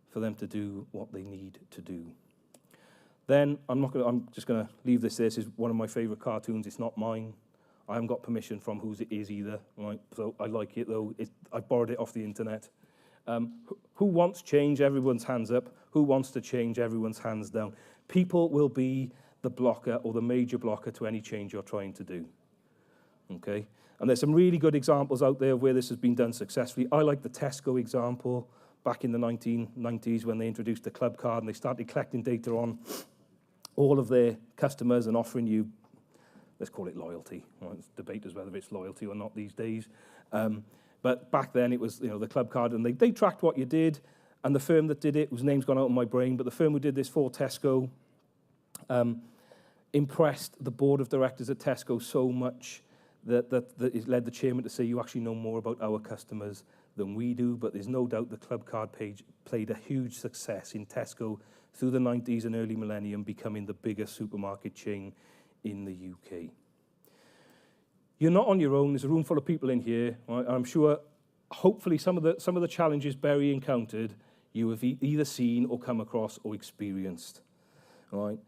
for them to do what they need to do. Then I'm just going to leave this. This is one of my favorite cartoons. It's not mine. I haven't got permission from whose it is either. Right? So I like it though. I borrowed it off the internet. Who wants change? Everyone's hands up. Who wants to change? Everyone's hands down. People will be the blocker or the major blocker to any change you're trying to do. Okay? And there's some really good examples out there of where this has been done successfully. I like the Tesco example back in the 1990s when they introduced the club card and they started collecting data on all of their customers and offering you, let's call it loyalty. Right? It's debaters whether it's loyalty or not these days. But back then it was the club card, and they tracked what you did, and the firm that did it, whose name's gone out of my brain, but the firm who did this for Tesco impressed the board of directors at Tesco so much that it led the chairman to say, you actually know more about our customers than we do. But there's no doubt the club card page played a huge success in Tesco through the 90s and early millennium, becoming the biggest supermarket chain in the UK. You're not on your own. There's a room full of people in here. Right? I'm sure, hopefully, some of the challenges Berry encountered, you have either seen or come across or experienced. Right?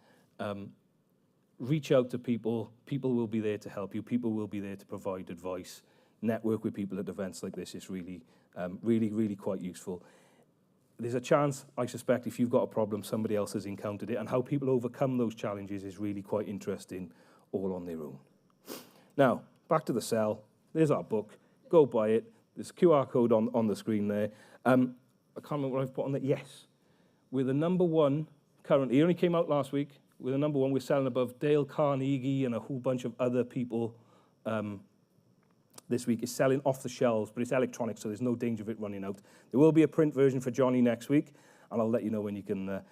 Reach out to people. People will be there to help you. People will be there to provide advice. Network with people at events like this is really, really quite useful. There's a chance, I suspect, if you've got a problem, somebody else has encountered it, and how people overcome those challenges is really quite interesting, all on their own. Now, back to the cell. There's our book. Go buy it. There's a QR code on the screen there. I can't remember what I've put on there. Yes. We're the #1 currently. It only came out last week. We're the #1. We're selling above Dale Carnegie and a whole bunch of other people this week. Is selling off the shelves, but it's electronic, so there's no danger of it running out. There will be a print version for Johnny next week, and I'll let you know when you can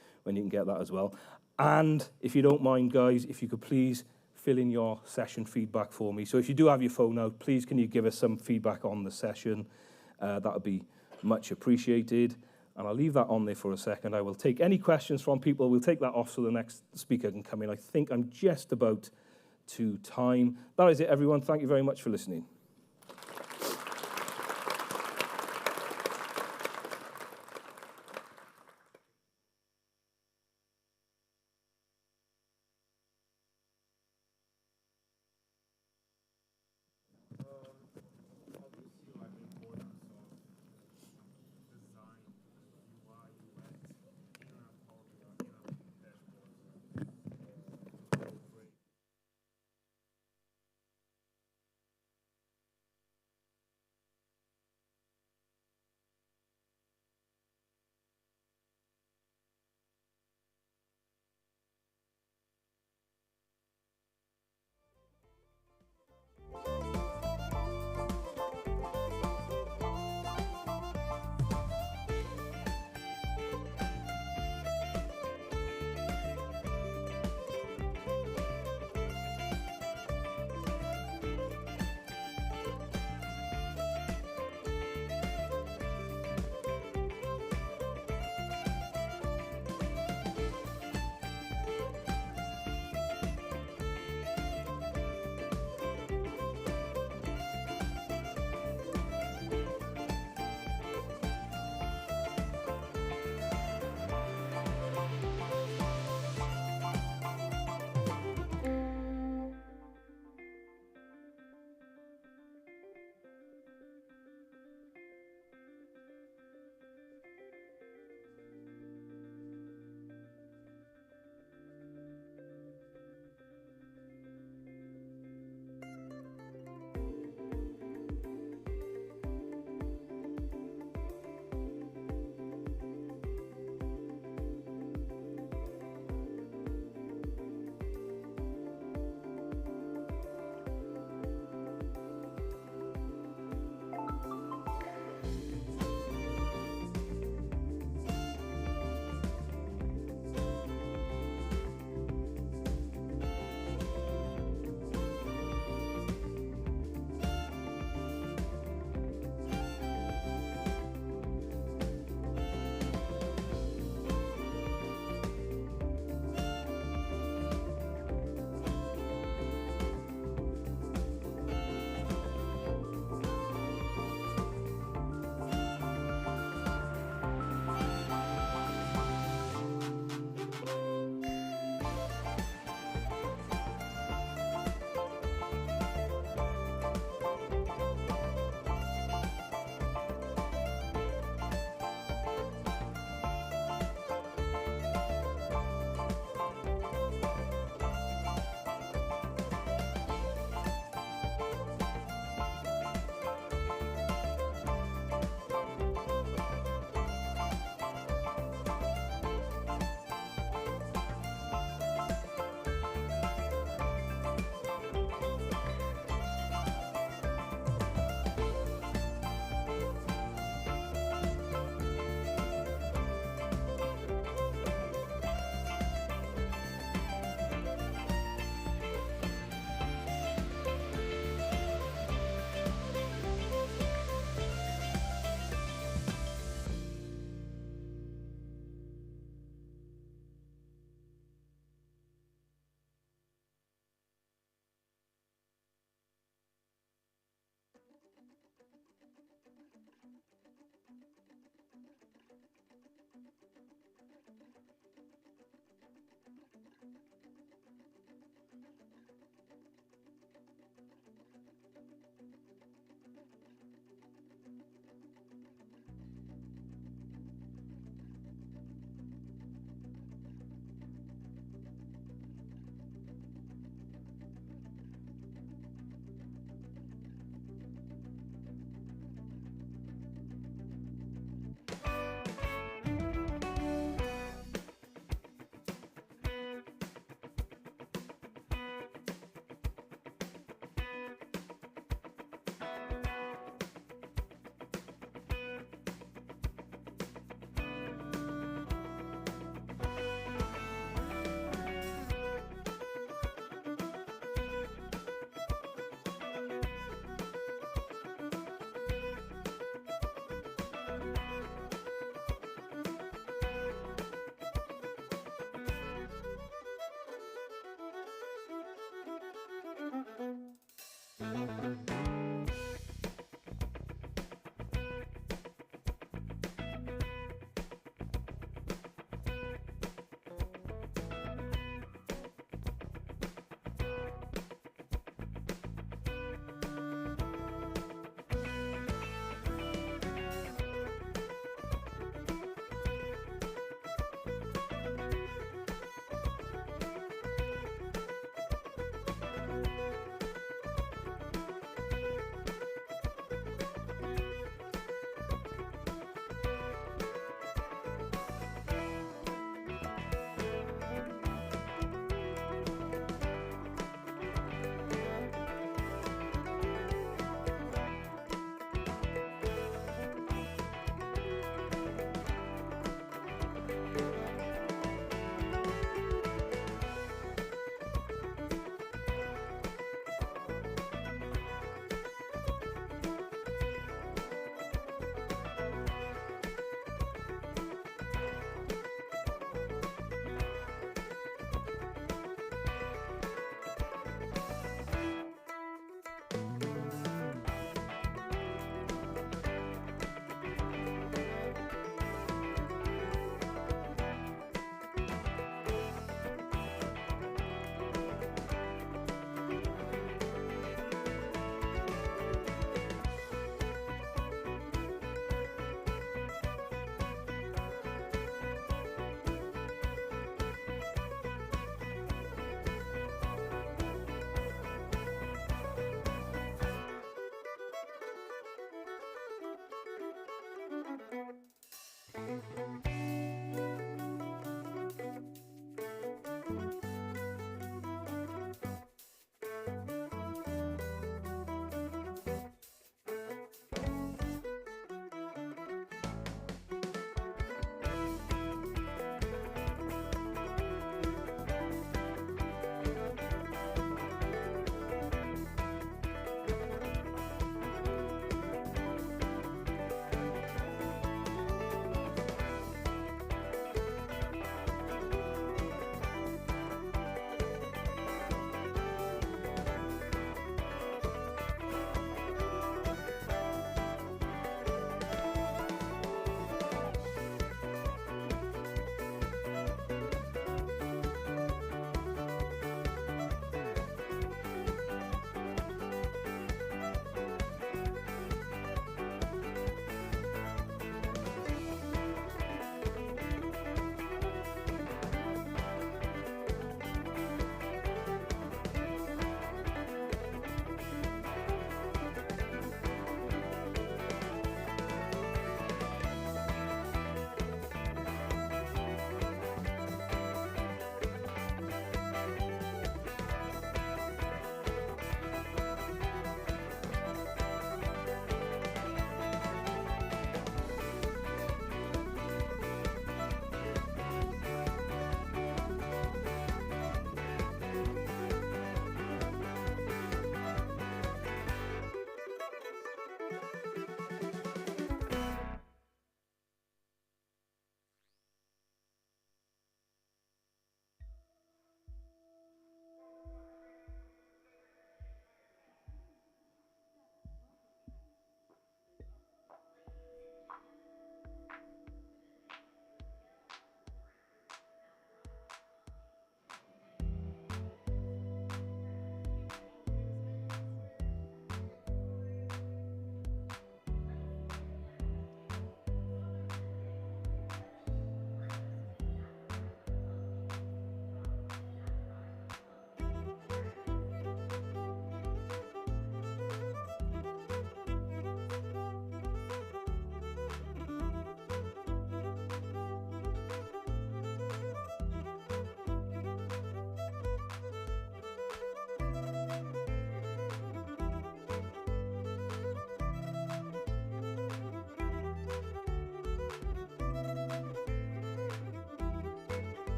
get that as well. And if you don't mind, guys, if you could please fill in your session feedback for me. So if you do have your phone out, please can you give us some feedback on the session? That would be much appreciated. And I'll leave that on there for a second. I will take any questions from people. We'll take that off so the next speaker can come in. I think I'm just about to time. That is it, everyone. Thank you very much for listening.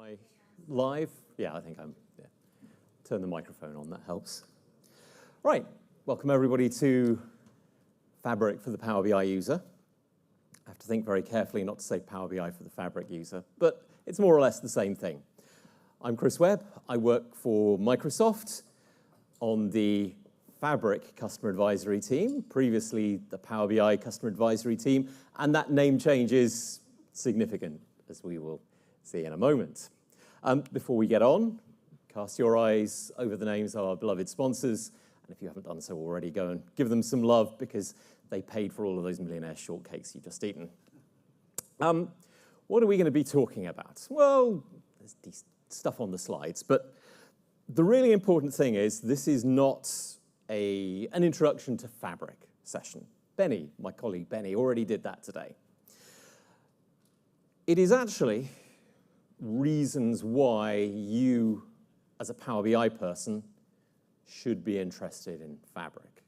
I live? Yeah, I think I'm, yeah. Turn the microphone on, that helps. Right, welcome everybody to Fabric for the Power BI user. I have to think very carefully not to say Power BI for the Fabric user, but it's more or less the same thing. I'm Chris Webb. I work for Microsoft on the Fabric customer advisory team, previously the Power BI customer advisory team, and that name change is significant, as we will see in a moment. Before we get on, cast your eyes over the names of our beloved sponsors, and if you haven't done so already, go and give them some love because they paid for all of those millionaire shortcakes you've just eaten. What are we going to be talking about? Well, there's stuff on the slides, but the really important thing is this is not an introduction to Fabric session. Benny, my colleague Benny, already did that today. It is actually reasons why you, as a Power BI person, should be interested in Fabric.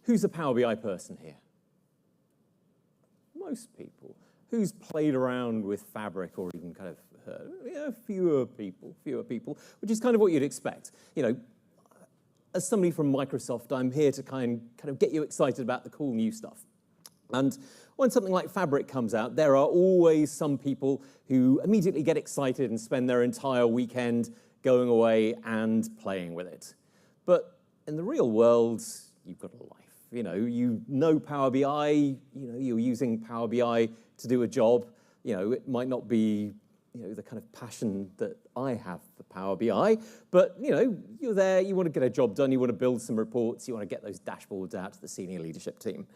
Who's a Power BI person here? Most people. Who's played around with Fabric or even kind of heard? Yeah, fewer people, which is kind of what you'd expect. You know, as somebody from Microsoft, I'm here to kind of get you excited about the cool new stuff. And when something like Fabric comes out, there are always some people who immediately get excited and spend their entire weekend going away and playing with it. But in the real world, you've got a life. You know Power BI, you're using Power BI to do a job. It might not be the kind of passion that I have for Power BI, but you're there, you want to get a job done, you want to build some reports, you want to get those dashboards out to the senior leadership team.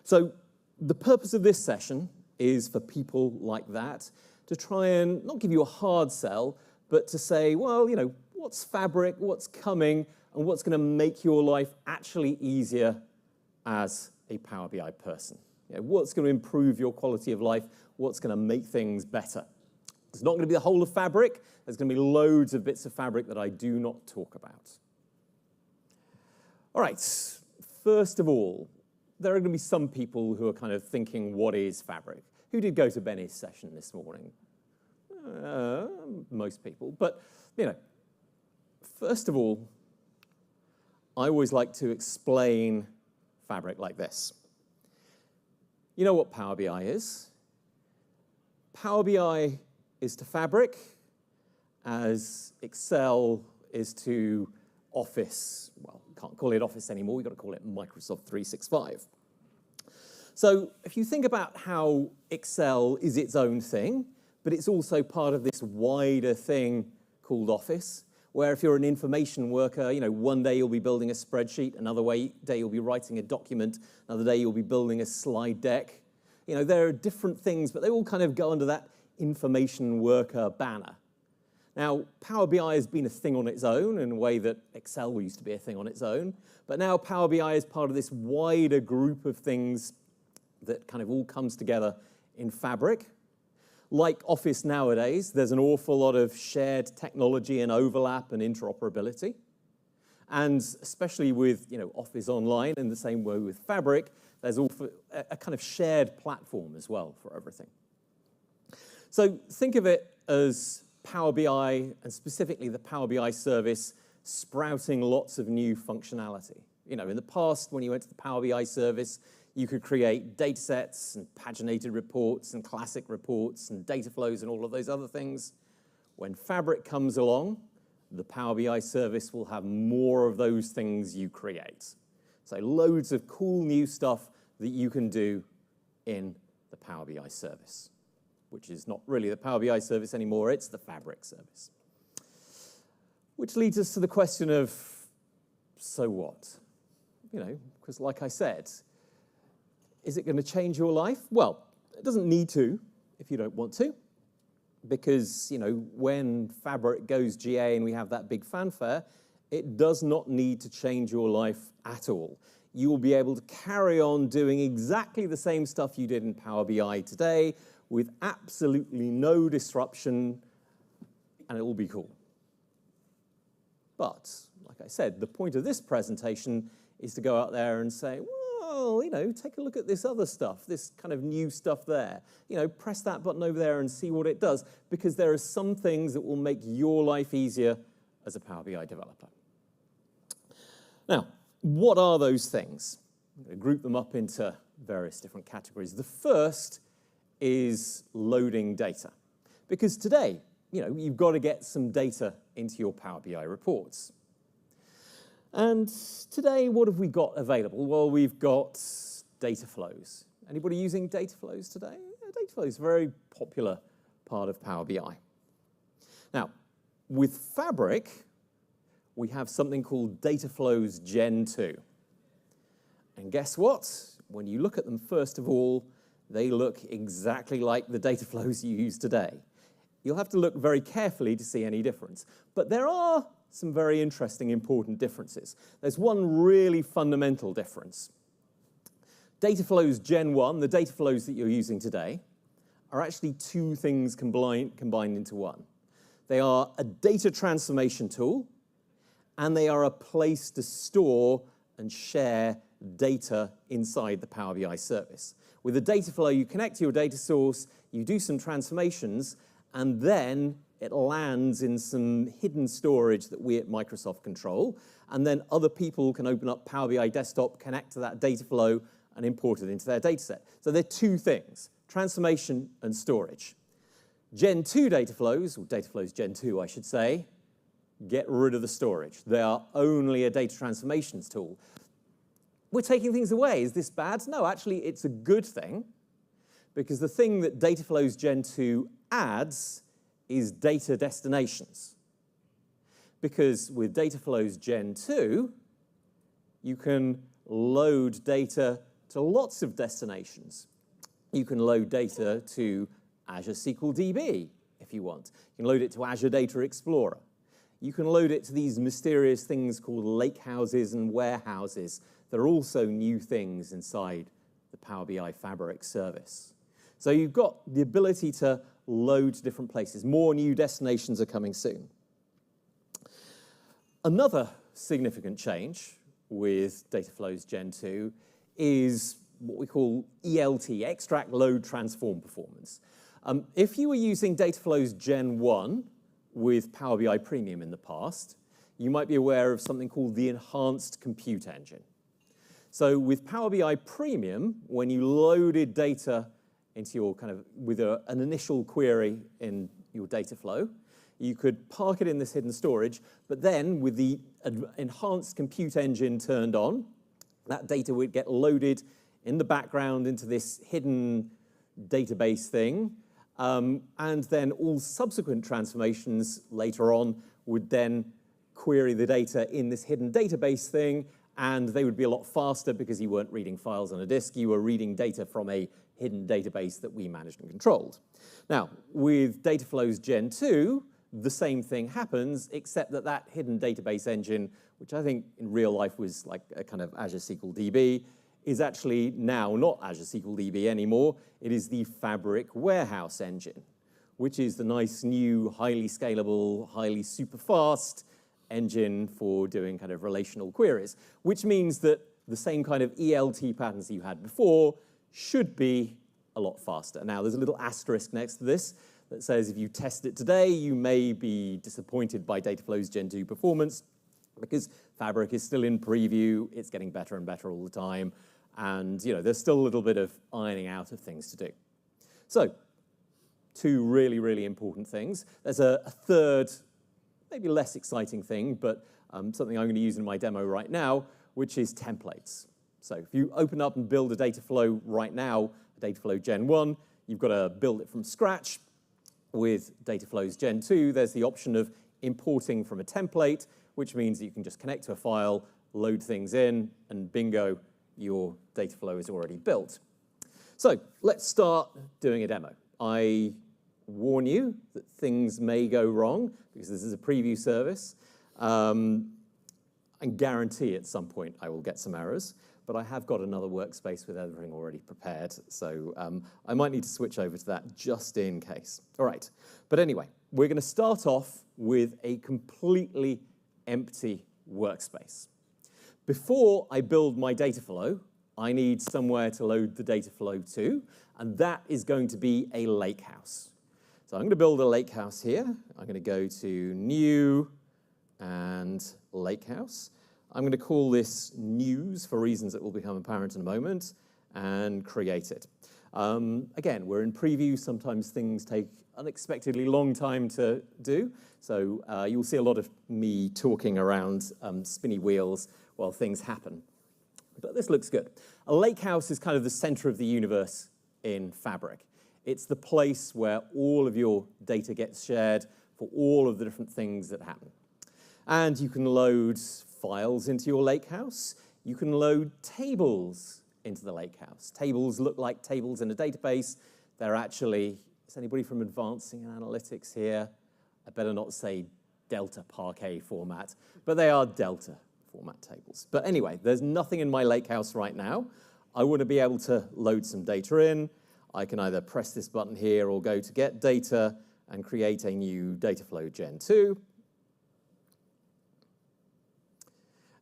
So the purpose of this session is for people like that to try and not give you a hard sell, but to say, well, what's Fabric, what's coming, and what's going to make your life actually easier as a Power BI person. What's going to improve your quality of life, what's going to make things better. It's not going to be the whole of Fabric. There's going to be loads of bits of Fabric that I do not talk about. All right, first of all, there are going to be some people who are kind of thinking, what is Fabric? Who did go to Benny's session this morning? Most people. But, first of all, I always like to explain Fabric like this. You know what Power BI is? Power BI is to Fabric as Excel is to Office. Well, can't call it Office anymore. We've got to call it Microsoft 365. So if you think about how Excel is its own thing, but it's also part of this wider thing called Office, where if you're an information worker, one day you'll be building a spreadsheet, another day you'll be writing a document, another day you'll be building a slide deck. There are different things, but they all kind of go under that information worker banner. Now, Power BI has been a thing on its own in a way that Excel used to be a thing on its own, but now Power BI is part of this wider group of things that kind of all comes together in Fabric. Like Office nowadays, there's an awful lot of shared technology and overlap and interoperability. And especially with Office Online, in the same way with Fabric, there's also a kind of shared platform as well for everything. So think of it as Power BI, and specifically the Power BI service, sprouting lots of new functionality. In the past, when you went to the Power BI service, you could create data sets and paginated reports and classic reports and data flows and all of those other things. When Fabric comes along, the Power BI service will have more of those things you create. So loads of cool new stuff that you can do in the Power BI service, which is not really the Power BI service anymore, it's the Fabric service. Which leads us to the question of, so what? Because like I said, is it going to change your life? Well, it doesn't need to if you don't want to, because, when Fabric goes GA and we have that big fanfare, it does not need to change your life at all. You will be able to carry on doing exactly the same stuff you did in Power BI today with absolutely no disruption, and it will be cool. But, like I said, the point of this presentation is to go out there and say, well, well, take a look at this other stuff, this kind of new stuff there. Press that button over there and see what it does, because there are some things that will make your life easier as a Power BI developer. Now, what are those things? I'm going to group them up into various different categories. The first is loading data. Because today, you've got to get some data into your Power BI reports. And today, what have we got available? Well, we've got data flows. Anybody using data flows today? Yeah, data flows is a very popular part of Power BI. Now, with Fabric, we have something called Data Flows Gen 2. And guess what? When you look at them, first of all, they look exactly like the data flows you use today. You'll have to look very carefully to see any difference. But there are some very interesting, important differences. There's one really fundamental difference. Data Flows Gen 1, the data flows that you're using today, are actually two things combined into one. They are a data transformation tool, and they are a place to store and share data inside the Power BI service. With a data flow, you connect to your data source, you do some transformations, and then it lands in some hidden storage that we at Microsoft control, and then other people can open up Power BI Desktop, connect to that data flow, and import it into their data set. So they're two things, transformation and storage. Gen 2 data flows, or data flows Gen 2, I should say, get rid of the storage. They are only a data transformations tool. We're taking things away. Is this bad? No, actually, it's a good thing, because the thing that Data Flows Gen 2 adds is data destinations. Because with Data Flows Gen 2, you can load data to lots of destinations. You can load data to Azure SQL DB, if you want. You can load it to Azure Data Explorer. You can load it to these mysterious things called lakehouses and warehouses. They're also new things inside the Power BI Fabric service. So you've got the ability to load to different places. More new destinations are coming soon. Another significant change with Data Flows Gen 2 is what we call ELT, Extract, Load, Transform Performance. If you were using Data Flows Gen 1 with Power BI Premium in the past, you might be aware of something called the Enhanced Compute Engine. So with Power BI Premium, when you loaded data into your with an initial query in your data flow, you could park it in this hidden storage, but then with the Enhanced Compute Engine turned on, that data would get loaded in the background into this hidden database thing, and then all subsequent transformations later on would then query the data in this hidden database thing, and they would be a lot faster because you weren't reading files on a disk, you were reading data from a hidden database that we managed and controlled. Now, with Data Flows Gen 2, the same thing happens, except that that hidden database engine, which I think in real life was like a kind of Azure SQL DB, is actually now not Azure SQL DB anymore. It is the Fabric Warehouse engine, which is the nice new, highly scalable, highly super fast engine for doing kind of relational queries, which means that the same kind of ELT patterns you had before should be a lot faster. Now, there's a little asterisk next to this that says if you test it today, you may be disappointed by Data Flows Gen 2 performance because Fabric is still in preview. It's getting better and better all the time. And there's still a little bit of ironing out of things to do. So, two really, really important things. There's a third, maybe less exciting thing, but something I'm going to use in my demo right now, which is templates. So if you open up and build a data flow right now, a data flow Gen 1, you've got to build it from scratch. With Data Flows Gen 2, there's the option of importing from a template, which means that you can just connect to a file, load things in, and bingo, your data flow is already built. So let's start doing a demo. I warn you that things may go wrong because this is a preview service. And guarantee at some point I will get some errors, but I have got another workspace with everything already prepared, so I might need to switch over to that just in case. All right, but anyway, we're going to start off with a completely empty workspace. Before I build my data flow, I need somewhere to load the data flow to, and that is going to be a lakehouse. So I'm going to build a lakehouse here. I'm going to go to New and Lakehouse. I'm going to call this News for reasons that will become apparent in a moment, and create it. Again, we're in preview. Sometimes things take unexpectedly long time to do. So you'll see a lot of me talking around spinny wheels while things happen. But this looks good. A lakehouse is kind of the center of the universe in Fabric. It's the place where all of your data gets shared for all of the different things that happen. And you can load files into your lakehouse. You can load tables into the lakehouse. Tables look like tables in a database. They're actually, is anybody from advancing analytics here? I better not say Delta Parquet format, but they are Delta format tables. But anyway, there's nothing in my lakehouse right now. I want to be able to load some data in. I can either press this button here or go to Get Data and create a new Dataflow Gen 2.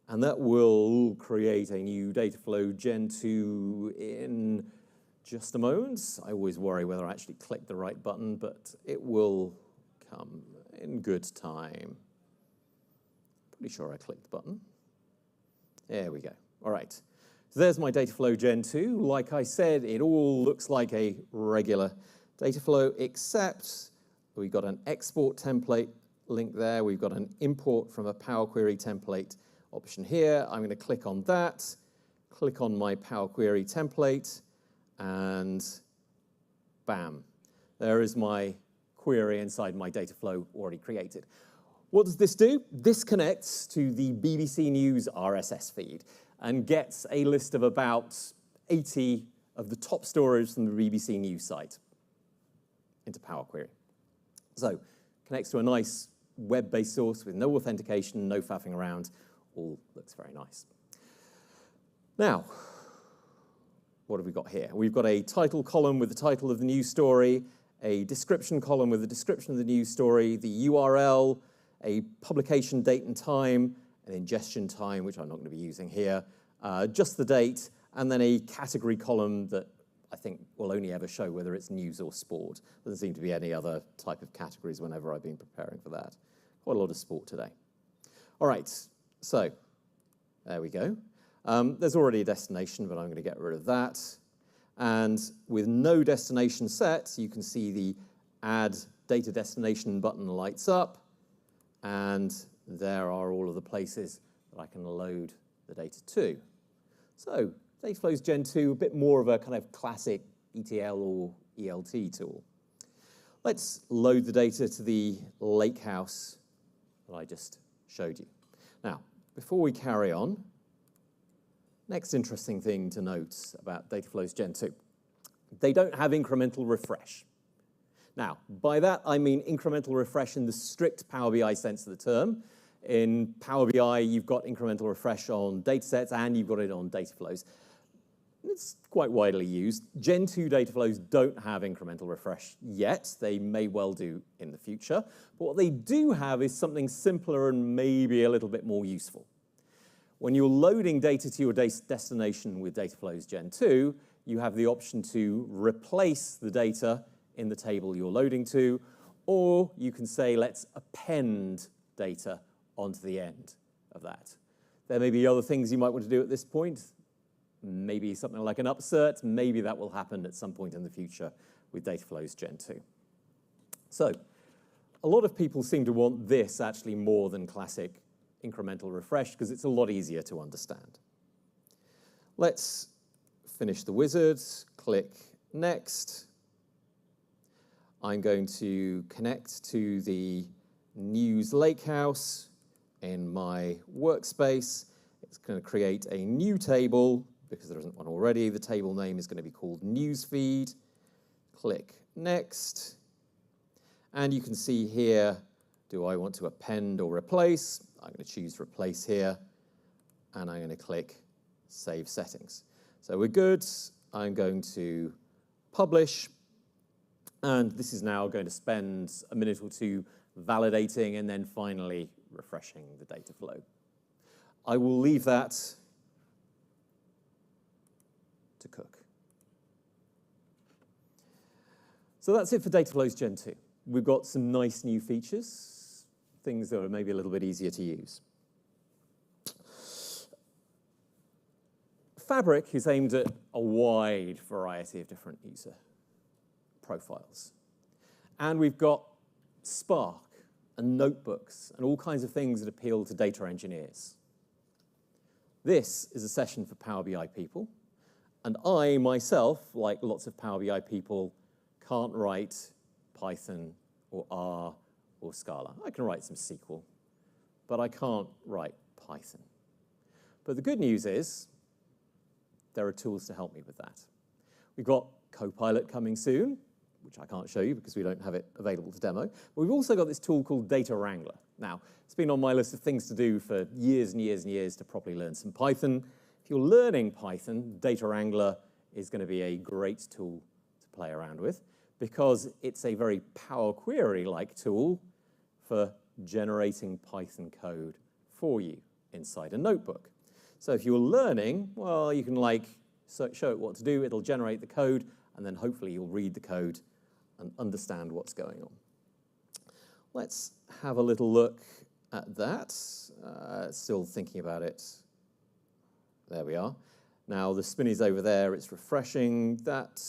And that will create a new Dataflow Gen 2 in just a moment. I always worry whether I actually click the right button, but it will come in good time. Pretty sure I clicked the button. There we go. All right. So there's my Dataflow Gen 2. Like I said, it all looks like a regular Dataflow, except we've got an export template link there. We've got an import from a Power Query template option here. I'm going to click on that, click on my Power Query template, and bam. There is my query inside my Dataflow already created. What does this do? This connects to the BBC News RSS feed and gets a list of about 80 of the top stories from the BBC News site into Power Query. So connects to a nice web-based source with no authentication, no faffing around. All looks very nice. Now, what have we got here? We've got a title column with the title of the news story, a description column with the description of the news story, the URL, a publication date and time, an ingestion time, which I'm not going to be using here, just the date, and then a category column that I think will only ever show whether it's news or sport. There doesn't seem to be any other type of categories whenever I've been preparing for that. Quite a lot of sport today. All right, so there we go. There's already a destination, but I'm going to get rid of that. And with no destination set, you can see the Add Data Destination button lights up. And there are all of the places that I can load the data to. So Dataflow's Gen 2, a bit more of a kind of classic ETL or ELT tool. Let's load the data to the lakehouse that I just showed you. Now, before we carry on, next interesting thing to note about Dataflow's Gen 2. They don't have incremental refresh. Now, by that, I mean incremental refresh in the strict Power BI sense of the term. In Power BI, you've got incremental refresh on datasets, and you've got it on data flows. It's quite widely used. Gen 2 data flows don't have incremental refresh yet. They may well do in the future. But what they do have is something simpler and maybe a little bit more useful. When you're loading data to your destination with Dataflow's Gen 2, you have the option to replace the data in the table you're loading to, or you can say, let's append data onto the end of that. There may be other things you might want to do at this point. Maybe something like an upsert. Maybe that will happen at some point in the future with Dataflow's Gen 2. So a lot of people seem to want this actually more than classic incremental refresh because it's a lot easier to understand. Let's finish the wizard, click Next. I'm going to connect to the News Lakehouse in my workspace. It's going to create a new table because there isn't one already. The table name is going to be called Newsfeed. Click Next. And you can see here, do I want to append or replace? I'm going to choose Replace here. And I'm going to click Save Settings. So we're good. I'm going to publish. And this is now going to spend a minute or two validating and then finally refreshing the data flow. I will leave that to cook. So that's it for Data Flows Gen 2. We've got some nice new features, things that are maybe a little bit easier to use. Fabric is aimed at a wide variety of different user profiles. And we've got Spark and notebooks and all kinds of things that appeal to data engineers. This is a session for Power BI people. And I, myself, like lots of Power BI people, can't write Python or R or Scala. I can write some SQL, but I can't write Python. But the good news is there are tools to help me with that. We've got Copilot coming soon, which I can't show you because we don't have it available to demo. But we've also got this tool called Data Wrangler. Now, it's been on my list of things to do for years and years and years to properly learn some Python. If you're learning Python, Data Wrangler is going to be a great tool to play around with because it's a very Power Query-like tool for generating Python code for you inside a notebook. So if you're learning, well, you can show it what to do, it'll generate the code, and then hopefully you'll read the code and understand what's going on. Let's have a little look at that. Still thinking about it. There we are. Now the spinny's over there, it's refreshing. That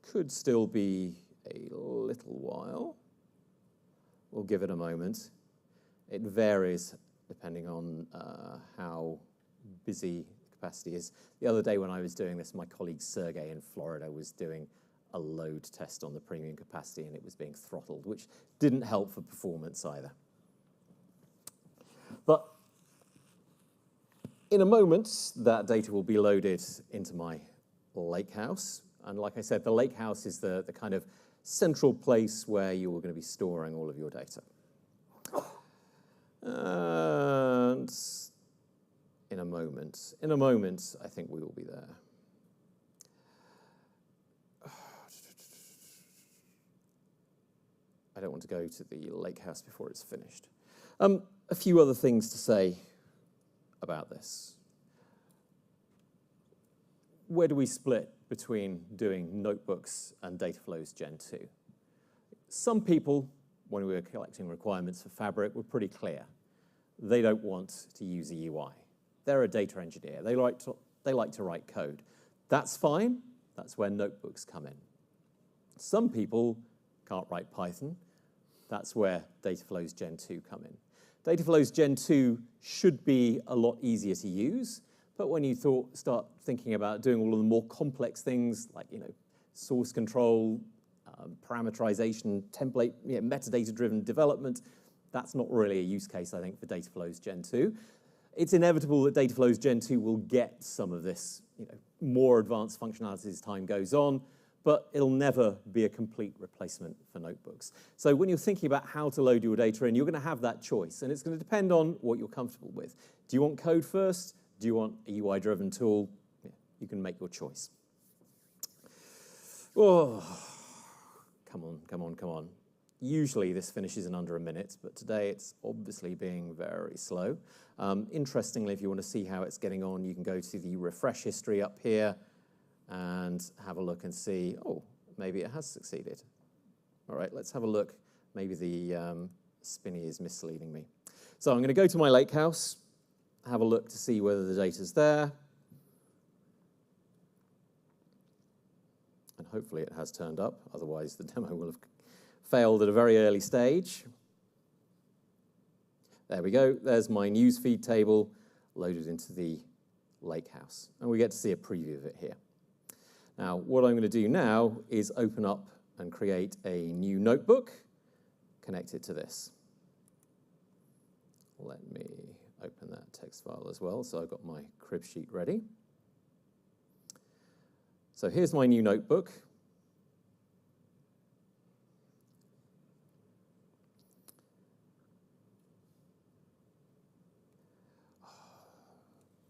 could still be a little while. We'll give it a moment. It varies depending on how busy the capacity is. The other day when I was doing this, my colleague Sergey in Florida was doing a load test on the premium capacity and it was being throttled, which didn't help for performance either. But in a moment, that data will be loaded into my lakehouse. And like I said, the lakehouse is the kind of central place where you are going to be storing all of your data. And in a moment, I think we will be there. I don't want to go to the lakehouse before it's finished. A few other things to say about this. Where do we split between doing notebooks and Data Flows Gen 2? Some people, when we were collecting requirements for Fabric, were pretty clear. They don't want to use a UI. They're a data engineer. They like to write code. That's fine. That's where notebooks come in. Some people can't write Python. That's where Data Flows Gen 2 come in. Data Flows Gen 2 should be a lot easier to use, but when you start thinking about doing all of the more complex things like source control, parameterization, template, metadata-driven development, that's not really a use case, I think, for Data Flows Gen 2. It's inevitable that Data Flows Gen 2 will get some of this more advanced functionality as time goes on, but it'll never be a complete replacement for notebooks. So when you're thinking about how to load your data in, you're going to have that choice, and it's going to depend on what you're comfortable with. Do you want code first? Do you want a UI-driven tool? Yeah, you can make your choice. Oh, come on, come on, come on. Usually this finishes in under a minute, but today it's obviously being very slow. Interestingly, if you want to see how it's getting on, you can go to the refresh history up here and have a look and see, oh, maybe it has succeeded. All right, let's have a look. Maybe the spinny is misleading me. So I'm going to go to my lakehouse, have a look to see whether the data's there. And hopefully it has turned up, otherwise the demo will have failed at a very early stage. There we go, there's my newsfeed table loaded into the lakehouse. And we get to see a preview of it here. Now, what I'm going to do now is open up and create a new notebook, connect it to this. Let me open that text file as well, so I've got my crib sheet ready. So here's my new notebook.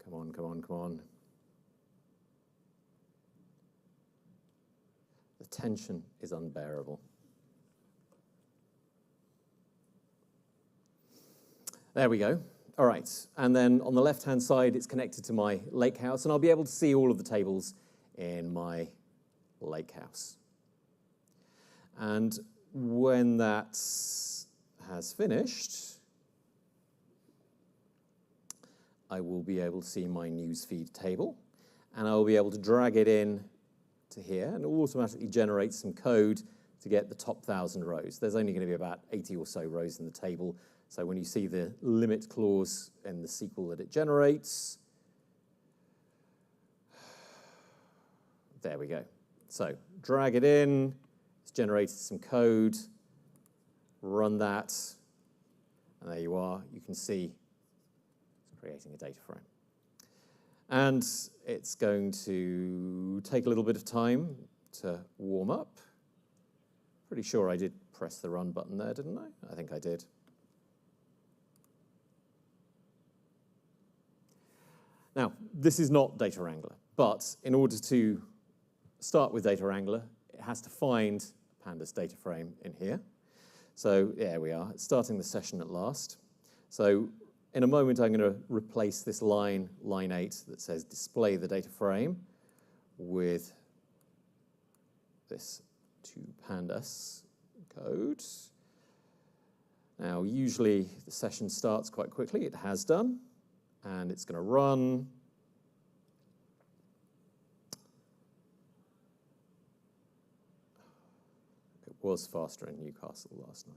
Come on, come on, come on. The tension is unbearable. There we go. All right, and then on the left-hand side, it's connected to my lakehouse, and I'll be able to see all of the tables in my lakehouse. And when that has finished, I will be able to see my newsfeed table, and I will be able to drag it in to here, and it will automatically generate some code to get the top 1,000 rows. There's only going to be about 80 or so rows in the table, so when you see the limit clause in the SQL that it generates, there we go. So drag it in, it's generated some code, run that, and there you are. You can see it's creating a data frame. And it's going to take a little bit of time to warm up. Pretty sure I did press the run button there, didn't I? I think I did. Now, this is not Data Wrangler, but in order to start with Data Wrangler, it has to find Pandas data frame in here. So there we are, it's starting the session at last. So in a moment, I'm going to replace this line 8, that says display the data frame with this to Pandas code. Now, usually the session starts quite quickly. It has done, and it's going to run. It was faster in Newcastle last night.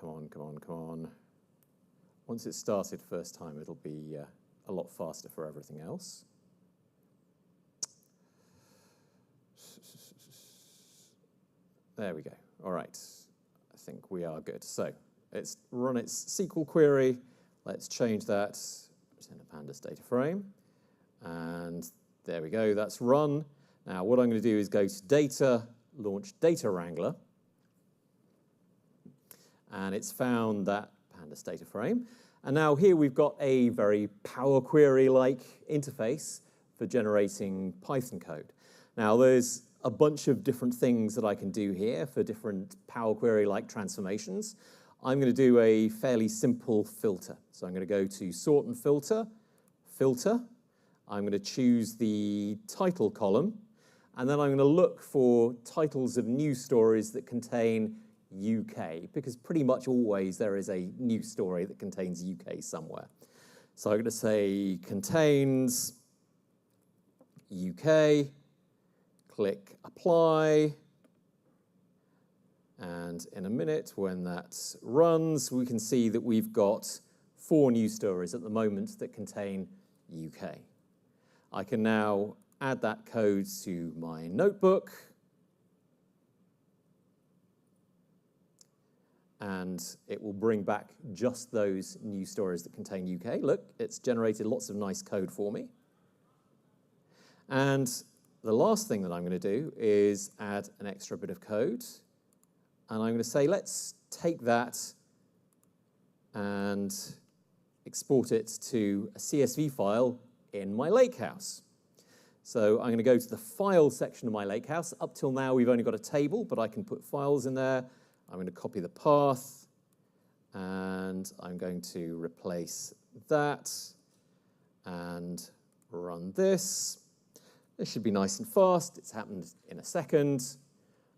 Come on. Once it's started first time, it'll be a lot faster for everything else. There we go. All right. I think we are good. So it's run its SQL query. Let's change that to a Pandas data frame. And there we go. That's run. Now, what I'm going to do is go to Data, launch Data Wrangler. And it's found that Pandas data frame. And now here we've got a very Power Query-like interface for generating Python code. Now, there's a bunch of different things that I can do here for different Power Query-like transformations. I'm going to do a fairly simple filter. So I'm going to go to Sort and Filter, Filter. I'm going to choose the title column, and then I'm going to look for titles of news stories that contain UK, because pretty much always there is a news story that contains UK somewhere. So I'm going to say contains UK, click apply, and in a minute when that runs, we can see that we've got 4 news stories at the moment that contain UK. I can now add that code to my notebook, and it will bring back just those news stories that contain UK. Look, it's generated lots of nice code for me. And the last thing that I'm going to do is add an extra bit of code. And I'm going to say, let's take that and export it to a CSV file in my lakehouse. So I'm going to go to the file section of my lakehouse. Up till now, we've only got a table, but I can put files in there. I'm going to copy the path, and I'm going to replace that and run this. This should be nice and fast. It's happened in a second,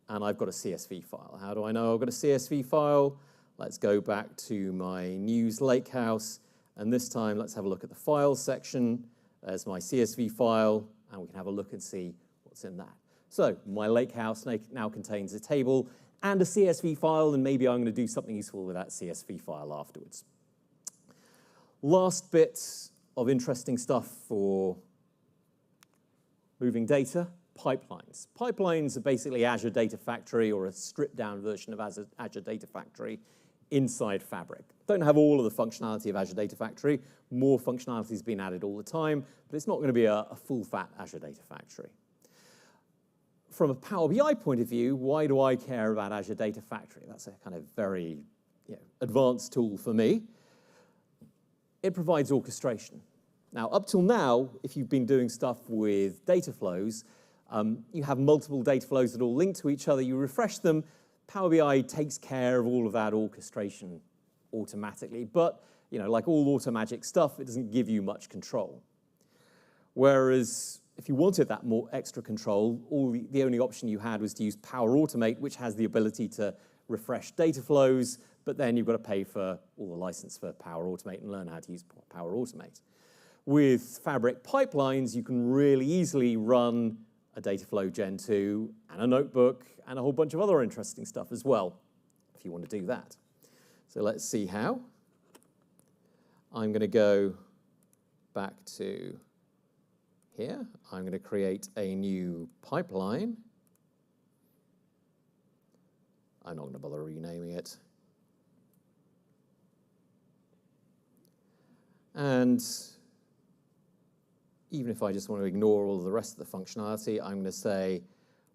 and I've got a CSV file. How do I know I've got a CSV file? Let's go back to my news lakehouse, and this time let's have a look at the files section. There's my CSV file, and we can have a look and see what's in that. So my lakehouse now contains a table and a CSV file, and maybe I'm going to do something useful with that CSV file afterwards. Last bit of interesting stuff for moving data, pipelines. Pipelines are basically Azure Data Factory, or a stripped-down version of Azure Data Factory inside Fabric. Don't have all of the functionality of Azure Data Factory. More functionality has been added all the time, but it's not going to be a full-fat Azure Data Factory. From a Power BI point of view, why do I care about Azure Data Factory? That's a kind of very advanced tool for me. It provides orchestration. Now, up till now, if you've been doing stuff with data flows, you have multiple data flows that all link to each other. You refresh them, Power BI takes care of all of that orchestration automatically, but like all automagic stuff, it doesn't give you much control. Whereas if you wanted that more extra control, the only option you had was to use Power Automate, which has the ability to refresh data flows, but then you've got to pay for all the license for Power Automate and learn how to use Power Automate. With Fabric pipelines, you can really easily run a Dataflow Gen 2 and a notebook and a whole bunch of other interesting stuff as well, if you want to do that. So let's see how. I'm going to go back to here. I'm going to create a new pipeline. I'm not going to bother renaming it. And even if I just want to ignore all of the rest of the functionality, I'm going to say,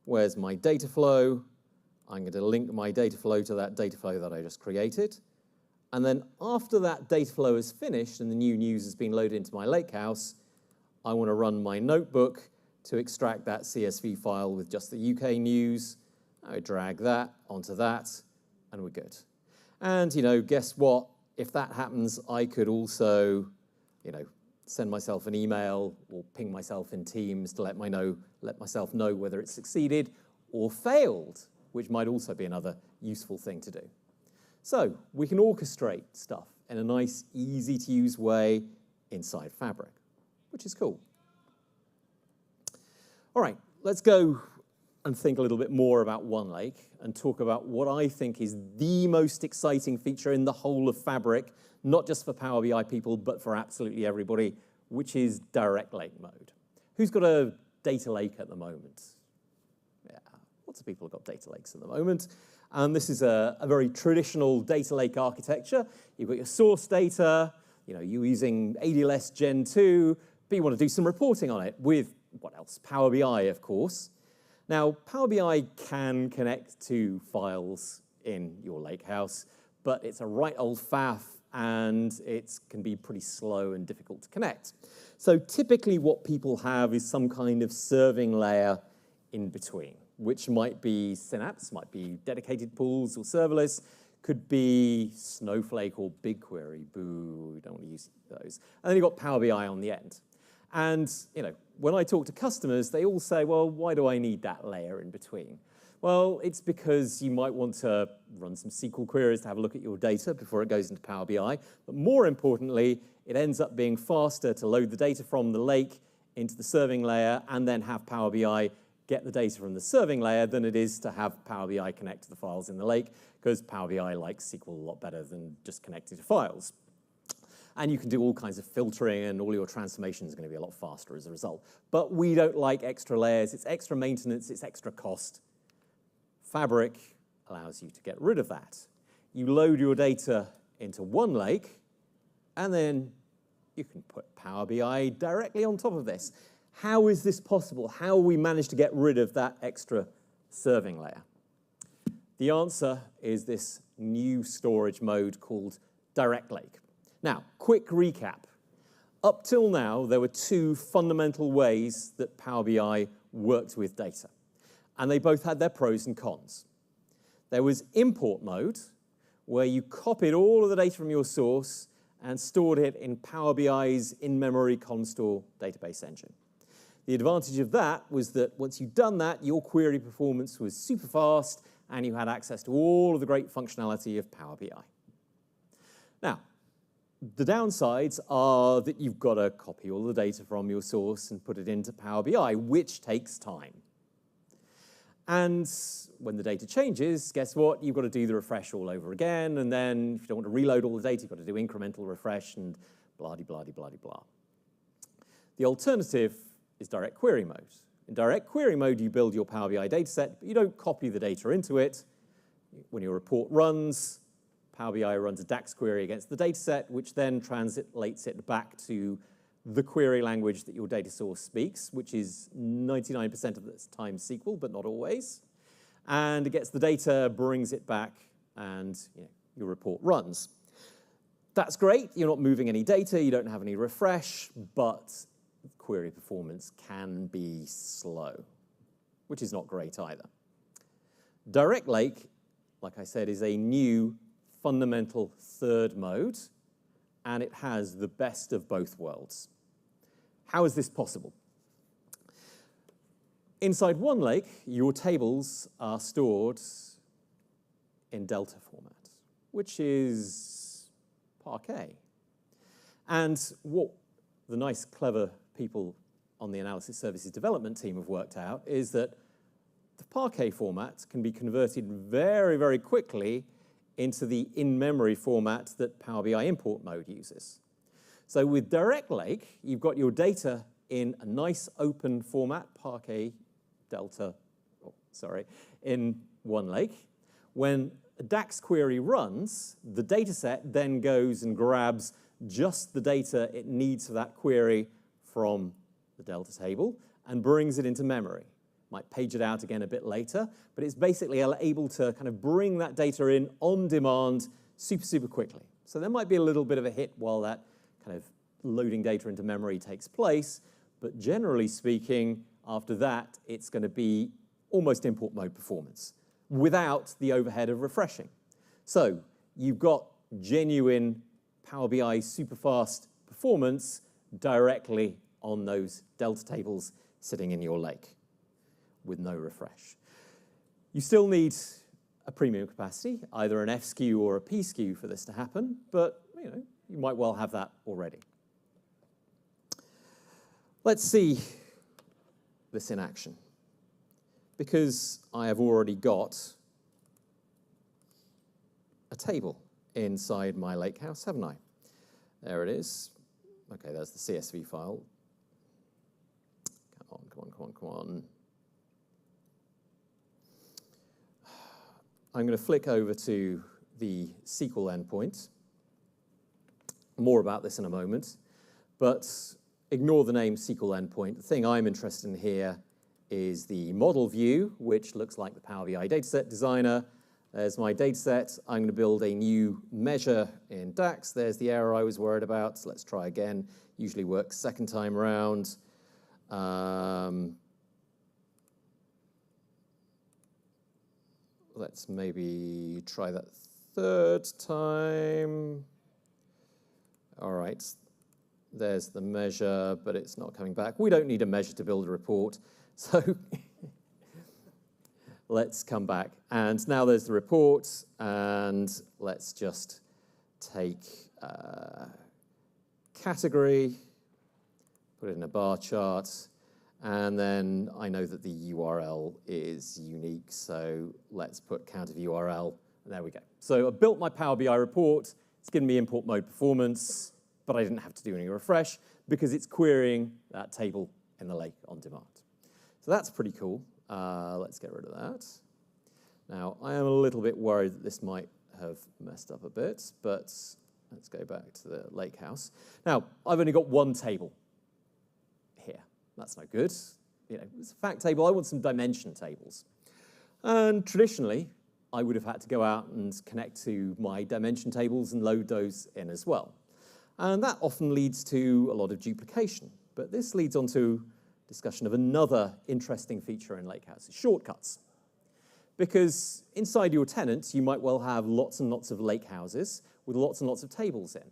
where's my data flow? I'm going to link my data flow to that data flow that I just created. And then after that data flow is finished and the new news has been loaded into my lakehouse, I want to run my notebook to extract that CSV file with just the UK news. I drag that onto that, and we're good. And, guess what? If that happens, I could also, send myself an email or ping myself in Teams to let myself know whether it succeeded or failed, which might also be another useful thing to do. So we can orchestrate stuff in a nice, easy-to-use way inside Fabric, which is cool. All right, let's go and think a little bit more about OneLake and talk about what I think is the most exciting feature in the whole of Fabric, not just for Power BI people, but for absolutely everybody, which is direct lake mode. Who's got a data lake at the moment? Yeah, lots of people have got data lakes at the moment. And this is a very traditional data lake architecture. You've got your source data, you're using ADLS Gen 2, but you want to do some reporting on it with, what else? Power BI, of course. Now, Power BI can connect to files in your lakehouse, but it's a right old faff, and it can be pretty slow and difficult to connect. So typically what people have is some kind of serving layer in between, which might be Synapse, might be dedicated pools or serverless, could be Snowflake or BigQuery. Boo, we don't want to use those. And then you've got Power BI on the end. And when I talk to customers, they all say, well, why do I need that layer in between? Well, it's because you might want to run some SQL queries to have a look at your data before it goes into Power BI. But more importantly, it ends up being faster to load the data from the lake into the serving layer and then have Power BI get the data from the serving layer than it is to have Power BI connect to the files in the lake, because Power BI likes SQL a lot better than just connecting to files. And you can do all kinds of filtering, and all your transformation is going to be a lot faster as a result. But we don't like extra layers. It's extra maintenance. It's extra cost. Fabric allows you to get rid of that. You load your data into OneLake, and then you can put Power BI directly on top of this. How is this possible? How will we manage to get rid of that extra serving layer? The answer is this new storage mode called Direct Lake. Now, quick recap. Up till now, there were two fundamental ways that Power BI worked with data, and they both had their pros and cons. There was import mode, where you copied all of the data from your source and stored it in Power BI's in-memory Constore database engine. The advantage of that was that once you'd done that, your query performance was super fast, and you had access to all of the great functionality of Power BI. Now, the downsides are that you've got to copy all the data from your source and put it into Power BI, which takes time. And when the data changes, guess what? You've got to do the refresh all over again, and then if you don't want to reload all the data, you've got to do incremental refresh and blah-de-blah-de-blah-de-blah. The alternative is direct query mode. In direct query mode, you build your Power BI dataset, but you don't copy the data into it. When your report runs, Power BI runs a DAX query against the dataset, which then translates it back to the query language that your data source speaks, which is 99% of the time SQL, but not always. And it gets the data, brings it back, and your report runs. That's great. You're not moving any data. You don't have any refresh, but query performance can be slow, which is not great either. Direct Lake like I said, is a new fundamental third mode, and it has the best of both worlds. How is this possible? Inside OneLake, your tables are stored in Delta format, which is Parquet. And what the nice, clever people on the analysis services development team have worked out is that the Parquet format can be converted very, very quickly into the in-memory format that Power BI import mode uses. So with Direct Lake, you've got your data in a nice open format, Parquet Delta, in OneLake. When a DAX query runs, the data set then goes and grabs just the data it needs for that query from the Delta table and brings it into memory. Might page it out again a bit later, but it's basically able to kind of bring that data in on demand super, super quickly. So there might be a little bit of a hit while that kind of loading data into memory takes place, but generally speaking, after that, it's going to be almost import mode performance without the overhead of refreshing. So you've got genuine Power BI super fast performance directly on those Delta tables sitting in your lake with no refresh. You still need a premium capacity, either an F SKU or a P SKU for this to happen, but you might well have that already. Let's see this in action. Because I have already got a table inside my lakehouse, haven't I? There it is. Okay, there's the CSV file. Come on, come on, come on, come on. I'm going to flick over to the SQL endpoint. More about this in a moment, but ignore the name SQL endpoint. The thing I'm interested in here is the model view, which looks like the Power BI dataset designer. There's my dataset. I'm going to build a new measure in DAX. There's the error I was worried about. So let's try again. Usually works second time around. Let's maybe try that third time. All right. There's the measure, but it's not coming back. We don't need a measure to build a report. So let's come back. And now there's the report. And let's just take category, put it in a bar chart. And then I know that the URL is unique. So let's put count of URL. And there we go. So I built my Power BI report. It's given me import mode performance, but I didn't have to do any refresh because it's querying that table in the lake on demand. So that's pretty cool. Let's get rid of that. Now, I am a little bit worried that this might have messed up a bit, but let's go back to the lake house. Now, I've only got one table here. That's no good. It's a fact table. I want some dimension tables. And traditionally, I would have had to go out and connect to my dimension tables and load those in as well. And that often leads to a lot of duplication. But this leads on to discussion of another interesting feature in Lakehouses, shortcuts. Because inside your tenants, you might well have lots and lots of lakehouses with lots and lots of tables in.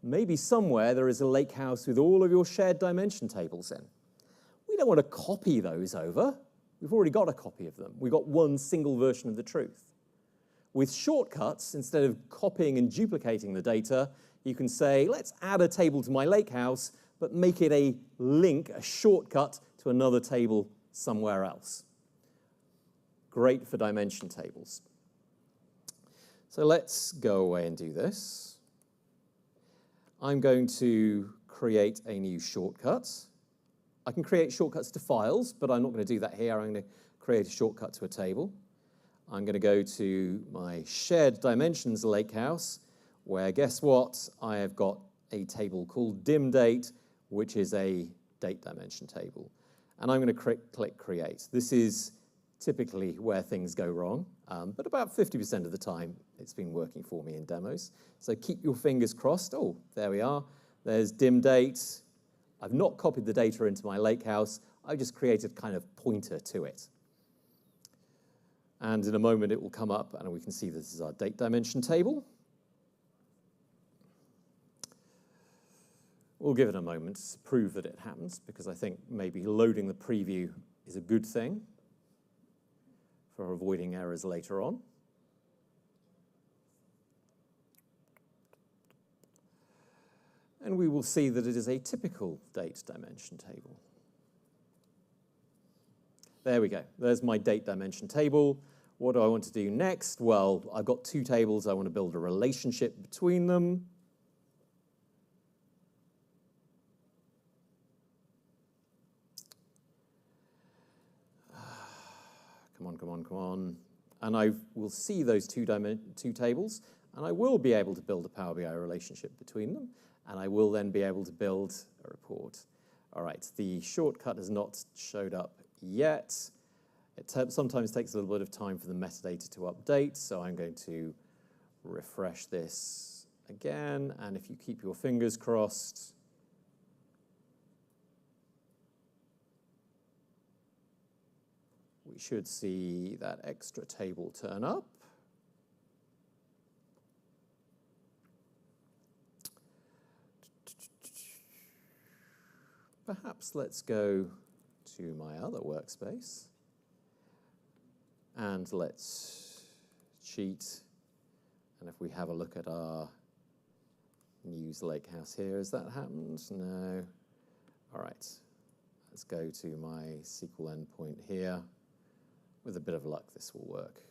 Maybe somewhere there is a lakehouse with all of your shared dimension tables in. We don't want to copy those over. We've already got a copy of them. We've got one single version of the truth. With shortcuts, instead of copying and duplicating the data, you can say, let's add a table to my lakehouse, but make it a link, a shortcut to another table somewhere else. Great for dimension tables. So let's go away and do this. I'm going to create a new shortcut. I can create shortcuts to files, but I'm not going to do that here. I'm going to create a shortcut to a table. I'm going to go to my shared dimensions lakehouse, where guess what? I have got a table called dim date, which is a date dimension table. And I'm going to click create. This is typically where things go wrong, but about 50% of the time it's been working for me in demos. So keep your fingers crossed. Oh, there we are. There's dim date. I've not copied the data into my lakehouse. I've just created kind of pointer to it. And in a moment, it will come up, and we can see this is our date dimension table. We'll give it a moment to prove that it happens, because I think maybe loading the preview is a good thing for avoiding errors later on. And we will see that it is a typical date dimension table. There we go. There's my date dimension table. What do I want to do next? Well, I've got two tables. I want to build a relationship between them. Come on, come on, come on. And I will see those two tables, and I will be able to build a Power BI relationship between them, and I will then be able to build a report. All right, the shortcut has not showed up yet. It sometimes takes a little bit of time for the metadata to update, so I'm going to refresh this again, and if you keep your fingers crossed, we should see that extra table turn up. Perhaps let's go to my other workspace and let's cheat. And if we have a look at our news lakehouse here, has that happened? No. All right, let's go to my SQL endpoint here. With a bit of luck, this will work.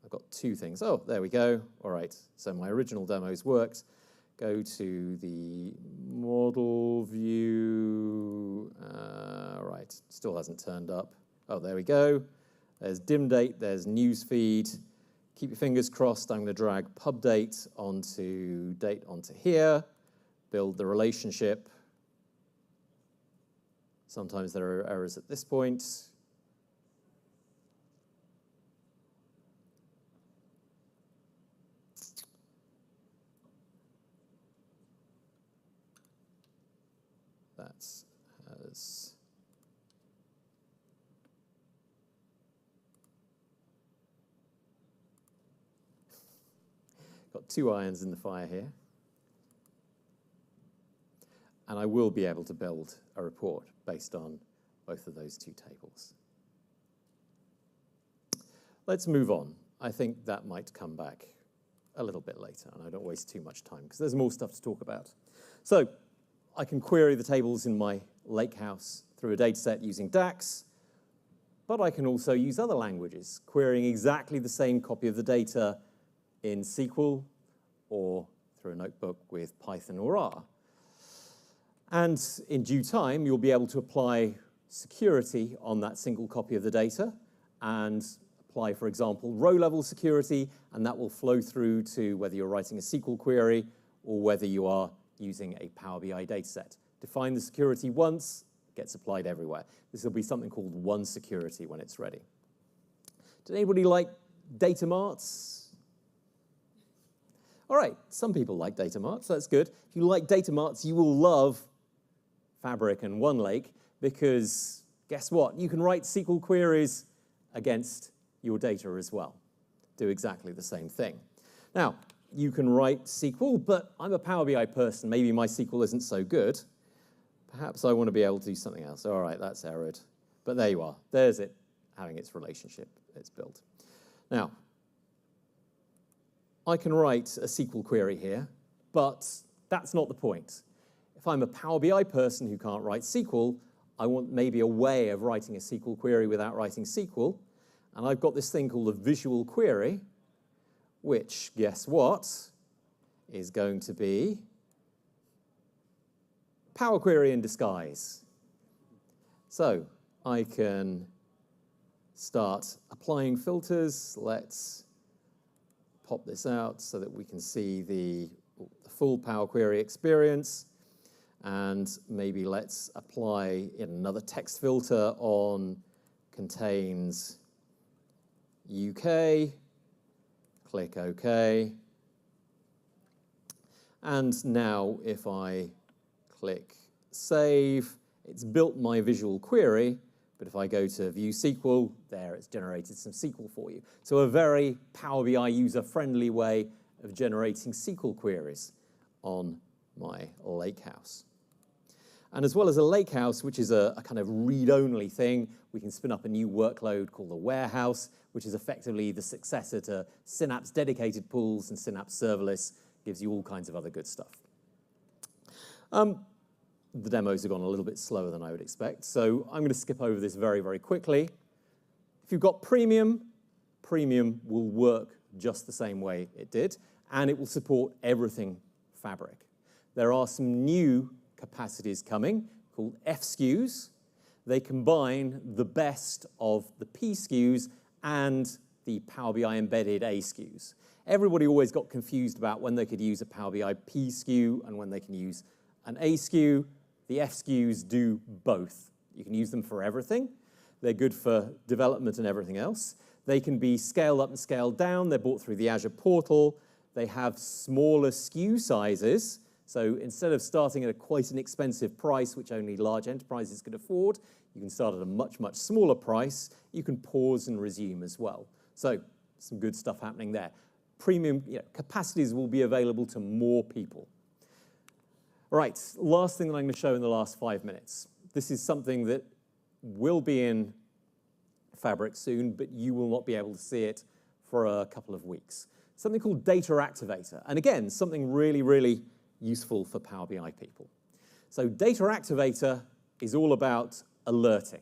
I've got two things. Oh, there we go. All right, so my original demos worked. Go to the model view. Right, still hasn't turned up. Oh, there we go. There's dim date, there's news feed. Keep your fingers crossed. I'm going to drag pub date onto here, build the relationship. Sometimes there are errors at this point. That has got two irons in the fire here. And I will be able to build a report based on both of those two tables. Let's move on. I think that might come back a little bit later, and I don't waste too much time because there's more stuff to talk about. So I can query the tables in my lakehouse through a data set using DAX, but I can also use other languages, querying exactly the same copy of the data in SQL or through a notebook with Python or R. And in due time, you'll be able to apply security on that single copy of the data and apply, for example, row-level security, and that will flow through to whether you're writing a SQL query or whether you are using a Power BI dataset. Define the security once, gets applied everywhere. This will be something called one security when it's ready. Did anybody like data marts? All right, some people like data marts, that's good. If you like data marts, you will love Fabric and OneLake, because guess what? You can write SQL queries against your data as well. Do exactly the same thing. Now, you can write SQL, but I'm a Power BI person. Maybe my SQL isn't so good. Perhaps I want to be able to do something else. All right, that's errored. But there you are. There's it, having its relationship. It's built. Now, I can write a SQL query here, but that's not the point. If I'm a Power BI person who can't write SQL, I want maybe a way of writing a SQL query without writing SQL. And I've got this thing called a visual query, which, guess what, is going to be Power Query in disguise. So I can start applying filters. Let's pop this out so that we can see the full Power Query experience. And maybe let's apply another text filter on contains UK. Click OK. And now if I click Save, it's built my visual query, But if I go to view SQL, there it's generated some SQL for you. So a very Power BI user-friendly way of generating SQL queries on my lakehouse. And as well as a lakehouse, which is a kind of read-only thing, we can spin up a new workload called the warehouse, which is effectively the successor to Synapse dedicated pools and Synapse serverless, gives you all kinds of other good stuff. The demos have gone a little bit slower than I would expect, so I'm going to skip over this very, very quickly. If you've got Premium, Premium will work just the same way it did, and it will support everything Fabric. There are some new capacities coming called F SKUs. They combine the best of the P SKUs and the Power BI embedded A SKUs. Everybody always got confused about when they could use a Power BI P SKU and when they can use an A SKU. The F SKUs do both. You can use them for everything. They're good for development and everything else. They can be scaled up and scaled down. They're bought through the Azure portal. They have smaller SKU sizes. So instead of starting at quite an expensive price, which only large enterprises can afford, you can start at a much, much smaller price. You can pause and resume as well. So some good stuff happening there. Premium capacities will be available to more people. All right, last thing that I'm going to show in the last 5 minutes. This is something that will be in Fabric soon, but you will not be able to see it for a couple of weeks. Something called Data Activator. And again, something really, really useful for Power BI people. So Data Activator is all about alerting.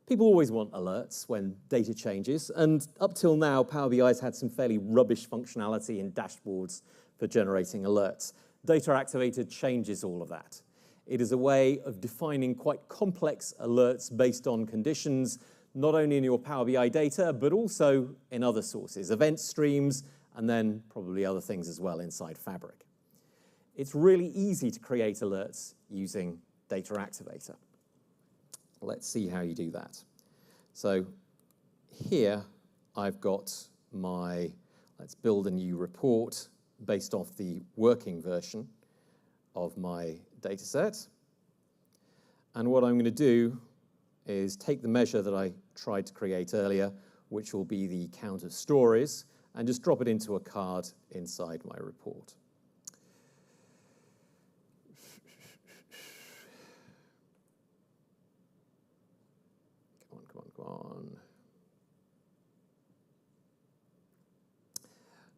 People always want alerts when data changes, and up till now, Power BI has had some fairly rubbish functionality in dashboards for generating alerts. Data Activator changes all of that. It is a way of defining quite complex alerts based on conditions, not only in your Power BI data, but also in other sources, event streams, and then probably other things as well inside Fabric. It's really easy to create alerts using Data Activator. Let's see how you do that. So here I've got my, let's build a new report based off the working version of my data set. And what I'm going to do is take the measure that I tried to create earlier, which will be the count of stories, and just drop it into a card inside my report. Come on.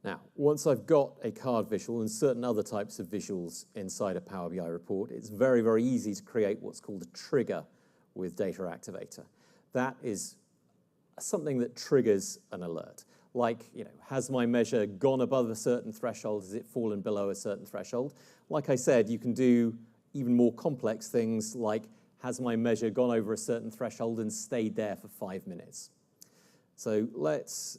Now, once I've got a card visual and certain other types of visuals inside a Power BI report, it's very, very easy to create what's called a trigger with Data Activator. That is something that triggers an alert. Like, has my measure gone above a certain threshold? Has it fallen below a certain threshold? Like I said, you can do even more complex things like, has my measure gone over a certain threshold and stayed there for 5 minutes? So let's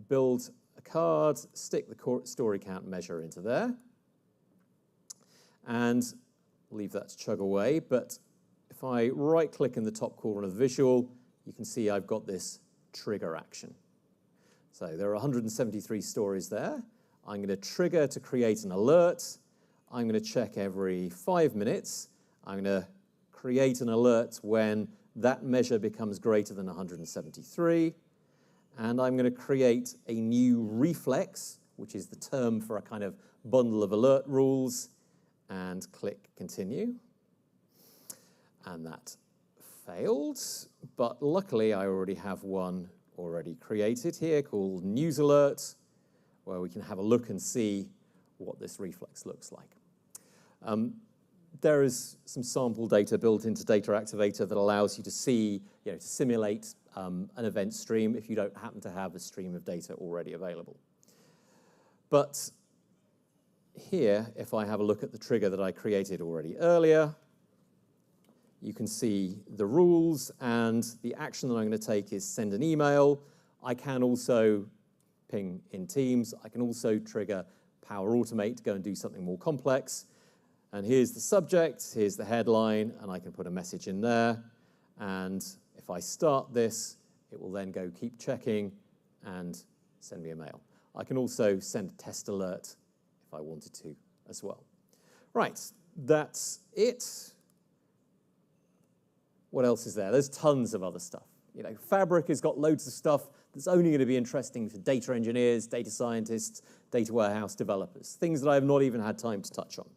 build a card, stick the story count measure into there, and leave that to chug away. But if I right-click in the top corner of the visual, you can see I've got this trigger action. So there are 173 stories there. I'm going to trigger to create an alert. I'm going to check every 5 minutes. I'm going to create an alert when that measure becomes greater than 173. And I'm going to create a new reflex, which is the term for a kind of bundle of alert rules, and click continue. And that failed, but luckily I already have one already created here called News Alert, where we can have a look and see what this reflex looks like. There is some sample data built into Data Activator that allows you to see, to simulate an event stream if you don't happen to have a stream of data already available. But here, if I have a look at the trigger that I created already earlier, you can see the rules, and the action that I'm going to take is send an email. I can also ping in Teams. I can also trigger Power Automate to go and do something more complex. And here's the subject, here's the headline, and I can put a message in there. And if I start this, it will then go keep checking and send me a mail. I can also send a test alert if I wanted to as well. Right, that's it. What else is there? There's tons of other stuff. You know, Fabric has got loads of stuff that's only going to be interesting for data engineers, data scientists, data warehouse developers, things that I have not even had time to touch on.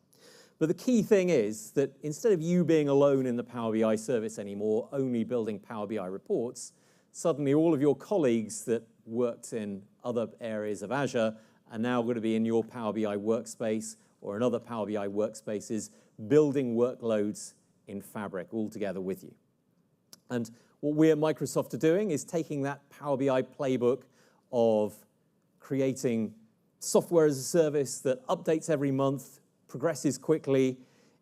But the key thing is that instead of you being alone in the Power BI service anymore, only building Power BI reports, suddenly all of your colleagues that worked in other areas of Azure are now going to be in your Power BI workspace or in other Power BI workspaces, building workloads in Fabric all together with you. And what we at Microsoft are doing is taking that Power BI playbook of creating software as a service that updates every month, progresses quickly,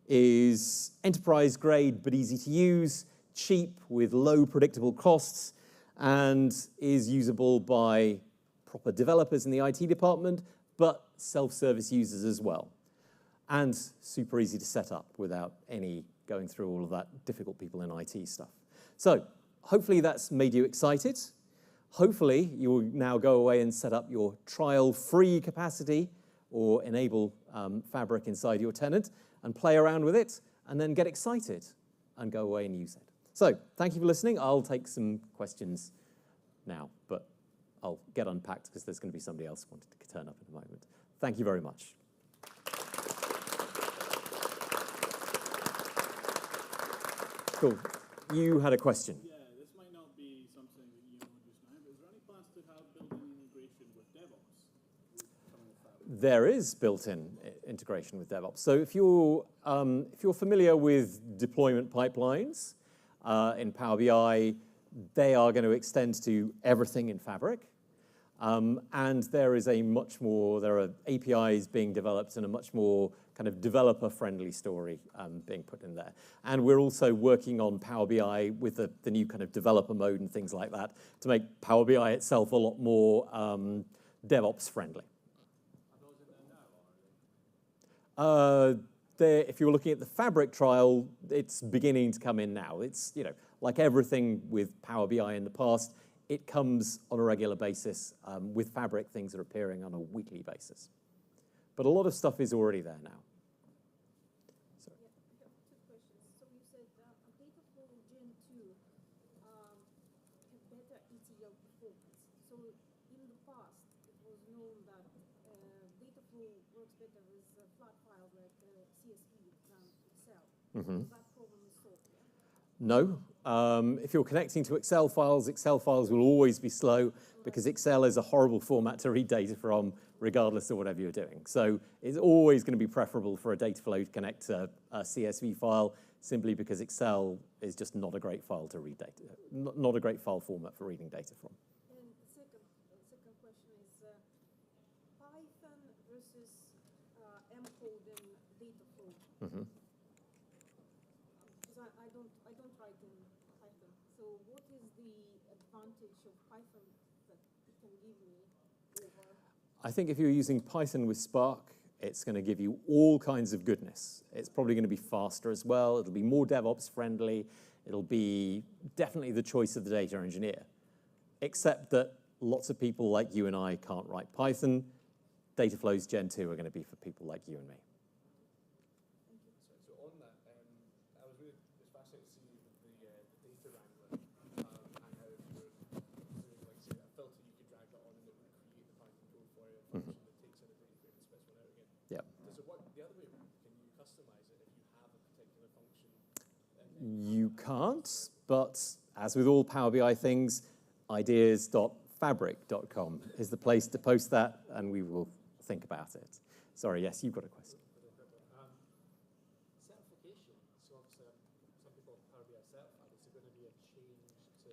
is enterprise grade but easy to use, cheap with low predictable costs, and is usable by proper developers in the IT department, but self-service users as well. And super easy to set up without any going through all of that difficult people in IT stuff. So hopefully that's made you excited. Hopefully you will now go away and set up your trial-free capacity or enable Fabric inside your tenant and play around with it and then get excited and go away and use it. So thank you for listening. I'll take some questions now, but I'll get unpacked because there's going to be somebody else wanting to turn up in a moment. Thank you very much. Cool. You had a question. Yeah, this might not be something that you know just now, but is there any plans to have built-in integration with DevOps? There is built-in integration with DevOps. So if you're familiar with deployment pipelines in Power BI, they are going to extend to everything in Fabric. And there are APIs being developed and a much more kind of developer-friendly story being put in there. And we're also working on Power BI with the new kind of developer mode and things like that to make Power BI itself a lot more DevOps-friendly. If you're looking at the Fabric trial, it's beginning to come in now. It's, you know, like everything with Power BI in the past, it comes on a regular basis. With Fabric, things are appearing on a weekly basis. But a lot of stuff is already there now. So. Yeah, I have two questions. So you said Dataflow Gen 2 have better ETL performance. So in the past, it was known that Dataflow works better with flat files like CSV than Excel. Mm-hmm. So that problem is solved, yeah? No. If you're connecting to Excel files will always be slow because Excel is a horrible format to read data from regardless of whatever you're doing. So it's always going to be preferable for a Dataflow to connect to a CSV file simply because Excel is just not a great file to read data, not a great file format for reading data from. And the second question is Python versus M-code and Dataflow. Mm-hmm. Because I don't write in Python. So what is the advantage of Python that it can give me over? I think if you're using Python with Spark, it's going to give you all kinds of goodness. It's probably going to be faster as well. It'll be more DevOps friendly. It'll be definitely the choice of the data engineer. Except that lots of people like you and I can't write Python. Dataflow's Gen 2 are going to be for people like you and me. So on that, I was fascinated to see the data wrangler and how if you were doing, like, say, a filter, you could drag that on and it would create the Python code for you, a function that takes in a data frame and spits one out again. Yep. Does it work the other way around? Can you customize it if you have a particular function? You can't, but as with all Power BI things, ideas.fabric.com is the place to post that, and we will think about it. Sorry, yes, you've got a question. Certification. So obviously, some people have Power BI certified. Is there going to be a change to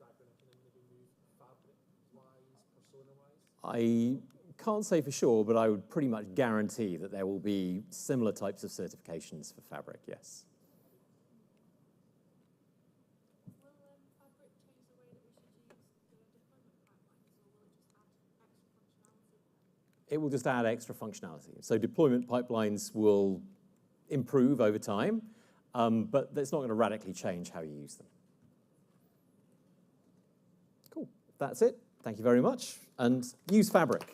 drag when I can maybe move Fabric-wise, persona-wise? I can't say for sure, but I would pretty much guarantee that there will be similar types of certifications for Fabric, yes. It will just add extra functionality. So deployment pipelines will improve over time, but it's not going to radically change how you use them. Cool. That's it. Thank you very much. And use Fabric.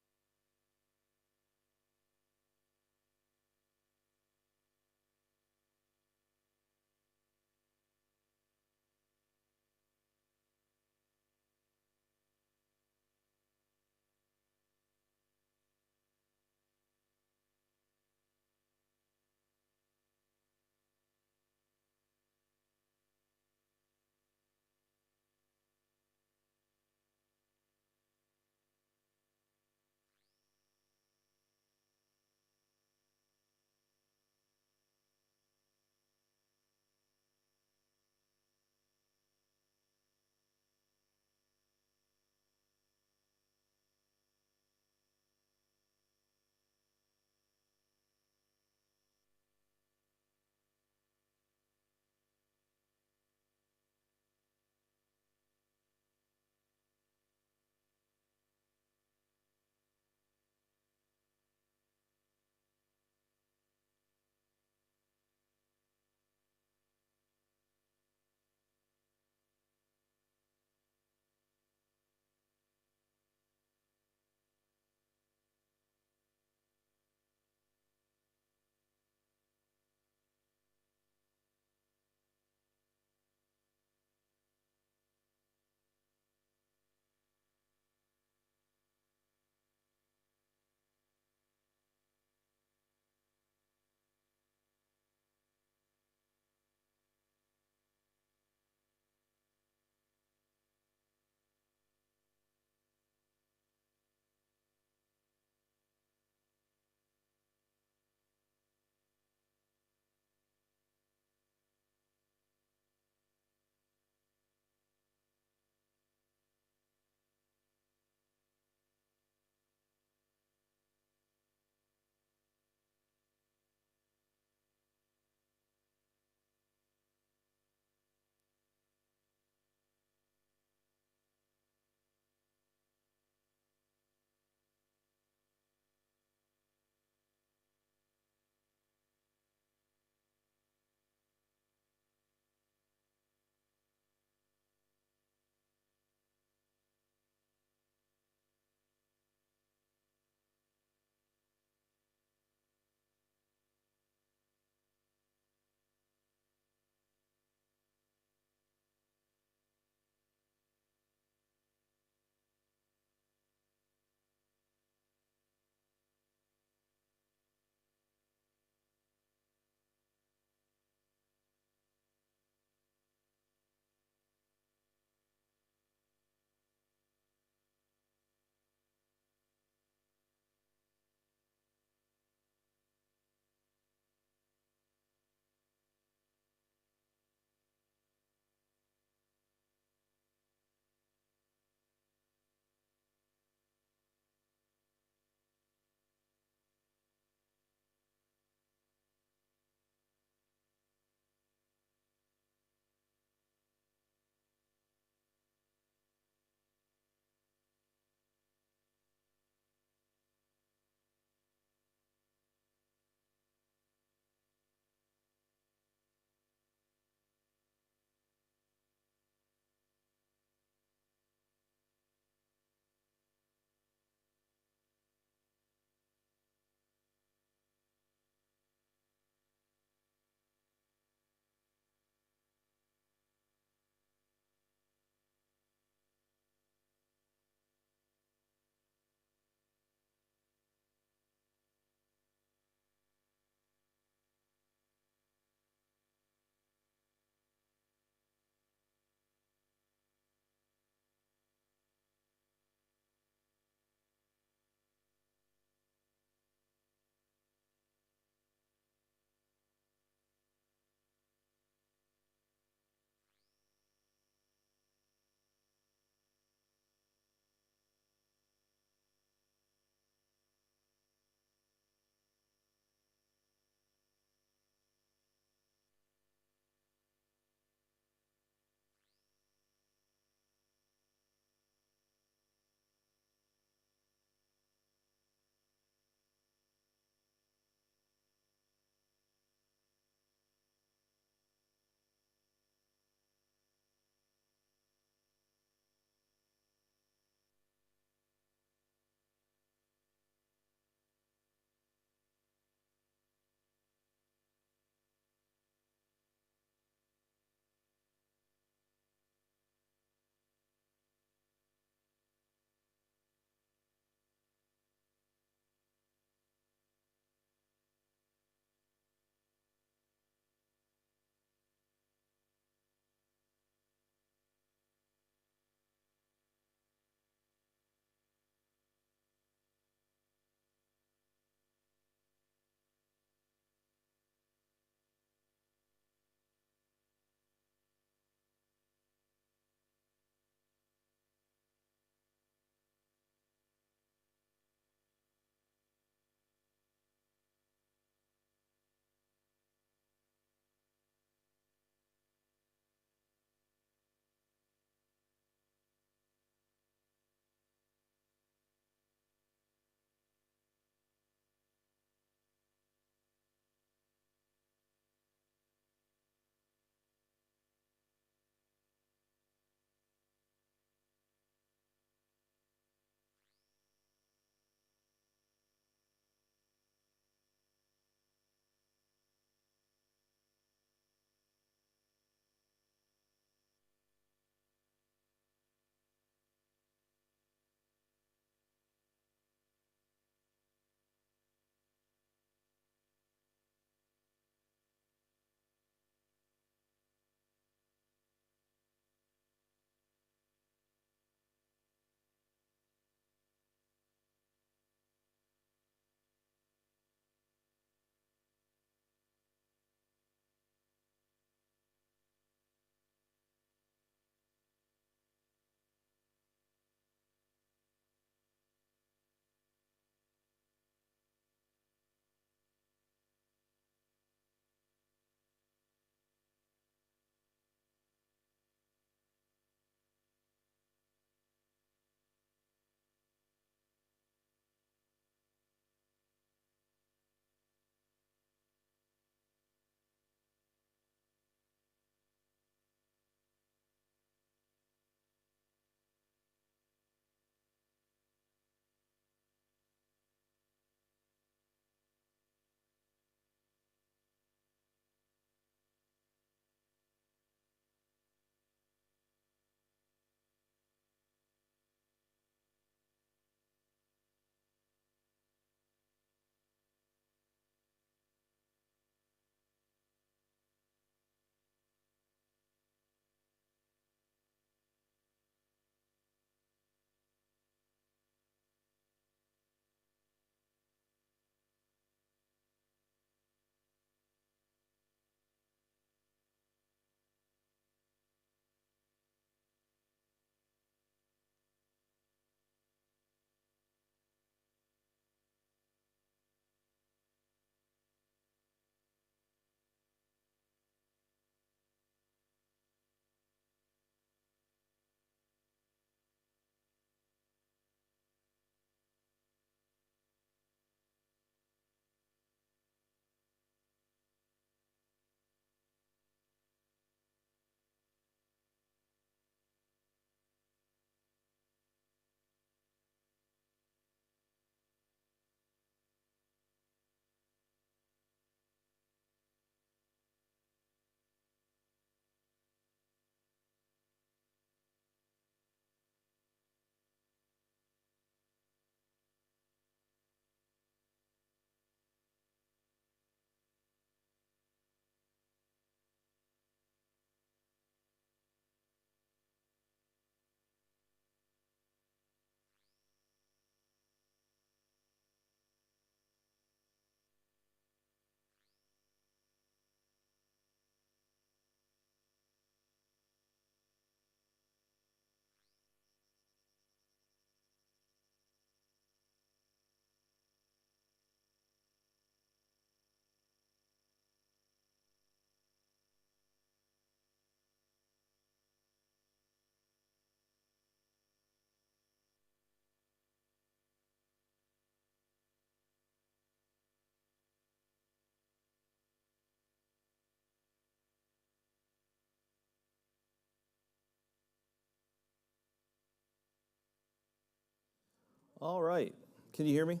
All right. Can you hear me?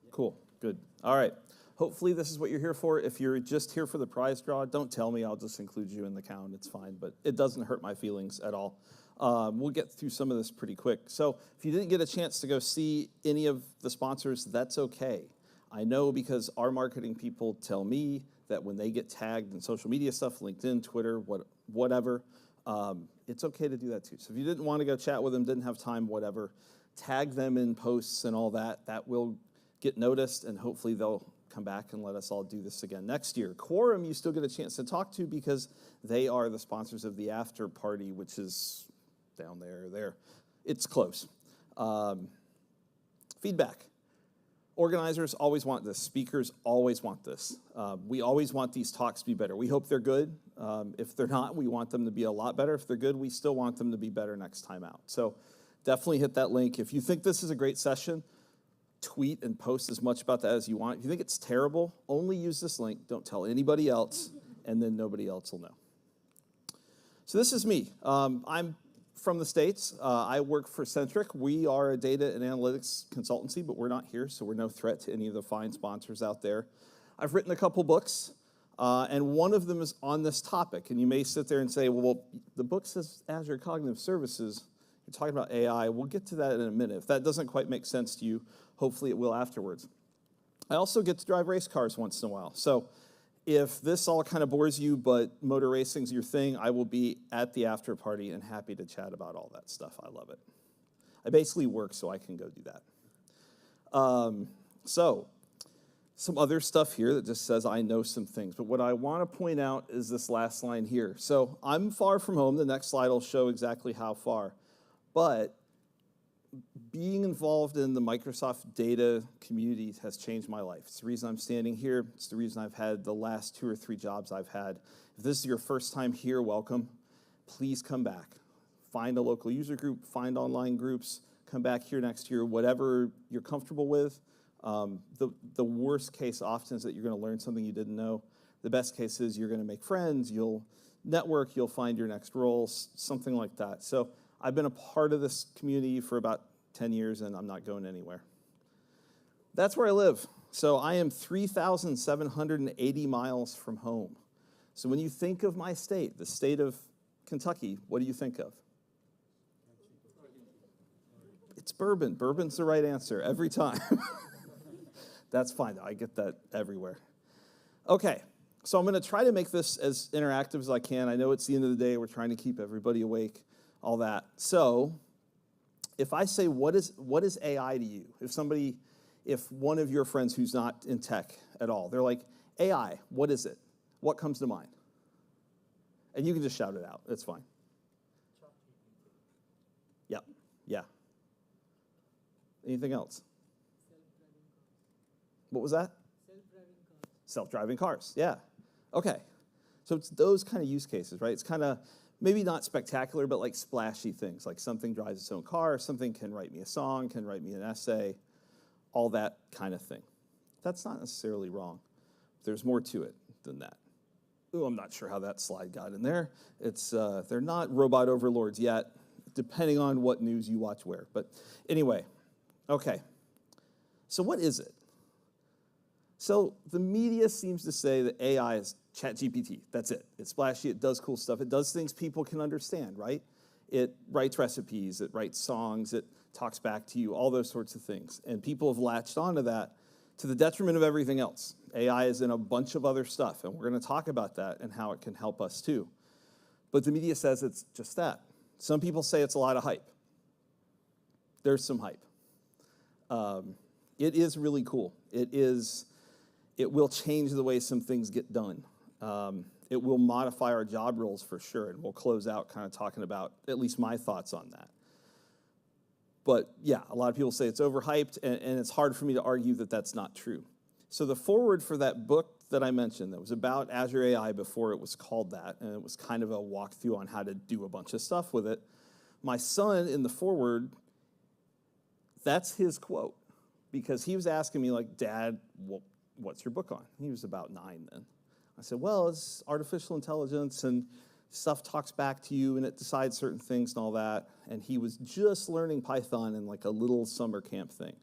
Cool. Good. All right. Hopefully this is what you're here for. If you're just here for the prize draw, don't tell me. I'll just include you in the count. It's fine, but it doesn't hurt my feelings at all. We'll get through some of this pretty quick. So if you didn't get a chance to go see any of the sponsors, that's okay. I know because our marketing people tell me that when they get tagged in social media stuff, LinkedIn, Twitter, whatever, it's okay to do that too. So if you didn't want to go chat with them, didn't have time, whatever, tag them in posts and all that. That will get noticed, and hopefully they'll come back and let us all do this again next year. Quorum, you still get a chance to talk to because they are the sponsors of the after party, which is down there. It's close. Feedback. Organizers always want this. Speakers always want this. We always want these talks to be better. We hope they're good. If they're not, we want them to be a lot better. If they're good, we still want them to be better next time out. So definitely hit that link. If you think this is a great session, tweet and post as much about that as you want. If you think it's terrible, only use this link. Don't tell anybody else, and then nobody else will know. So this is me. I'm from the States. I work for Centric. We are a data and analytics consultancy, but we're not here, so we're no threat to any of the fine sponsors out there. I've written a couple books, and one of them is on this topic. And you may sit there and say, well, the book says Azure Cognitive Services. You're talking about AI. We'll get to that in a minute. If that doesn't quite make sense to you, hopefully it will afterwards. I also get to drive race cars once in a while. So if this all kind of bores you, but motor racing's your thing, I will be at the after party and happy to chat about all that stuff. I love it. I basically work so I can go do that. So some other stuff here that just says I know some things. But what I want to point out is this last line here. So I'm far from home. The next slide will show exactly how far. But being involved in the Microsoft data community has changed my life. It's the reason I'm standing here. It's the reason I've had the last 2 or 3 jobs I've had. If this is your first time here, welcome. Please come back. Find a local user group, find online groups, come back here next year, whatever you're comfortable with. The worst case often is that you're going to learn something you didn't know. The best case is you're going to make friends, you'll network, you'll find your next role, something like that. So I've been a part of this community for about 10 years, and I'm not going anywhere. That's where I live. So I am 3,780 miles from home. So when you think of my state, the state of Kentucky, what do you think of? It's bourbon. Bourbon's the right answer every time. That's fine, though. I get that everywhere. Okay, so I'm going to try to make this as interactive as I can. I know it's the end of the day. We're trying to keep everybody awake, all that. So if I say, what is AI to you? If one of your friends who's not in tech at all, they're like, AI, what is it? What comes to mind? And you can just shout it out. It's fine. Yep. Yeah. Anything else? What was that? Self-driving cars. Yeah. Okay. So it's those kind of use cases, right? It's kind of maybe not spectacular, but like splashy things, like something drives its own car, something can write me a song, can write me an essay, all that kind of thing. That's not necessarily wrong. There's more to it than that. Ooh, I'm not sure how that slide got in there. It's they're not robot overlords yet, depending on what news you watch where. But anyway, okay. So what is it? So the media seems to say that AI is ChatGPT. That's it. It's splashy. It does cool stuff. It does things people can understand, right? It writes recipes. It writes songs. It talks back to you, all those sorts of things. And people have latched onto that to the detriment of everything else. AI is in a bunch of other stuff, and we're going to talk about that and how it can help us too. But the media says it's just that. Some people say it's a lot of hype. There's some hype. It is really cool. It will change the way some things get done. It will modify our job roles for sure, and we'll close out kind of talking about at least my thoughts on that. But yeah, a lot of people say it's overhyped, and it's hard for me to argue that that's not true. So the foreword for that book that I mentioned that was about Azure AI before it was called that, and it was kind of a walkthrough on how to do a bunch of stuff with it. My son in the foreword, that's his quote, because he was asking me like, Dad, what's your book on? He was about 9 then. I said, well, it's artificial intelligence and stuff talks back to you and it decides certain things and all that. And he was just learning Python in like a little summer camp thing.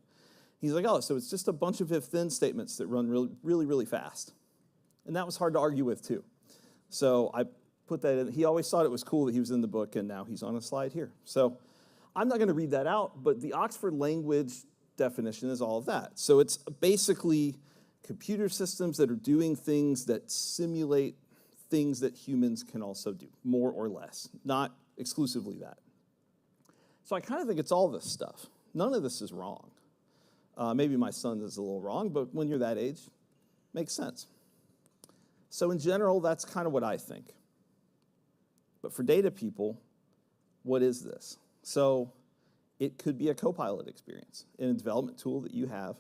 He's like, oh, so it's just a bunch of if-then statements that run really fast. And that was hard to argue with too. So I put that in. He always thought it was cool that he was in the book, and now he's on a slide here. So I'm not going to read that out, but the Oxford language definition is all of that. So it's basically computer systems that are doing things that simulate things that humans can also do, more or less, not exclusively that. So I kind of think it's all this stuff. None of this is wrong. Maybe my son is a little wrong, but when you're that age, makes sense. So in general, that's kind of what I think. But for data people, what is this? So it could be a Copilot experience in a development tool that you have.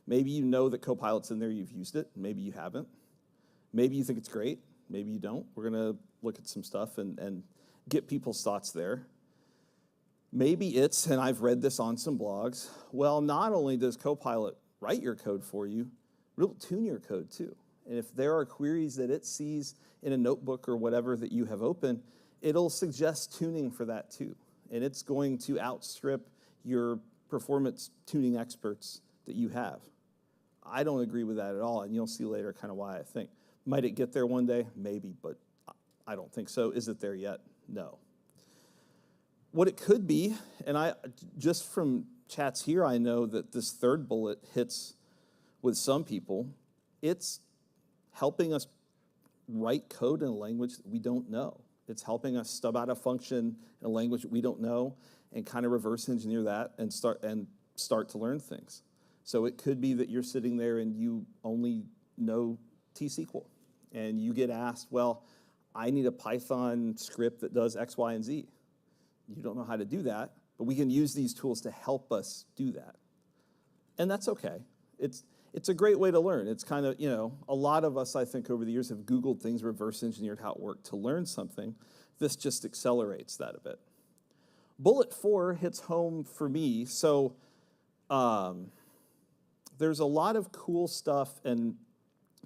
Maybe you know that Copilot's in there, you've used it, maybe you haven't. Maybe you think it's great, maybe you don't. We're gonna look at some stuff and get people's thoughts there. Maybe it's, and I've read this on some blogs, well, not only does Copilot write your code for you, it'll tune your code too. And if there are queries that it sees in a notebook or whatever that you have open, it'll suggest tuning for that too. And it's going to outstrip your performance tuning experts that you have. I don't agree with that at all, and you'll see later kind of why I think. Might it get there one day? Maybe, but I don't think so. Is it there yet? No. What it could be, and I just from chats here, I know that this third bullet hits with some people. It's helping us write code in a language that we don't know. It's helping us stub out a function in a language that we don't know and kind of reverse engineer that and start to learn things. So it could be that you're sitting there and you only know T-SQL and you get asked, well, I need a Python script that does X, Y, and Z. You don't know how to do that, but we can use these tools to help us do that. And that's okay. It's a great way to learn. It's kind of, a lot of us, I think, over the years have Googled things, reverse engineered how it worked to learn something. This just accelerates that a bit. Bullet 4 hits home for me. So there's a lot of cool stuff, and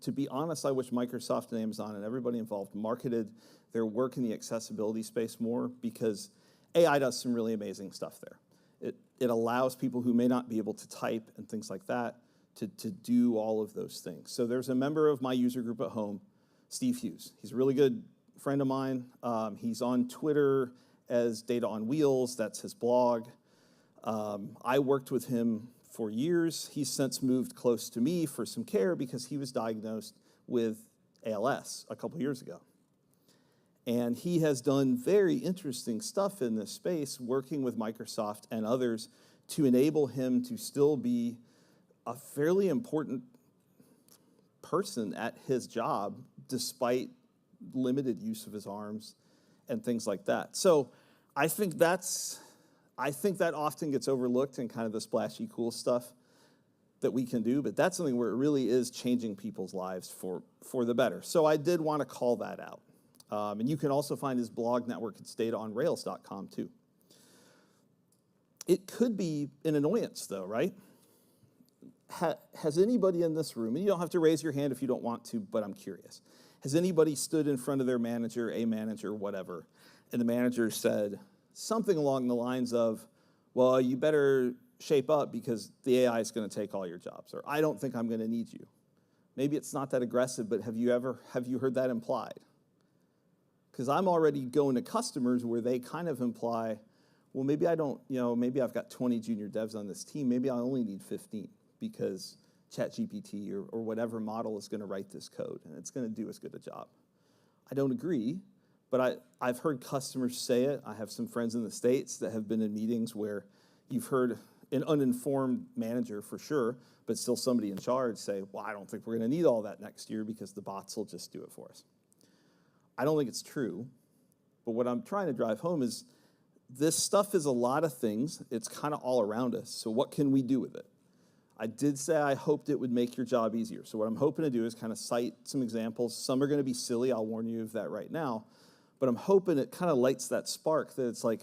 to be honest, I wish Microsoft and Amazon and everybody involved marketed their work in the accessibility space more, because AI does some really amazing stuff there. It allows people who may not be able to type and things like that to do all of those things. So there's a member of my user group at home, Steve Hughes. He's a really good friend of mine. He's on Twitter as Data on Wheels. That's his blog. I worked with him for years. He's since moved close to me for some care because he was diagnosed with ALS a couple years ago. And he has done very interesting stuff in this space, working with Microsoft and others to enable him to still be a fairly important person at his job, despite limited use of his arms and things like that. So I think that often gets overlooked in kind of the splashy cool stuff that we can do, but that's something where it really is changing people's lives for the better. So I did want to call that out. And you can also find his blog network. It's dataonrails.com too. It could be an annoyance though, right? Has anybody in this room, and you don't have to raise your hand if you don't want to, but I'm curious. Has anybody stood in front of their manager, a manager, whatever, and the manager said something along the lines of, well, you better shape up because the AI is going to take all your jobs, or I don't think I'm going to need you. Maybe it's not that aggressive, but have you heard that implied? Because I'm already going to customers where they kind of imply, well, maybe I don't, maybe I've got 20 junior devs on this team. Maybe I only need 15 because ChatGPT or whatever model is going to write this code and it's going to do as good a job. I don't agree, but I've heard customers say it. I have some friends in the States that have been in meetings where you've heard an uninformed manager for sure, but still somebody in charge say, well, I don't think we're going to need all that next year because the bots will just do it for us. I don't think it's true, but what I'm trying to drive home is this stuff is a lot of things. It's kind of all around us, so what can we do with it? I did say I hoped it would make your job easier, so what I'm hoping to do is kind of cite some examples. Some are going to be silly, I'll warn you of that right now, but I'm hoping it kind of lights that spark that it's like,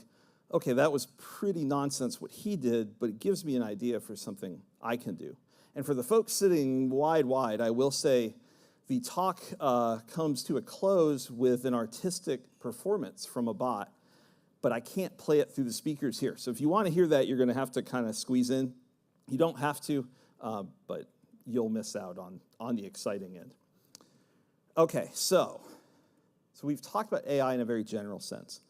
okay, that was pretty nonsense what he did, but it gives me an idea for something I can do. And for the folks sitting wide, I will say The talk comes to a close with an artistic performance from a bot, but I can't play it through the speakers here. So if you want to hear that, you're going to have to kind of squeeze in. You don't have to, but you'll miss out on the exciting end. Okay, so we've talked about AI in a very general sense.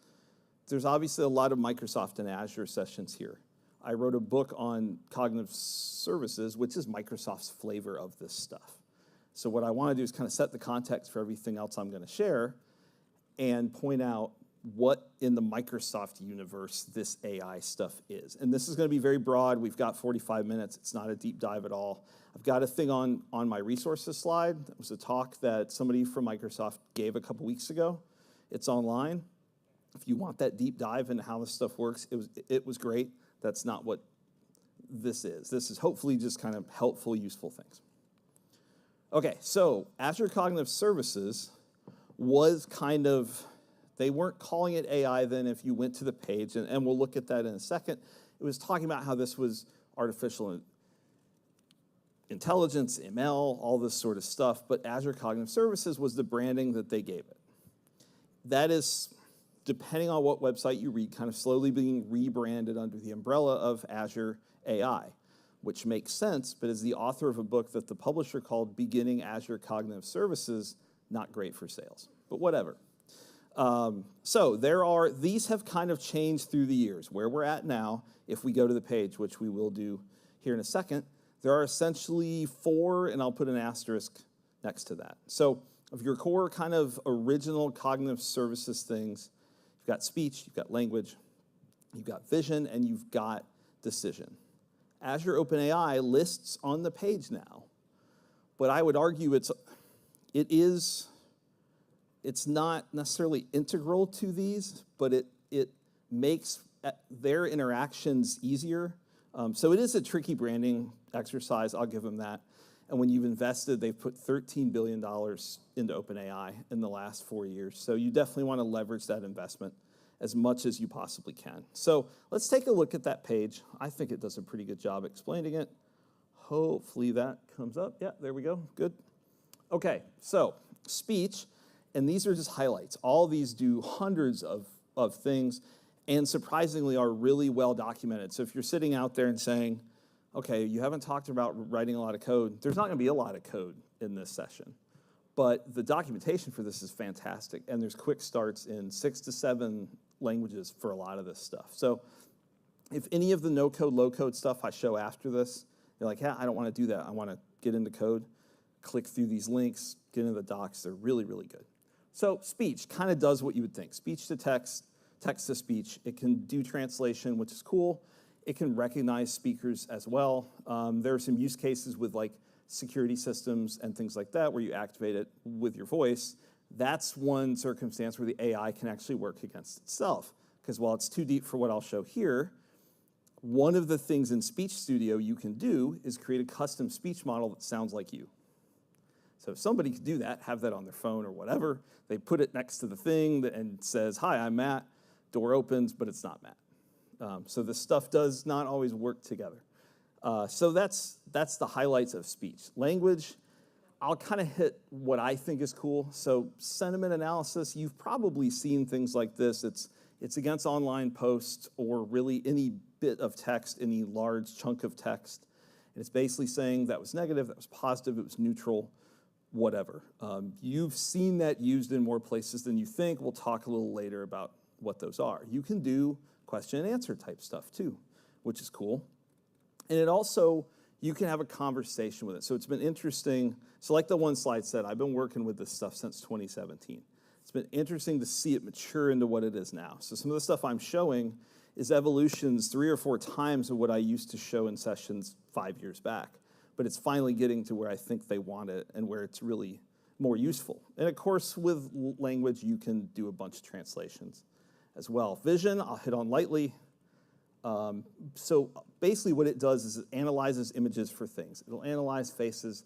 There's obviously a lot of Microsoft and Azure sessions here. I wrote a book on cognitive services, which is Microsoft's flavor of this stuff. So what I want to do is kind of set the context for everything else I'm going to share and point out what in the Microsoft universe this AI stuff is. And this is going to be very broad. We've got 45 minutes. It's not a deep dive at all. I've got a thing on my resources slide. That was a talk that somebody from Microsoft gave a couple weeks ago. It's online. If you want that deep dive into how this stuff works, it was great. That's not what this is. This is hopefully just kind of helpful, useful things. Okay, so Azure Cognitive Services was kind of, they weren't calling it AI then if you went to the page, and we'll look at that in a second. It was talking about how this was artificial intelligence, ML, all this sort of stuff, but Azure Cognitive Services was the branding that they gave it. That is, depending on what website you read, kind of slowly being rebranded under the umbrella of Azure AI, which makes sense, but as the author of a book that the publisher called Beginning Azure Cognitive Services, not great for sales, but whatever. So these have kind of changed through the years. Where we're at now, if we go to the page, which we will do here in a second, there are essentially 4, and I'll put an asterisk next to that. So of your core kind of original cognitive services things, you've got speech, you've got language, you've got vision, and you've got decision. Azure OpenAI lists on the page now, but I would argue it's not necessarily integral to these, but it makes their interactions easier. So it is a tricky branding exercise, I'll give them that. And when you've invested, they've put $13 billion into OpenAI in the last 4 years. So you definitely want to leverage that investment as much as you possibly can. So let's take a look at that page. I think it does a pretty good job explaining it. Hopefully that comes up. Yeah, there we go. Good. Okay, so speech, and these are just highlights. All these do hundreds of things, and surprisingly are really well documented. So if you're sitting out there and saying, okay, you haven't talked about writing a lot of code, there's not going to be a lot of code in this session. But the documentation for this is fantastic, and there's quick starts in 6 to 7 languages for a lot of this stuff. So if any of the no-code, low-code stuff I show after this, you're like, yeah, I don't want to do that. I want to get into code, click through these links, get into the docs. They're really, really good. So speech kind of does what you would think. Speech to text, text to speech. It can do translation, which is cool. It can recognize speakers as well. There are some use cases with like security systems and things like that where you activate it with your voice. That's one circumstance where the AI can actually work against itself. Because while it's too deep for what I'll show here, one of the things in Speech Studio you can do is create a custom speech model that sounds like you. So if somebody could do that, have that on their phone or whatever, they put it next to the thing and says, hi, I'm Matt. Door opens, but it's not Matt. So this stuff does not always work together. So that's the highlights of speech. Language, I'll kind of hit what I think is cool. So sentiment analysis, you've probably seen things like this. It's against online posts or really any bit of text, any large chunk of text. And it's basically saying that was negative, that was positive, it was neutral, whatever. You've seen that used in more places than you think. We'll talk a little later about what those are. You can do question and answer type stuff too, which is cool. And it also, you can have a conversation with it. So it's been interesting. So like the one slide said, I've been working with this stuff since 2017. It's been interesting to see it mature into what it is now. So some of the stuff I'm showing is evolutions 3 or 4 times of what I used to show in sessions 5 years back. But it's finally getting to where I think they want it and where it's really more useful. And of course, with language, you can do a bunch of translations as well. Vision, I'll hit on lightly. So basically what it does is it analyzes images for things. It'll analyze faces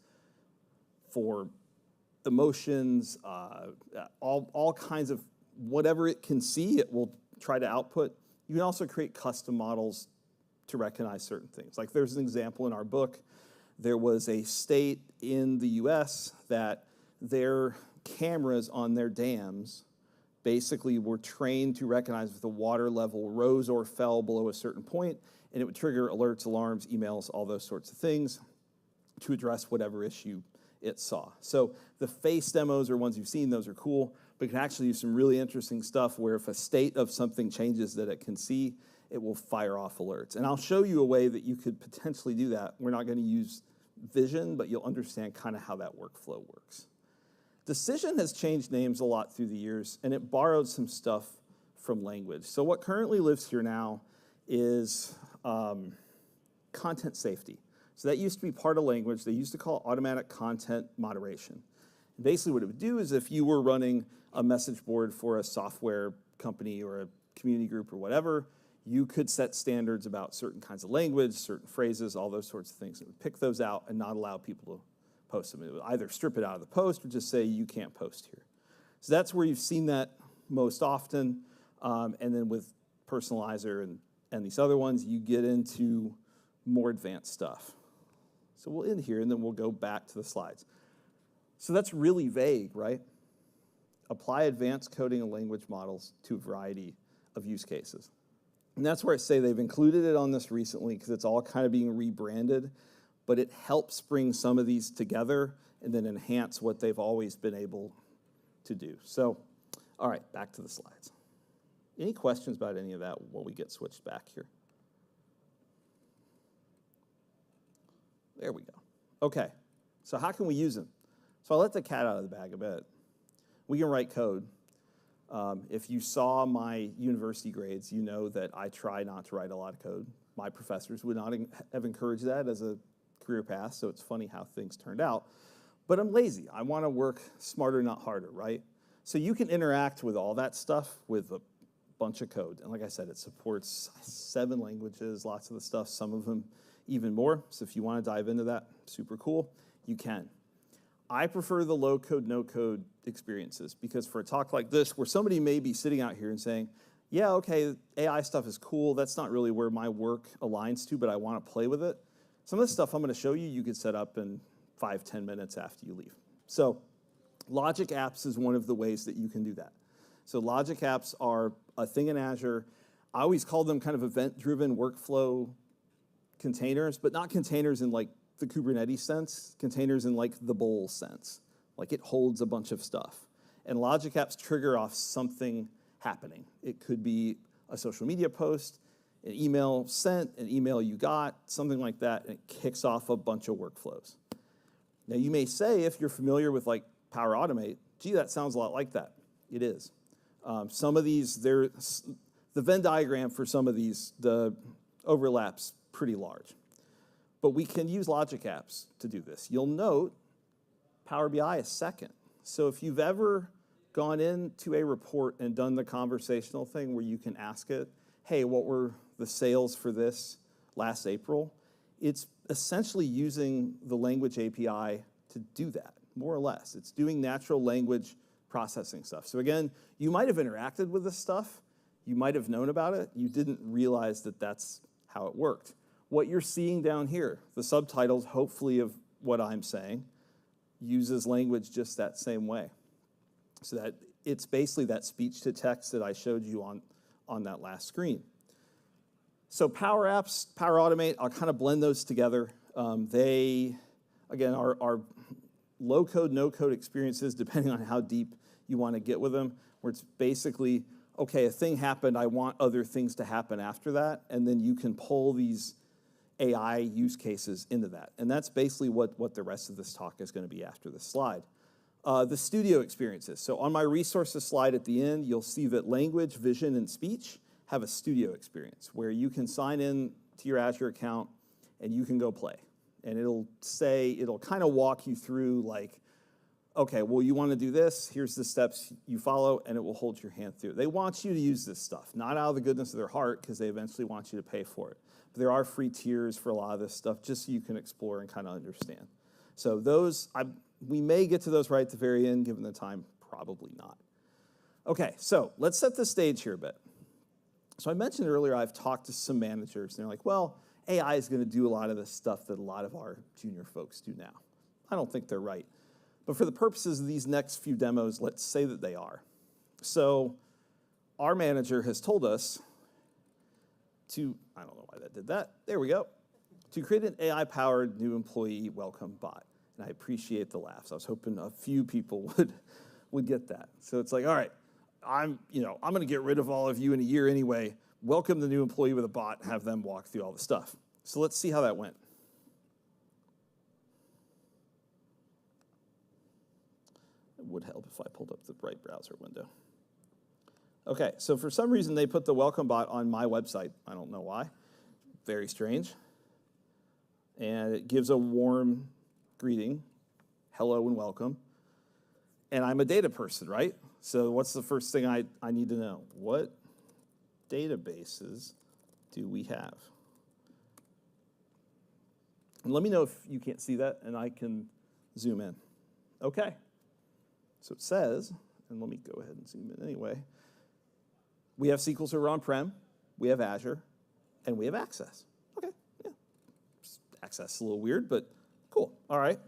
for emotions, all kinds of whatever it can see, it will try to output. You can also create custom models to recognize certain things. Like there's an example in our book. There was a state in the US that their cameras on their dams basically were trained to recognize if the water level rose or fell below a certain point, and it would trigger alerts, alarms, emails, all those sorts of things to address whatever issue it saw. So the face demos are ones you've seen, those are cool, but it can actually do some really interesting stuff where if a state of something changes that it can see, it will fire off alerts. And I'll show you a way that you could potentially do that. We're not going to use vision, but you'll understand kind of how that workflow works. Decision has changed names a lot through the years, and it borrowed some stuff from language. So what currently lives here now is content safety. So that used to be part of language. They used to call it automatic content moderation. And basically what it would do is if you were running a message board for a software company or a community group or whatever, you could set standards about certain kinds of language, certain phrases, all those sorts of things. It would pick those out and not allow people to post them. It would either strip it out of the post or just say you can't post here. So that's where you've seen that most often. And then with Personalizer and these other ones, you get into more advanced stuff. So we'll end here, and then we'll go back to the slides. So that's really vague, right? Apply advanced coding and language models to a variety of use cases. And that's where I say they've included it on this recently because it's all kind of being rebranded, but it helps bring some of these together and then enhance what they've always been able to do. So, all right, back to the slides. Any questions about any of that while we get switched back here? There we go. Okay, so how can we use them? So I let the cat out of the bag a bit. We can write code. If you saw my university grades, you know that I try not to write a lot of code. My professors would not have encouraged that as a career path, so it's funny how things turned out. But I'm lazy. I want to work smarter, not harder, right? So you can interact with all that stuff with a bunch of code. And like I said, it supports 7 languages, lots of the stuff, some of them even more. So if you want to dive into that, super cool, you can. I prefer the low-code, no-code experiences because for a talk like this, where somebody may be sitting out here and saying, yeah, okay, AI stuff is cool. That's not really where my work aligns to, but I want to play with it. Some of the stuff I'm going to show you, you could set up in 5-10 minutes after you leave. So Logic Apps is one of the ways that you can do that. So Logic Apps are a thing in Azure. I always call them kind of event-driven workflow containers, but not containers in like the Kubernetes sense, containers in like the bowl sense. Like it holds a bunch of stuff. And Logic Apps trigger off something happening. It could be a social media post, an email sent, an email you got, something like that, and it kicks off a bunch of workflows. Now you may say, if you're familiar with like Power Automate, gee, that sounds a lot like that. It is. Some of these, the Venn diagram for some of these, the overlap's pretty large. But we can use Logic Apps to do this. You'll note Power BI is second. So if you've ever gone into a report and done the conversational thing where you can ask it, hey, what were the sales for this last April? It's essentially using the language API to do that, more or less. It's doing natural language processing stuff. So again, you might have interacted with this stuff. You might have known about it. You didn't realize that that's how it worked. What you're seeing down here, the subtitles, hopefully, of what I'm saying, uses language just that same way. So that it's basically that speech to text that I showed you on that last screen. So Power Apps, Power Automate, I'll kind of blend those together. They, again, are low-code, no-code experiences, depending on how deep you want to get with them, where it's basically, okay, a thing happened, I want other things to happen after that, and then you can pull these AI use cases into that. And that's basically what the rest of this talk is going to be after this slide. The studio experiences. So on my resources slide at the end, you'll see that language, vision, and speech have a studio experience where you can sign in to your Azure account and you can go play. And it'll kind of walk you through like, okay, well, you want to do this, here's the steps you follow, and it will hold your hand through. They want you to use this stuff, not out of the goodness of their heart, because they eventually want you to pay for it. But there are free tiers for a lot of this stuff, just so you can explore and kind of understand. So those, we may get to those right at the very end, given the time, probably not. Okay, so let's set the stage here a bit. So I mentioned earlier I've talked to some managers, and they're like, well, AI is going to do a lot of the stuff that a lot of our junior folks do now. I don't think they're right. But for the purposes of these next few demos, let's say that they are. So our manager has told us to, I don't know why that did that. There we go. To create an AI-powered new employee welcome bot. And I appreciate the laughs. I was hoping a few people would get that. So it's like, all right, I'm going to get rid of all of you in a year anyway. Welcome the new employee with a bot, have them walk through all the stuff. So let's see how that went. It would help if I pulled up the right browser window. Okay, so for some reason they put the welcome bot on my website. I don't know why. Very strange. And it gives a warm greeting, hello and welcome. And I'm a data person, right? So what's the first thing I need to know? What databases do we have? And let me know if you can't see that and I can zoom in. Okay. So it says, and let me go ahead and zoom in anyway, we have SQL Server on-prem, we have Azure, and we have Access. Okay, yeah. Access is a little weird, but cool. All right.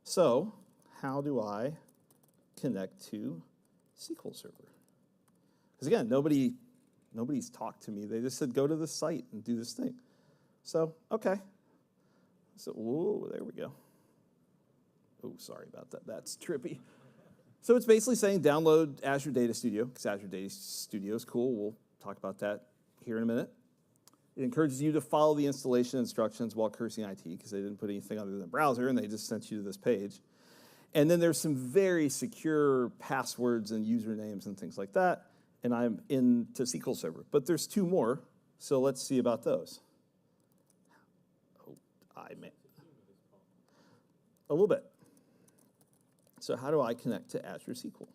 So how do I connect to SQL Server? Because again, nobody's talked to me. They just said, go to this site and do this thing. So, okay. So, whoa, there we go. Oh, sorry about that. That's trippy. So it's basically saying download Azure Data Studio, because Azure Data Studio is cool. We'll talk about that here in a minute. It encourages you to follow the installation instructions while cursing IT, because they didn't put anything other than browser, and they just sent you to this page. And then there's some very secure passwords and usernames and things like that, and I'm into SQL Server. But there's two more, so let's see about those. Oh, a little bit. So how do I connect to Azure SQL?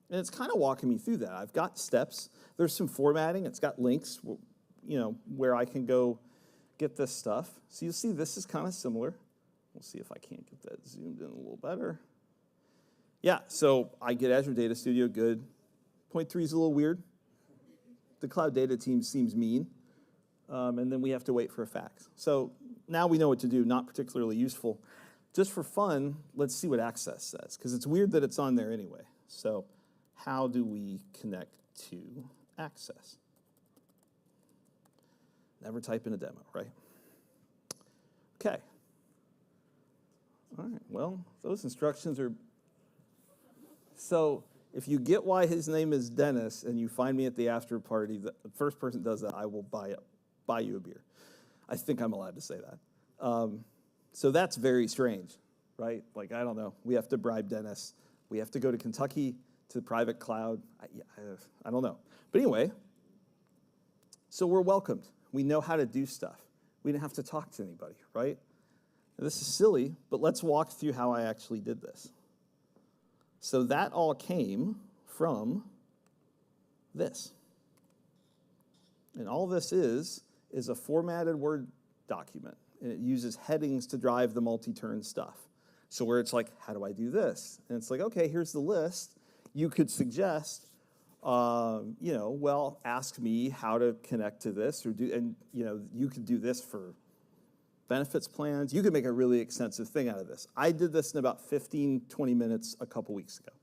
And it's kind of walking me through that. I've got steps. There's some formatting. It's got links, where I can go get this stuff. So you'll see this is kind of similar. We'll see if I can't get that zoomed in a little better. Yeah, so I get Azure Data Studio, good. Point 3 is a little weird. The cloud data team seems mean. And then we have to wait for a fax. So now we know what to do, not particularly useful. Just for fun, let's see what Access says, because it's weird that it's on there anyway. So how do we connect to Access? Never type in a demo, right? Okay. All right, well, those instructions are... So if you get why his name is Dennis and you find me at the after party, the first person that does that, I will buy you a beer. I think I'm allowed to say that. So that's very strange, right? Like, I don't know. We have to bribe Dennis. We have to go to Kentucky to the private cloud. I don't know. But anyway, so we're welcomed. We know how to do stuff. We didn't have to talk to anybody, right? Now, this is silly, but let's walk through how I actually did this. So that all came from this. And all this is a formatted Word document. And it uses headings to drive the multi-turn stuff. So where it's like, how do I do this? And it's like, okay, here's the list. You could suggest, well, ask me how to connect to this, and you could do this for benefits plans. You could make a really extensive thing out of this. I did this in about 15, 20 minutes a couple weeks ago.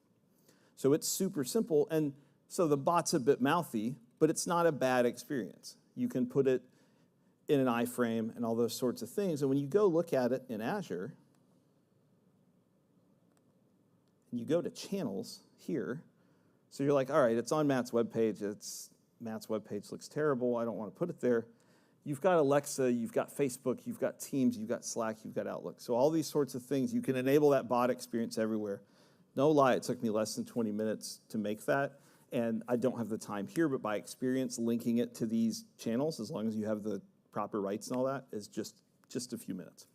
So it's super simple, and so the bot's a bit mouthy, but it's not a bad experience. You can put it in an iframe and all those sorts of things. And when you go look at it in Azure, and you go to channels here, so you're like, all right, it's on Matt's webpage. Matt's webpage looks terrible. I don't want to put it there. You've got Alexa, you've got Facebook, you've got Teams, you've got Slack, you've got Outlook. So all these sorts of things, you can enable that bot experience everywhere. No lie, it took me less than 20 minutes to make that. And I don't have the time here, but by experience, linking it to these channels, as long as you have the proper rights and all that, is just a few minutes.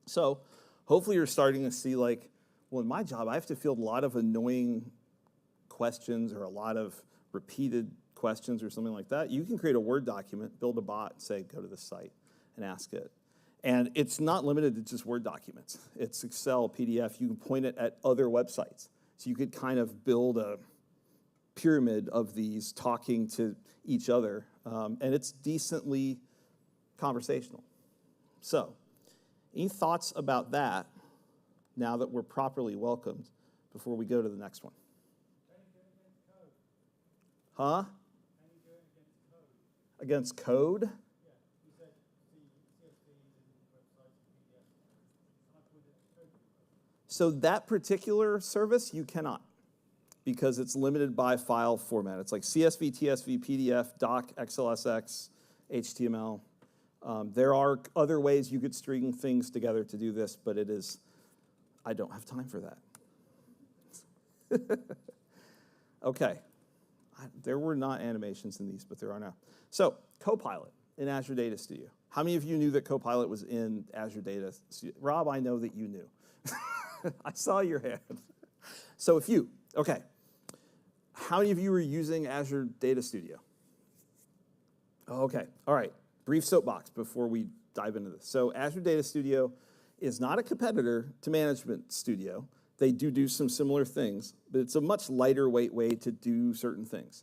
So hopefully you're starting to see, like, well, in my job, I have to field a lot of annoying questions or a lot of repeated questions or something like that. You can create a Word document, build a bot, and say, go to this site and ask it. And it's not limited to just Word documents. It's Excel, PDF. You can point it at other websites. So you could kind of build a pyramid of these talking to each other. And it's decently conversational. So, any thoughts about that now that we're properly welcomed before we go to the next one? Huh? Against code? So that particular service, you cannot, because it's limited by file format. It's like CSV, TSV, PDF, doc, XLSX, HTML. There are other ways you could string things together to do this, but it is, I don't have time for that. Okay. There were not animations in these, but there are now. So, Copilot in Azure Data Studio. How many of you knew that Copilot was in Azure Data Studio? Rob, I know that you knew. I saw your hand. So a few. Okay. How many of you are using Azure Data Studio? Okay. All right. Brief soapbox before we dive into this. So Azure Data Studio is not a competitor to Management Studio. They do some similar things, but it's a much lighter weight way to do certain things.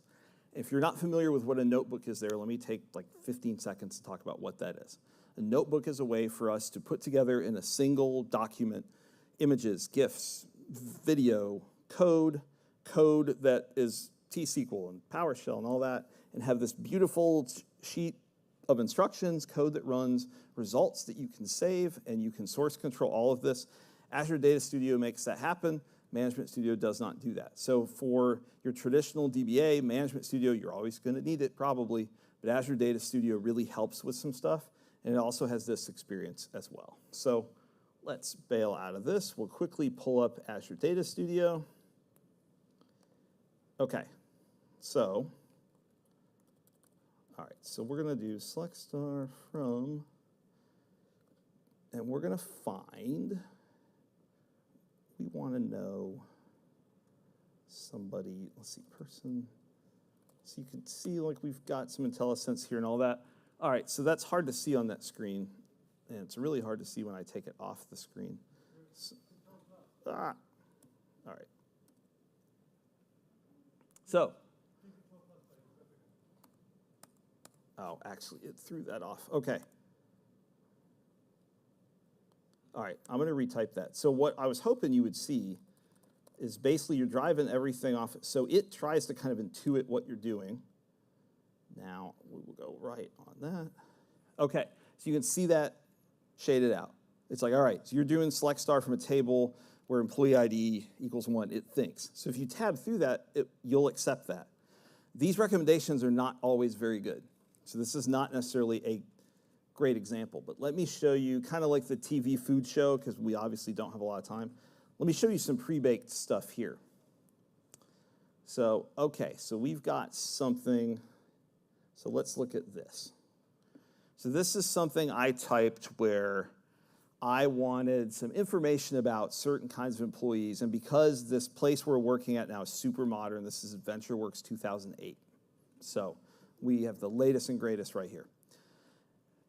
If you're not familiar with what a notebook is there, let me take like 15 seconds to talk about what that is. A notebook is a way for us to put together in a single document images, GIFs, video, code that is T-SQL and PowerShell and all that, and have this beautiful sheet of instructions, code that runs, results that you can save, and you can source control all of this. Azure Data Studio makes that happen. Management Studio does not do that. So for your traditional DBA, Management Studio, you're always going to need it probably, but Azure Data Studio really helps with some stuff, and it also has this experience as well. So let's bail out of this. We'll quickly pull up Azure Data Studio. Okay, so, all right, so we're going to do select star from, and we're going to find, we want to know somebody, let's see, person. So you can see like we've got some IntelliSense here and all that. All right, so that's hard to see on that screen. And it's really hard to see when I take it off the screen. So, all right. So, oh, actually, it threw that off. Okay. All right, I'm going to retype that. So what I was hoping you would see is basically you're driving everything off. So it tries to kind of intuit what you're doing. Now, we will go right on that. Okay, so you can see that shaded out. It's like, all right, so you're doing select star from a table where employee ID equals 1, it thinks. So if you tab through that, you'll accept that. These recommendations are not always very good. So this is not necessarily a great example, but let me show you, kind of like the TV food show, because we obviously don't have a lot of time. Let me show you some pre-baked stuff here. So, okay, so we've got something, so let's look at this. So this is something I typed where I wanted some information about certain kinds of employees, and because this place we're working at now is super modern, this is VentureWorks 2008. So we have the latest and greatest right here.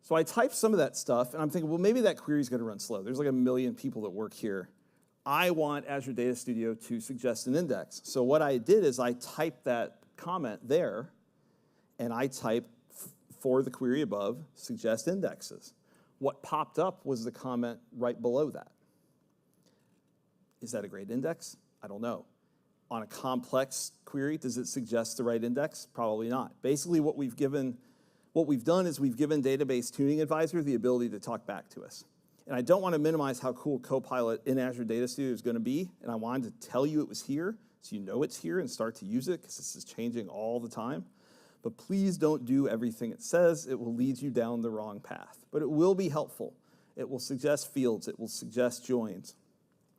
So I typed some of that stuff, and I'm thinking, well, maybe that query is going to run slow. There's like 1 million people that work here. I want Azure Data Studio to suggest an index. So what I did is I typed that comment there, and I typed for the query above, suggest indexes. What popped up was the comment right below that. Is that a great index? I don't know. On a complex query, does it suggest the right index? Probably not. Basically, what we've done is we've given Database Tuning Advisor the ability to talk back to us. And I don't want to minimize how cool Copilot in Azure Data Studio is going to be, and I wanted to tell you it was here so you know it's here and start to use it, because this is changing all the time. But please don't do everything it says. It will lead you down the wrong path. But it will be helpful. It will suggest fields. It will suggest joins.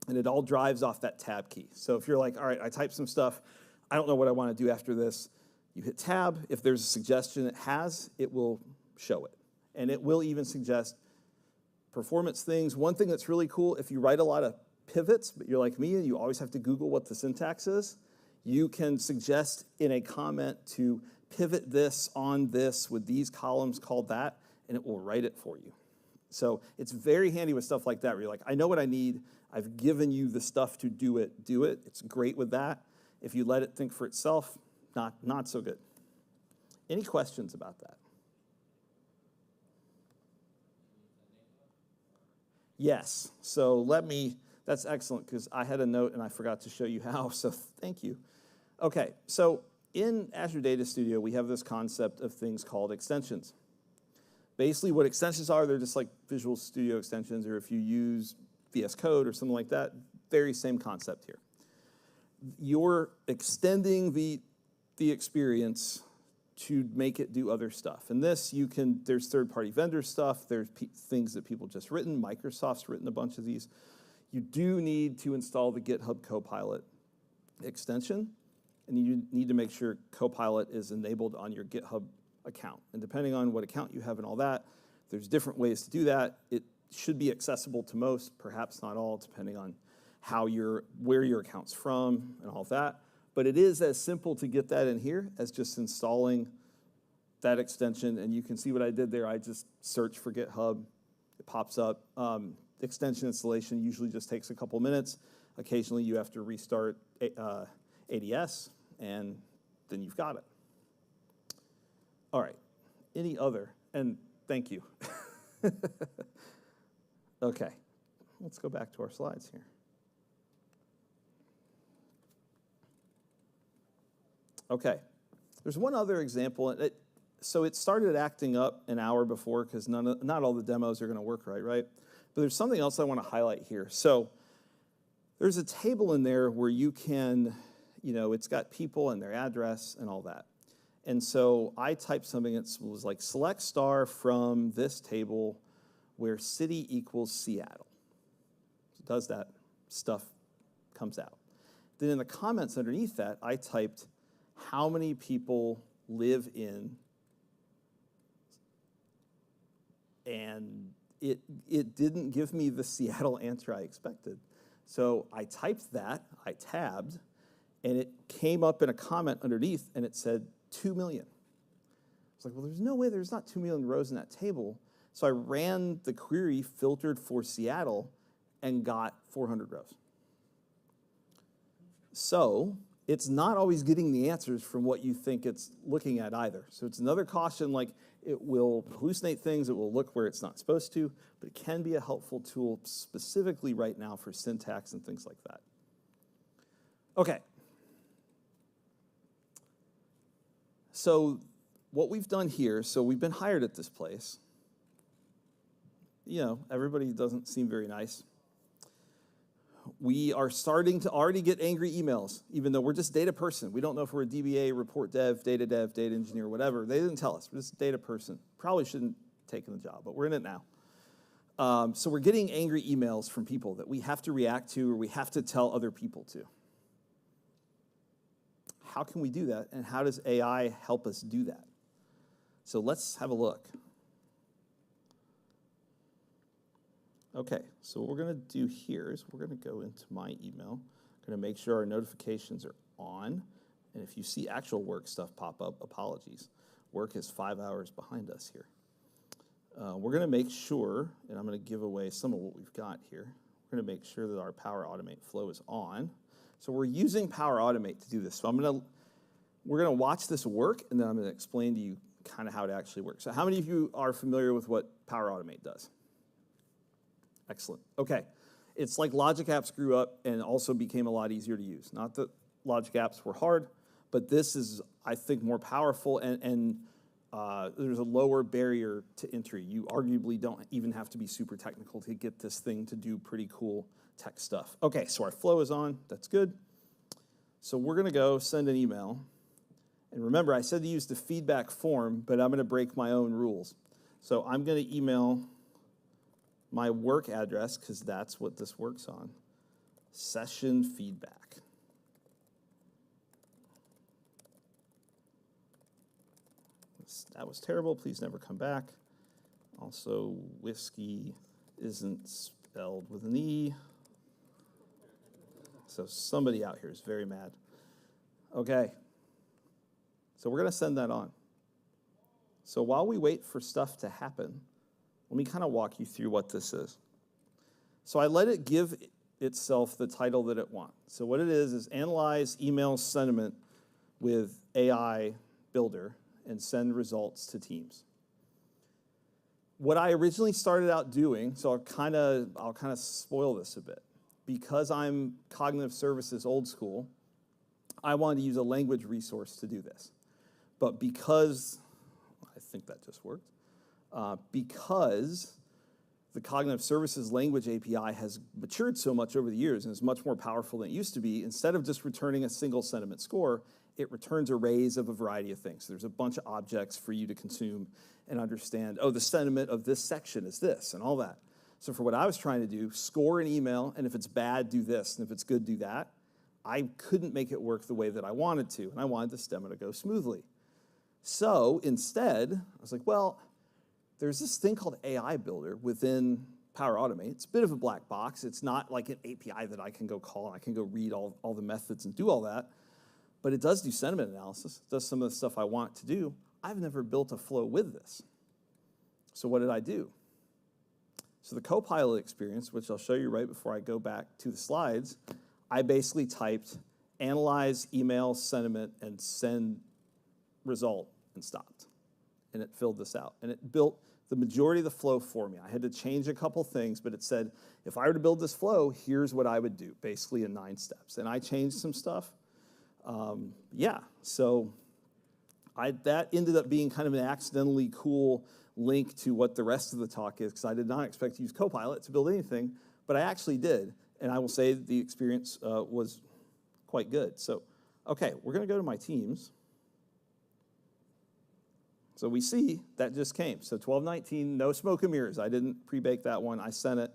And it all drives off that tab key. So if you're like, all right, I typed some stuff. I don't know what I want to do after this. You hit tab. If there's a suggestion it will show it. And it will even suggest performance things. One thing that's really cool, if you write a lot of pivots, but you're like me and you always have to Google what the syntax is, you can suggest in a comment to pivot this on this with these columns called that, and it will write it for you. So it's very handy with stuff like that, where you're like, I know what I need. I've given you the stuff to do it. Do it. It's great with that. If you let it think for itself, not so good. Any questions about that? Yes. So let me That's excellent, because I had a note and I forgot to show you how, so thank you. Okay, so in Azure Data Studio, we have this concept of things called extensions. Basically, what extensions are, they're just like Visual Studio extensions, or if you use VS Code or something like that, very same concept here. You're extending the experience to make it do other stuff. And this, there's third-party vendor stuff, there's things that people just written, Microsoft's written a bunch of these. You do need to install the GitHub Copilot extension, and you need to make sure Copilot is enabled on your GitHub account. And depending on what account you have and all that, there's different ways to do that. It should be accessible to most, perhaps not all, depending on where your account's from and all that. But it is as simple to get that in here as just installing that extension. And you can see what I did there. I just searched for GitHub. It pops up. Extension installation usually just takes a couple minutes. Occasionally you have to restart ADS, and then you've got it. All right, any other? And thank you. Okay, let's go back to our slides here. Okay, there's one other example. So it started acting up an hour before because not all the demos are going to work right? But there's something else I want to highlight here. So there's a table in there where you can, it's got people and their address and all that. And so I typed something that was like select star from this table where city equals Seattle. So it does that, stuff comes out. Then in the comments underneath that, I typed how many people live in, and it didn't give me the Seattle answer I expected. So I typed that, I tabbed, and it came up in a comment underneath, and it said 2 million. I was like, well, there's no way there's not 2 million rows in that table. So I ran the query, filtered for Seattle, and got 400 rows. So it's not always getting the answers from what you think it's looking at either. So it's another caution, like it will hallucinate things, it will look where it's not supposed to, but it can be a helpful tool specifically right now for syntax and things like that. Okay. So what we've done here, so we've been hired at this place. Everybody doesn't seem very nice. We are starting to already get angry emails, even though we're just data person. We don't know if we're a DBA, report dev, data engineer, whatever. They didn't tell us. We're just a data person. Probably shouldn't have taken the job, but we're in it now. So we're getting angry emails from people that we have to react to or we have to tell other people to. How can we do that, and how does AI help us do that? So let's have a look. Okay, so what we're going to do here is we're going to go into my email. I'm going to make sure our notifications are on. And if you see actual work stuff pop up, apologies. Work is 5 hours behind us here. We're going to make sure, and I'm going to give away some of what we've got here. We're going to make sure that our Power Automate flow is on. So we're using Power Automate to do this. So we're going to watch this work, and then I'm going to explain to you kind of how it actually works. So how many of you are familiar with what Power Automate does? Excellent. Okay. It's like Logic Apps grew up and also became a lot easier to use. Not that Logic Apps were hard, but this is, I think, more powerful, and there's a lower barrier to entry. You arguably don't even have to be super technical to get this thing to do pretty cool tech stuff. Okay, so our flow is on. That's good. So we're going to go send an email. And remember, I said to use the feedback form, but I'm going to break my own rules. So I'm going to email my work address, because that's what this works on. Session feedback. That was terrible. Please never come back. Also, whiskey isn't spelled with an E. So somebody out here is very mad. Okay. So we're going to send that on. So while we wait for stuff to happen, let me kind of walk you through what this is. So I let it give itself the title that it wants. So what it is analyze email sentiment with AI Builder and send results to teams. What I originally started out doing, so I'll kind of spoil this a bit. because I'm cognitive services old school, I wanted to use a language resource to do this. But because, I think that just worked, because the cognitive services language API has matured so much over the years and is much more powerful than it used to be, instead of just returning a single sentiment score, it returns arrays of a variety of things. There's a bunch of objects for you to consume and understand, oh, the sentiment of this section is this and all that. So for what I was trying to do, score an email, and if it's bad, do this, and if it's good, do that. I couldn't make it work the way that I wanted to, and I wanted the demo to go smoothly. So instead, I was like, well, there's this thing called AI Builder within Power Automate. It's a bit of a black box. It's not like an API that I can go call, and I can go read all the methods and do all that. But it does do sentiment analysis. It does some of the stuff I want to do. I've never built a flow with this. So what did I do? So the Copilot experience, which I'll show you right before I go back to the slides, I basically typed analyze email sentiment and send result and stopped. And it filled this out. And it built the majority of the flow for me. I had to change a couple things, but it said, if I were to build this flow, here's what I would do, basically in 9 steps. And I changed some stuff. Yeah, so that ended up being kind of an accidentally cool link to what the rest of the talk is, because I did not expect to use Copilot to build anything, but I actually did. And I will say the experience was quite good. So, okay, we're going to go to my teams. So we see that just came. So 1219, no smoke and mirrors. I didn't pre-bake that one. I sent it.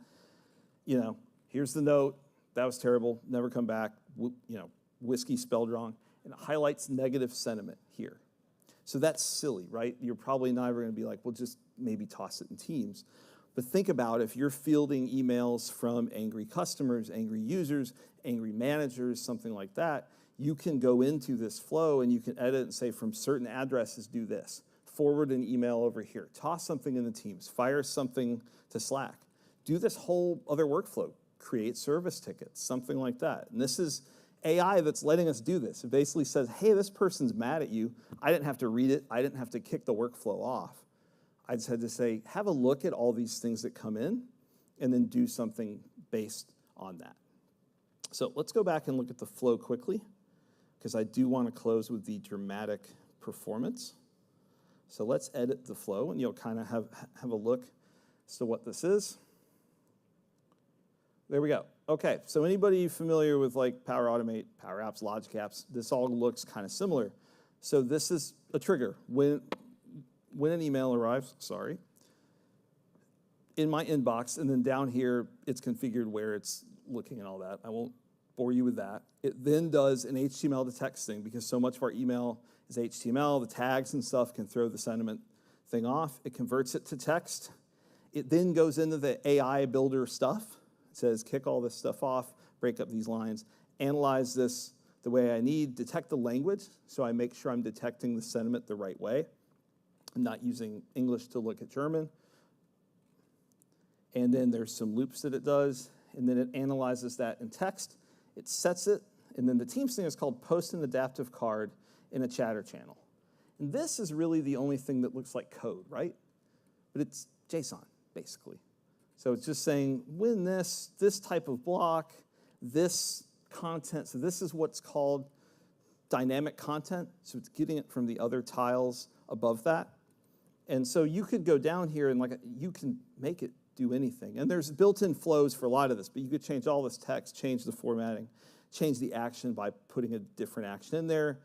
You know, here's the note. That was terrible. Never come back. You know, whiskey spelled wrong. And it highlights negative sentiment here. So that's silly, right? You're probably not ever going to be like, well, just maybe toss it in Teams. But think about if you're fielding emails from angry customers, angry users, angry managers, something like that, you can go into this flow and you can edit and say from certain addresses, do this. Forward an email over here. Toss something in the Teams. Fire something to Slack. Do this whole other workflow. Create service tickets, something like that. And this is AI that's letting us do this. It basically says, hey, this person's mad at you. I didn't have to read it. I didn't have to kick the workflow off. I just had to say, have a look at all these things that come in and then do something based on that. So let's go back and look at the flow quickly, because I do want to close with the dramatic performance. So let's edit the flow, and you'll kind of have a look as to what this is. There we go. Okay, so anybody familiar with like Power Automate, Power Apps, Logic Apps, this all looks kind of similar. So this is a trigger. When an email arrives, in my inbox, and then down here, it's configured where it's looking and all that. I won't bore you with that. It then does an HTML to text thing, because so much of our email is HTML. The tags and stuff can throw the sentiment thing off. It converts it to text. It then goes into the AI builder stuff. It says, kick all this stuff off, break up these lines, analyze this the way I need, detect the language, so I make sure I'm detecting the sentiment the right way. I'm not using English to look at German. And then there's some loops that it does, and then it analyzes that in text. It sets it, and then the Teams thing is called post an adaptive card in a chatter channel. And this is really the only thing that looks like code, right? But it's JSON, basically. So it's just saying, when this type of block, this content, so this is what's called dynamic content. So it's getting it from the other tiles above that. And so you could go down here and you can make it do anything. And there's built-in flows for a lot of this, but you could change all this text, change the formatting, change the action by putting a different action in there,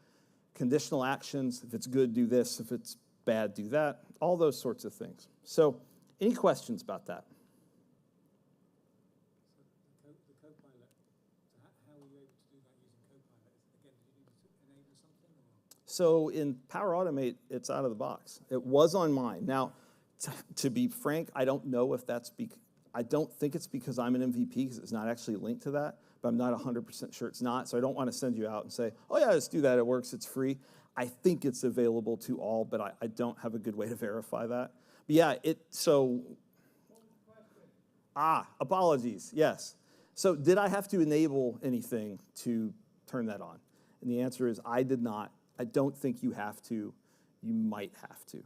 conditional actions, if it's good, do this, if it's bad, do that, all those sorts of things. So any questions about that? So in Power Automate, it's out of the box. It was on mine. Now, to be frank, I don't know if that's I don't think it's because I'm an MVP, because it's not actually linked to that, but I'm not 100% sure it's not. So I don't want to send you out and say, oh yeah, just do that, it works, it's free. I think it's available to all, but I don't have a good way to verify that. But yeah, apologies, yes. So did I have to enable anything to turn that on? And the answer is I did not. I don't think you have to. You might have to.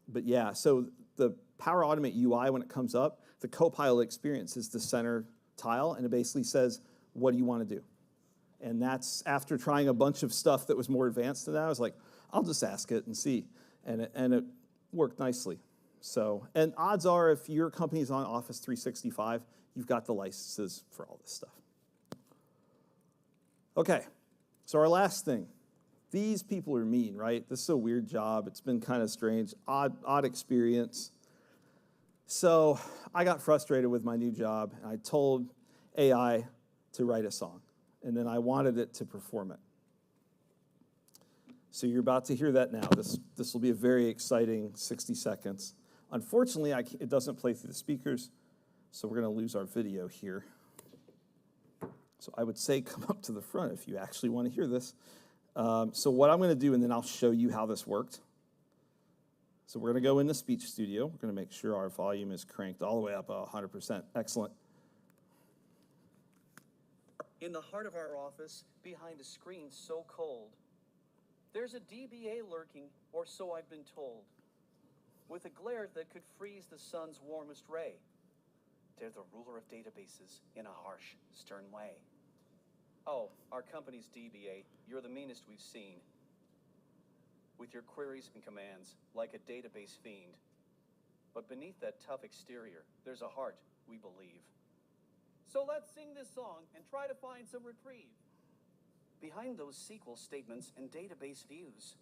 But yeah, so the Power Automate UI, when it comes up, the Copilot experience is the center tile, and it basically says, what do you want to do? And that's after trying a bunch of stuff that was more advanced than that. I was like, I'll just ask it and see. And it worked nicely. So, and odds are if your company's on Office 365, you've got the licenses for all this stuff. Okay, so our last thing. These people are mean, right? This is a weird job. It's been kind of strange, odd experience. So I got frustrated with my new job, and I told AI to write a song, and then I wanted it to perform it. So you're about to hear that now. This will be a very exciting 60 seconds. Unfortunately, it doesn't play through the speakers, so we're going to lose our video here. So I would say come up to the front if you actually want to hear this. So what I'm going to do, and then I'll show you how this worked. So we're going to go into Speech Studio. We're going to make sure our volume is cranked all the way up 100%. Excellent. In the heart of our office, behind a screen so cold, there's a DBA lurking, or so I've been told, with a glare that could freeze the sun's warmest ray. They're the ruler of databases in a harsh, stern way. Oh, our company's DBA, you're the meanest we've seen. With your queries and commands, like a database fiend. But beneath that tough exterior, there's a heart, we believe. So let's sing this song and try to find some reprieve. Behind those SQL statements and database views,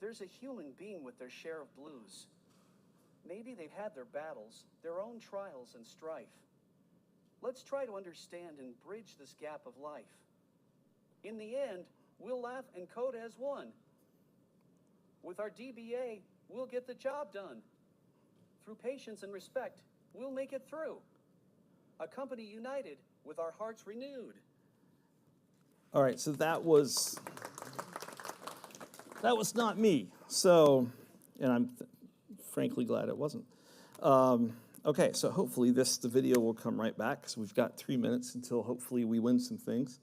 there's a human being with their share of blues. Maybe they've had their battles, their own trials and strife. Let's try to understand and bridge this gap of life. In the end, we'll laugh and code as one. With our DBA, we'll get the job done. Through patience and respect, we'll make it through. A company united with our hearts renewed. All right, so that was not me. So, and I'm frankly glad it wasn't. Okay, so hopefully the video will come right back, because we've got 3 minutes until hopefully we win some things.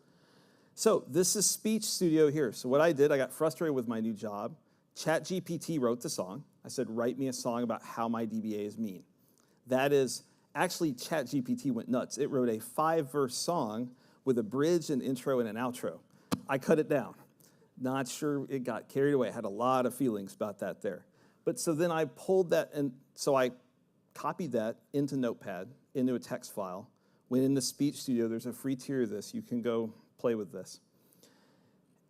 So this is Speech Studio here. So what I did, I got frustrated with my new job. ChatGPT wrote the song. I said, write me a song about how my DBA is mean. That is, actually ChatGPT went nuts. It wrote a 5-verse song with a bridge, an intro, and an outro. I cut it down. Not sure it got carried away. I had a lot of feelings about that there. But so then I pulled that, and so I copied that into Notepad, into a text file. Went into Speech Studio. There's a free tier of this. You can go play with this.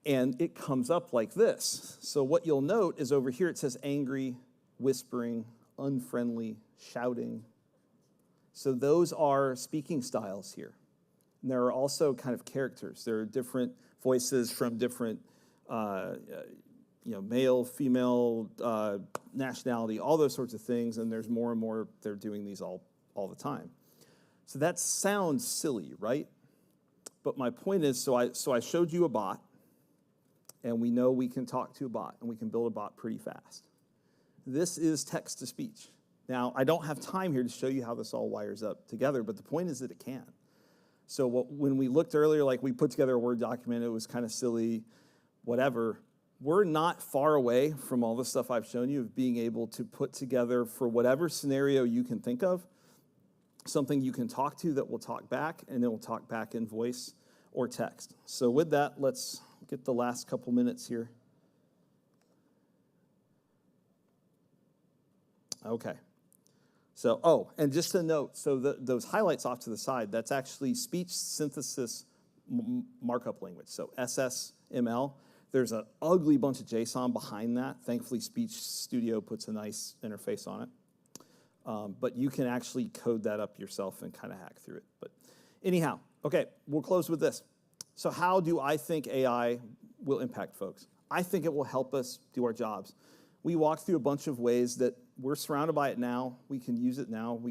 And it comes up like this. So what you'll note is over here it says angry, whispering, unfriendly, shouting. So those are speaking styles here. And there are also kind of characters. There are different voices from different male, female, nationality, all those sorts of things, and there's more and more, they're doing these all the time. So that sounds silly, right? But my point is, so I showed you a bot, and we know we can talk to a bot, and we can build a bot pretty fast. This is text-to-speech. Now, I don't have time here to show you how this all wires up together, but the point is that it can. So when we looked earlier, like we put together a Word document, it was kind of silly, whatever. We're not far away from all the stuff I've shown you of being able to put together, for whatever scenario you can think of, something you can talk to that will talk back, and it will talk back in voice or text. So with that, let's get the last couple minutes here. Okay. So, and just a note, so those highlights off to the side, that's actually speech synthesis markup language, so SSML. There's an ugly bunch of JSON behind that. Thankfully, Speech Studio puts a nice interface on it. But you can actually code that up yourself and kind of hack through it. But anyhow, okay, we'll close with this. So how do I think AI will impact folks? I think it will help us do our jobs. We walked through a bunch of ways that we're surrounded by it now. We can use it now.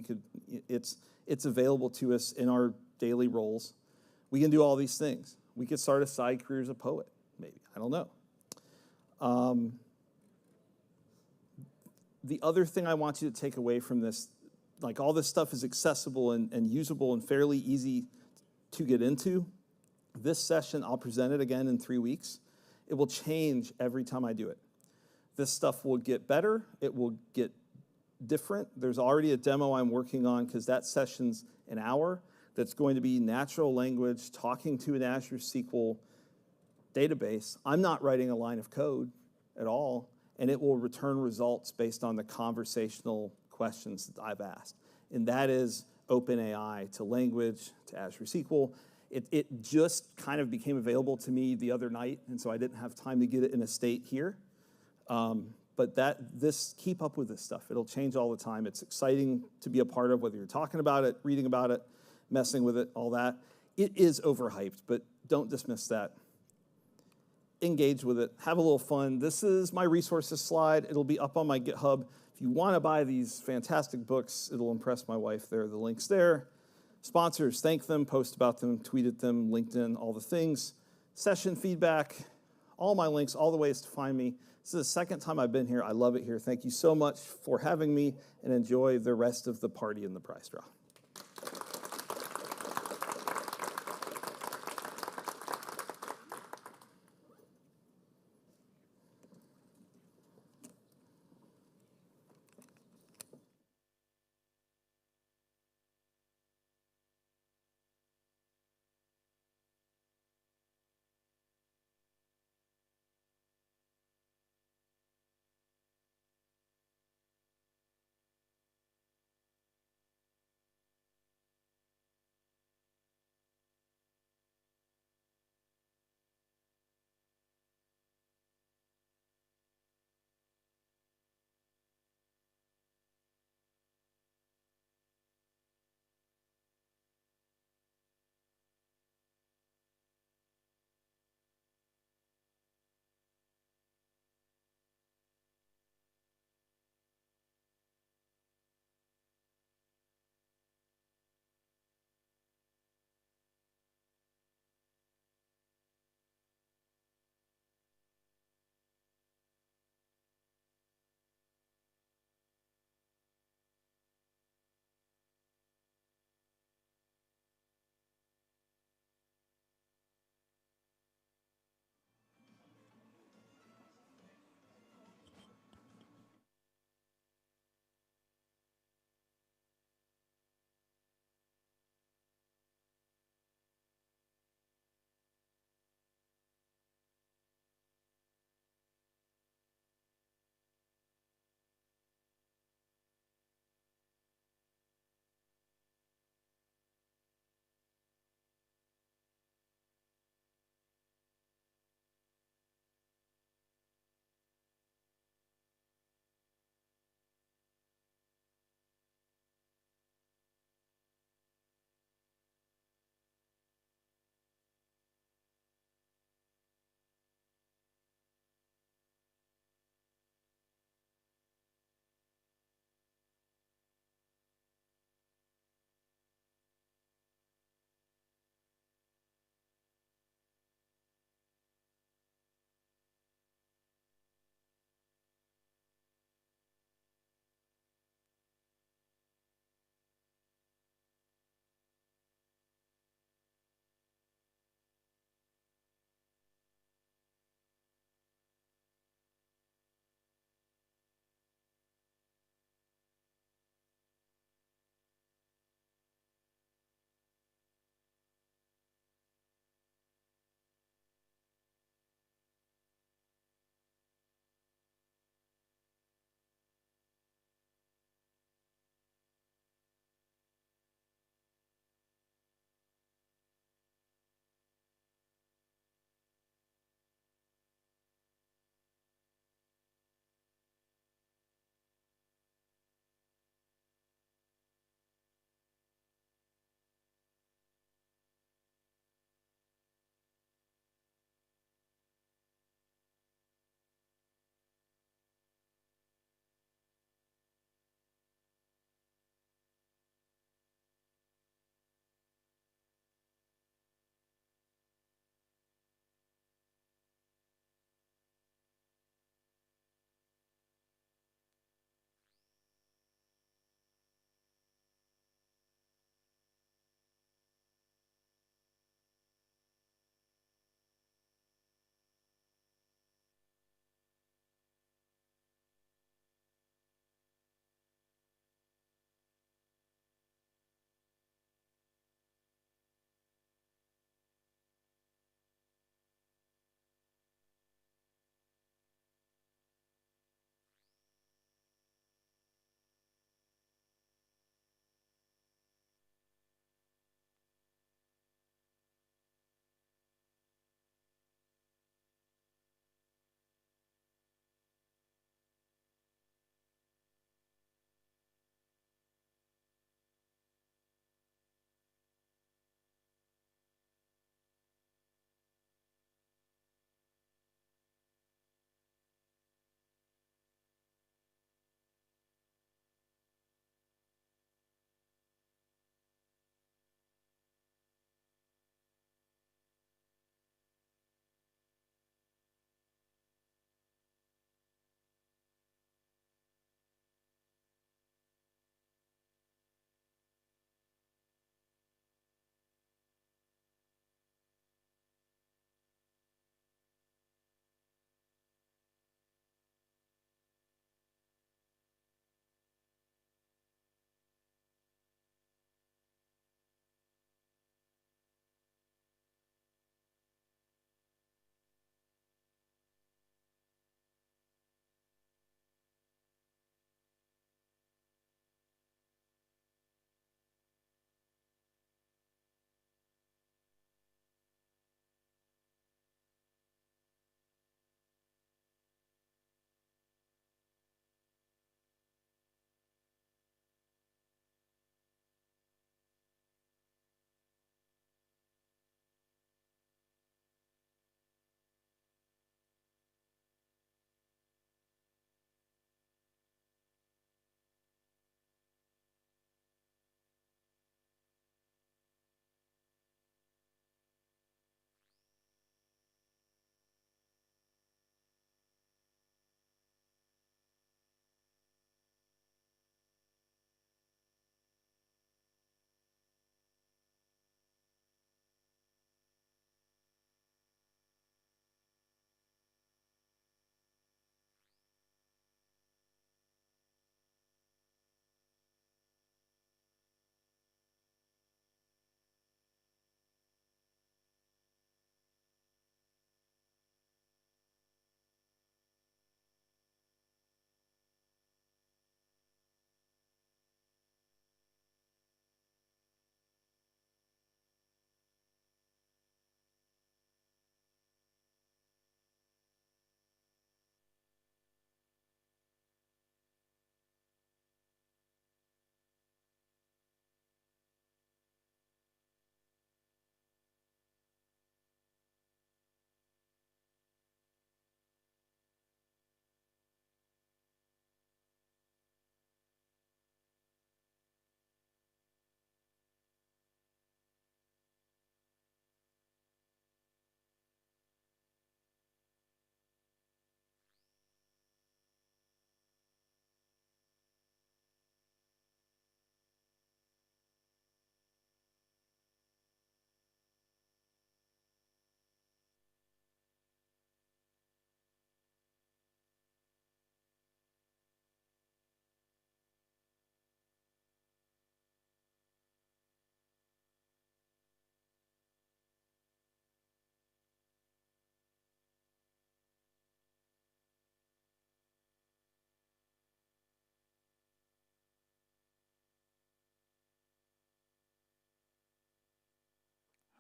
It's available to us in our daily roles. We can do all these things. We could start a side career as a poet, maybe. I don't know. The other thing I want you to take away from this, like all this stuff is accessible and usable and fairly easy to get into. This session, I'll present it again in 3 weeks. It will change every time I do it. This stuff will get better. It will get different. There's already a demo I'm working on because that session's an hour. That's going to be natural language, talking to an Azure SQL database. I'm not writing a line of code at all, and it will return results based on the conversational questions that I've asked. And that is OpenAI to language, to Azure SQL. It just kind of became available to me the other night, and so I didn't have time to get it in a state here. But keep up with this stuff. It'll change all the time. It's exciting to be a part of, whether you're talking about it, reading about it, messing with it, all that. It is overhyped, but don't dismiss that. Engage with it. Have a little fun. This is my resources slide. It'll be up on my GitHub. If you want to buy these fantastic books, it'll impress my wife there. The link's there. Sponsors, thank them, post about them, tweet at them, LinkedIn, all the things. Session feedback, all my links, all the ways to find me. This is the second time I've been here. I love it here. Thank you so much for having me, and enjoy the rest of the party and the prize draw.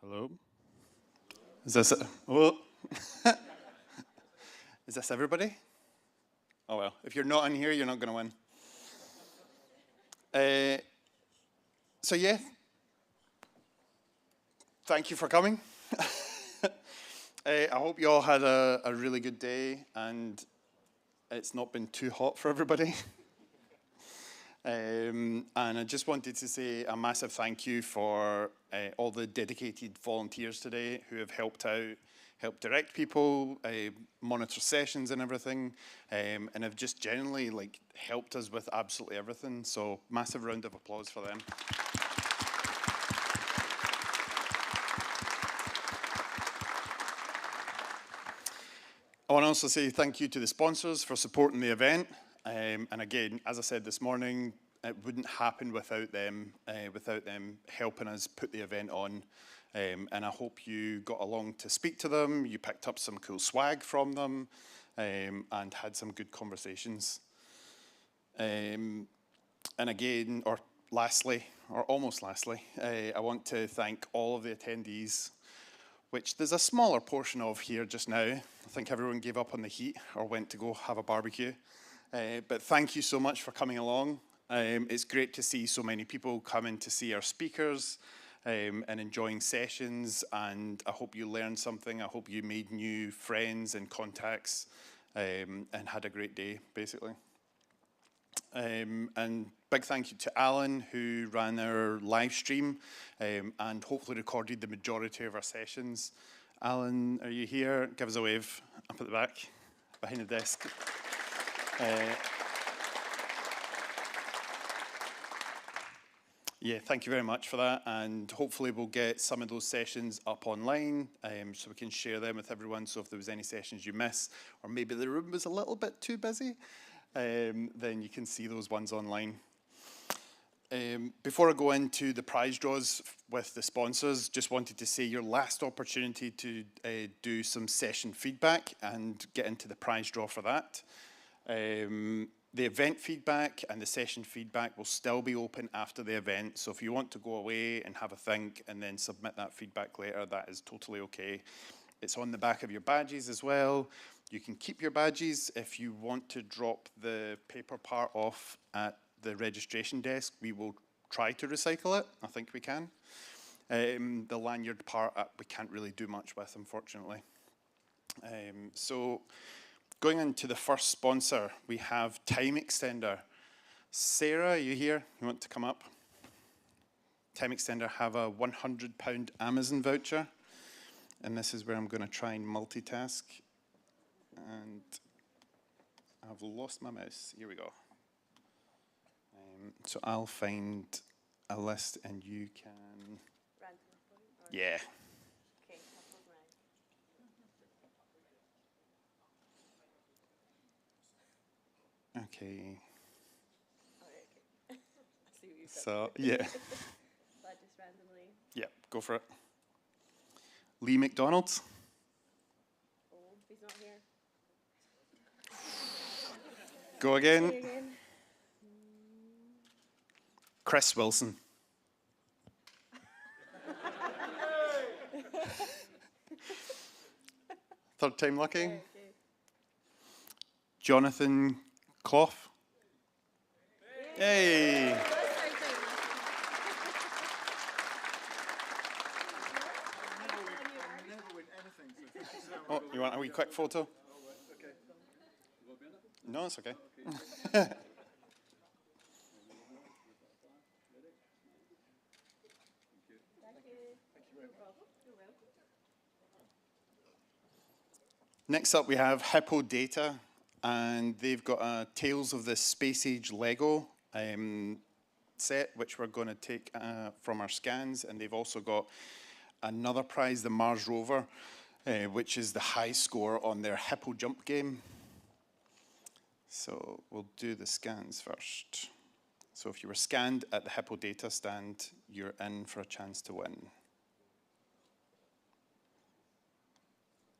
Hello? Is this it? Oh. Is this everybody? Oh well, if you're not in here, you're not going to win. So yeah, thank you for coming. I hope you all had a really good day and it's not been too hot for everybody. And I just wanted to say a massive thank you for all the dedicated volunteers today who have helped out, helped direct people, monitor sessions and everything, and have just generally helped us with absolutely everything. So massive round of applause for them. I want to also say thank you to the sponsors for supporting the event. And again, as I said this morning, it wouldn't happen without them helping us put the event on. And I hope you got along to speak to them, you picked up some cool swag from them, and had some good conversations. And again, or lastly, or almost lastly, I want to thank all of the attendees, which there's a smaller portion of here just now. I think everyone gave up on the heat or went to go have a barbecue. But thank you so much for coming along. It's great to see so many people coming to see our speakers and enjoying sessions, and I hope you learned something. I hope you made new friends and contacts and had a great day, basically. And big thank you to Alan, who ran our live stream and hopefully recorded the majority of our sessions. Alan, are you here? Give us a wave up at the back, behind the desk. Yeah, thank you very much for that, and hopefully we'll get some of those sessions up online so we can share them with everyone. So if there was any sessions you miss, or maybe the room was a little bit too busy, then you can see those ones online. Before I go into the prize draws with the sponsors, just wanted to say your last opportunity to do some session feedback and get into the prize draw for that. The event feedback and the session feedback will still be open after the event, so if you want to go away and have a think and then submit that feedback later, that is totally okay. It's on the back of your badges as well. You can keep your badges. If you want to drop the paper part off at the registration desk, we will try to recycle it. I think we can. The lanyard part, we can't really do much with, unfortunately. So going into the first sponsor, we have Time Extender. Sarah, are you here? You want to come up? Time Extender have a £100 Amazon voucher. And this is where I'm going to try and multitask. And I've lost my mouse. Here we go. So I'll find a list and you can... Yeah. Okay. So, yeah. Just randomly. Yeah, go for it. Lee McDonald. Oh, he's not here. Go again. Chris Wilson. Third time lucky. Okay. Jonathan Clough. Hey. Oh, you want a wee quick photo? No, it's okay. Next up, we have Hippo Data, and they've got a Tales of the Space Age Lego set, which we're going to take from our scans, and they've also got another prize, the Mars rover, which is the high score on their Hippo jump game. So we'll do the scans first. So if you were scanned at the Hippo Data stand, you're in for a chance to win.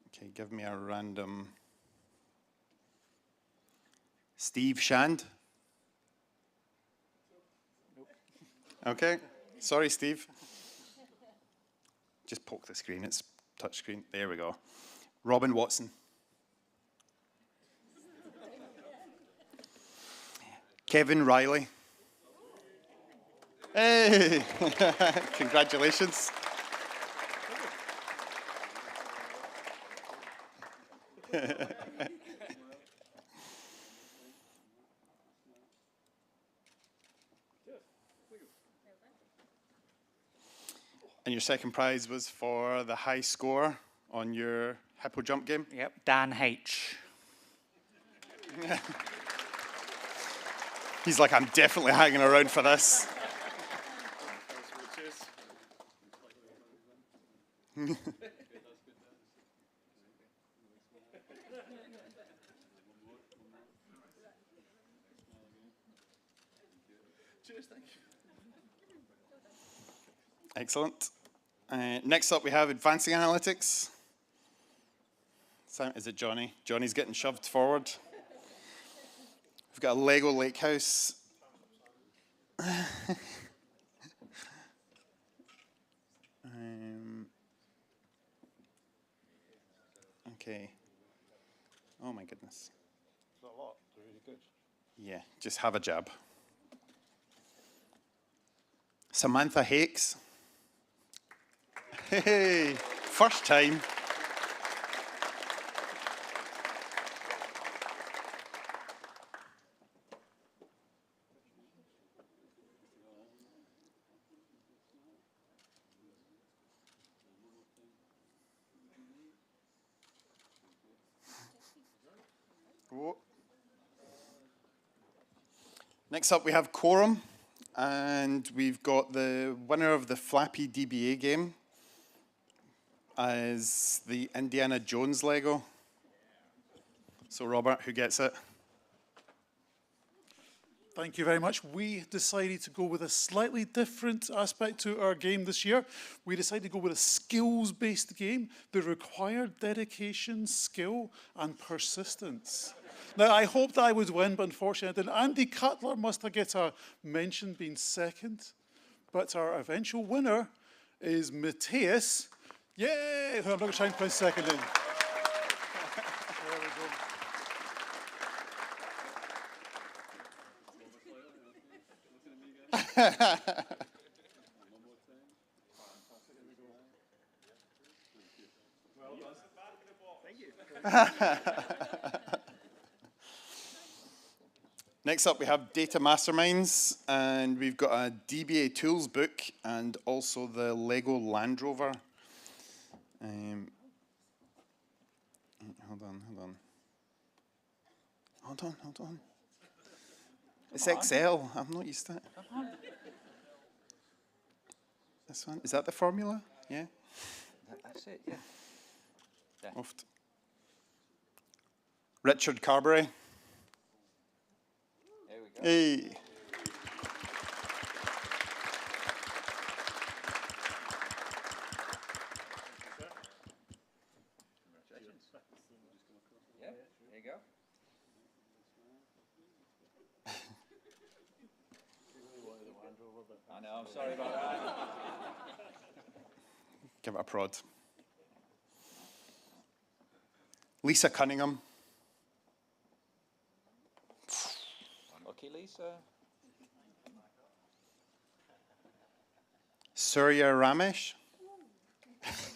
Okay, give me a random. Steve Shand. Okay, sorry, Steve. Just poke the screen, it's touch screen. There we go. Robin Watson. Kevin Riley. Hey, congratulations. And your second prize was for the high score on your hippo jump game? Yep, Dan H. He's like, I'm definitely hanging around for this. Excellent. Next up, we have advancing analytics. So, is it Johnny? Johnny's getting shoved forward. We've got a Lego lake house. Okay. Oh my goodness. Is that a lot? Really good. Yeah, just have a jab. Samantha Hakes. Hey, first time. Whoa. Next up, we have Quorum, and we've got the winner of the Flappy DBA game as the Indiana Jones Lego. So, Robert, who gets it? Thank you very much. We decided to go with a slightly different aspect to our game this year. We decided to go with a skills-based game that required dedication, skill, and persistence. Now, I hoped I would win, but unfortunately I didn't. Andy Cutler must have get a mention being second. But our eventual winner is Matthias. Yay! Who I'm not going to try and put second in. There we go. Next up, we have Data Masterminds, and we've got a DBA Tools book and also the Lego Land Rover. Hold on. It's Excel. I'm not used to it. This one, is that the formula? Yeah? That's it, yeah. Oft. Richard Carberry. There we go. Hey. Yeah, there you go. I know, I'm sorry about that. Give it a prod. Lisa Cunningham. Unlucky, Lisa. Surya Ramesh.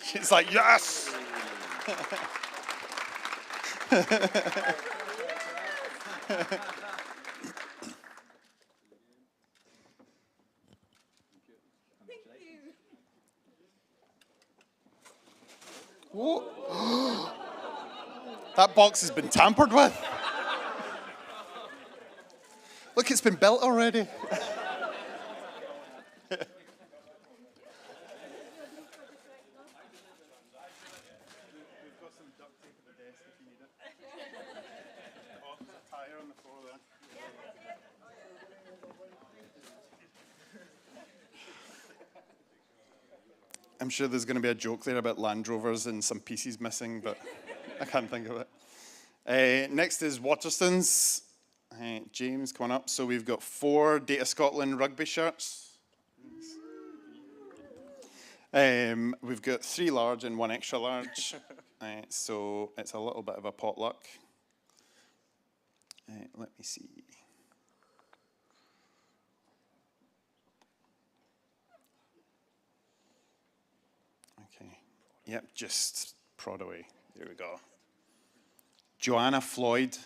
She's like, yes! Whoa. That box has been tampered with. Look, it's been built already. I'm sure there's going to be a joke there about Land Rovers and some pieces missing, but I can't think of it. Next is Waterstones. James, come on up. So we've got 4 Data Scotland rugby shirts. We've got 3 large and 1 extra large, so it's a little bit of a potluck. Let me see. Okay, yep, just prod away. There we go. Joanna Floyd.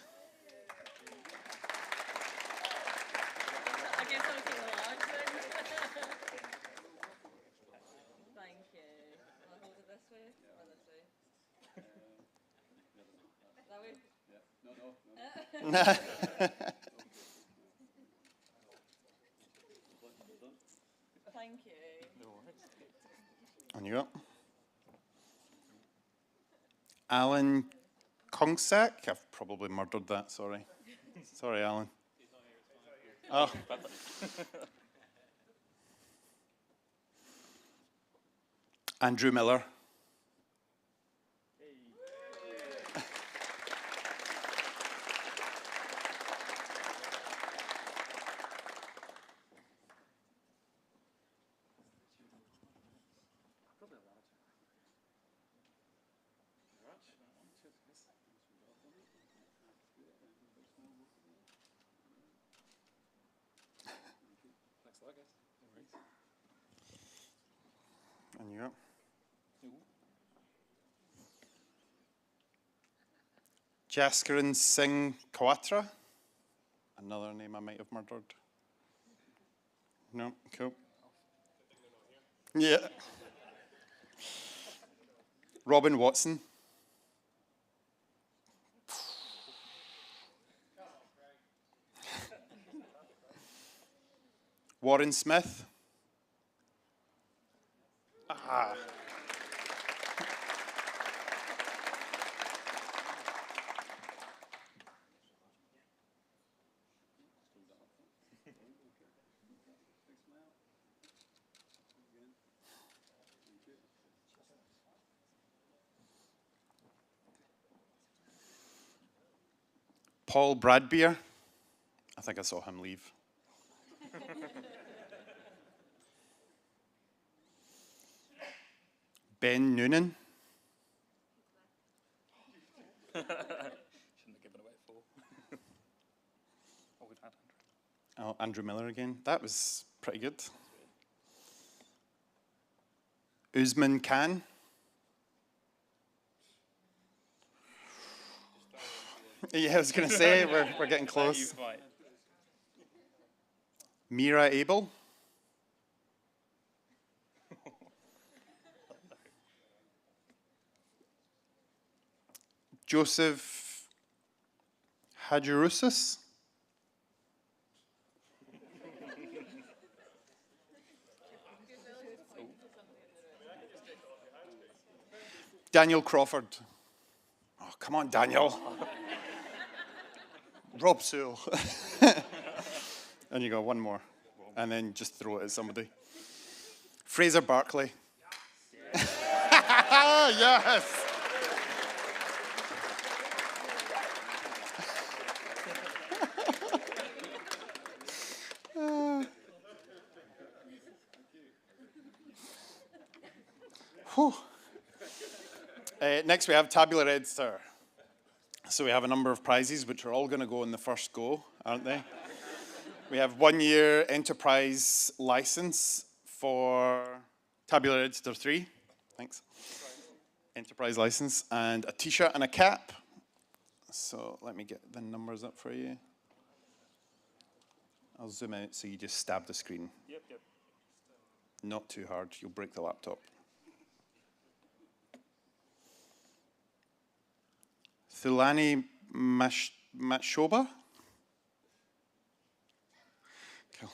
I guess I'll take the large then. Thank you. I'll hold it this way or this way? That way? No. Thank you. On you go. Alan Kongsak. I've probably murdered that, sorry. Sorry, Alan. Oh. Andrew Miller. And you go. Jaskaran Singh Kawatra. Another name I might have murdered. No, cool. Yeah. Robin Watson. Warren Smith. Ah. Paul Bradbeer. I think I saw him leave. Ben Noonan. Shouldn't have given away 4. Oh, we've had Andrew. Oh, Andrew Miller again. That was pretty good. Usman Khan. Yeah, I was going to say, we're getting close. Mira Abel. Joseph Hadjirousis. Daniel Crawford. Oh, come on, Daniel. Rob Sewell. And you go, one more. And then just throw it at somebody. Fraser Barkley. Yes. Next we have Tabular Editor. So we have a number of prizes which are all going to go in the first go, aren't they? We have 1-year enterprise license for Tabular Editor 3. Thanks. Enterprise license and a t-shirt and a cap. So let me get the numbers up for you. I'll zoom out so you just stab the screen. Yep. Not too hard, you'll break the laptop. Thulani Matshoba. Cool.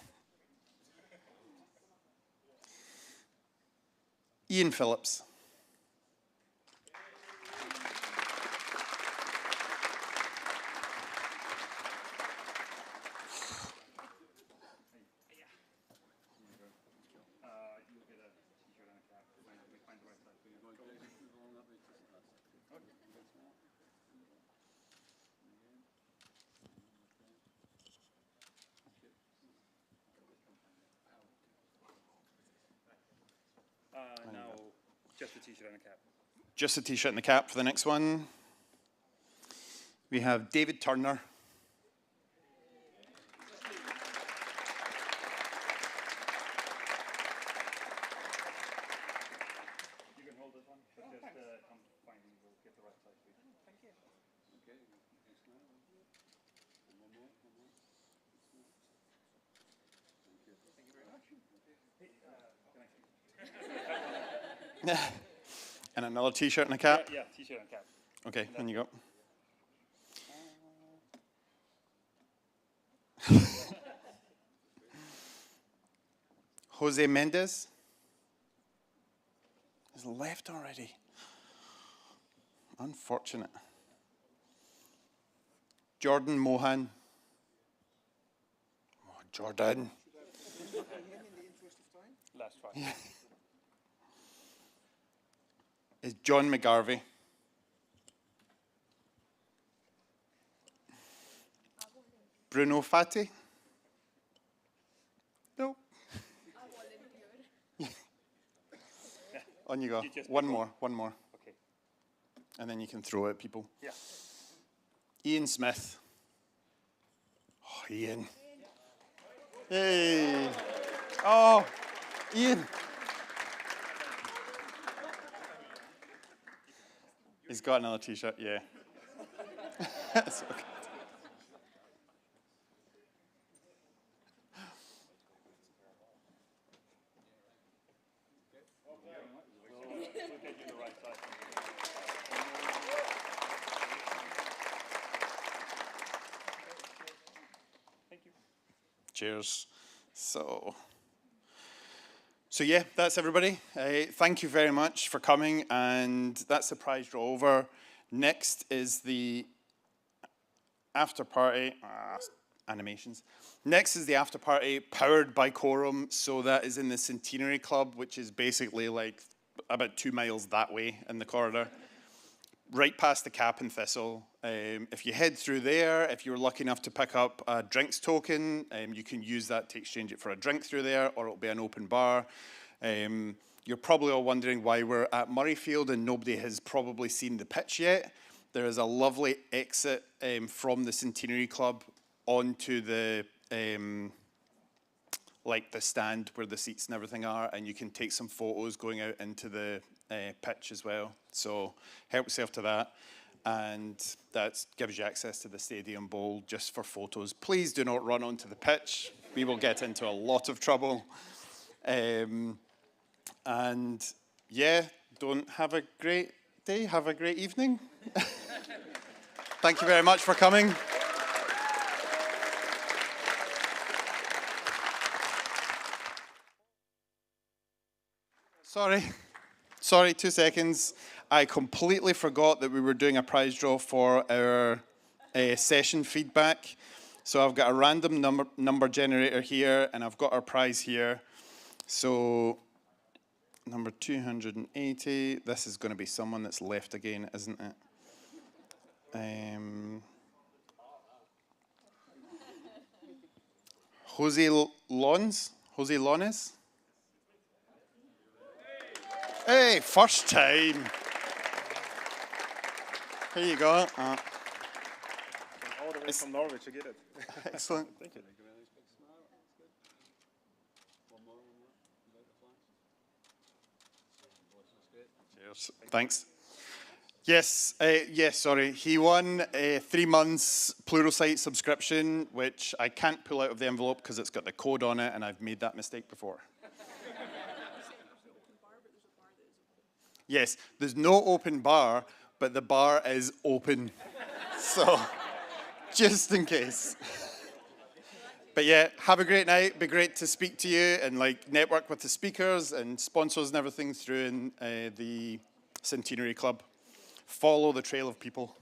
Ian Phillips. Now a t-shirt and a cap. Just a t-shirt and a cap for the next one. We have David Turner. You can hold this one, but just come find me, we'll get the right size for you. Thank you. Okay, thanks now. And one more, one more. Thank you. Thank you very much. Hey, can I see? And another t-shirt and a cap? Yeah, t-shirt and cap. Okay, then you go. Jose Mendez has left already. Unfortunate. Jordan Mohan. Oh, Jordan. Last five. Yeah. Is John McGarvey. Bruno Fati. No. On you go. One more. Okay. And then you can throw it at people. Yeah. Ian Smith. Oh, Ian. Hey. Oh, Ian. He's got another t-shirt, yeah. That's okay. Cheers. So yeah, that's everybody. Thank you very much for coming, and that's the prize draw over. Next is the after party animations. Next is the after party powered by Quorum. So that is in the Centenary Club, which is basically like about 2 miles that way in the corridor, right past the Cap and Thistle. If you head through there, if you're lucky enough to pick up a drinks token, you can use that to exchange it for a drink through there, or it'll be an open bar. You're probably all wondering why we're at Murrayfield and nobody has probably seen the pitch yet. There is a lovely exit from the Centenary Club onto the like the stand where the seats and everything are, and you can take some photos going out into the pitch as well. So help yourself to that, and that gives you access to the Stadium Bowl just for photos. Please do not run onto the pitch. We will get into a lot of trouble. And yeah, don't have a great day, have a great evening. Thank you very much for coming. Sorry, 2 seconds. I completely forgot that we were doing a prize draw for our session feedback. So I've got a random number generator here, and I've got our prize here. So number 280, this is going to be someone that's left again, isn't it? Jose Lones? Hey, first time. Here you go. All the way from Norwich to get it. Excellent. Thank you. Cheers. Thanks. Yes, sorry. He won a 3 months Pluralsight subscription, which I can't pull out of the envelope because it's got the code on it, and I've made that mistake before. Yes, there's no open bar, but the bar is open. So, just in case. But yeah, have a great night. It'd be great to speak to you and like network with the speakers and sponsors and everything through in the Centenary Club. Follow the trail of people.